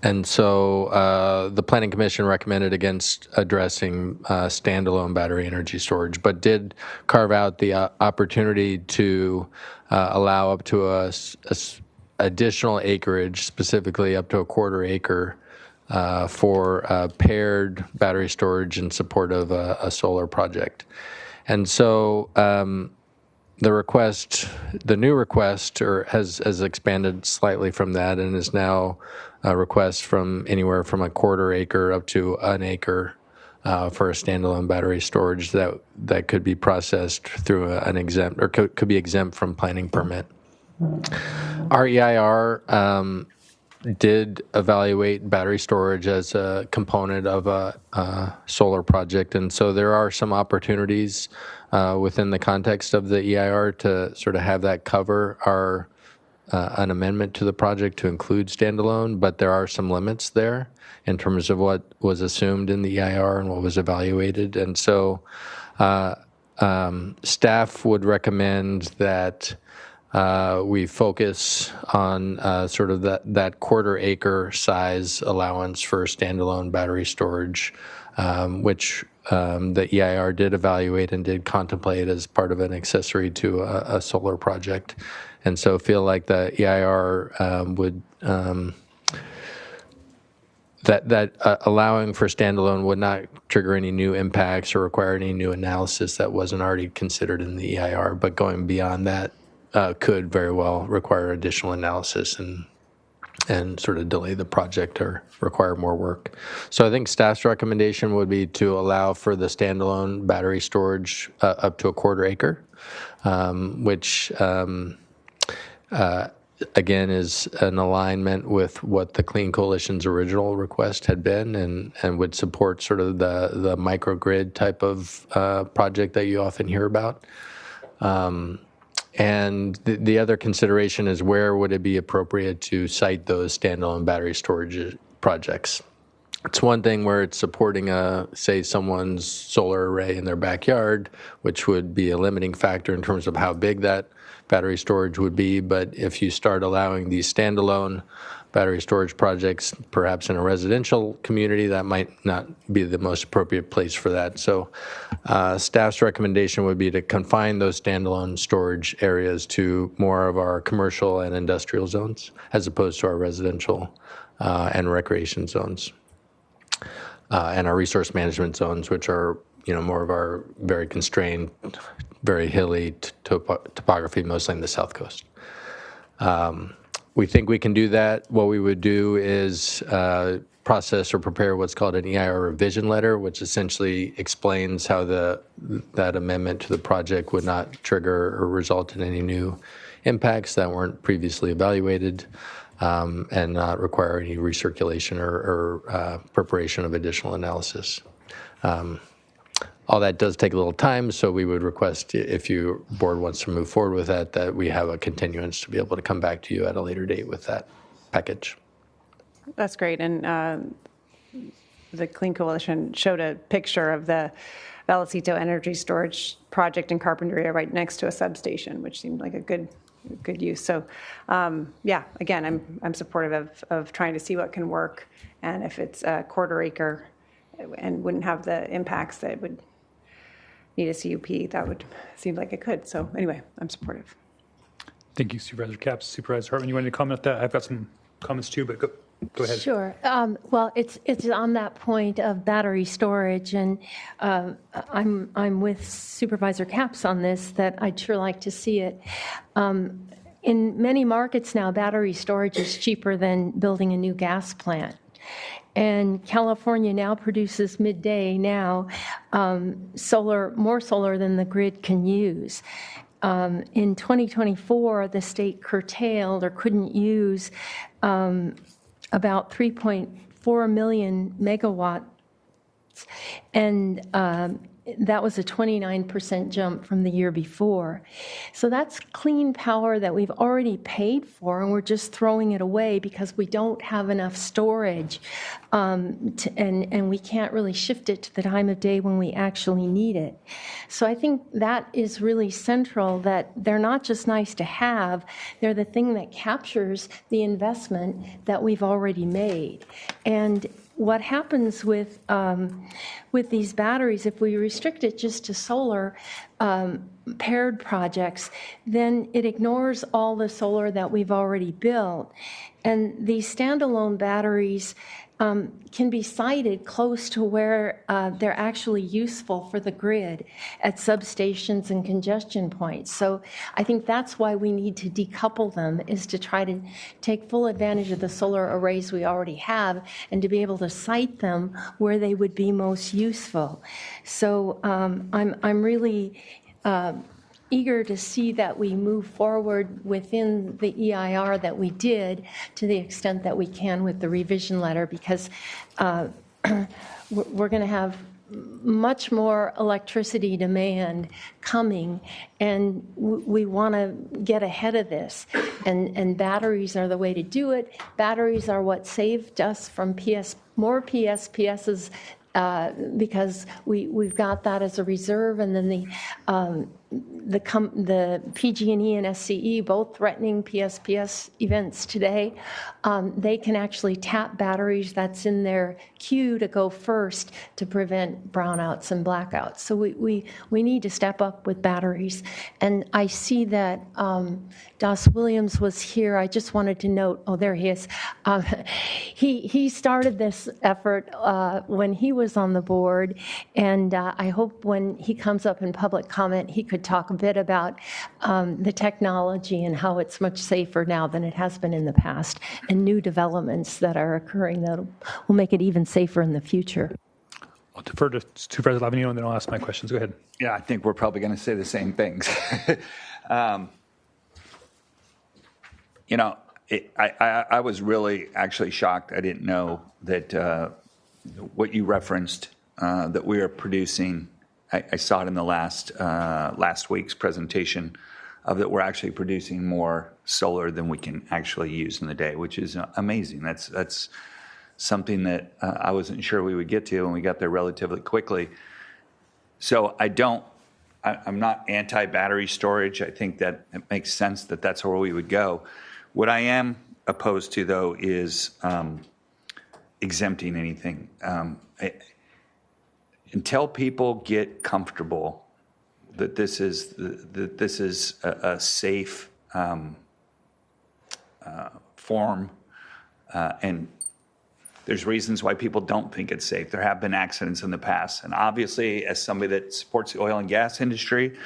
And so the Planning Commission recommended against addressing standalone battery energy storage, but did carve out the opportunity to allow up to a additional acreage, specifically up to a 1/4 acre, for paired battery storage in support of a solar project. And so the new request has expanded slightly from that, and is now a request from anywhere from a 1/4 acre up to an acre for a standalone battery storage that could be processed through an exempt, or could be exempt from planning permit. REIR did evaluate battery storage as a component of a solar project. And so there are some opportunities within the context of the EIR to sort of have that cover our an amendment to the project to include standalone, but there are some limits there in terms of what was assumed in the EIR and what was evaluated. And so staff would recommend that we focus on sort of that quarter acre size allowance for standalone battery storage, which the EIR did evaluate and did contemplate as part of an accessory to a solar project. And so feel like the EIR would, allowing for standalone would not trigger any new impacts or require any new analysis that wasn't already considered in the EIR, but going beyond that could very well require additional analysis and sort of delay the project or require more work. So I think staff's recommendation would be to allow for the standalone battery storage up to a quarter acre, which again is an alignment with what the Clean Coalition's original request had been and would support sort of the microgrid type of project that you often hear about. And the other consideration is where would it be appropriate to site those standalone battery storage projects? It's one thing where it's supporting say someone's solar array in their backyard, which would be a limiting factor in terms of how big that battery storage would be. But if you start allowing these standalone battery storage projects, perhaps in a residential community, that might not be the most appropriate place for that. So staff's recommendation would be to confine those standalone storage areas to more of our commercial and industrial zones, as opposed to our residential and recreation zones. And our resource management zones, which are more of our very constrained, very hilly topography, mostly in the South Coast. We think we can do that. What we would do is process or prepare what's called an EIR revision letter, which essentially explains how that amendment to the project would not trigger or result in any new impacts that weren't previously evaluated, and not require any recirculation or preparation of additional analysis. All that does take a little time, so we would request, if your board wants to move forward with that we have a continuance to be able to come back to you at a later date with that package. That's great. And the Clean Coalition showed a picture of the Vallecito Energy Storage Project in Carpinteria right next to a substation, which seemed like a good use. So yeah, again, I'm supportive of trying to see what can work. And if it's a quarter acre and wouldn't have the impacts that would need a CUP, that would seem like it could. So anyway, I'm supportive. Thank you, Supervisor Capps. Supervisor Hartman, you wanted to comment on that? I've got some comments too, but go ahead. Sure. Well, it's on that point of battery storage, and I'm with Supervisor Capps on this, that I'd sure like to see it. In many markets now, battery storage is cheaper than building a new gas plant. And California now produces midday now more solar than the grid can use. In 2024, the state curtailed or couldn't use about 3.4 million megawatts, and that was a 29% jump from the year before. So that's clean power that we've already paid for, and we're just throwing it away because we don't have enough storage, and we can't really shift it to the time of day when we actually need it. So I think that is really central, that they're not just nice to have, they're the thing that captures the investment that we've already made. And what happens with these batteries, if we restrict it just to solar paired projects, then it ignores all the solar that we've already built. And these standalone batteries can be sited close to where they're actually useful for the grid at substations and congestion points. So I think that's why we need to decouple them, is to try to take full advantage of the solar arrays we already have and to be able to site them where they would be most useful. So I'm really eager to see that we move forward within the EIR that we did to the extent that we can with the revision letter, because we're going to have much more electricity demand coming, and we want to get ahead of this. And batteries are the way to do it. Batteries are what saved us from more PSPSs because we've got that as a reserve, and then the PG&E and SCE, both threatening PSPS events today, they can actually tap batteries that's in their queue to go first to prevent brownouts and blackouts. So we need to step up with batteries. And I see that Das Williams was here. I just wanted to note, oh, there he is. He started this effort when he was on the board, and I hope when he comes up in public comment, he could talk a bit about the technology and how it's much safer now than it has been in the past, and new developments that are occurring that will make it even safer in the future. I'll defer to Supervisor Lavanino, and then I'll ask my questions. Go ahead. Yeah, I think we're probably going to say the same things. I was really actually shocked. I didn't know that what you referenced, that we are producing. I saw it in the last week's presentation of that we're actually producing more solar than we can actually use in the day, which is amazing. That's something that I wasn't sure we would get to, and we got there relatively quickly. So I'm not anti-battery storage. I think that it makes sense that that's where we would go. What I am opposed to, though, is exempting anything. Until people get comfortable that this is a safe form, and there's reasons why people don't think it's safe. There have been accidents in the past, and obviously, as somebody that supports the oil and gas industry,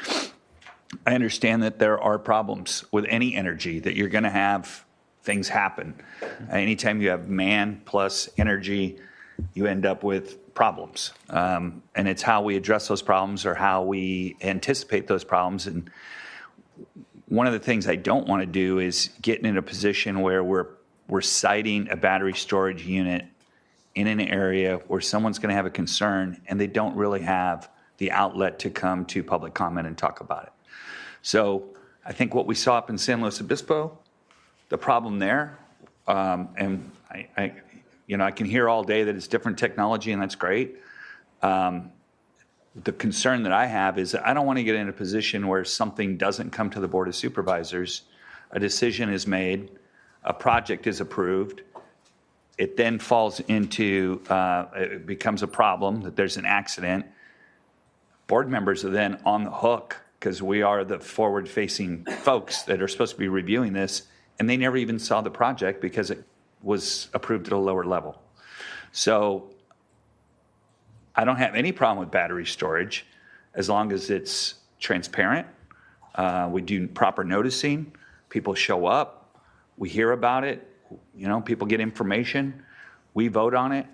I understand that there are problems with any energy, that you're going to have things happen. Anytime you have man plus energy, you end up with problems. And it's how we address those problems or how we anticipate those problems. And one of the things I don't want to do is get in a position where we're siting a battery storage unit in an area where someone's going to have a concern and they don't really have the outlet to come to public comment and talk about it. So I think what we saw up in San Luis Obispo, the problem there, and I can hear all day that it's different technology, and that's great. The concern that I have is that I don't want to get in a position where something doesn't come to the Board of Supervisors, a decision is made, a project is approved, it then falls into, it becomes a problem, that there's an accident. Board members are then on the hook because we are the forward-facing folks that are supposed to be reviewing this, and they never even saw the project because it was approved at a lower level. So I don't have any problem with battery storage as long as it's transparent. We do proper noticing. People show up. We hear about it. People get information. We vote on it,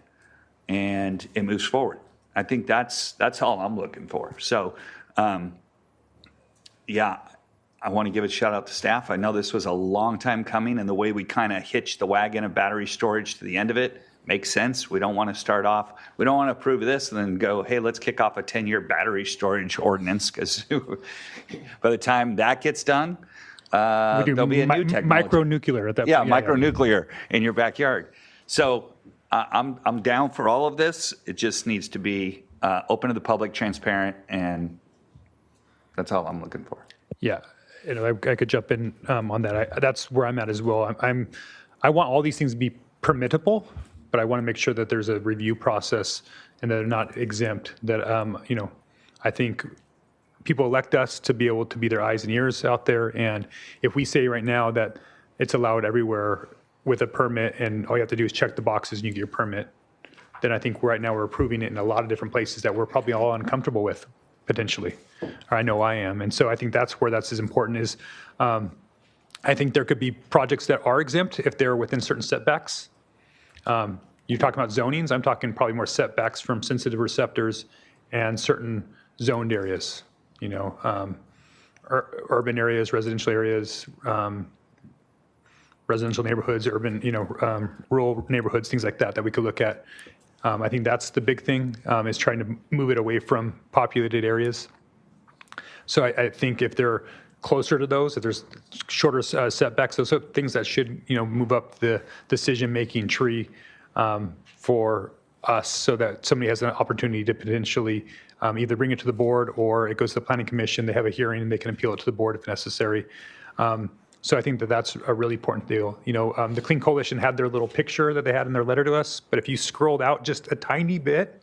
and it moves forward. I think that's all I'm looking for. So, I want to give a shout out to staff. I know this was a long time coming, and the way we kind of hitched the wagon of battery storage to the end of it makes sense. We don't want to start off, we don't want to approve this and then go, hey, let's kick off a 10-year battery storage ordinance, because by the time that gets done, there'll be a new technology. Micronuclear at that point. Yeah, micronuclear in your backyard. So I'm down for all of this. It just needs to be open to the public, transparent, and that's all I'm looking for. Yeah. I could jump in on that. That's where I'm at as well. I want all these things to be permittable, but I want to make sure that there's a review process and that they're not exempt. That I think people elect us to be able to be their eyes and ears out there. And if we say right now that it's allowed everywhere with a permit, and all you have to do is check the boxes and you get your permit, then I think right now we're approving it in a lot of different places that we're probably all uncomfortable with, potentially, or I know I am. And so I think that's where that's as important is, I think there could be projects that are exempt if they're within certain setbacks. You're talking about zonings, I'm talking probably more setbacks from sensitive receptors and certain zoned areas, urban areas, residential areas, residential neighborhoods, urban, rural neighborhoods, things like that, that we could look at. I think that's the big thing, is trying to move it away from populated areas. So I think if they're closer to those, if there's shorter setbacks, those are things that should, move up the decision-making tree for us, so that somebody has an opportunity to potentially either bring it to the board, or it goes to the planning commission, they have a hearing, and they can appeal it to the board if necessary. So I think that that's a really important deal. The Clean Coalition had their little picture that they had in their letter to us, but if you scrolled out just a tiny bit,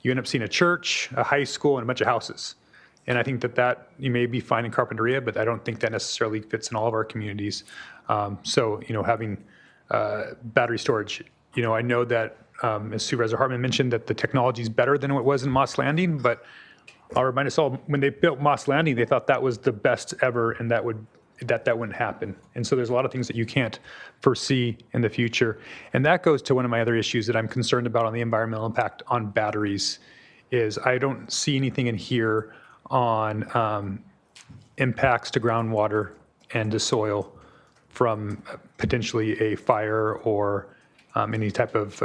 you end up seeing a church, a high school, and a bunch of houses. And I think that you may be fine in Carpinteria, but I don't think that necessarily fits in all of our communities. So having battery storage, I know that as Supervisor Hartman mentioned, that the technology is better than it was in Moss Landing, but I'll remind us all, when they built Moss Landing, they thought that was the best ever, and that wouldn't happen. And so there's a lot of things that you can't foresee in the future. And that goes to one of my other issues that I'm concerned about on the environmental impact on batteries, is I don't see anything in here on impacts to groundwater and to soil from potentially a fire or any type of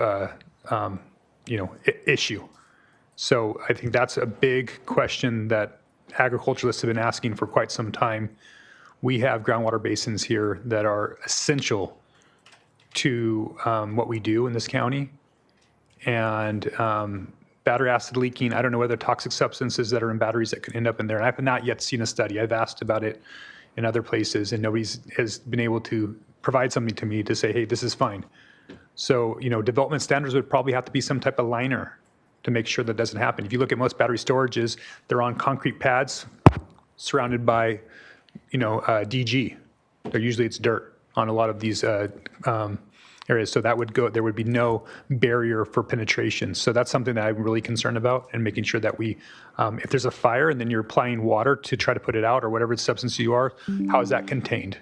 issue. So I think that's a big question that agriculturalists have been asking for quite some time. We have groundwater basins here that are essential to what we do in this county. And battery acid leaking, I don't know whether toxic substances that are in batteries that could end up in there. And I've not yet seen a study. I've asked about it in other places, and nobody has been able to provide something to me to say, hey, this is fine. So, development standards would probably have to be some type of liner to make sure that doesn't happen. If you look at most battery storages, they're on concrete pads surrounded by DG. It's dirt on a lot of these areas. So there would be no barrier for penetration. So that's something that I'm really concerned about, and making sure that we, if there's a fire and then you're applying water to try to put it out, or whatever substance you are, how is that contained?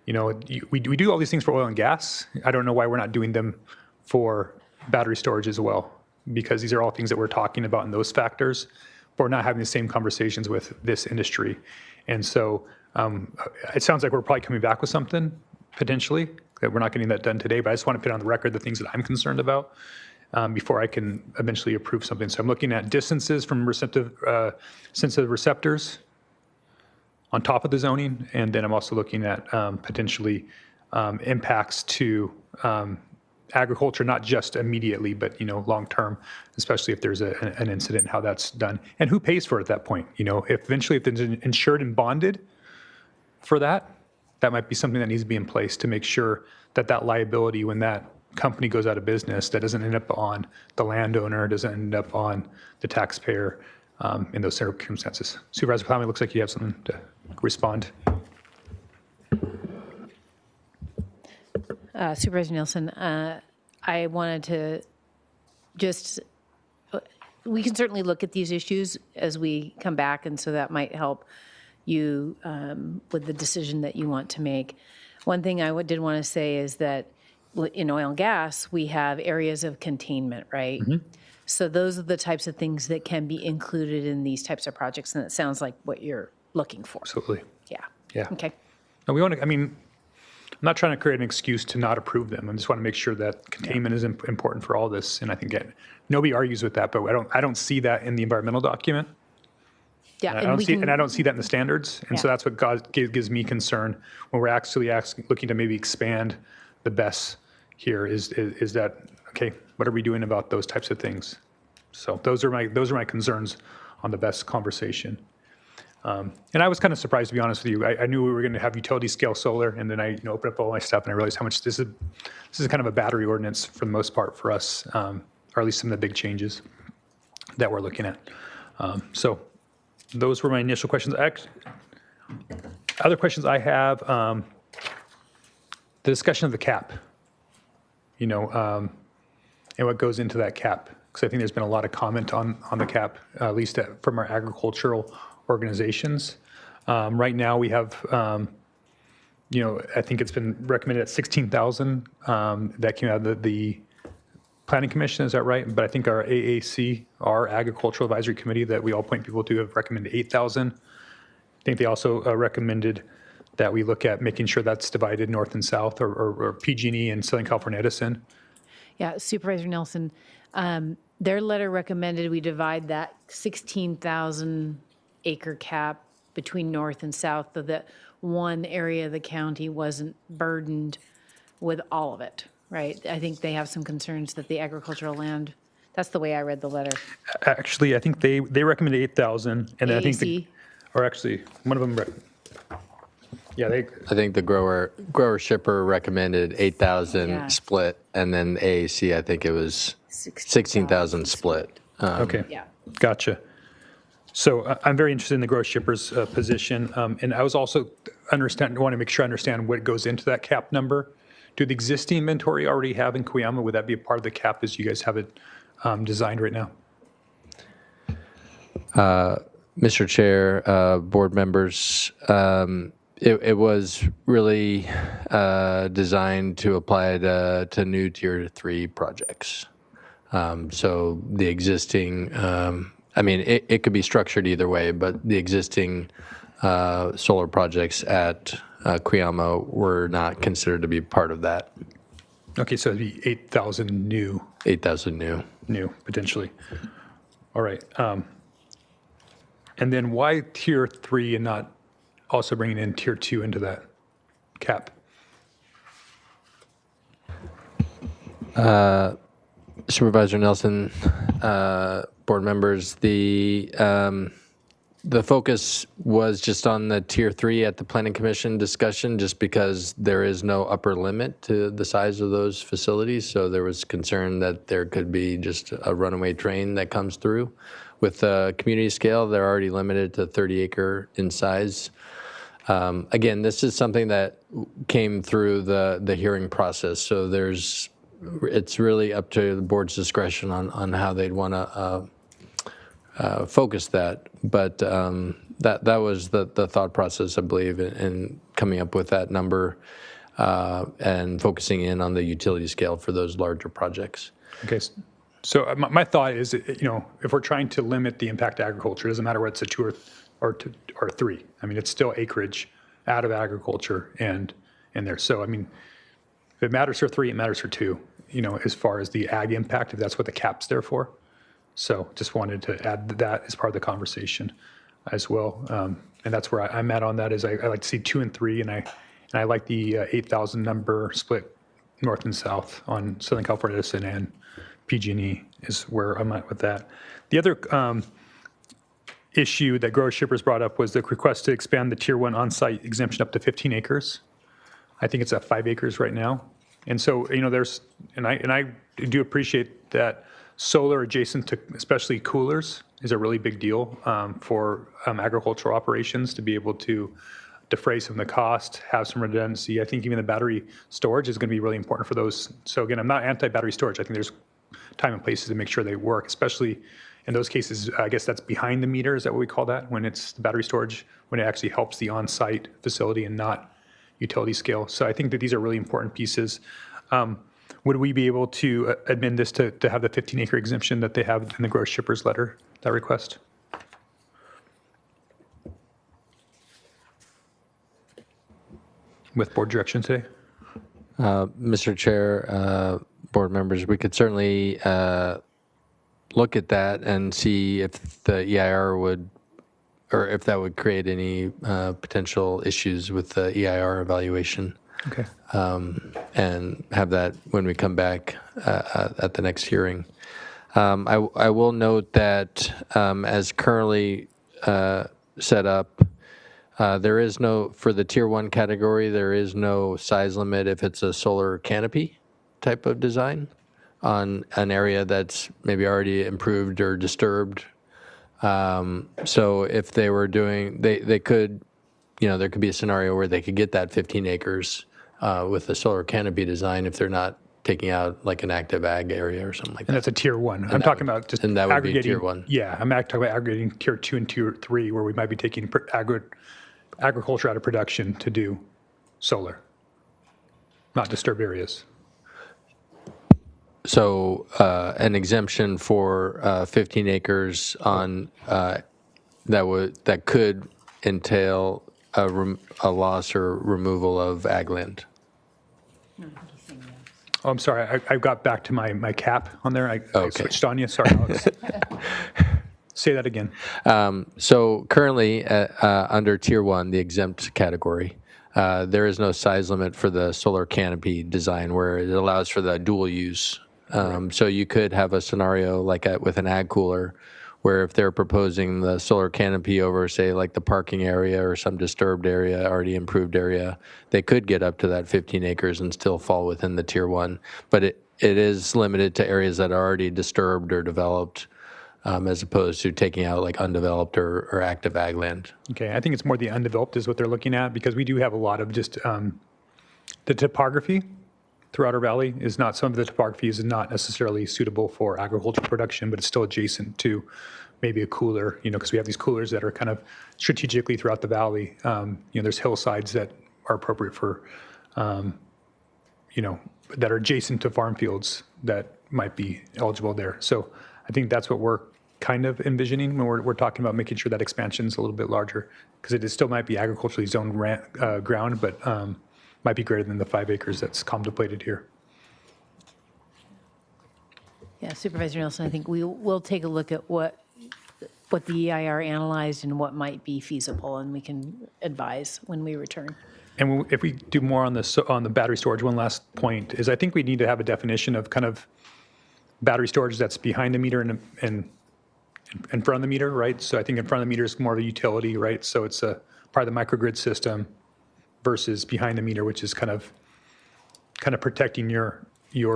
We do all these things for oil and gas. I don't know why we're not doing them for battery storage as well, because these are all things that we're talking about in those factors, but we're not having the same conversations with this industry. And so it sounds like we're probably coming back with something, potentially, that we're not getting that done today, but I just want to put on the record the things that I'm concerned about before I can eventually approve something. So I'm looking at distances from sensitive receptors on top of the zoning, and then I'm also looking at potentially impacts to agriculture, not just immediately, but long-term, especially if there's an incident, how that's done, and who pays for it at that point. If it's insured and bonded for that might be something that needs to be in place to make sure that liability, when that company goes out of business, that doesn't end up on the landowner, doesn't end up on the taxpayer in those circumstances. Supervisor Plowman, looks like you have something to respond. Supervisor Nielsen, I wanted to we can certainly look at these issues as we come back, and so that might help you with the decision that you want to make. One thing I did want to say is that in oil and gas, we have areas of containment, right? Mm-hmm. So those are the types of things that can be included in these types of projects, and it sounds like what you're looking for. Absolutely. Yeah. Okay. And I'm not trying to create an excuse to not approve them. I just want to make sure that containment is important for all this. And I think nobody argues with that, but I don't see that in the environmental document. Yeah, and I don't see that in the standards. And so that's what gives me concern when we're actually looking to maybe expand the BESS here is that, okay, what are we doing about those types of things? So those are my concerns on the BESS conversation. And I was kind of surprised, to be honest with you. I knew we were going to have utility scale solar, and then I opened up all my stuff and I realized how much this is kind of a battery ordinance for the most part for us, or at least some of the big changes that we're looking at. So those were my initial questions. Other questions I have, the discussion of the cap, and what goes into that cap, because I think there's been a lot of comment on the cap, at least from our agricultural organizations. Right now we have, I think it's been recommended at 16,000 that came out of the Planning Commission, is that right? But I think our AAC, our Agricultural Advisory Committee that we all point people to, have recommended 8,000. I think they also recommended that we look at making sure that's divided north and south, or PG&E and Southern California Edison. Yeah, Supervisor Nelson, their letter recommended we divide that 16,000 acre cap between north and south so that one area of the county wasn't burdened with all of it, right? I think they have some concerns that the agricultural land, that's the way I read the letter. Actually, I think they recommended 8,000, and then I think AAC? or actually, one of them, I think the grower shipper recommended 8,000 Yeah. split, and then AAC, I think it was 16,000 split. Okay. Yeah. Gotcha. So I'm very interested in the gross shipper's position, and I was also want to make sure I understand what goes into that cap number. Do the existing inventory already have in Cuyama? Would that be a part of the cap as you guys have it designed right now? Mr. Chair, board members, it was really designed to apply to new Tier 3 projects. So the existing, it could be structured either way, but the existing solar projects at Cuyama were not considered to be part of that. Okay, so it'd be 8,000 new. 8,000 new. New, potentially. All right. And then why Tier 3 and not also bringing in Tier 2 into that cap? Supervisor Nelson, board members, the focus was just on the Tier 3 at the Planning Commission discussion, just because there is no upper limit to the size of those facilities. So there was concern that there could be just a runaway train that comes through. With the community scale, they're already limited to 30 acre in size. Again, this is something that came through the hearing process. So it's really up to the board's discretion on how they'd want to focus that. But that was the thought process, I believe, in coming up with that number and focusing in on the utility scale for those larger projects. Okay. So my thought is, if we're trying to limit the impact to agriculture, it doesn't matter whether it's a 2 or 3. I mean, it's still acreage out of agriculture and in there. So, I mean, if it matters for 3, it matters for 2, as far as the ag impact, if that's what the cap's there for. So just wanted to add that as part of the conversation as well. And that's where I'm at on that, is I like to see 2 and 3, and I like the 8,000 number split north and south on Southern California Edison and PG&E is where I'm at with that. The other issue that grower shippers brought up was the request to expand the Tier 1 on-site exemption up to 15 acres. I think it's at 5 acres right now. And so, I do appreciate that solar adjacent to especially coolers is a really big deal for agricultural operations, to be able to defray some of the cost, have some redundancy. I think even the battery storage is going to be really important for those. So again, I'm not anti-battery storage. I think there's time and places to make sure they work, especially in those cases. I guess that's behind the meter. Is that what we call that? When it's the battery storage, when it actually helps the on-site facility and not utility scale. So I think that these are really important pieces. Would we be able to amend this to have the 15-acre exemption that they have in the gross shippers letter, that request? With board direction today? Mr. Chair, board members, we could certainly look at that and see if the EIR would, or if that would create any potential issues with the EIR evaluation. Okay. And have that when we come back at the next hearing. I will note that as currently set up, there is no, for the Tier 1 category, there is no size limit if it's a solar canopy type of design on an area that's maybe already improved or disturbed. So if they were doing, they could, there could be a scenario where they could get that 15 acres with a solar canopy design if they're not taking out like an active ag area or something like that. And that's a Tier 1. I'm talking about just and that would be aggregating. Tier 1. Yeah, I'm talking about aggregating Tier 2 and Tier 3, where we might be taking agriculture out of production to do solar, not disturbed areas. So an exemption for 15 acres on that could entail a loss or removal of ag land. Oh, I'm sorry. I got back to my cap on there. I switched on you. Sorry, Alex. Say that again. So currently, under Tier 1, the exempt category, there is no size limit for the solar canopy design where it allows for the dual use. So you could have a scenario like with an ag cooler where if they're proposing the solar canopy over, say, like the parking area or some disturbed area, already improved area, they could get up to that 15 acres and still fall within the Tier 1. But it is limited to areas that are already disturbed or developed, as opposed to taking out like undeveloped or active ag land. Okay, I think it's more the undeveloped is what they're looking at, because we do have a lot of just the topography throughout our valley is not, some of the topography is not necessarily suitable for agricultural production, but it's still adjacent to maybe a cooler, because we have these coolers that are kind of strategically throughout the valley. There's hillsides that are appropriate for, that are adjacent to farm fields that might be eligible there. So I think that's what we're kind of envisioning when we're talking about making sure that expansion is a little bit larger, because it still might be agriculturally zoned ground, but might be greater than the 5 acres that's contemplated here. Yeah, Supervisor Nelson, I think we'll take a look at what the EIR analyzed and what might be feasible, and we can advise when we return. And if we do more on the battery storage, one last point is I think we need to have a definition of kind of battery storage that's behind the meter and in front of the meter, right? So I think in front of the meter is more of a utility, right? So it's a part of the microgrid system versus behind the meter, which is kind of protecting your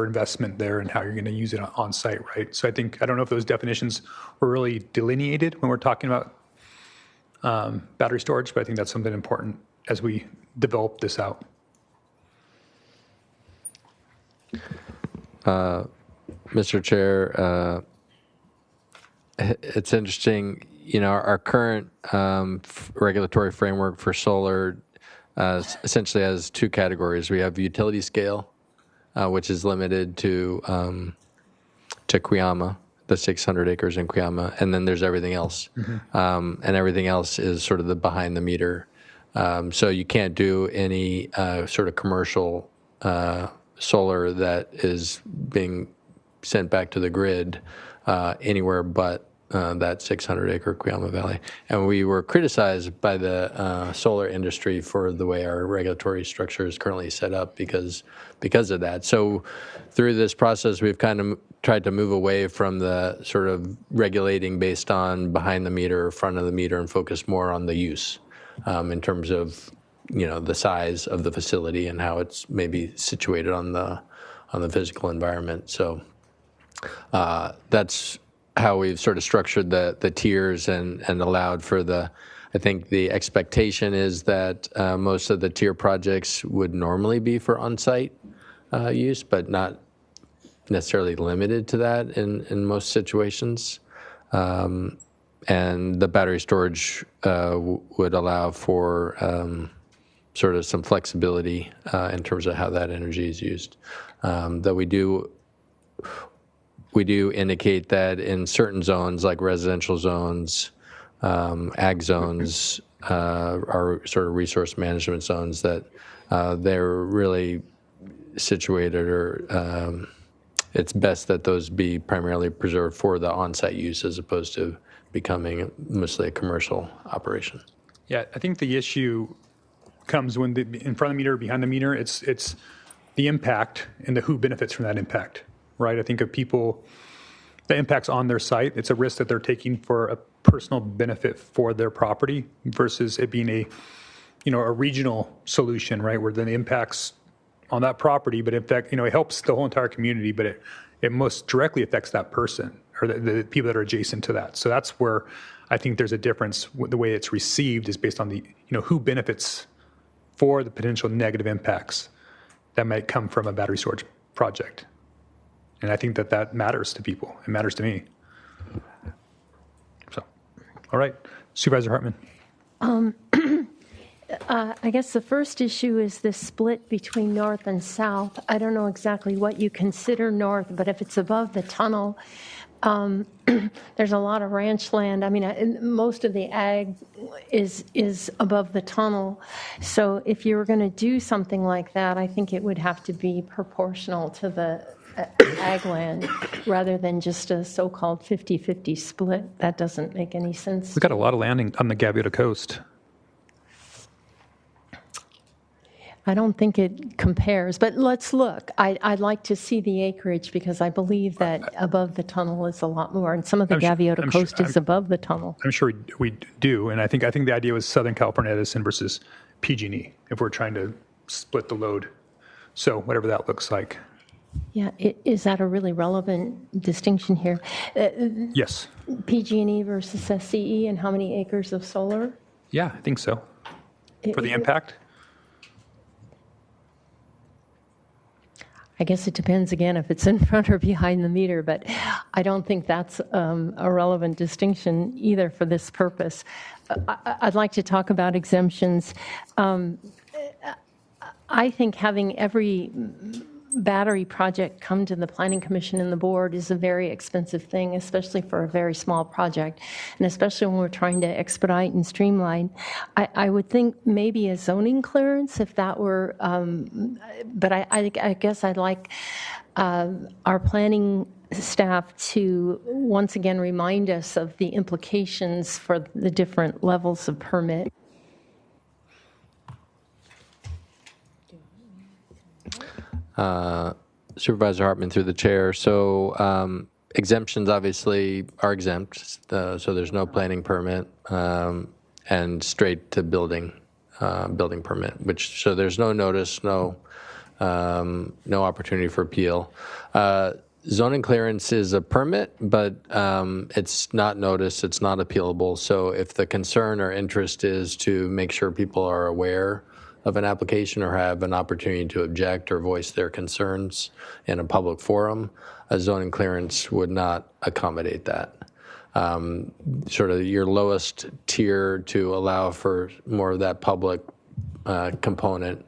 investment there and how you're going to use it on site, right? So I don't know if those definitions were really delineated when we're talking about battery storage, but I think that's something important as we develop this out. Mr. Chair, it's interesting, our current regulatory framework for solar essentially has two categories. We have utility scale, which is limited to Cuyama, the 600 acres in Cuyama, and then there's everything else. And everything else is sort of the behind the meter. So you can't do any sort of commercial solar that is being sent back to the grid anywhere but that 600-acre Cuyama Valley. And we were criticized by the solar industry for the way our regulatory structure is currently set up because of that. So through this process, we've kind of tried to move away from the sort of regulating based on behind the meter or front of the meter and focus more on the use in terms of the size of the facility and how it's maybe situated on the physical environment. So that's how we've sort of structured the tiers and allowed for I think the expectation is that most of the tier projects would normally be for on-site use, but not necessarily limited to that in most situations. And the battery storage would allow for sort of some flexibility in terms of how that energy is used. That we do indicate that in certain zones, like residential zones, ag zones, are sort of resource management zones, that they're really situated, or it's best that those be primarily preserved for the on-site use as opposed to becoming mostly a commercial operation. Yeah, I think the issue comes when in front of the meter, behind the meter, it's the impact and the who benefits from that impact. Right, I think of people, the impacts on their site, it's a risk that they're taking for a personal benefit for their property versus it being a regional solution, right, where then the impacts on that property, but in fact, it helps the whole entire community, but it most directly affects that person or the people that are adjacent to that. So that's where I think there's a difference. The way it's received is based on the, who benefits for the potential negative impacts that might come from a battery storage project. And I think that matters to people. It matters to me. So, all right. Supervisor Hartman. I guess the first issue is this split between north and south. I don't know exactly what you consider north, but if it's above the tunnel, There's a lot of ranch land. I mean, most of the ag is above the tunnel. So if you were going to do something like that, I think it would have to be proportional to the ag land rather than just a so-called 50-50 split. That doesn't make any sense. We've got a lot of landing on the Gaviota coast. I don't think it compares, but let's look. I'd like to see the acreage because I believe that above the tunnel is a lot more, and some of the Gaviota coast is above the tunnel. I'm sure we do, and I think the idea was Southern California Edison versus PG&E if we're trying to split the load. So whatever that looks like. Yeah, is that a really relevant distinction here? Yes. PG&E versus SCE, and how many acres of solar? Yeah, I think so. For the impact? I guess it depends, again, if it's in front or behind the meter, but I don't think that's a relevant distinction either for this purpose. I'd like to talk about exemptions. I think having every battery project come to the Planning Commission and the board is a very expensive thing, especially for a very small project, and especially when we're trying to expedite and streamline. I would think maybe a zoning clearance if that were, but I guess I'd like our planning staff to once again remind us of the implications for the different levels of permit. Supervisor Hartman through the chair. So exemptions obviously are exempt. So there's no planning permit and straight to building permit. So there's no notice, no opportunity for appeal. Zoning clearance is a permit, but it's not noticed. It's not appealable. So if the concern or interest is to make sure people are aware of an application or have an opportunity to object or voice their concerns in a public forum, a zoning clearance would not accommodate that. Sort of your lowest tier to allow for more of that public component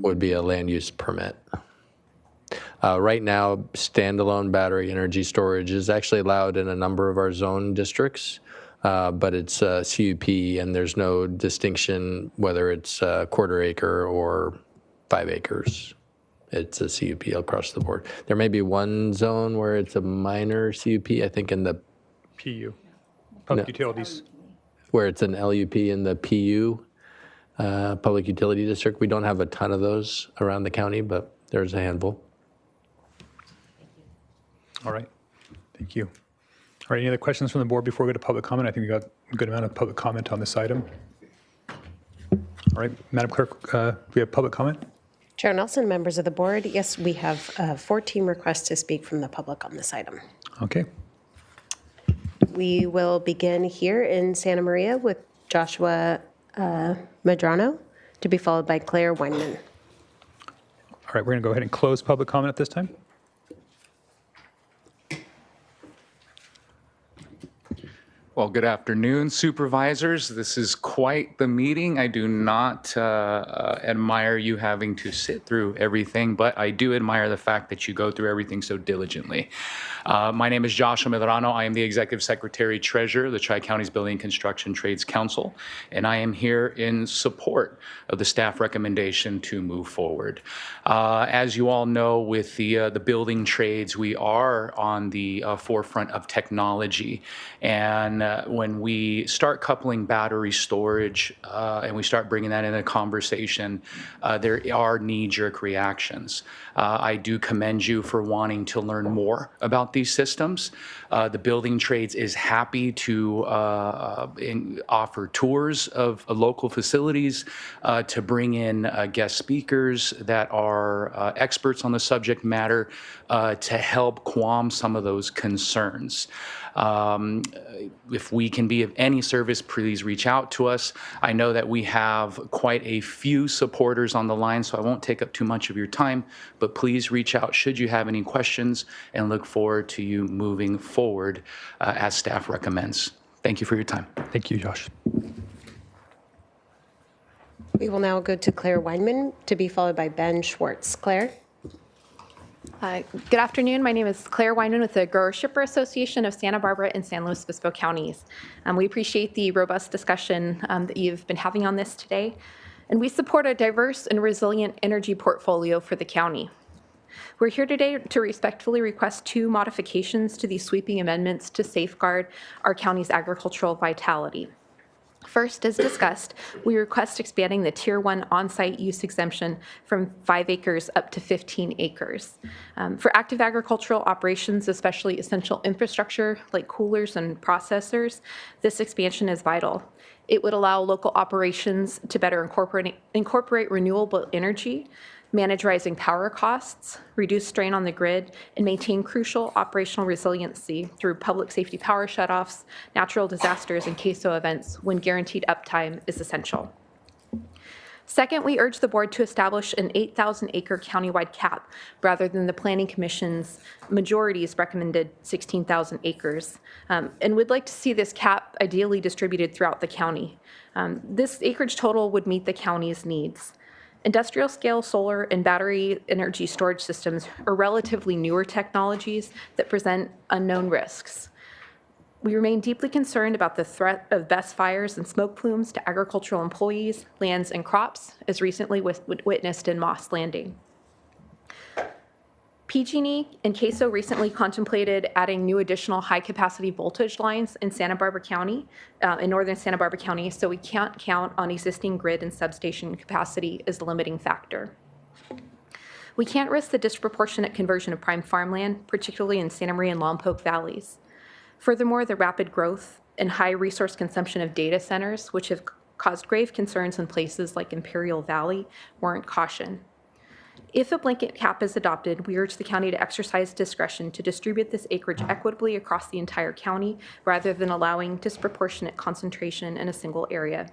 would be a land use permit. Right now, standalone battery energy storage is actually allowed in a number of our zone districts. But it's CUP, and there's no distinction whether it's a quarter acre or 5 acres. It's a CUP across the board. There may be one zone where it's a minor CUP, I think in the PU, public utilities. Where it's an LUP in the PU, public utility district. We don't have a ton of those around the county, but there's a handful. All right, thank you. All right, any other questions from the board before we go to public comment? I think we got a good amount of public comment on this item. All right, Madam Clerk, do we have public comment? Chair Nelson, members of the board, yes, we have 14 requests to speak from the public on this item. Okay. We will begin here in Santa Maria with Joshua Medrano, to be followed by Claire Weinman. All right, we're going to go ahead and close public comment at this time. Well, good afternoon, supervisors. This is quite the meeting. I do not admire you having to sit through everything, but I do admire the fact that you go through everything so diligently. My name is Joshua Medrano. I am the Executive Secretary Treasurer of the Tri-Counties Building and Construction Trades Council, and I am here in support of the staff recommendation to move forward. As you all know, with the building trades, we are on the forefront of technology, and when we start coupling battery storage and we start bringing that into conversation, there are knee-jerk reactions. I do commend you for wanting to learn more about these systems. The building trades is happy to offer tours of local facilities, to bring in guest speakers that are experts on the subject matter to help qualm some of those concerns. If we can be of any service, please reach out to us. I know that we have quite a few supporters on the line, so I won't take up too much of your time, but please reach out should you have any questions, and look forward to you moving forward as staff recommends. Thank you for your time. Thank you, Josh. We will now go to Claire Weinman, to be followed by Ben Schwartz. Claire? Good afternoon. My name is Claire Weinman with the Grower Shipper Association of Santa Barbara and San Luis Obispo counties. We appreciate the robust discussion that you've been having on this today, and we support a diverse and resilient energy portfolio for the county. We're here today to respectfully request 2 modifications to these sweeping amendments to safeguard our county's agricultural vitality. First, as discussed, we request expanding the Tier 1 on-site use exemption from 5 acres up to 15 acres. For active agricultural operations, especially essential infrastructure like coolers and processors, this expansion is vital. It would allow local operations to better incorporate renewable energy, manage rising power costs, reduce strain on the grid, and maintain crucial operational resiliency through public safety power shutoffs, natural disasters, and CAISO events when guaranteed uptime is essential. Second, we urge the board to establish an 8,000-acre countywide cap rather than the Planning Commission's majority's recommended 16,000 acres, and would like to see this cap ideally distributed throughout the county. This acreage total would meet the county's needs. Industrial-scale solar and battery energy storage systems are relatively newer technologies that present unknown risks. We remain deeply concerned about the threat of best fires and smoke plumes to agricultural employees, lands, and crops, as recently witnessed in Moss Landing. PG&E and CAISO recently contemplated adding new additional high-capacity voltage lines in Santa Barbara County, in northern Santa Barbara County, so we can't count on existing grid and substation capacity as the limiting factor. We can't risk the disproportionate conversion of prime farmland, particularly in Santa Maria and Lompoc valleys. Furthermore, the rapid growth and high resource consumption of data centers, which have caused grave concerns in places like Imperial Valley, warrant caution. If a blanket cap is adopted, we urge the county to exercise discretion to distribute this acreage equitably across the entire county rather than allowing disproportionate concentration in a single area.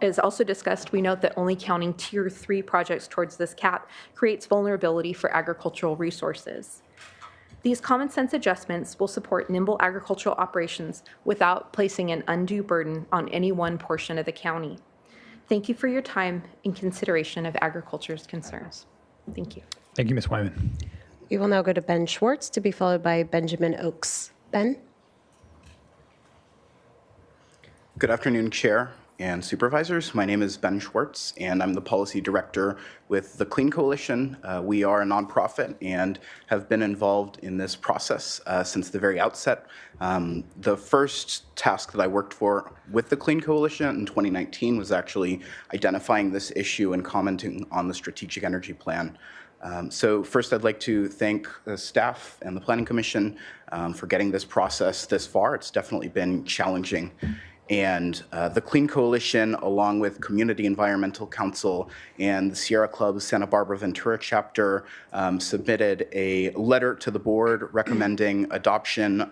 As also discussed, we note that only counting Tier 3 projects towards this cap creates vulnerability for agricultural resources. These common sense adjustments will support nimble agricultural operations without placing an undue burden on any one portion of the county. Thank you for your time and consideration of agriculture's concerns. Thank you. Thank you, Ms. Wyman. We will now go to Ben Schwartz to be followed by Benjamin Oakes. Ben? Good afternoon, Chair and Supervisors. My name is Ben Schwartz, and I'm the Policy Director with the Clean Coalition. We are a nonprofit and have been involved in this process since the very outset. The first task that I worked for with the Clean Coalition in 2019 was actually identifying this issue and commenting on the Strategic Energy Plan. So first, I'd like to thank the staff and the Planning Commission for getting this process this far. It's definitely been challenging. And the Clean Coalition, along with Community Environmental Council and the Sierra Club Santa Barbara Ventura chapter, submitted a letter to the board recommending adoption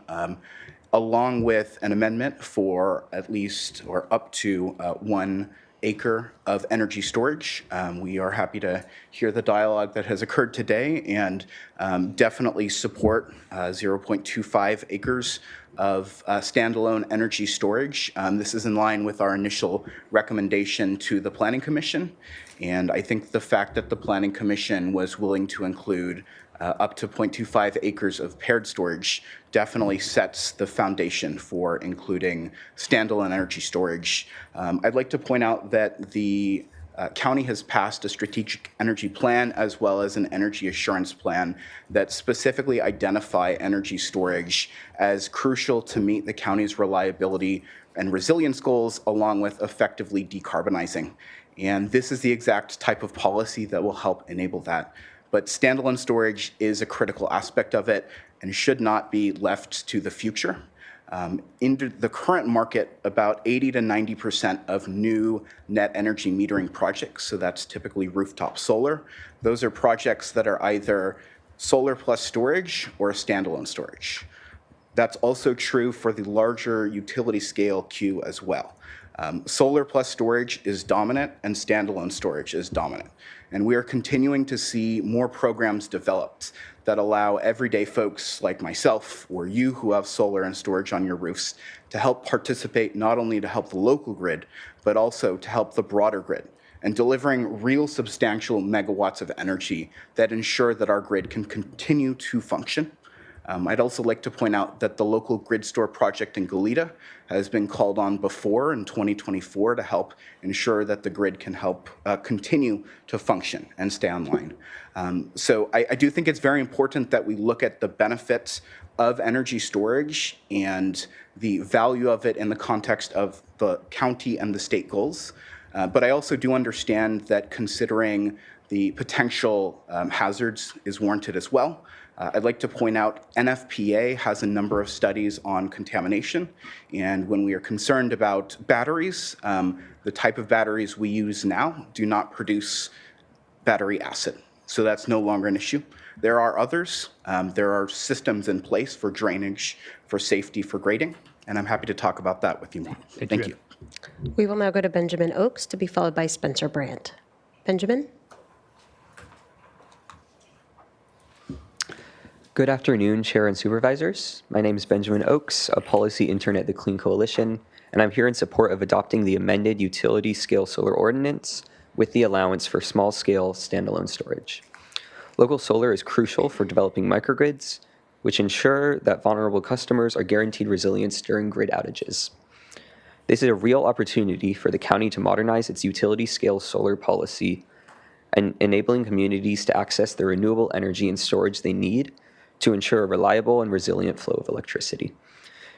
along with an amendment for at least or up to 1 acre of energy storage. We are happy to hear the dialogue that has occurred today and definitely support 0.25 acres of standalone energy storage. This is in line with our initial recommendation to the Planning Commission. And I think the fact that the Planning Commission was willing to include up to 0.25 acres of paired storage definitely sets the foundation for including standalone energy storage. I'd like to point out that the county has passed a strategic energy plan as well as an energy assurance plan that specifically identify energy storage as crucial to meet the county's reliability and resilience goals along with effectively decarbonizing. And this is the exact type of policy that will help enable that. But standalone storage is a critical aspect of it and should not be left to the future. In the current market, about 80 to 90% of new net energy metering projects, so that's typically rooftop solar, those are projects that are either solar plus storage or standalone storage. That's also true for the larger utility scale queue as well. Solar plus storage is dominant and standalone storage is dominant. And we are continuing to see more programs developed that allow everyday folks like myself or you who have solar and storage on your roofs to help participate, not only to help the local grid, but also to help the broader grid. and delivering real substantial megawatts of energy that ensure that our grid can continue to function. I'd also like to point out that the local grid store project in Goleta has been called on before in 2024 to help ensure that the grid can help continue to function and stay online. So I do think it's very important that we look at the benefits of energy storage and the value of it in the context of the county and the state goals. But I also do understand that considering the potential hazards is warranted as well. I'd like to point out NFPA has a number of studies on contamination, and when we are concerned about batteries, the type of batteries we use now do not produce battery acid, so that's no longer an issue. There are others. There are systems in place for drainage, for safety, for grading, and I'm happy to talk about that with you more. Thank you. We will now go to Benjamin Oaks to be followed by Spencer Brandt. Benjamin? Good afternoon, Chair and Supervisors. My name is Benjamin Oaks, a policy intern at the Clean Coalition, and I'm here in support of adopting the amended utility scale solar ordinance with the allowance for small-scale standalone storage. Local solar is crucial for developing microgrids, which ensure that vulnerable customers are guaranteed resilience during grid outages. This is a real opportunity for the county to modernize its utility scale solar policy and enabling communities to access the renewable energy and storage they need to ensure a reliable and resilient flow of electricity.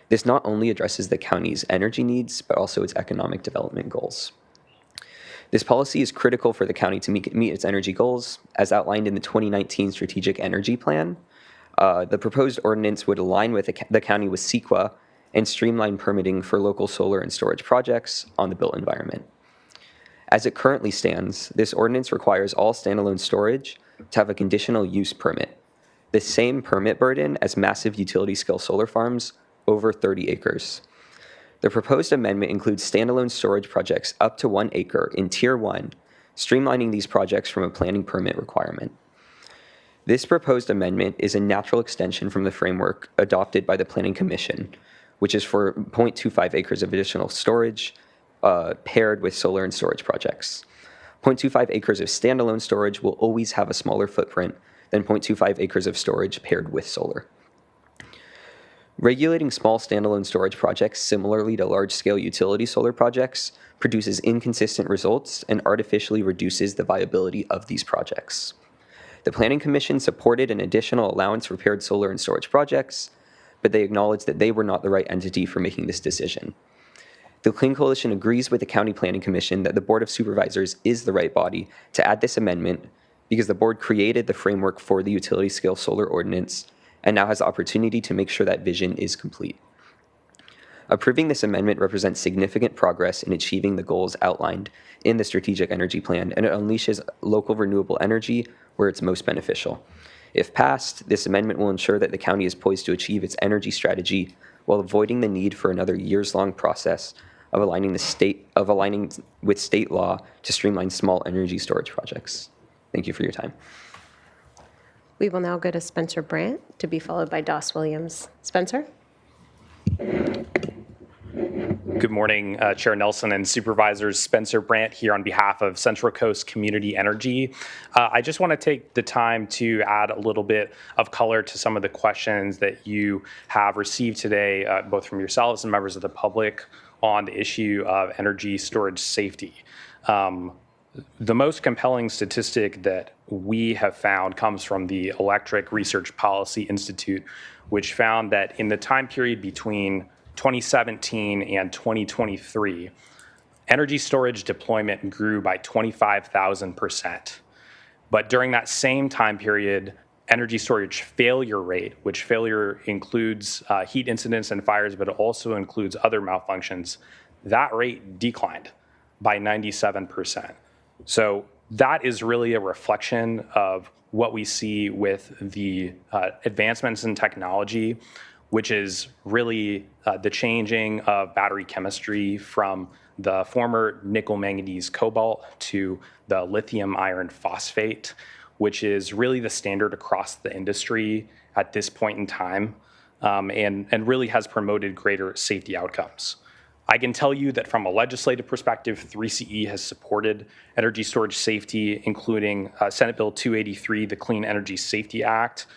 This not only addresses the county's energy needs, but also its economic development goals. This policy is critical for the county to meet its energy goals, as outlined in the 2019 Strategic Energy Plan. The proposed ordinance would align with the county with CEQA and streamline permitting for local solar and storage projects on the built environment. As it currently stands, this ordinance requires all standalone storage to have a conditional use permit, the same permit burden as massive utility-scale solar farms over 30 acres. The proposed amendment includes standalone storage projects up to 1 acre in Tier 1, streamlining these projects from a planning permit requirement. This proposed amendment is a natural extension from the framework adopted by the Planning Commission, which is for 0.25 acres of additional storage paired with solar and storage projects. 0.25 acres of standalone storage will always have a smaller footprint than 0.25 acres of storage paired with solar. Regulating small standalone storage projects similarly to large-scale utility solar projects produces inconsistent results and artificially reduces the viability of these projects. The Planning Commission supported an additional allowance for paired solar and storage projects, but they acknowledged that they were not the right entity for making this decision. The Clean Coalition agrees with the County Planning Commission that the Board of Supervisors is the right body to add this amendment because the board created the framework for the utility scale solar ordinance and now has the opportunity to make sure that vision is complete. Approving this amendment represents significant progress in achieving the goals outlined in the Strategic Energy Plan, and it unleashes local renewable energy where it's most beneficial. If passed, this amendment will ensure that the county is poised to achieve its energy strategy while avoiding the need for another years-long process of aligning with state law to streamline small energy storage projects. Thank you for your time. We will now go to Spencer Brandt to be followed by Doss Williams. Spencer? Good morning, Chair Nelson and Supervisors. Spencer Brandt here on behalf of Central Coast Community Energy. I just want to take the time to add a little bit of color to some of the questions that you have received today, both from yourselves and members of the public, on the issue of energy storage safety. The most compelling statistic that we have found comes from the Electric Research Policy Institute, which found that in the time period between 2017 and 2023, energy storage deployment grew by 25,000%. But during that same time period, energy storage failure rate, which failure includes heat incidents and fires, but it also includes other malfunctions, that rate declined by 97%. So that is really a reflection of what we see with the advancements in technology, which is really the changing of battery chemistry from the former nickel manganese cobalt to the lithium iron phosphate, which is really the standard across the industry at this point in time, and really has promoted greater safety outcomes. I can tell you that from a legislative perspective, 3CE has supported energy storage safety, including Senate Bill 283, the Clean Energy Safety Act,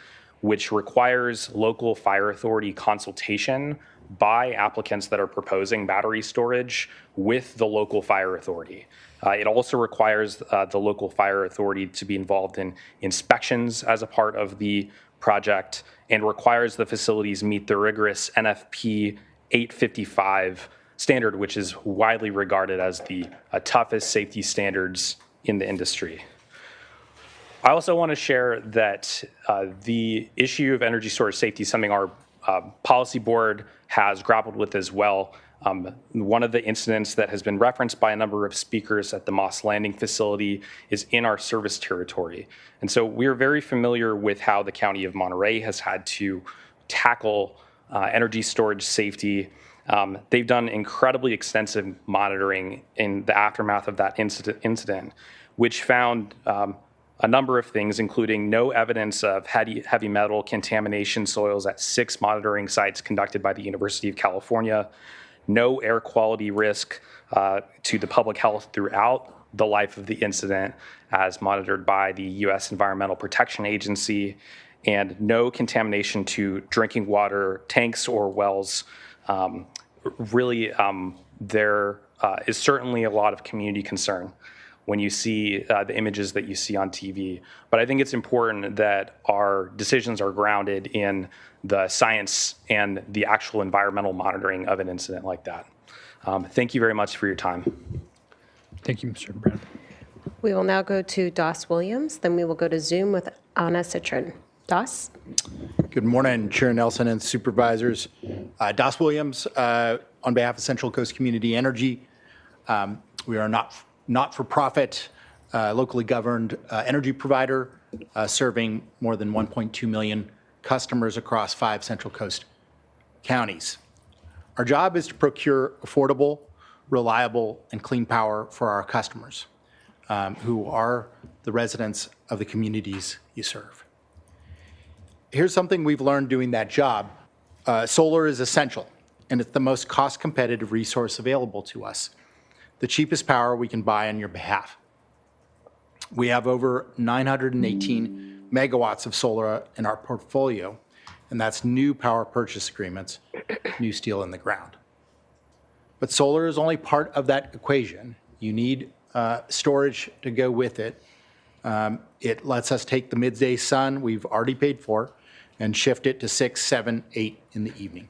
which requires local fire authority consultation by applicants that are proposing battery storage with the local fire authority. It also requires the local fire authority to be involved in inspections as a part of the project and requires the facilities meet the rigorous NFP 855 standard, which is widely regarded as the toughest safety standards in the industry. I also want to share that the issue of energy storage safety is something our policy board has grappled with as well. One of the incidents that has been referenced by a number of speakers at the Moss Landing facility is in our service territory. And so we're very familiar with how the County of Monterey has had to tackle energy storage safety. They've done incredibly extensive monitoring in the aftermath of that incident, which found a number of things, including no evidence of heavy metal contamination soils at 6 monitoring sites conducted by the University of California, no air quality risk to the public health throughout the life of the incident as monitored by the U.S. Environmental Protection Agency, and no contamination to drinking water tanks or wells. There is certainly a lot of community concern when you see the images that you see on TV. But I think it's important that our decisions are grounded in the science and the actual environmental monitoring of an incident like that. Thank you very much for your time. Thank you, Mr. Brandt. We will now go to Doss Williams, then we will go to Zoom with Anna Citron. Doss? Good morning, Chair Nelson and Supervisors. Doss Williams, on behalf of Central Coast Community Energy. We are not-for-profit, locally governed energy provider serving more than 1.2 million customers across 5 Central Coast counties. Our job is to procure affordable, reliable, and clean power for our customers, who are the residents of the communities you serve. Here's something we've learned doing that job. Solar is essential, and it's the most cost-competitive resource available to us, the cheapest power we can buy on your behalf. We have over 918 megawatts of solar in our portfolio, and that's new power purchase agreements, new steel in the ground. But solar is only part of that equation. You need storage to go with it. It lets us take the midday sun we've already paid for and shift it to 6, 7, 8 in the evening,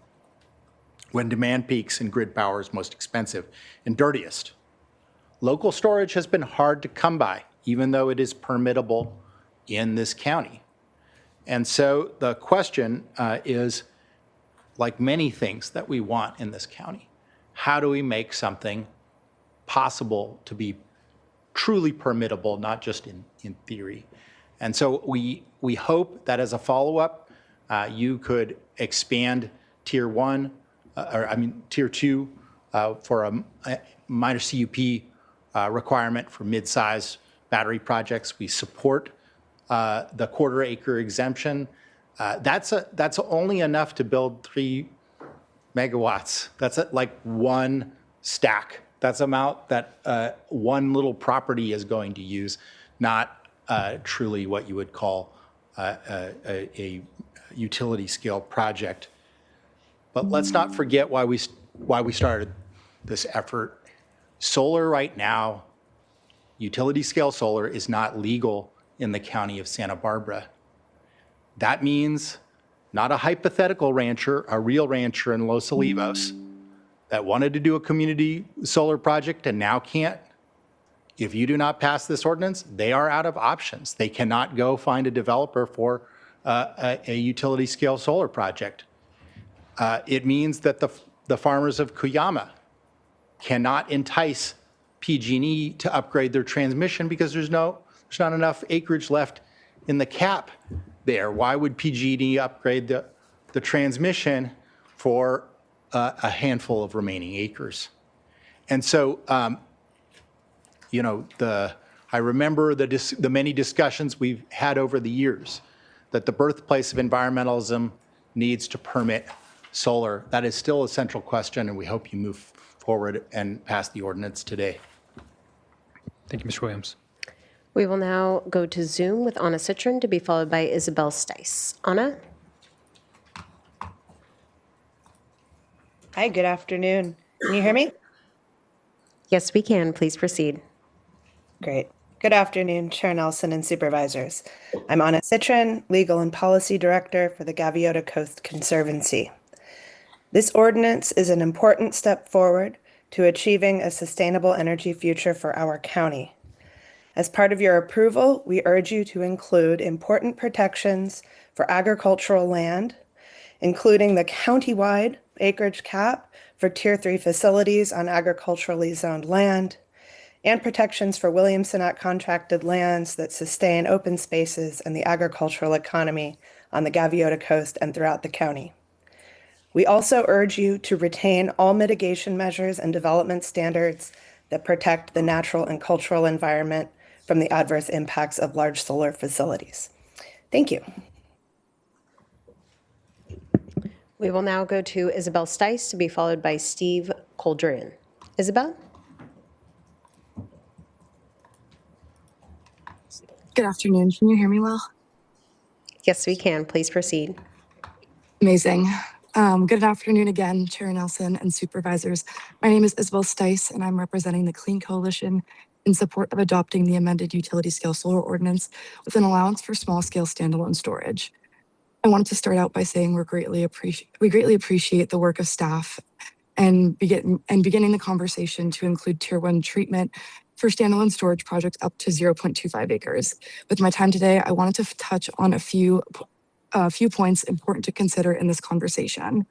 when demand peaks and grid power is most expensive and dirtiest. Local storage has been hard to come by, even though it is permittable in this county. And so the question is, like many things that we want in this county, how do we make something possible to be truly permittable, not just in theory? And so we hope that as a follow-up, you could expand Tier 2 for a minor CUP requirement for mid-sized battery projects. We support the quarter-acre exemption. That's only enough to build 3 megawatts. That's like one stack. That's the amount that one little property is going to use, not truly what you would call a utility scale project. But let's not forget why we started this effort. Solar right now, utility scale solar, is not legal in the county of Santa Barbara. That means not a hypothetical rancher, a real rancher in Los Olivos that wanted to do a community solar project and now can't. If you do not pass this ordinance, they are out of options. They cannot go find a developer for a utility scale solar project. It means that the farmers of Cuyama cannot entice PG&E to upgrade their transmission because there's not enough acreage left in the cap there. Why would PG&E upgrade the transmission for a handful of remaining acres? And so, I remember the many discussions we've had over the years that the birthplace of environmentalism needs to permit solar. That is still a central question, and we hope you move forward and pass the ordinance today. Thank you, Mr. Williams. We will now go to Zoom with Anna Citron to be followed by Isabel Stice. Anna? Hi, good afternoon. Can you hear me? Yes, we can. Please proceed. Great. Good afternoon, Chair Nelson and Supervisors. I'm Anna Citron, Legal and Policy Director for the Gaviota Coast Conservancy. This ordinance is an important step forward to achieving a sustainable energy future for our county. As part of your approval, we urge you to include important protections for agricultural land, including the countywide acreage cap for Tier 3 facilities on agriculturally zoned land, and protections for Williamson Act contracted lands that sustain open spaces and the agricultural economy on the Gaviota Coast and throughout the county. We also urge you to retain all mitigation measures and development standards that protect the natural and cultural environment from the adverse impacts of large solar facilities. Thank you. We will now go to Isabel Stice to be followed by Steve Coldren. Isabel? Good afternoon. Can you hear me well? Yes, we can. Please proceed. Amazing. Good afternoon again, Chair Nelson and Supervisors. My name is Isabel Stice, and I'm representing the Clean Coalition in support of adopting the amended utility scale solar ordinance with an allowance for small-scale standalone storage. I wanted to start out by saying we greatly appreciate the work of staff and beginning the conversation to include Tier 1 treatment for standalone storage projects up to 0.25 acres. With my time today, I wanted to touch on a few points important to consider in this conversation.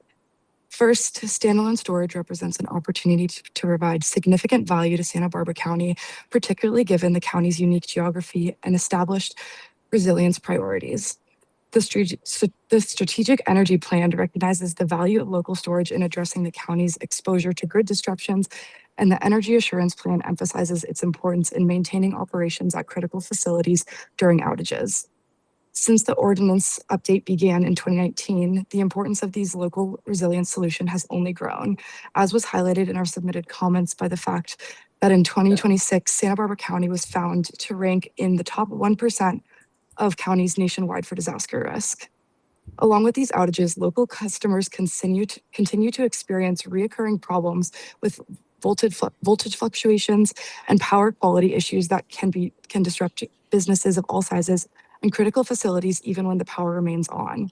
First, standalone storage represents an opportunity to provide significant value to Santa Barbara County, particularly given the county's unique geography and established resilience priorities. The Strategic Energy Plan recognizes the value of local storage in addressing the county's exposure to grid disruptions, and the Energy Assurance Plan emphasizes its importance in maintaining operations at critical facilities during outages. Since the ordinance update began in 2019, the importance of these local resilience solutions has only grown, as was highlighted in our submitted comments by the fact that in 2026, Santa Barbara County was found to rank in the top 1% of counties nationwide for disaster risk. Along with these outages, local customers continue to experience reoccurring problems with voltage fluctuations and power quality issues that can disrupt businesses of all sizes and critical facilities even when the power remains on.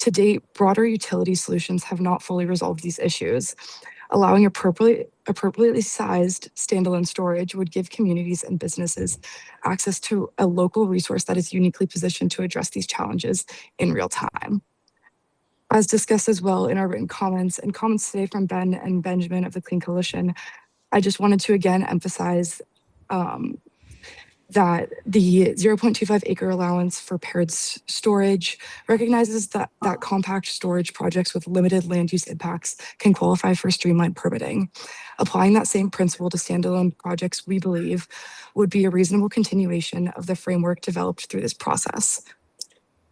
To date, broader utility solutions have not fully resolved these issues. Allowing appropriately sized standalone storage would give communities and businesses access to a local resource that is uniquely positioned to address these challenges in real time. As discussed as well in our written comments and comments today from Ben and Benjamin of the Clean Coalition, I just wanted to again emphasize that the 0.25 acre allowance for paired storage recognizes that compact storage projects with limited land use impacts can qualify for streamlined permitting. Applying that same principle to standalone projects, we believe, would be a reasonable continuation of the framework developed through this process.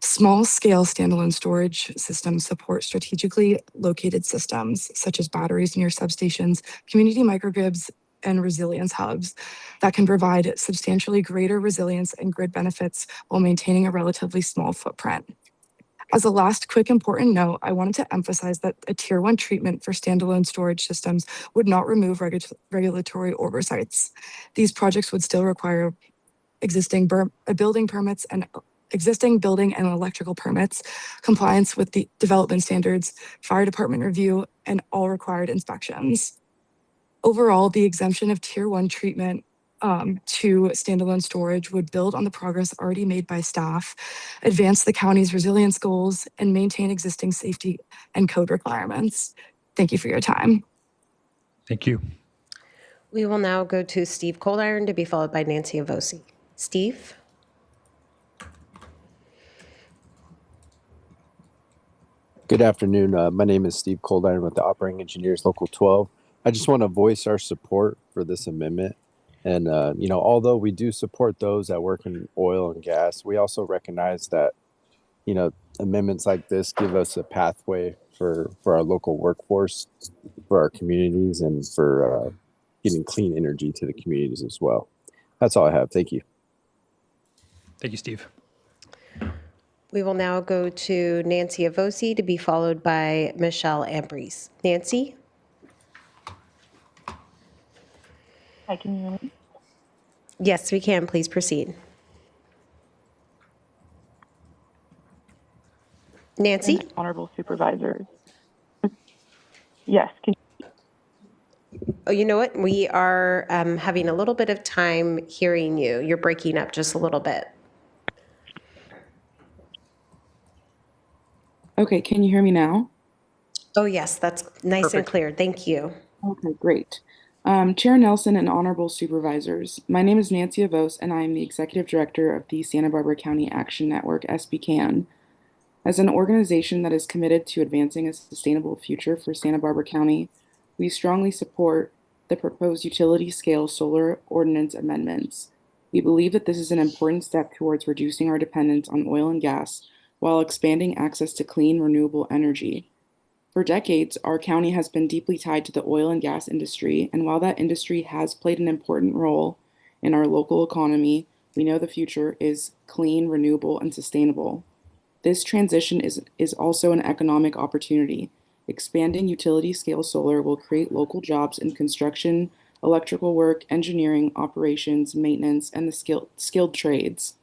Small-scale standalone storage systems support strategically located systems, such as batteries near substations, community microgrids, and resilience hubs that can provide substantially greater resilience and grid benefits while maintaining a relatively small footprint. As a last quick important note, I wanted to emphasize that a Tier 1 treatment for standalone storage systems would not remove regulatory oversights. These projects would still require existing building permits and existing building and electrical permits, compliance with the development standards, fire department review, and all required inspections. Overall, the exemption of Tier 1 treatment to standalone storage would build on the progress already made by staff, advance the county's resilience goals, and maintain existing safety and code requirements. Thank you for your time. Thank you. We will now go to Steve Coldiron to be followed by Nancy Avosi. Steve? Good afternoon. My name is Steve Coldiron with the Operating Engineers Local 12. I just want to voice our support for this amendment. And, although we do support those that work in oil and gas, we also recognize that amendments like this give us a pathway for our local workforce, for our communities, and for getting clean energy to the communities as well. That's all I have. Thank you. Thank you, Steve. We will now go to Nancy Avosi to be followed by Michelle Ambrose. Nancy? Hi, can you hear me? Yes, we can. Please proceed. Nancy? Honorable Supervisors. Yes. Oh, you know what? We are having a little bit of time hearing you. You're breaking up just a little bit. Okay, can you hear me now? Oh, yes, that's nice and clear. Thank you. Okay, great. Chair Nelson and Honorable Supervisors, my name is Nancy Avos, and I am the Executive Director of the Santa Barbara County Action Network, SBCAN. As an organization that is committed to advancing a sustainable future for Santa Barbara County, we strongly support the proposed utility-scale solar ordinance amendments. We believe that this is an important step towards reducing our dependence on oil and gas while expanding access to clean, renewable energy. For decades, our county has been deeply tied to the oil and gas industry, and while that industry has played an important role in our local economy, we know the future is clean, renewable, and sustainable. This transition is also an economic opportunity. Expanding utility-scale solar will create local jobs in construction, electrical work, engineering, operations, maintenance, and the skilled trades.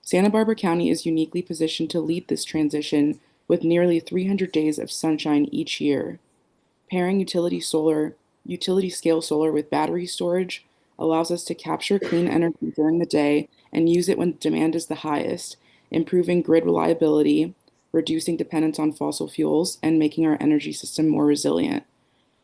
Santa Barbara County is uniquely positioned to lead this transition with nearly 300 days of sunshine each year. Pairing utility-scale solar with battery storage allows us to capture clean energy during the day and use it when demand is the highest, improving grid reliability, reducing dependence on fossil fuels, and making our energy system more resilient.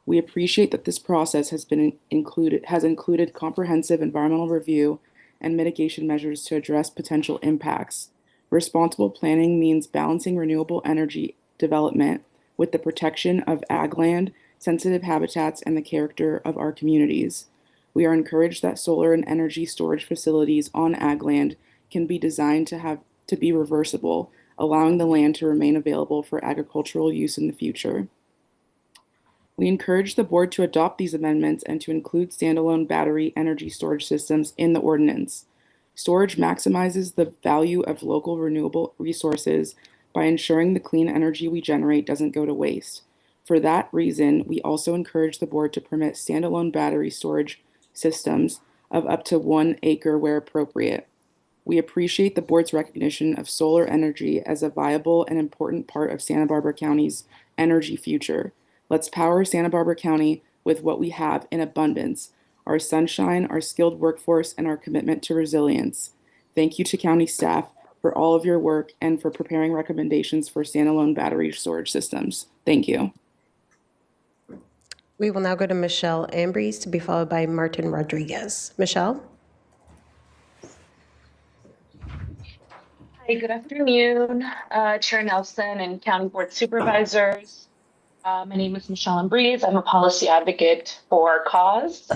We appreciate that this process has included comprehensive environmental review and mitigation measures to address potential impacts. Responsible planning means balancing renewable energy development with the protection of ag land, sensitive habitats, and the character of our communities. We are encouraged that solar and energy storage facilities on ag land can be designed to be reversible, allowing the land to remain available for agricultural use in the future. We encourage the board to adopt these amendments and to include standalone battery energy storage systems in the ordinance. Storage maximizes the value of local renewable resources by ensuring the clean energy we generate doesn't go to waste. For that reason, we also encourage the board to permit standalone battery storage systems of up to 1 acre where appropriate. We appreciate the board's recognition of solar energy as a viable and important part of Santa Barbara County's energy future. Let's power Santa Barbara County with what we have in abundance: our sunshine, our skilled workforce, and our commitment to resilience. Thank you to county staff for all of your work and for preparing recommendations for standalone battery storage systems. Thank you. We will now go to Michelle Ambrose to be followed by Martin Rodriguez. Michelle? Hi, good afternoon, Chair Nelson and County Board Supervisors. My name is Michelle Ambrose. I'm a policy advocate for CAUSE,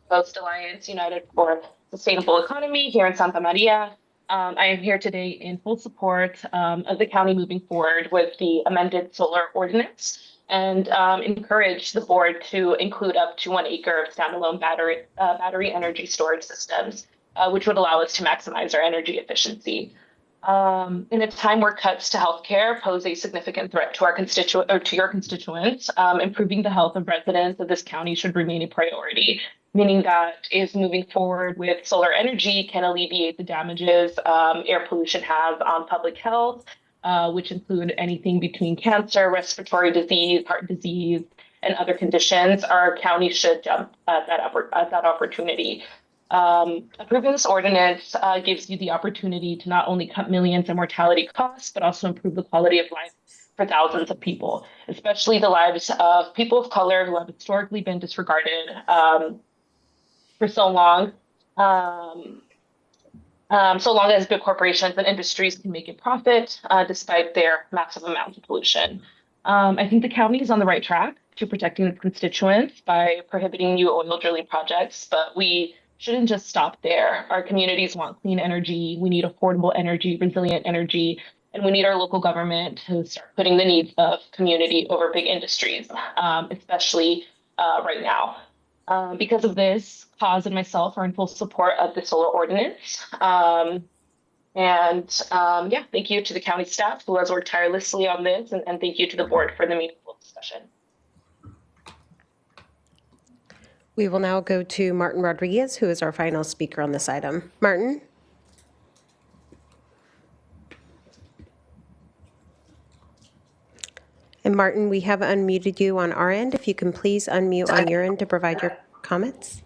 Coast Alliance United for Sustainable Economy here in Santa Maria. I am here today in full support of the county moving forward with the amended solar ordinance and encourage the board to include up to 1 acre of standalone battery energy storage systems, which would allow us to maximize our energy efficiency. In a time where cuts to healthcare pose a significant threat to your constituents, improving the health of residents of this county should remain a priority, meaning that if moving forward with solar energy can alleviate the damages air pollution has on public health, which include anything between cancer, respiratory disease, heart disease, and other conditions, our county should jump at that opportunity. Approving this ordinance gives you the opportunity to not only cut millions in mortality costs, but also improve the quality of life for thousands of people, especially the lives of people of color who have historically been disregarded for so long. So long as big corporations and industries can make a profit despite their massive amounts of pollution. I think the county is on the right track to protecting its constituents by prohibiting new oil drilling projects, but we shouldn't just stop there. Our communities want clean energy. We need affordable energy, resilient energy, And we need our local government to start putting the needs of community over big industries, especially right now. Because of this, Cause and myself are in full support of the solar ordinance. Yeah, thank you to the county staff who has worked tirelessly on this, and thank you to the board for the meaningful discussion. We will now go to Martin Rodriguez, who is our final speaker on this item. Martin? And Martin, we have unmuted you on our end. If you can please unmute on your end to provide your comments.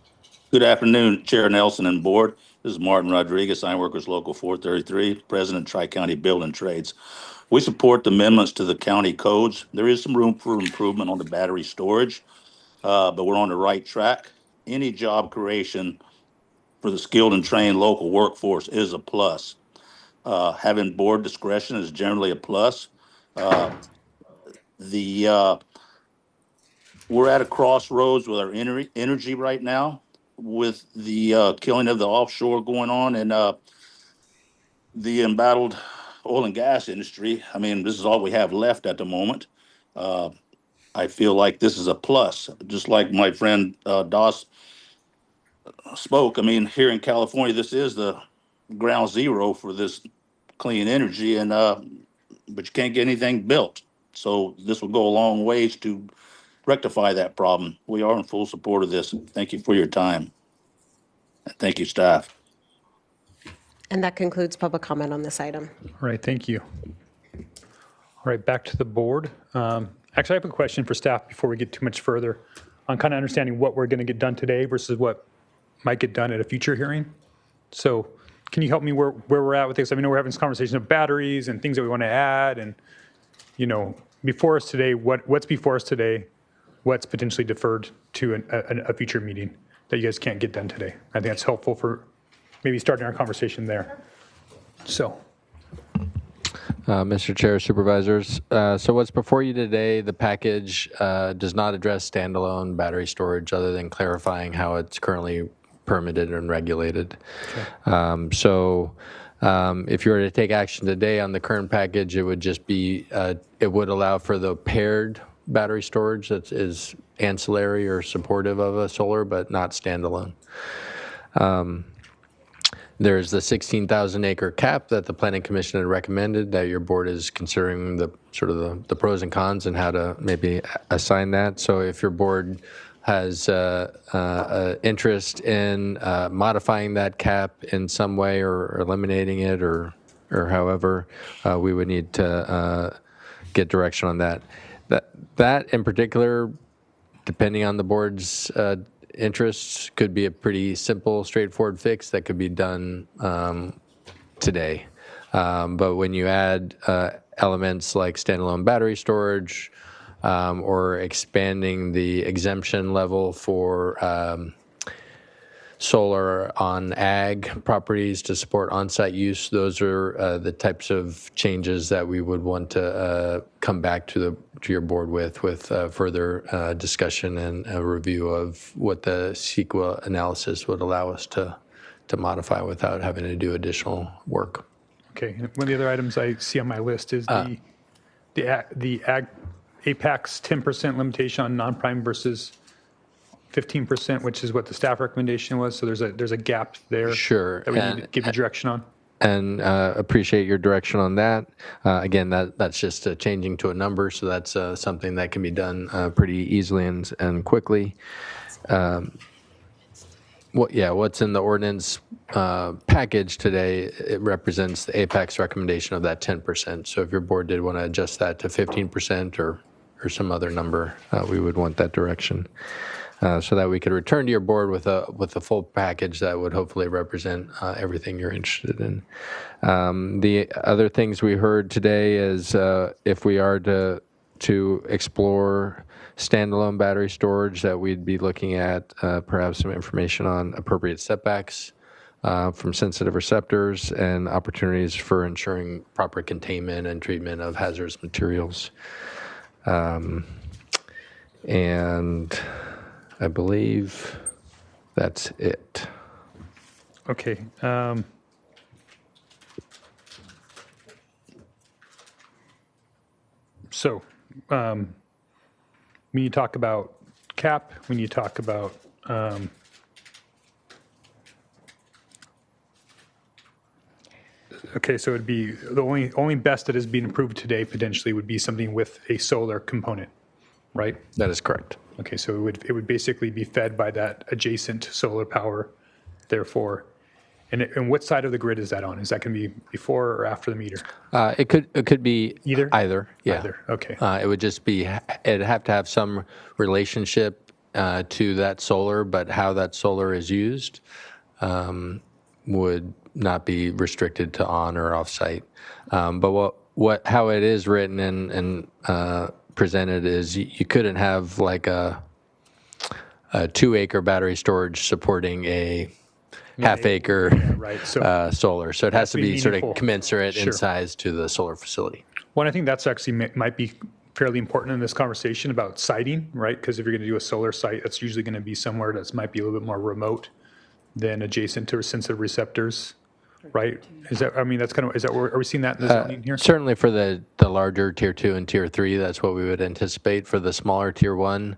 Good afternoon, Chair Nelson and Board. This is Martin Rodriguez, Ironworkers Local 433, President, Tri-County Building Trades. We support the amendments to the county codes. There is some room for improvement on the battery storage, but we're on the right track. Any job creation for the skilled and trained local workforce is a plus. Having board discretion is generally a plus. We're at a crossroads with our energy right now, with the killing of the offshore going on and the embattled oil and gas industry. I mean, this is all we have left at the moment. I feel like this is a plus, just like my friend Doss spoke. I mean, here in California, this is the ground zero for this clean energy, and but you can't get anything built. So this will go a long ways to rectify that problem. We are in full support of this. Thank you for your time. And thank you, staff. And that concludes public comment on this item. All right, thank you. All right, back to the board. Actually, I have a question for staff before we get too much further on kind of understanding what we're going to get done today versus what might get done at a future hearing. So can you help me where we're at with this? I mean, we're having this conversation of batteries and things that we want to add, and, you know, before us today, what's before us today? What's potentially deferred to a future meeting that you guys can't get done today? I think that's helpful for maybe starting our conversation there. So. Mr. Chair, Supervisors, so what's before you today, the package does not address standalone battery storage other than clarifying how it's currently permitted and regulated. Okay. If you were to take action today on the current package, it would just be, it would allow for the paired battery storage that is ancillary or supportive of a solar, but not standalone. There's the 16,000 acre cap that the Planning Commission had recommended that your board is considering the sort of the pros and cons and how to maybe assign that. So if your board has interest in modifying that cap in some way or eliminating it or however, we would need to get direction on that. That in particular, depending on the board's interests, could be a pretty simple, straightforward fix that could be done today. But when you add elements like standalone battery storage or expanding the exemption level for solar on ag properties to support on-site use, those are the types of changes that we would want to come back to your board with further discussion and a review of what the CEQA analysis would allow us to modify without having to do additional work. Okay, one of the other items I see on my list is the ag APAC's 10% limitation on non-prime versus 15%, which is what the staff recommendation was. So there's a gap there. Sure. That we need to give you direction on. And appreciate your direction on that. Again, that's just changing to a number, so that's something that can be done pretty easily and quickly. What's in the ordinance package today, it represents the APAC's recommendation of that 10%. So if your board did want to adjust that to 15% or some other number, we would want that direction. So that we could return to your board with a full package that would hopefully represent everything you're interested in. The other things we heard today is if we are to explore standalone battery storage, that we'd be looking at perhaps some information on appropriate setbacks from sensitive receptors and opportunities for ensuring proper containment and treatment of hazardous materials. And I believe that's it. Okay. So when you talk about cap, when you talk about okay, so it'd be the only best that is being approved today potentially would be something with a solar component, right? That is correct. Okay, so it would basically be fed by that adjacent solar power, therefore. And what side of the grid is that on? Is that going to be before or after the meter? It could be Either? Yeah. Either. Okay. It would just be, it'd have to have some relationship to that solar, but how that solar is used would not be restricted to on or off site. But how it is written and presented is you couldn't have like a 2-acre battery storage supporting a half-acre solar. So it has to be sort of commensurate in size to the solar facility. Well, I think that's actually might be fairly important in this conversation about siting, right? Because if you're going to do a solar site, that's usually going to be somewhere that might be a little bit more remote than adjacent to sensitive receptors, right? Is that, I mean, that's kind of, are we seeing that in the zoning here? Certainly for the larger tier 2 and tier 3, that's what we would anticipate. For the smaller tier 1,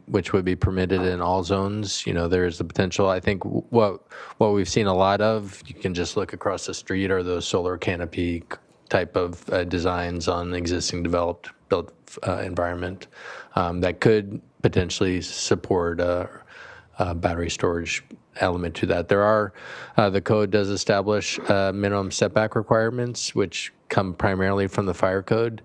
which would be permitted in all zones, there is the potential. I think what we've seen a lot of, you can just look across the street, are those solar canopy type of designs on existing built environment that could potentially support a battery storage element to that. There are, the code does establish minimum setback requirements, which come primarily from the fire code.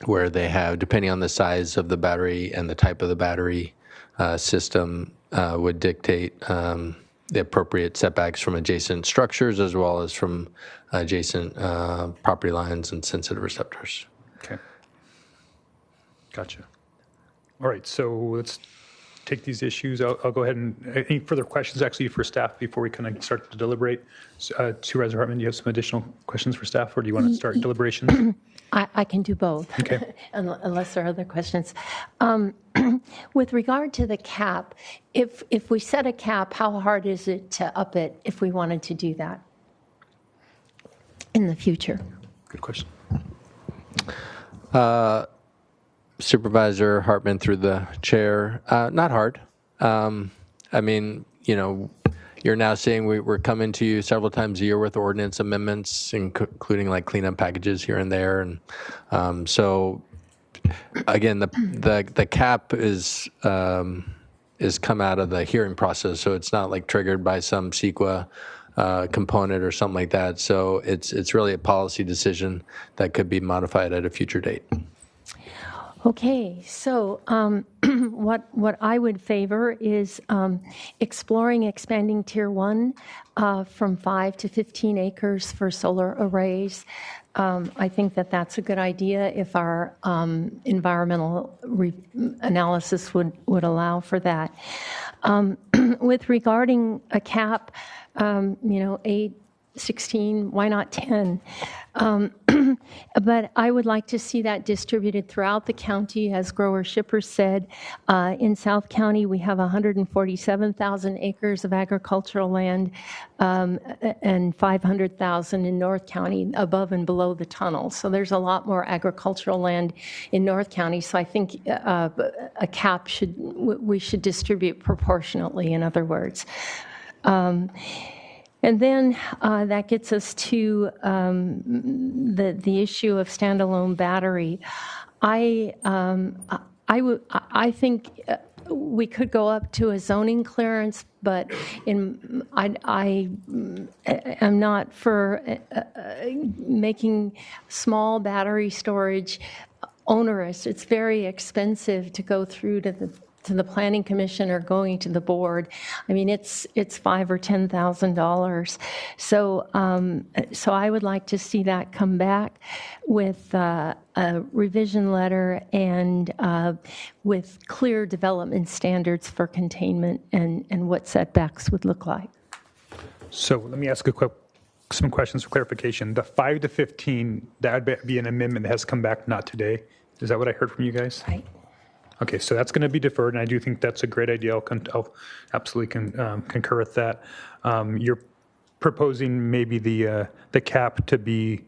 Where they have, depending on the size of the battery and the type of the battery system, would dictate the appropriate setbacks from adjacent structures as well as from adjacent property lines and sensitive receptors. Okay. Gotcha. All right, so let's take these issues. I'll go ahead and, any further questions actually for staff before we kind of start to deliberate? Supervisor Hartman, do you have some additional questions for staff, or do you want to start deliberations? I can do both, okay. Unless there are other questions. With regard to the cap, if we set a cap, how hard is it to up it if we wanted to do that in the future? Good question. Supervisor Hartman through the chair, not hard. I mean, you're now seeing we're coming to you several times a year with ordinance amendments, including like cleanup packages here and there. And so, again, the cap is come out of the hearing process, so it's not like triggered by some CEQA component or something like that. So it's really a policy decision that could be modified at a future date. Okay, so what I would favor is exploring expanding Tier 1 from 5 to 15 acres for solar arrays. I think that's a good idea if our environmental analysis would allow for that. With regarding a cap, 8, 16, why not 10? But I would like to see that distributed throughout the county, as grower shippers said. In South County, we have 147,000 acres of agricultural land and 500,000 in North County above and below the tunnel. So there's a lot more agricultural land in North County. So I think a cap we should distribute proportionately, in other words. And then that gets us to the issue of standalone battery. I think we could go up to a zoning clearance, but I am not for making small battery storage onerous. It's very expensive to go through to the planning commission or going to the board. I mean, it's $5,000 or $10,000. So I would like to see that come back with a revision letter and with clear development standards for containment and what setbacks would look like. So let me ask some questions for clarification. The 5 to 15, that would be an amendment that has come back not today. Is that what I heard from you guys? Right. Okay, so that's going to be deferred, and I do think that's a great idea. I'll absolutely concur with that. You're proposing maybe the cap to be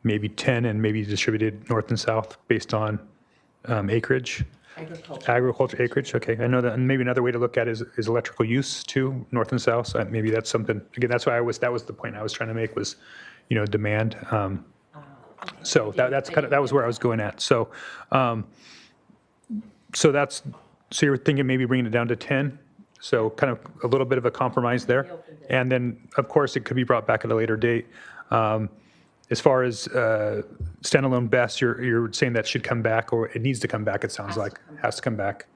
maybe 10 and maybe distributed north and south based on acreage. Agriculture acreage, okay. I know that, and maybe another way to look at it is electrical use too, north and south. So maybe that's something, again, that's why that was the point I was trying to make was, demand. So that was where I was going at. So, so you're thinking maybe bringing it down to 10? So kind of a little bit of a compromise there. And then, of course, it could be brought back at a later date. As far as standalone BESS, you're saying that should come back, or it needs to come back, it sounds like. Has to come back.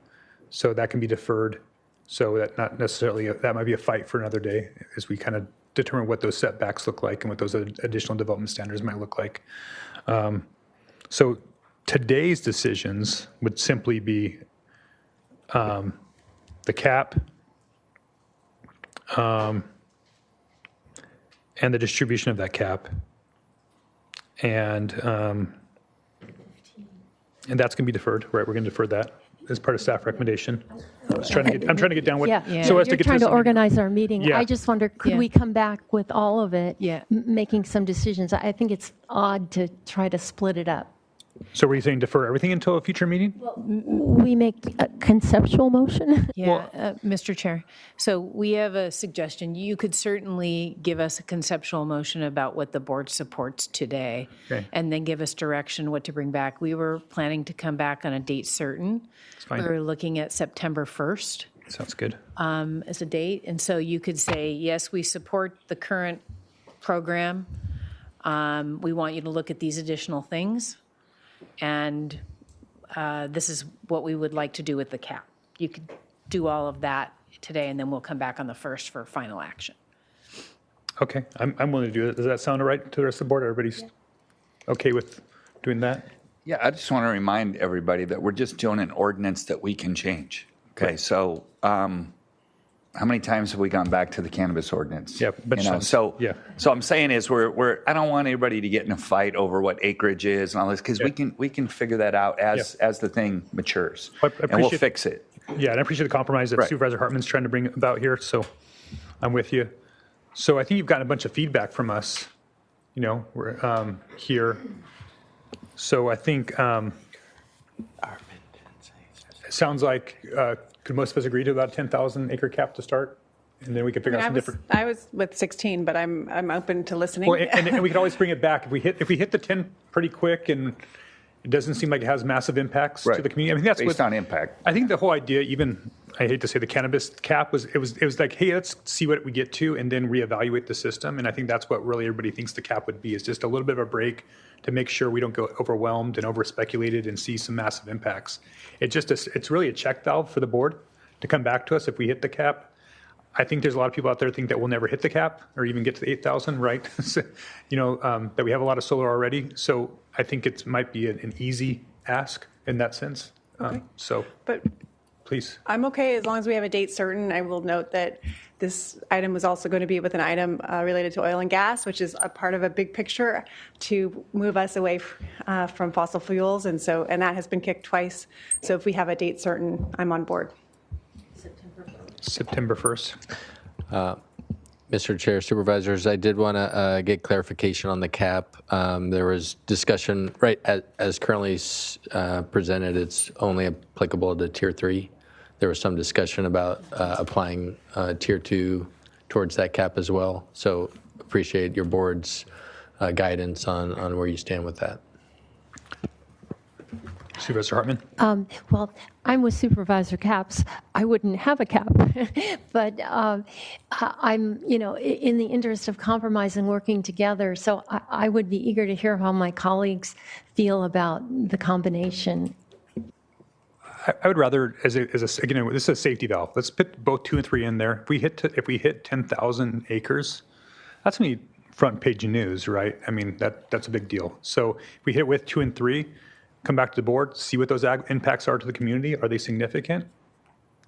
So that can be deferred. So that not necessarily, that might be a fight for another day as we kind of determine what those setbacks look like and what those additional development standards might look like. So today's decisions would simply be the cap and the distribution of that cap. And that's going to be deferred, right? We're going to defer that as part of staff recommendation. I'm trying to get down what, so as to You're get trying to this- organize our meeting. Yeah. I just wonder, could we come back with all of it, making some decisions? I think it's odd to try to split it up. So were you saying defer everything until a future meeting? We make a conceptual motion? Yeah, Mr. Chair. So we have a suggestion. You could certainly give us a conceptual motion about what the board supports today, Okay. and then give us direction what to bring back. We were planning to come back on a date certain. fine. We were looking at September 1st Sounds good. as a date. And so you could say, yes, we support the current program. We want you to look at these additional things. And this is what we would like to do with the cap. You could do all of that today, and then we'll come back on the 1st for final action. Okay, I'm willing to do it. Does that sound all right to the rest of the board? Everybody's okay with doing that? Yeah, I just want to remind everybody that we're just doing an ordinance that we can change. Okay, so how many times have we gone back to the cannabis ordinance? Yeah, but so I'm saying is we're I don't want anybody to get in a fight over what acreage is and all this, because we can figure that out as the thing matures, and we'll fix it. Yeah, and I appreciate the compromise that Right. Supervisor Hartman's trying to bring about here, so I'm with you. So I think you've gotten a bunch of feedback from us, we're here. So I think it sounds like, could most of us agree to about 10,000 acre cap to start? And then we can figure out some different. I was with 16, but I'm open to listening. Well, and we can always bring it back. If we hit the 10 pretty quick and it doesn't seem like it has massive impacts to the community. I mean, that's based on impact. I think the whole idea, even, I hate to say the cannabis cap, it was like, hey, let's see what we get to and then reevaluate the system. And I think that's what really everybody thinks the cap would be, is just a little bit of a break to make sure we don't go overwhelmed and over speculated and see some massive impacts. It's really a check valve for the board to come back to us if we hit the cap. I think there's a lot of people out there who think that we'll never hit the cap or even get to the 8,000, right? That we have a lot of solar already. So I think it might be an easy ask in that sense. But please. I'm okay as long as we have a date certain. I will note that this item was also going to be with an item related to oil and gas, which is a part of a big picture to move us away from fossil fuels. And that has been kicked twice. So if we have a date certain, I'm on board. September 1st. Mr. Chair, Supervisors, I did want to get clarification on the cap. There was discussion, right, as currently presented, it's only applicable to Tier 3. There was some discussion about applying Tier 2 towards that cap as well. So appreciate your board's guidance on where you stand with that. Supervisor Hartman? Well, I'm with Supervisor Capps. I wouldn't have a cap, but I'm, in the interest of compromise and working together. So I would be eager to hear how my colleagues feel about the combination. I would rather, again, this is a safety valve. Let's put both 2 and 3 in there. If we hit 10,000 acres, that's going to be front page news, right? I mean, that's a big deal. So if we hit with 2 and 3, come back to the board, see what those impacts are to the community. Are they significant?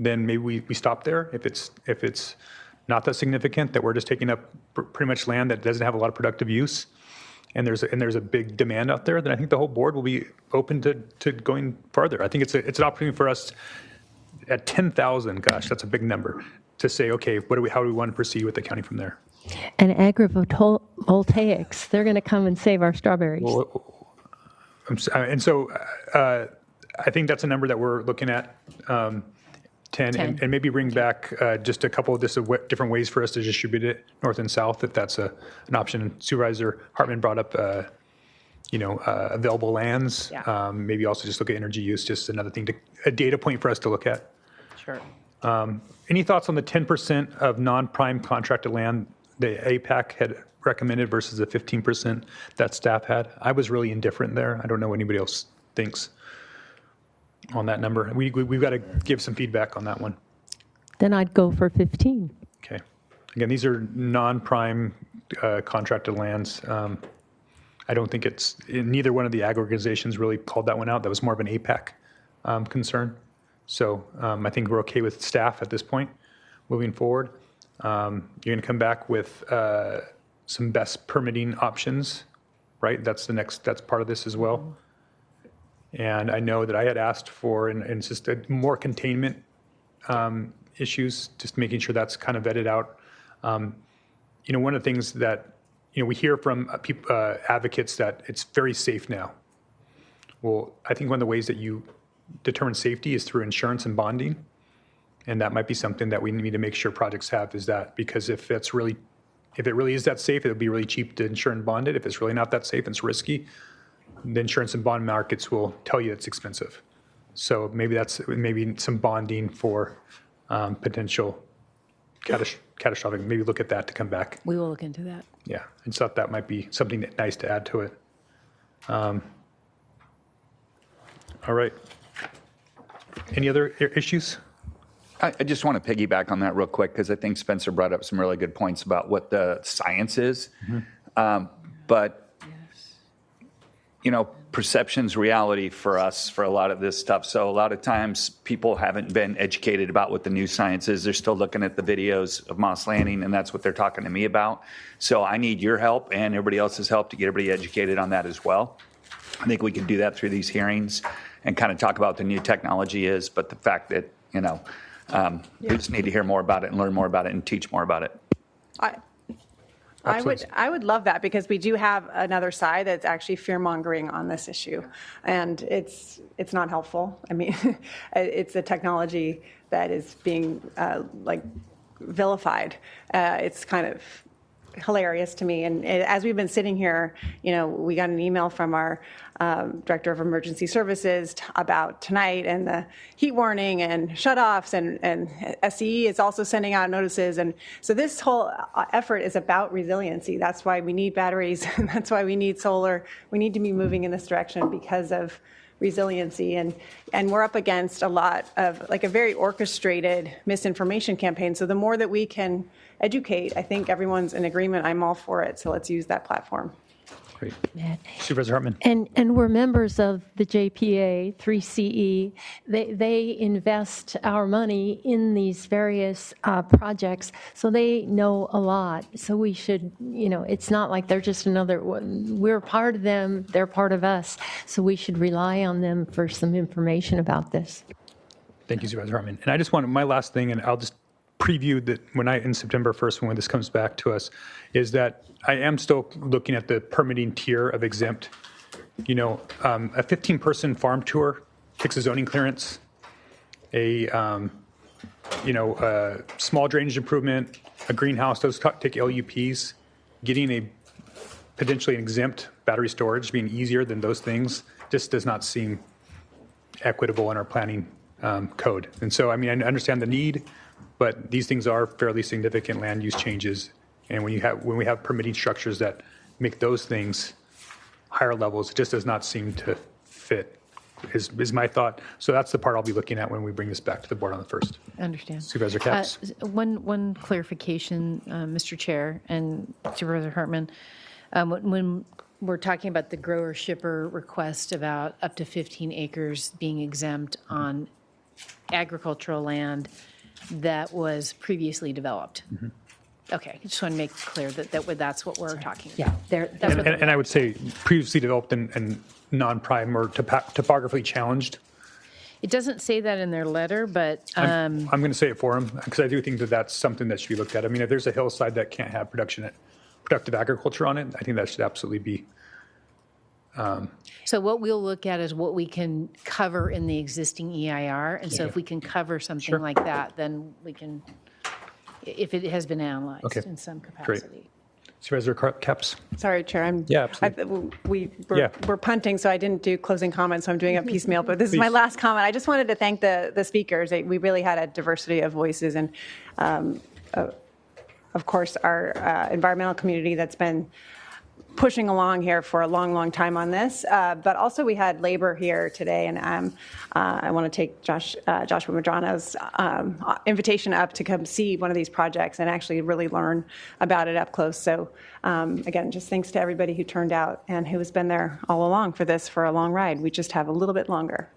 Then maybe we stop there. If it's not that significant, that we're just taking up pretty much land that doesn't have a lot of productive use, and there's a big demand out there, then I think the whole board will be open to going farther. I think it's an opportunity for us at 10,000. Gosh, that's a big number to say. Okay, how do we want to proceed with the county from there? And agrivoltaics, they're going to come and save our strawberries. And so I think that's a number that we're looking at, 10, and maybe bring back just a couple of different ways for us to distribute it north and south, if that's an option. Supervisor Hartman brought up, available lands. Yeah. Maybe also just look at energy use, just another thing, a data point for us to look at. Sure. Any thoughts on the 10% of non-prime contracted land the APAC had recommended versus the 15% that staff had? I was really indifferent there. I don't know what anybody else thinks on that number. We've got to give some feedback on that one. Then I'd go for 15. Okay. Again, these are non-prime contracted lands. I don't think neither one of the ag organizations really called that one out. That was more of an APAC concern. So I think we're okay with staff at this point moving forward. You're going to come back with some best permitting options, right? That's part of this as well. And I know that I had asked for, and it's just more containment issues, just making sure that's kind of vetted out. One of the things that, we hear from advocates that it's very safe now. Well, I think one of the ways that you determine safety is through insurance and bonding. And that might be something that we need to make sure projects have, is that, because if it really is that safe, it'll be really cheap to insure and bond it. If it's really not that safe and it's risky, the insurance and bond markets will tell you it's expensive. So maybe some bonding for potential catastrophic. Maybe look at that to come back. We will look into that. Yeah, I just thought that might be something nice to add to it. All right. Any other issues? I just want to piggyback on that real quick, because I think Spencer brought up some really good points about what the science is. But perception's reality for us for a lot of this stuff. So a lot of times people haven't been educated about what the new science is. They're still looking at the videos of Moss Landing, and that's what they're talking to me about. So I need your help and everybody else's help to get everybody educated on that as well. I think we can do that through these hearings and kind of talk about what the new technology is, but the fact that, we just need to hear more about it and learn more about it and teach more about it. I would love that, because we do have another side that's actually fear-mongering on this issue, and it's not helpful. I mean, it's a technology that is being vilified. It's kind of hilarious to me. And as we've been sitting here, we got an email from our Director of Emergency Services about tonight and the heat warning and shutoffs, and SCE is also sending out notices. And so this whole effort is about resiliency. That's why we need batteries, and that's why we need solar. We need to be moving in this direction because of resiliency. And we're up against a lot of a very orchestrated misinformation campaign. So the more that we can educate, I think everyone's in agreement. I'm all for it. So let's use that platform. Great. Supervisor Hartman. And we're members of the JPA, 3CE. They invest our money in these various projects, so they know a lot. So we should, it's not like they're just we're part of them, they're part of us. So we should rely on them for some information about this. Thank you, Supervisor Hartman. And I just want my last thing, and I'll just preview that in September 1st, when this comes back to us, is that I am still looking at the permitting tier of exempt. A 15-person farm tour takes a zoning clearance. A small drainage improvement, a greenhouse, those take LUPs. Getting potentially an exempt battery storage being easier than those things just does not seem equitable in our planning code. And so, I understand the need, but these things are fairly significant land use changes. And when we have permitting structures that make those things higher levels, it just does not seem to fit, is my thought. So that's the part I'll be looking at when we bring this back to the board on the 1st. I understand. Supervisor Capps. One clarification, Mr. Chair and Supervisor Hartman. When we're talking about the grower shipper request about up to 15 acres being exempt on agricultural land that was previously developed. Mm-hmm. Okay, I just want to make clear that's what we're talking Yeah, about. And I would say previously developed and non-prime or topographically challenged. It doesn't say that in their letter, but I'm going to say it for them because I do think that that's something that should be looked at. I mean, if there's a hillside that can't have productive agriculture on it, I think that should absolutely be. so what we'll look at is what we can cover in the existing EIR. And so if we can cover something like that, then we can, if it has been analyzed in some capacity. Supervisor Capps? Sorry, Chair. Yeah, absolutely. We're punting, so I didn't do closing comments, so I'm doing it piecemeal. But this is my last comment. I just wanted to thank the speakers. We really had a diversity of voices, and of course, our environmental community that's been pushing along here for a long, long time on this. But also we had labor here today, and I want to take Joshua Madrano's invitation up to come see one of these projects and actually really learn about it up close. So again, just thanks to everybody who turned out and who has been there all along for this for a long ride. We just have a little bit longer.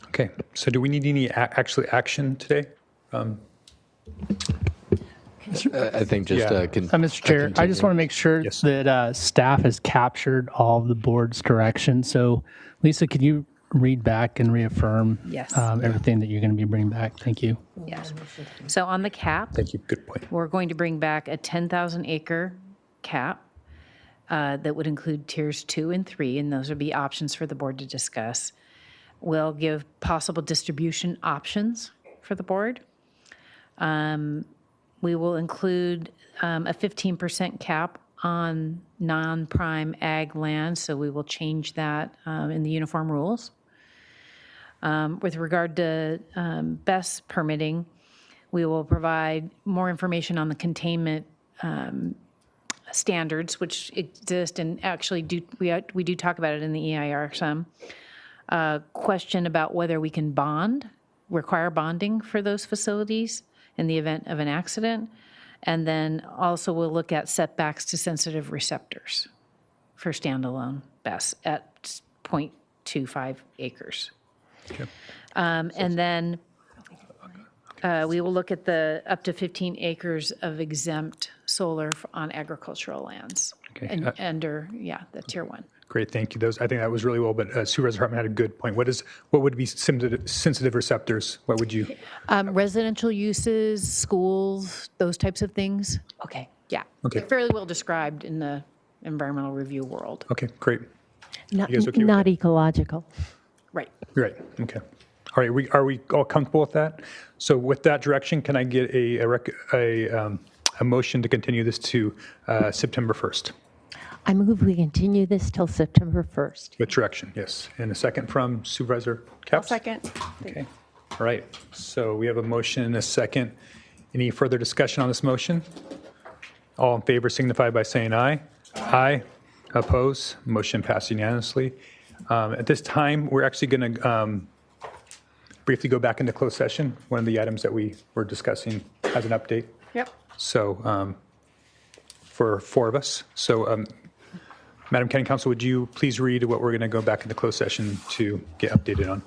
Okay, so do we need any action today? I think just Mr. Chair, I just want to make sure that staff has captured all of the board's direction. So, Lisa, could you read back and reaffirm everything that you're going to be bringing back? Thank you. Yes. So on the cap, thank you. Good point. We're going to bring back a 10,000 acre cap that would include tiers 2 and 3, and those would be options for the board to discuss. We'll give possible distribution options for the board. We will include a 15% cap on non-prime ag land, so we will change that in the uniform rules. With regard to BESS permitting, we will provide more information on the containment standards, which exist and actually we do talk about it in the EIR some. Question about whether we can require bonding for those facilities in the event of an accident. And then also we'll look at setbacks to sensitive receptors for standalone BESS at 0.25 acres. Okay. And then we will look at the up to 15 acres of exempt solar on agricultural lands. Okay. And under, the tier 1. Great, thank you. I think that was really well, but Supervisor Hartman had a good point. What would be sensitive receptors? What would you? Residential uses, schools, those types of things. Okay, yeah. Okay. They're fairly well described in the environmental review world. Okay, great. Not, You guys okay with not ecological. Right. Right, okay. All right, are we all comfortable with that? So with that direction, can I get a motion to continue this to September 1st? I move we continue this till September 1st. With direction, yes. And a second from Supervisor Capps? Second. Okay. All right. So we have a motion and a second. Any further discussion on this motion? All in favor signify by saying aye. Aye. Oppose? Motion passed unanimously. At this time, we're actually going to briefly go back into closed session. One of the items that we were discussing has an update. Yep. So for 4 of us. So Madam County Counsel, would you please read what we're going to go back into closed session to get updated on?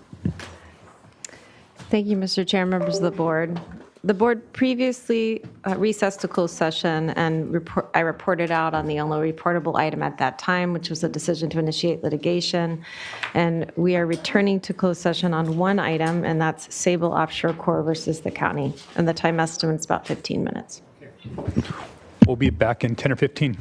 Thank you, Mr. Chair, members of the board. The board previously recessed to closed session, and I reported out on the only reportable item at that time, which was a decision to initiate litigation. And we are returning to closed session on one item, and that's Sable Offshore Corps versus the county. And the time estimate is about 15 minutes. We'll be back in 10 or 15.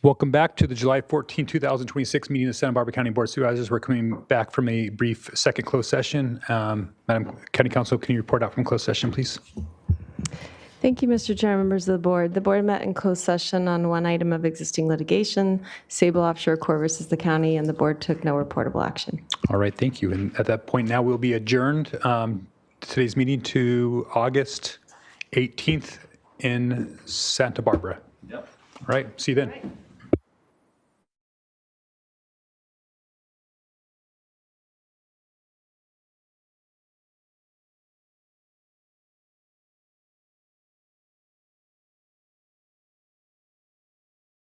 Welcome back to the July 14, 2026 meeting of the Santa Barbara County Board of Supervisors. We're coming back from a brief second closed session. Madam County Counsel, can you report out from closed session, please? Thank you, Mr. Chair, members of the board. The board met in closed session on one item of existing litigation, Sable Offshore Corp. versus the county, and the board took no reportable action. All right, thank you. And at that point now, we'll be adjourned today's meeting to August 18th in Santa Barbara. Yep. All right, see you then.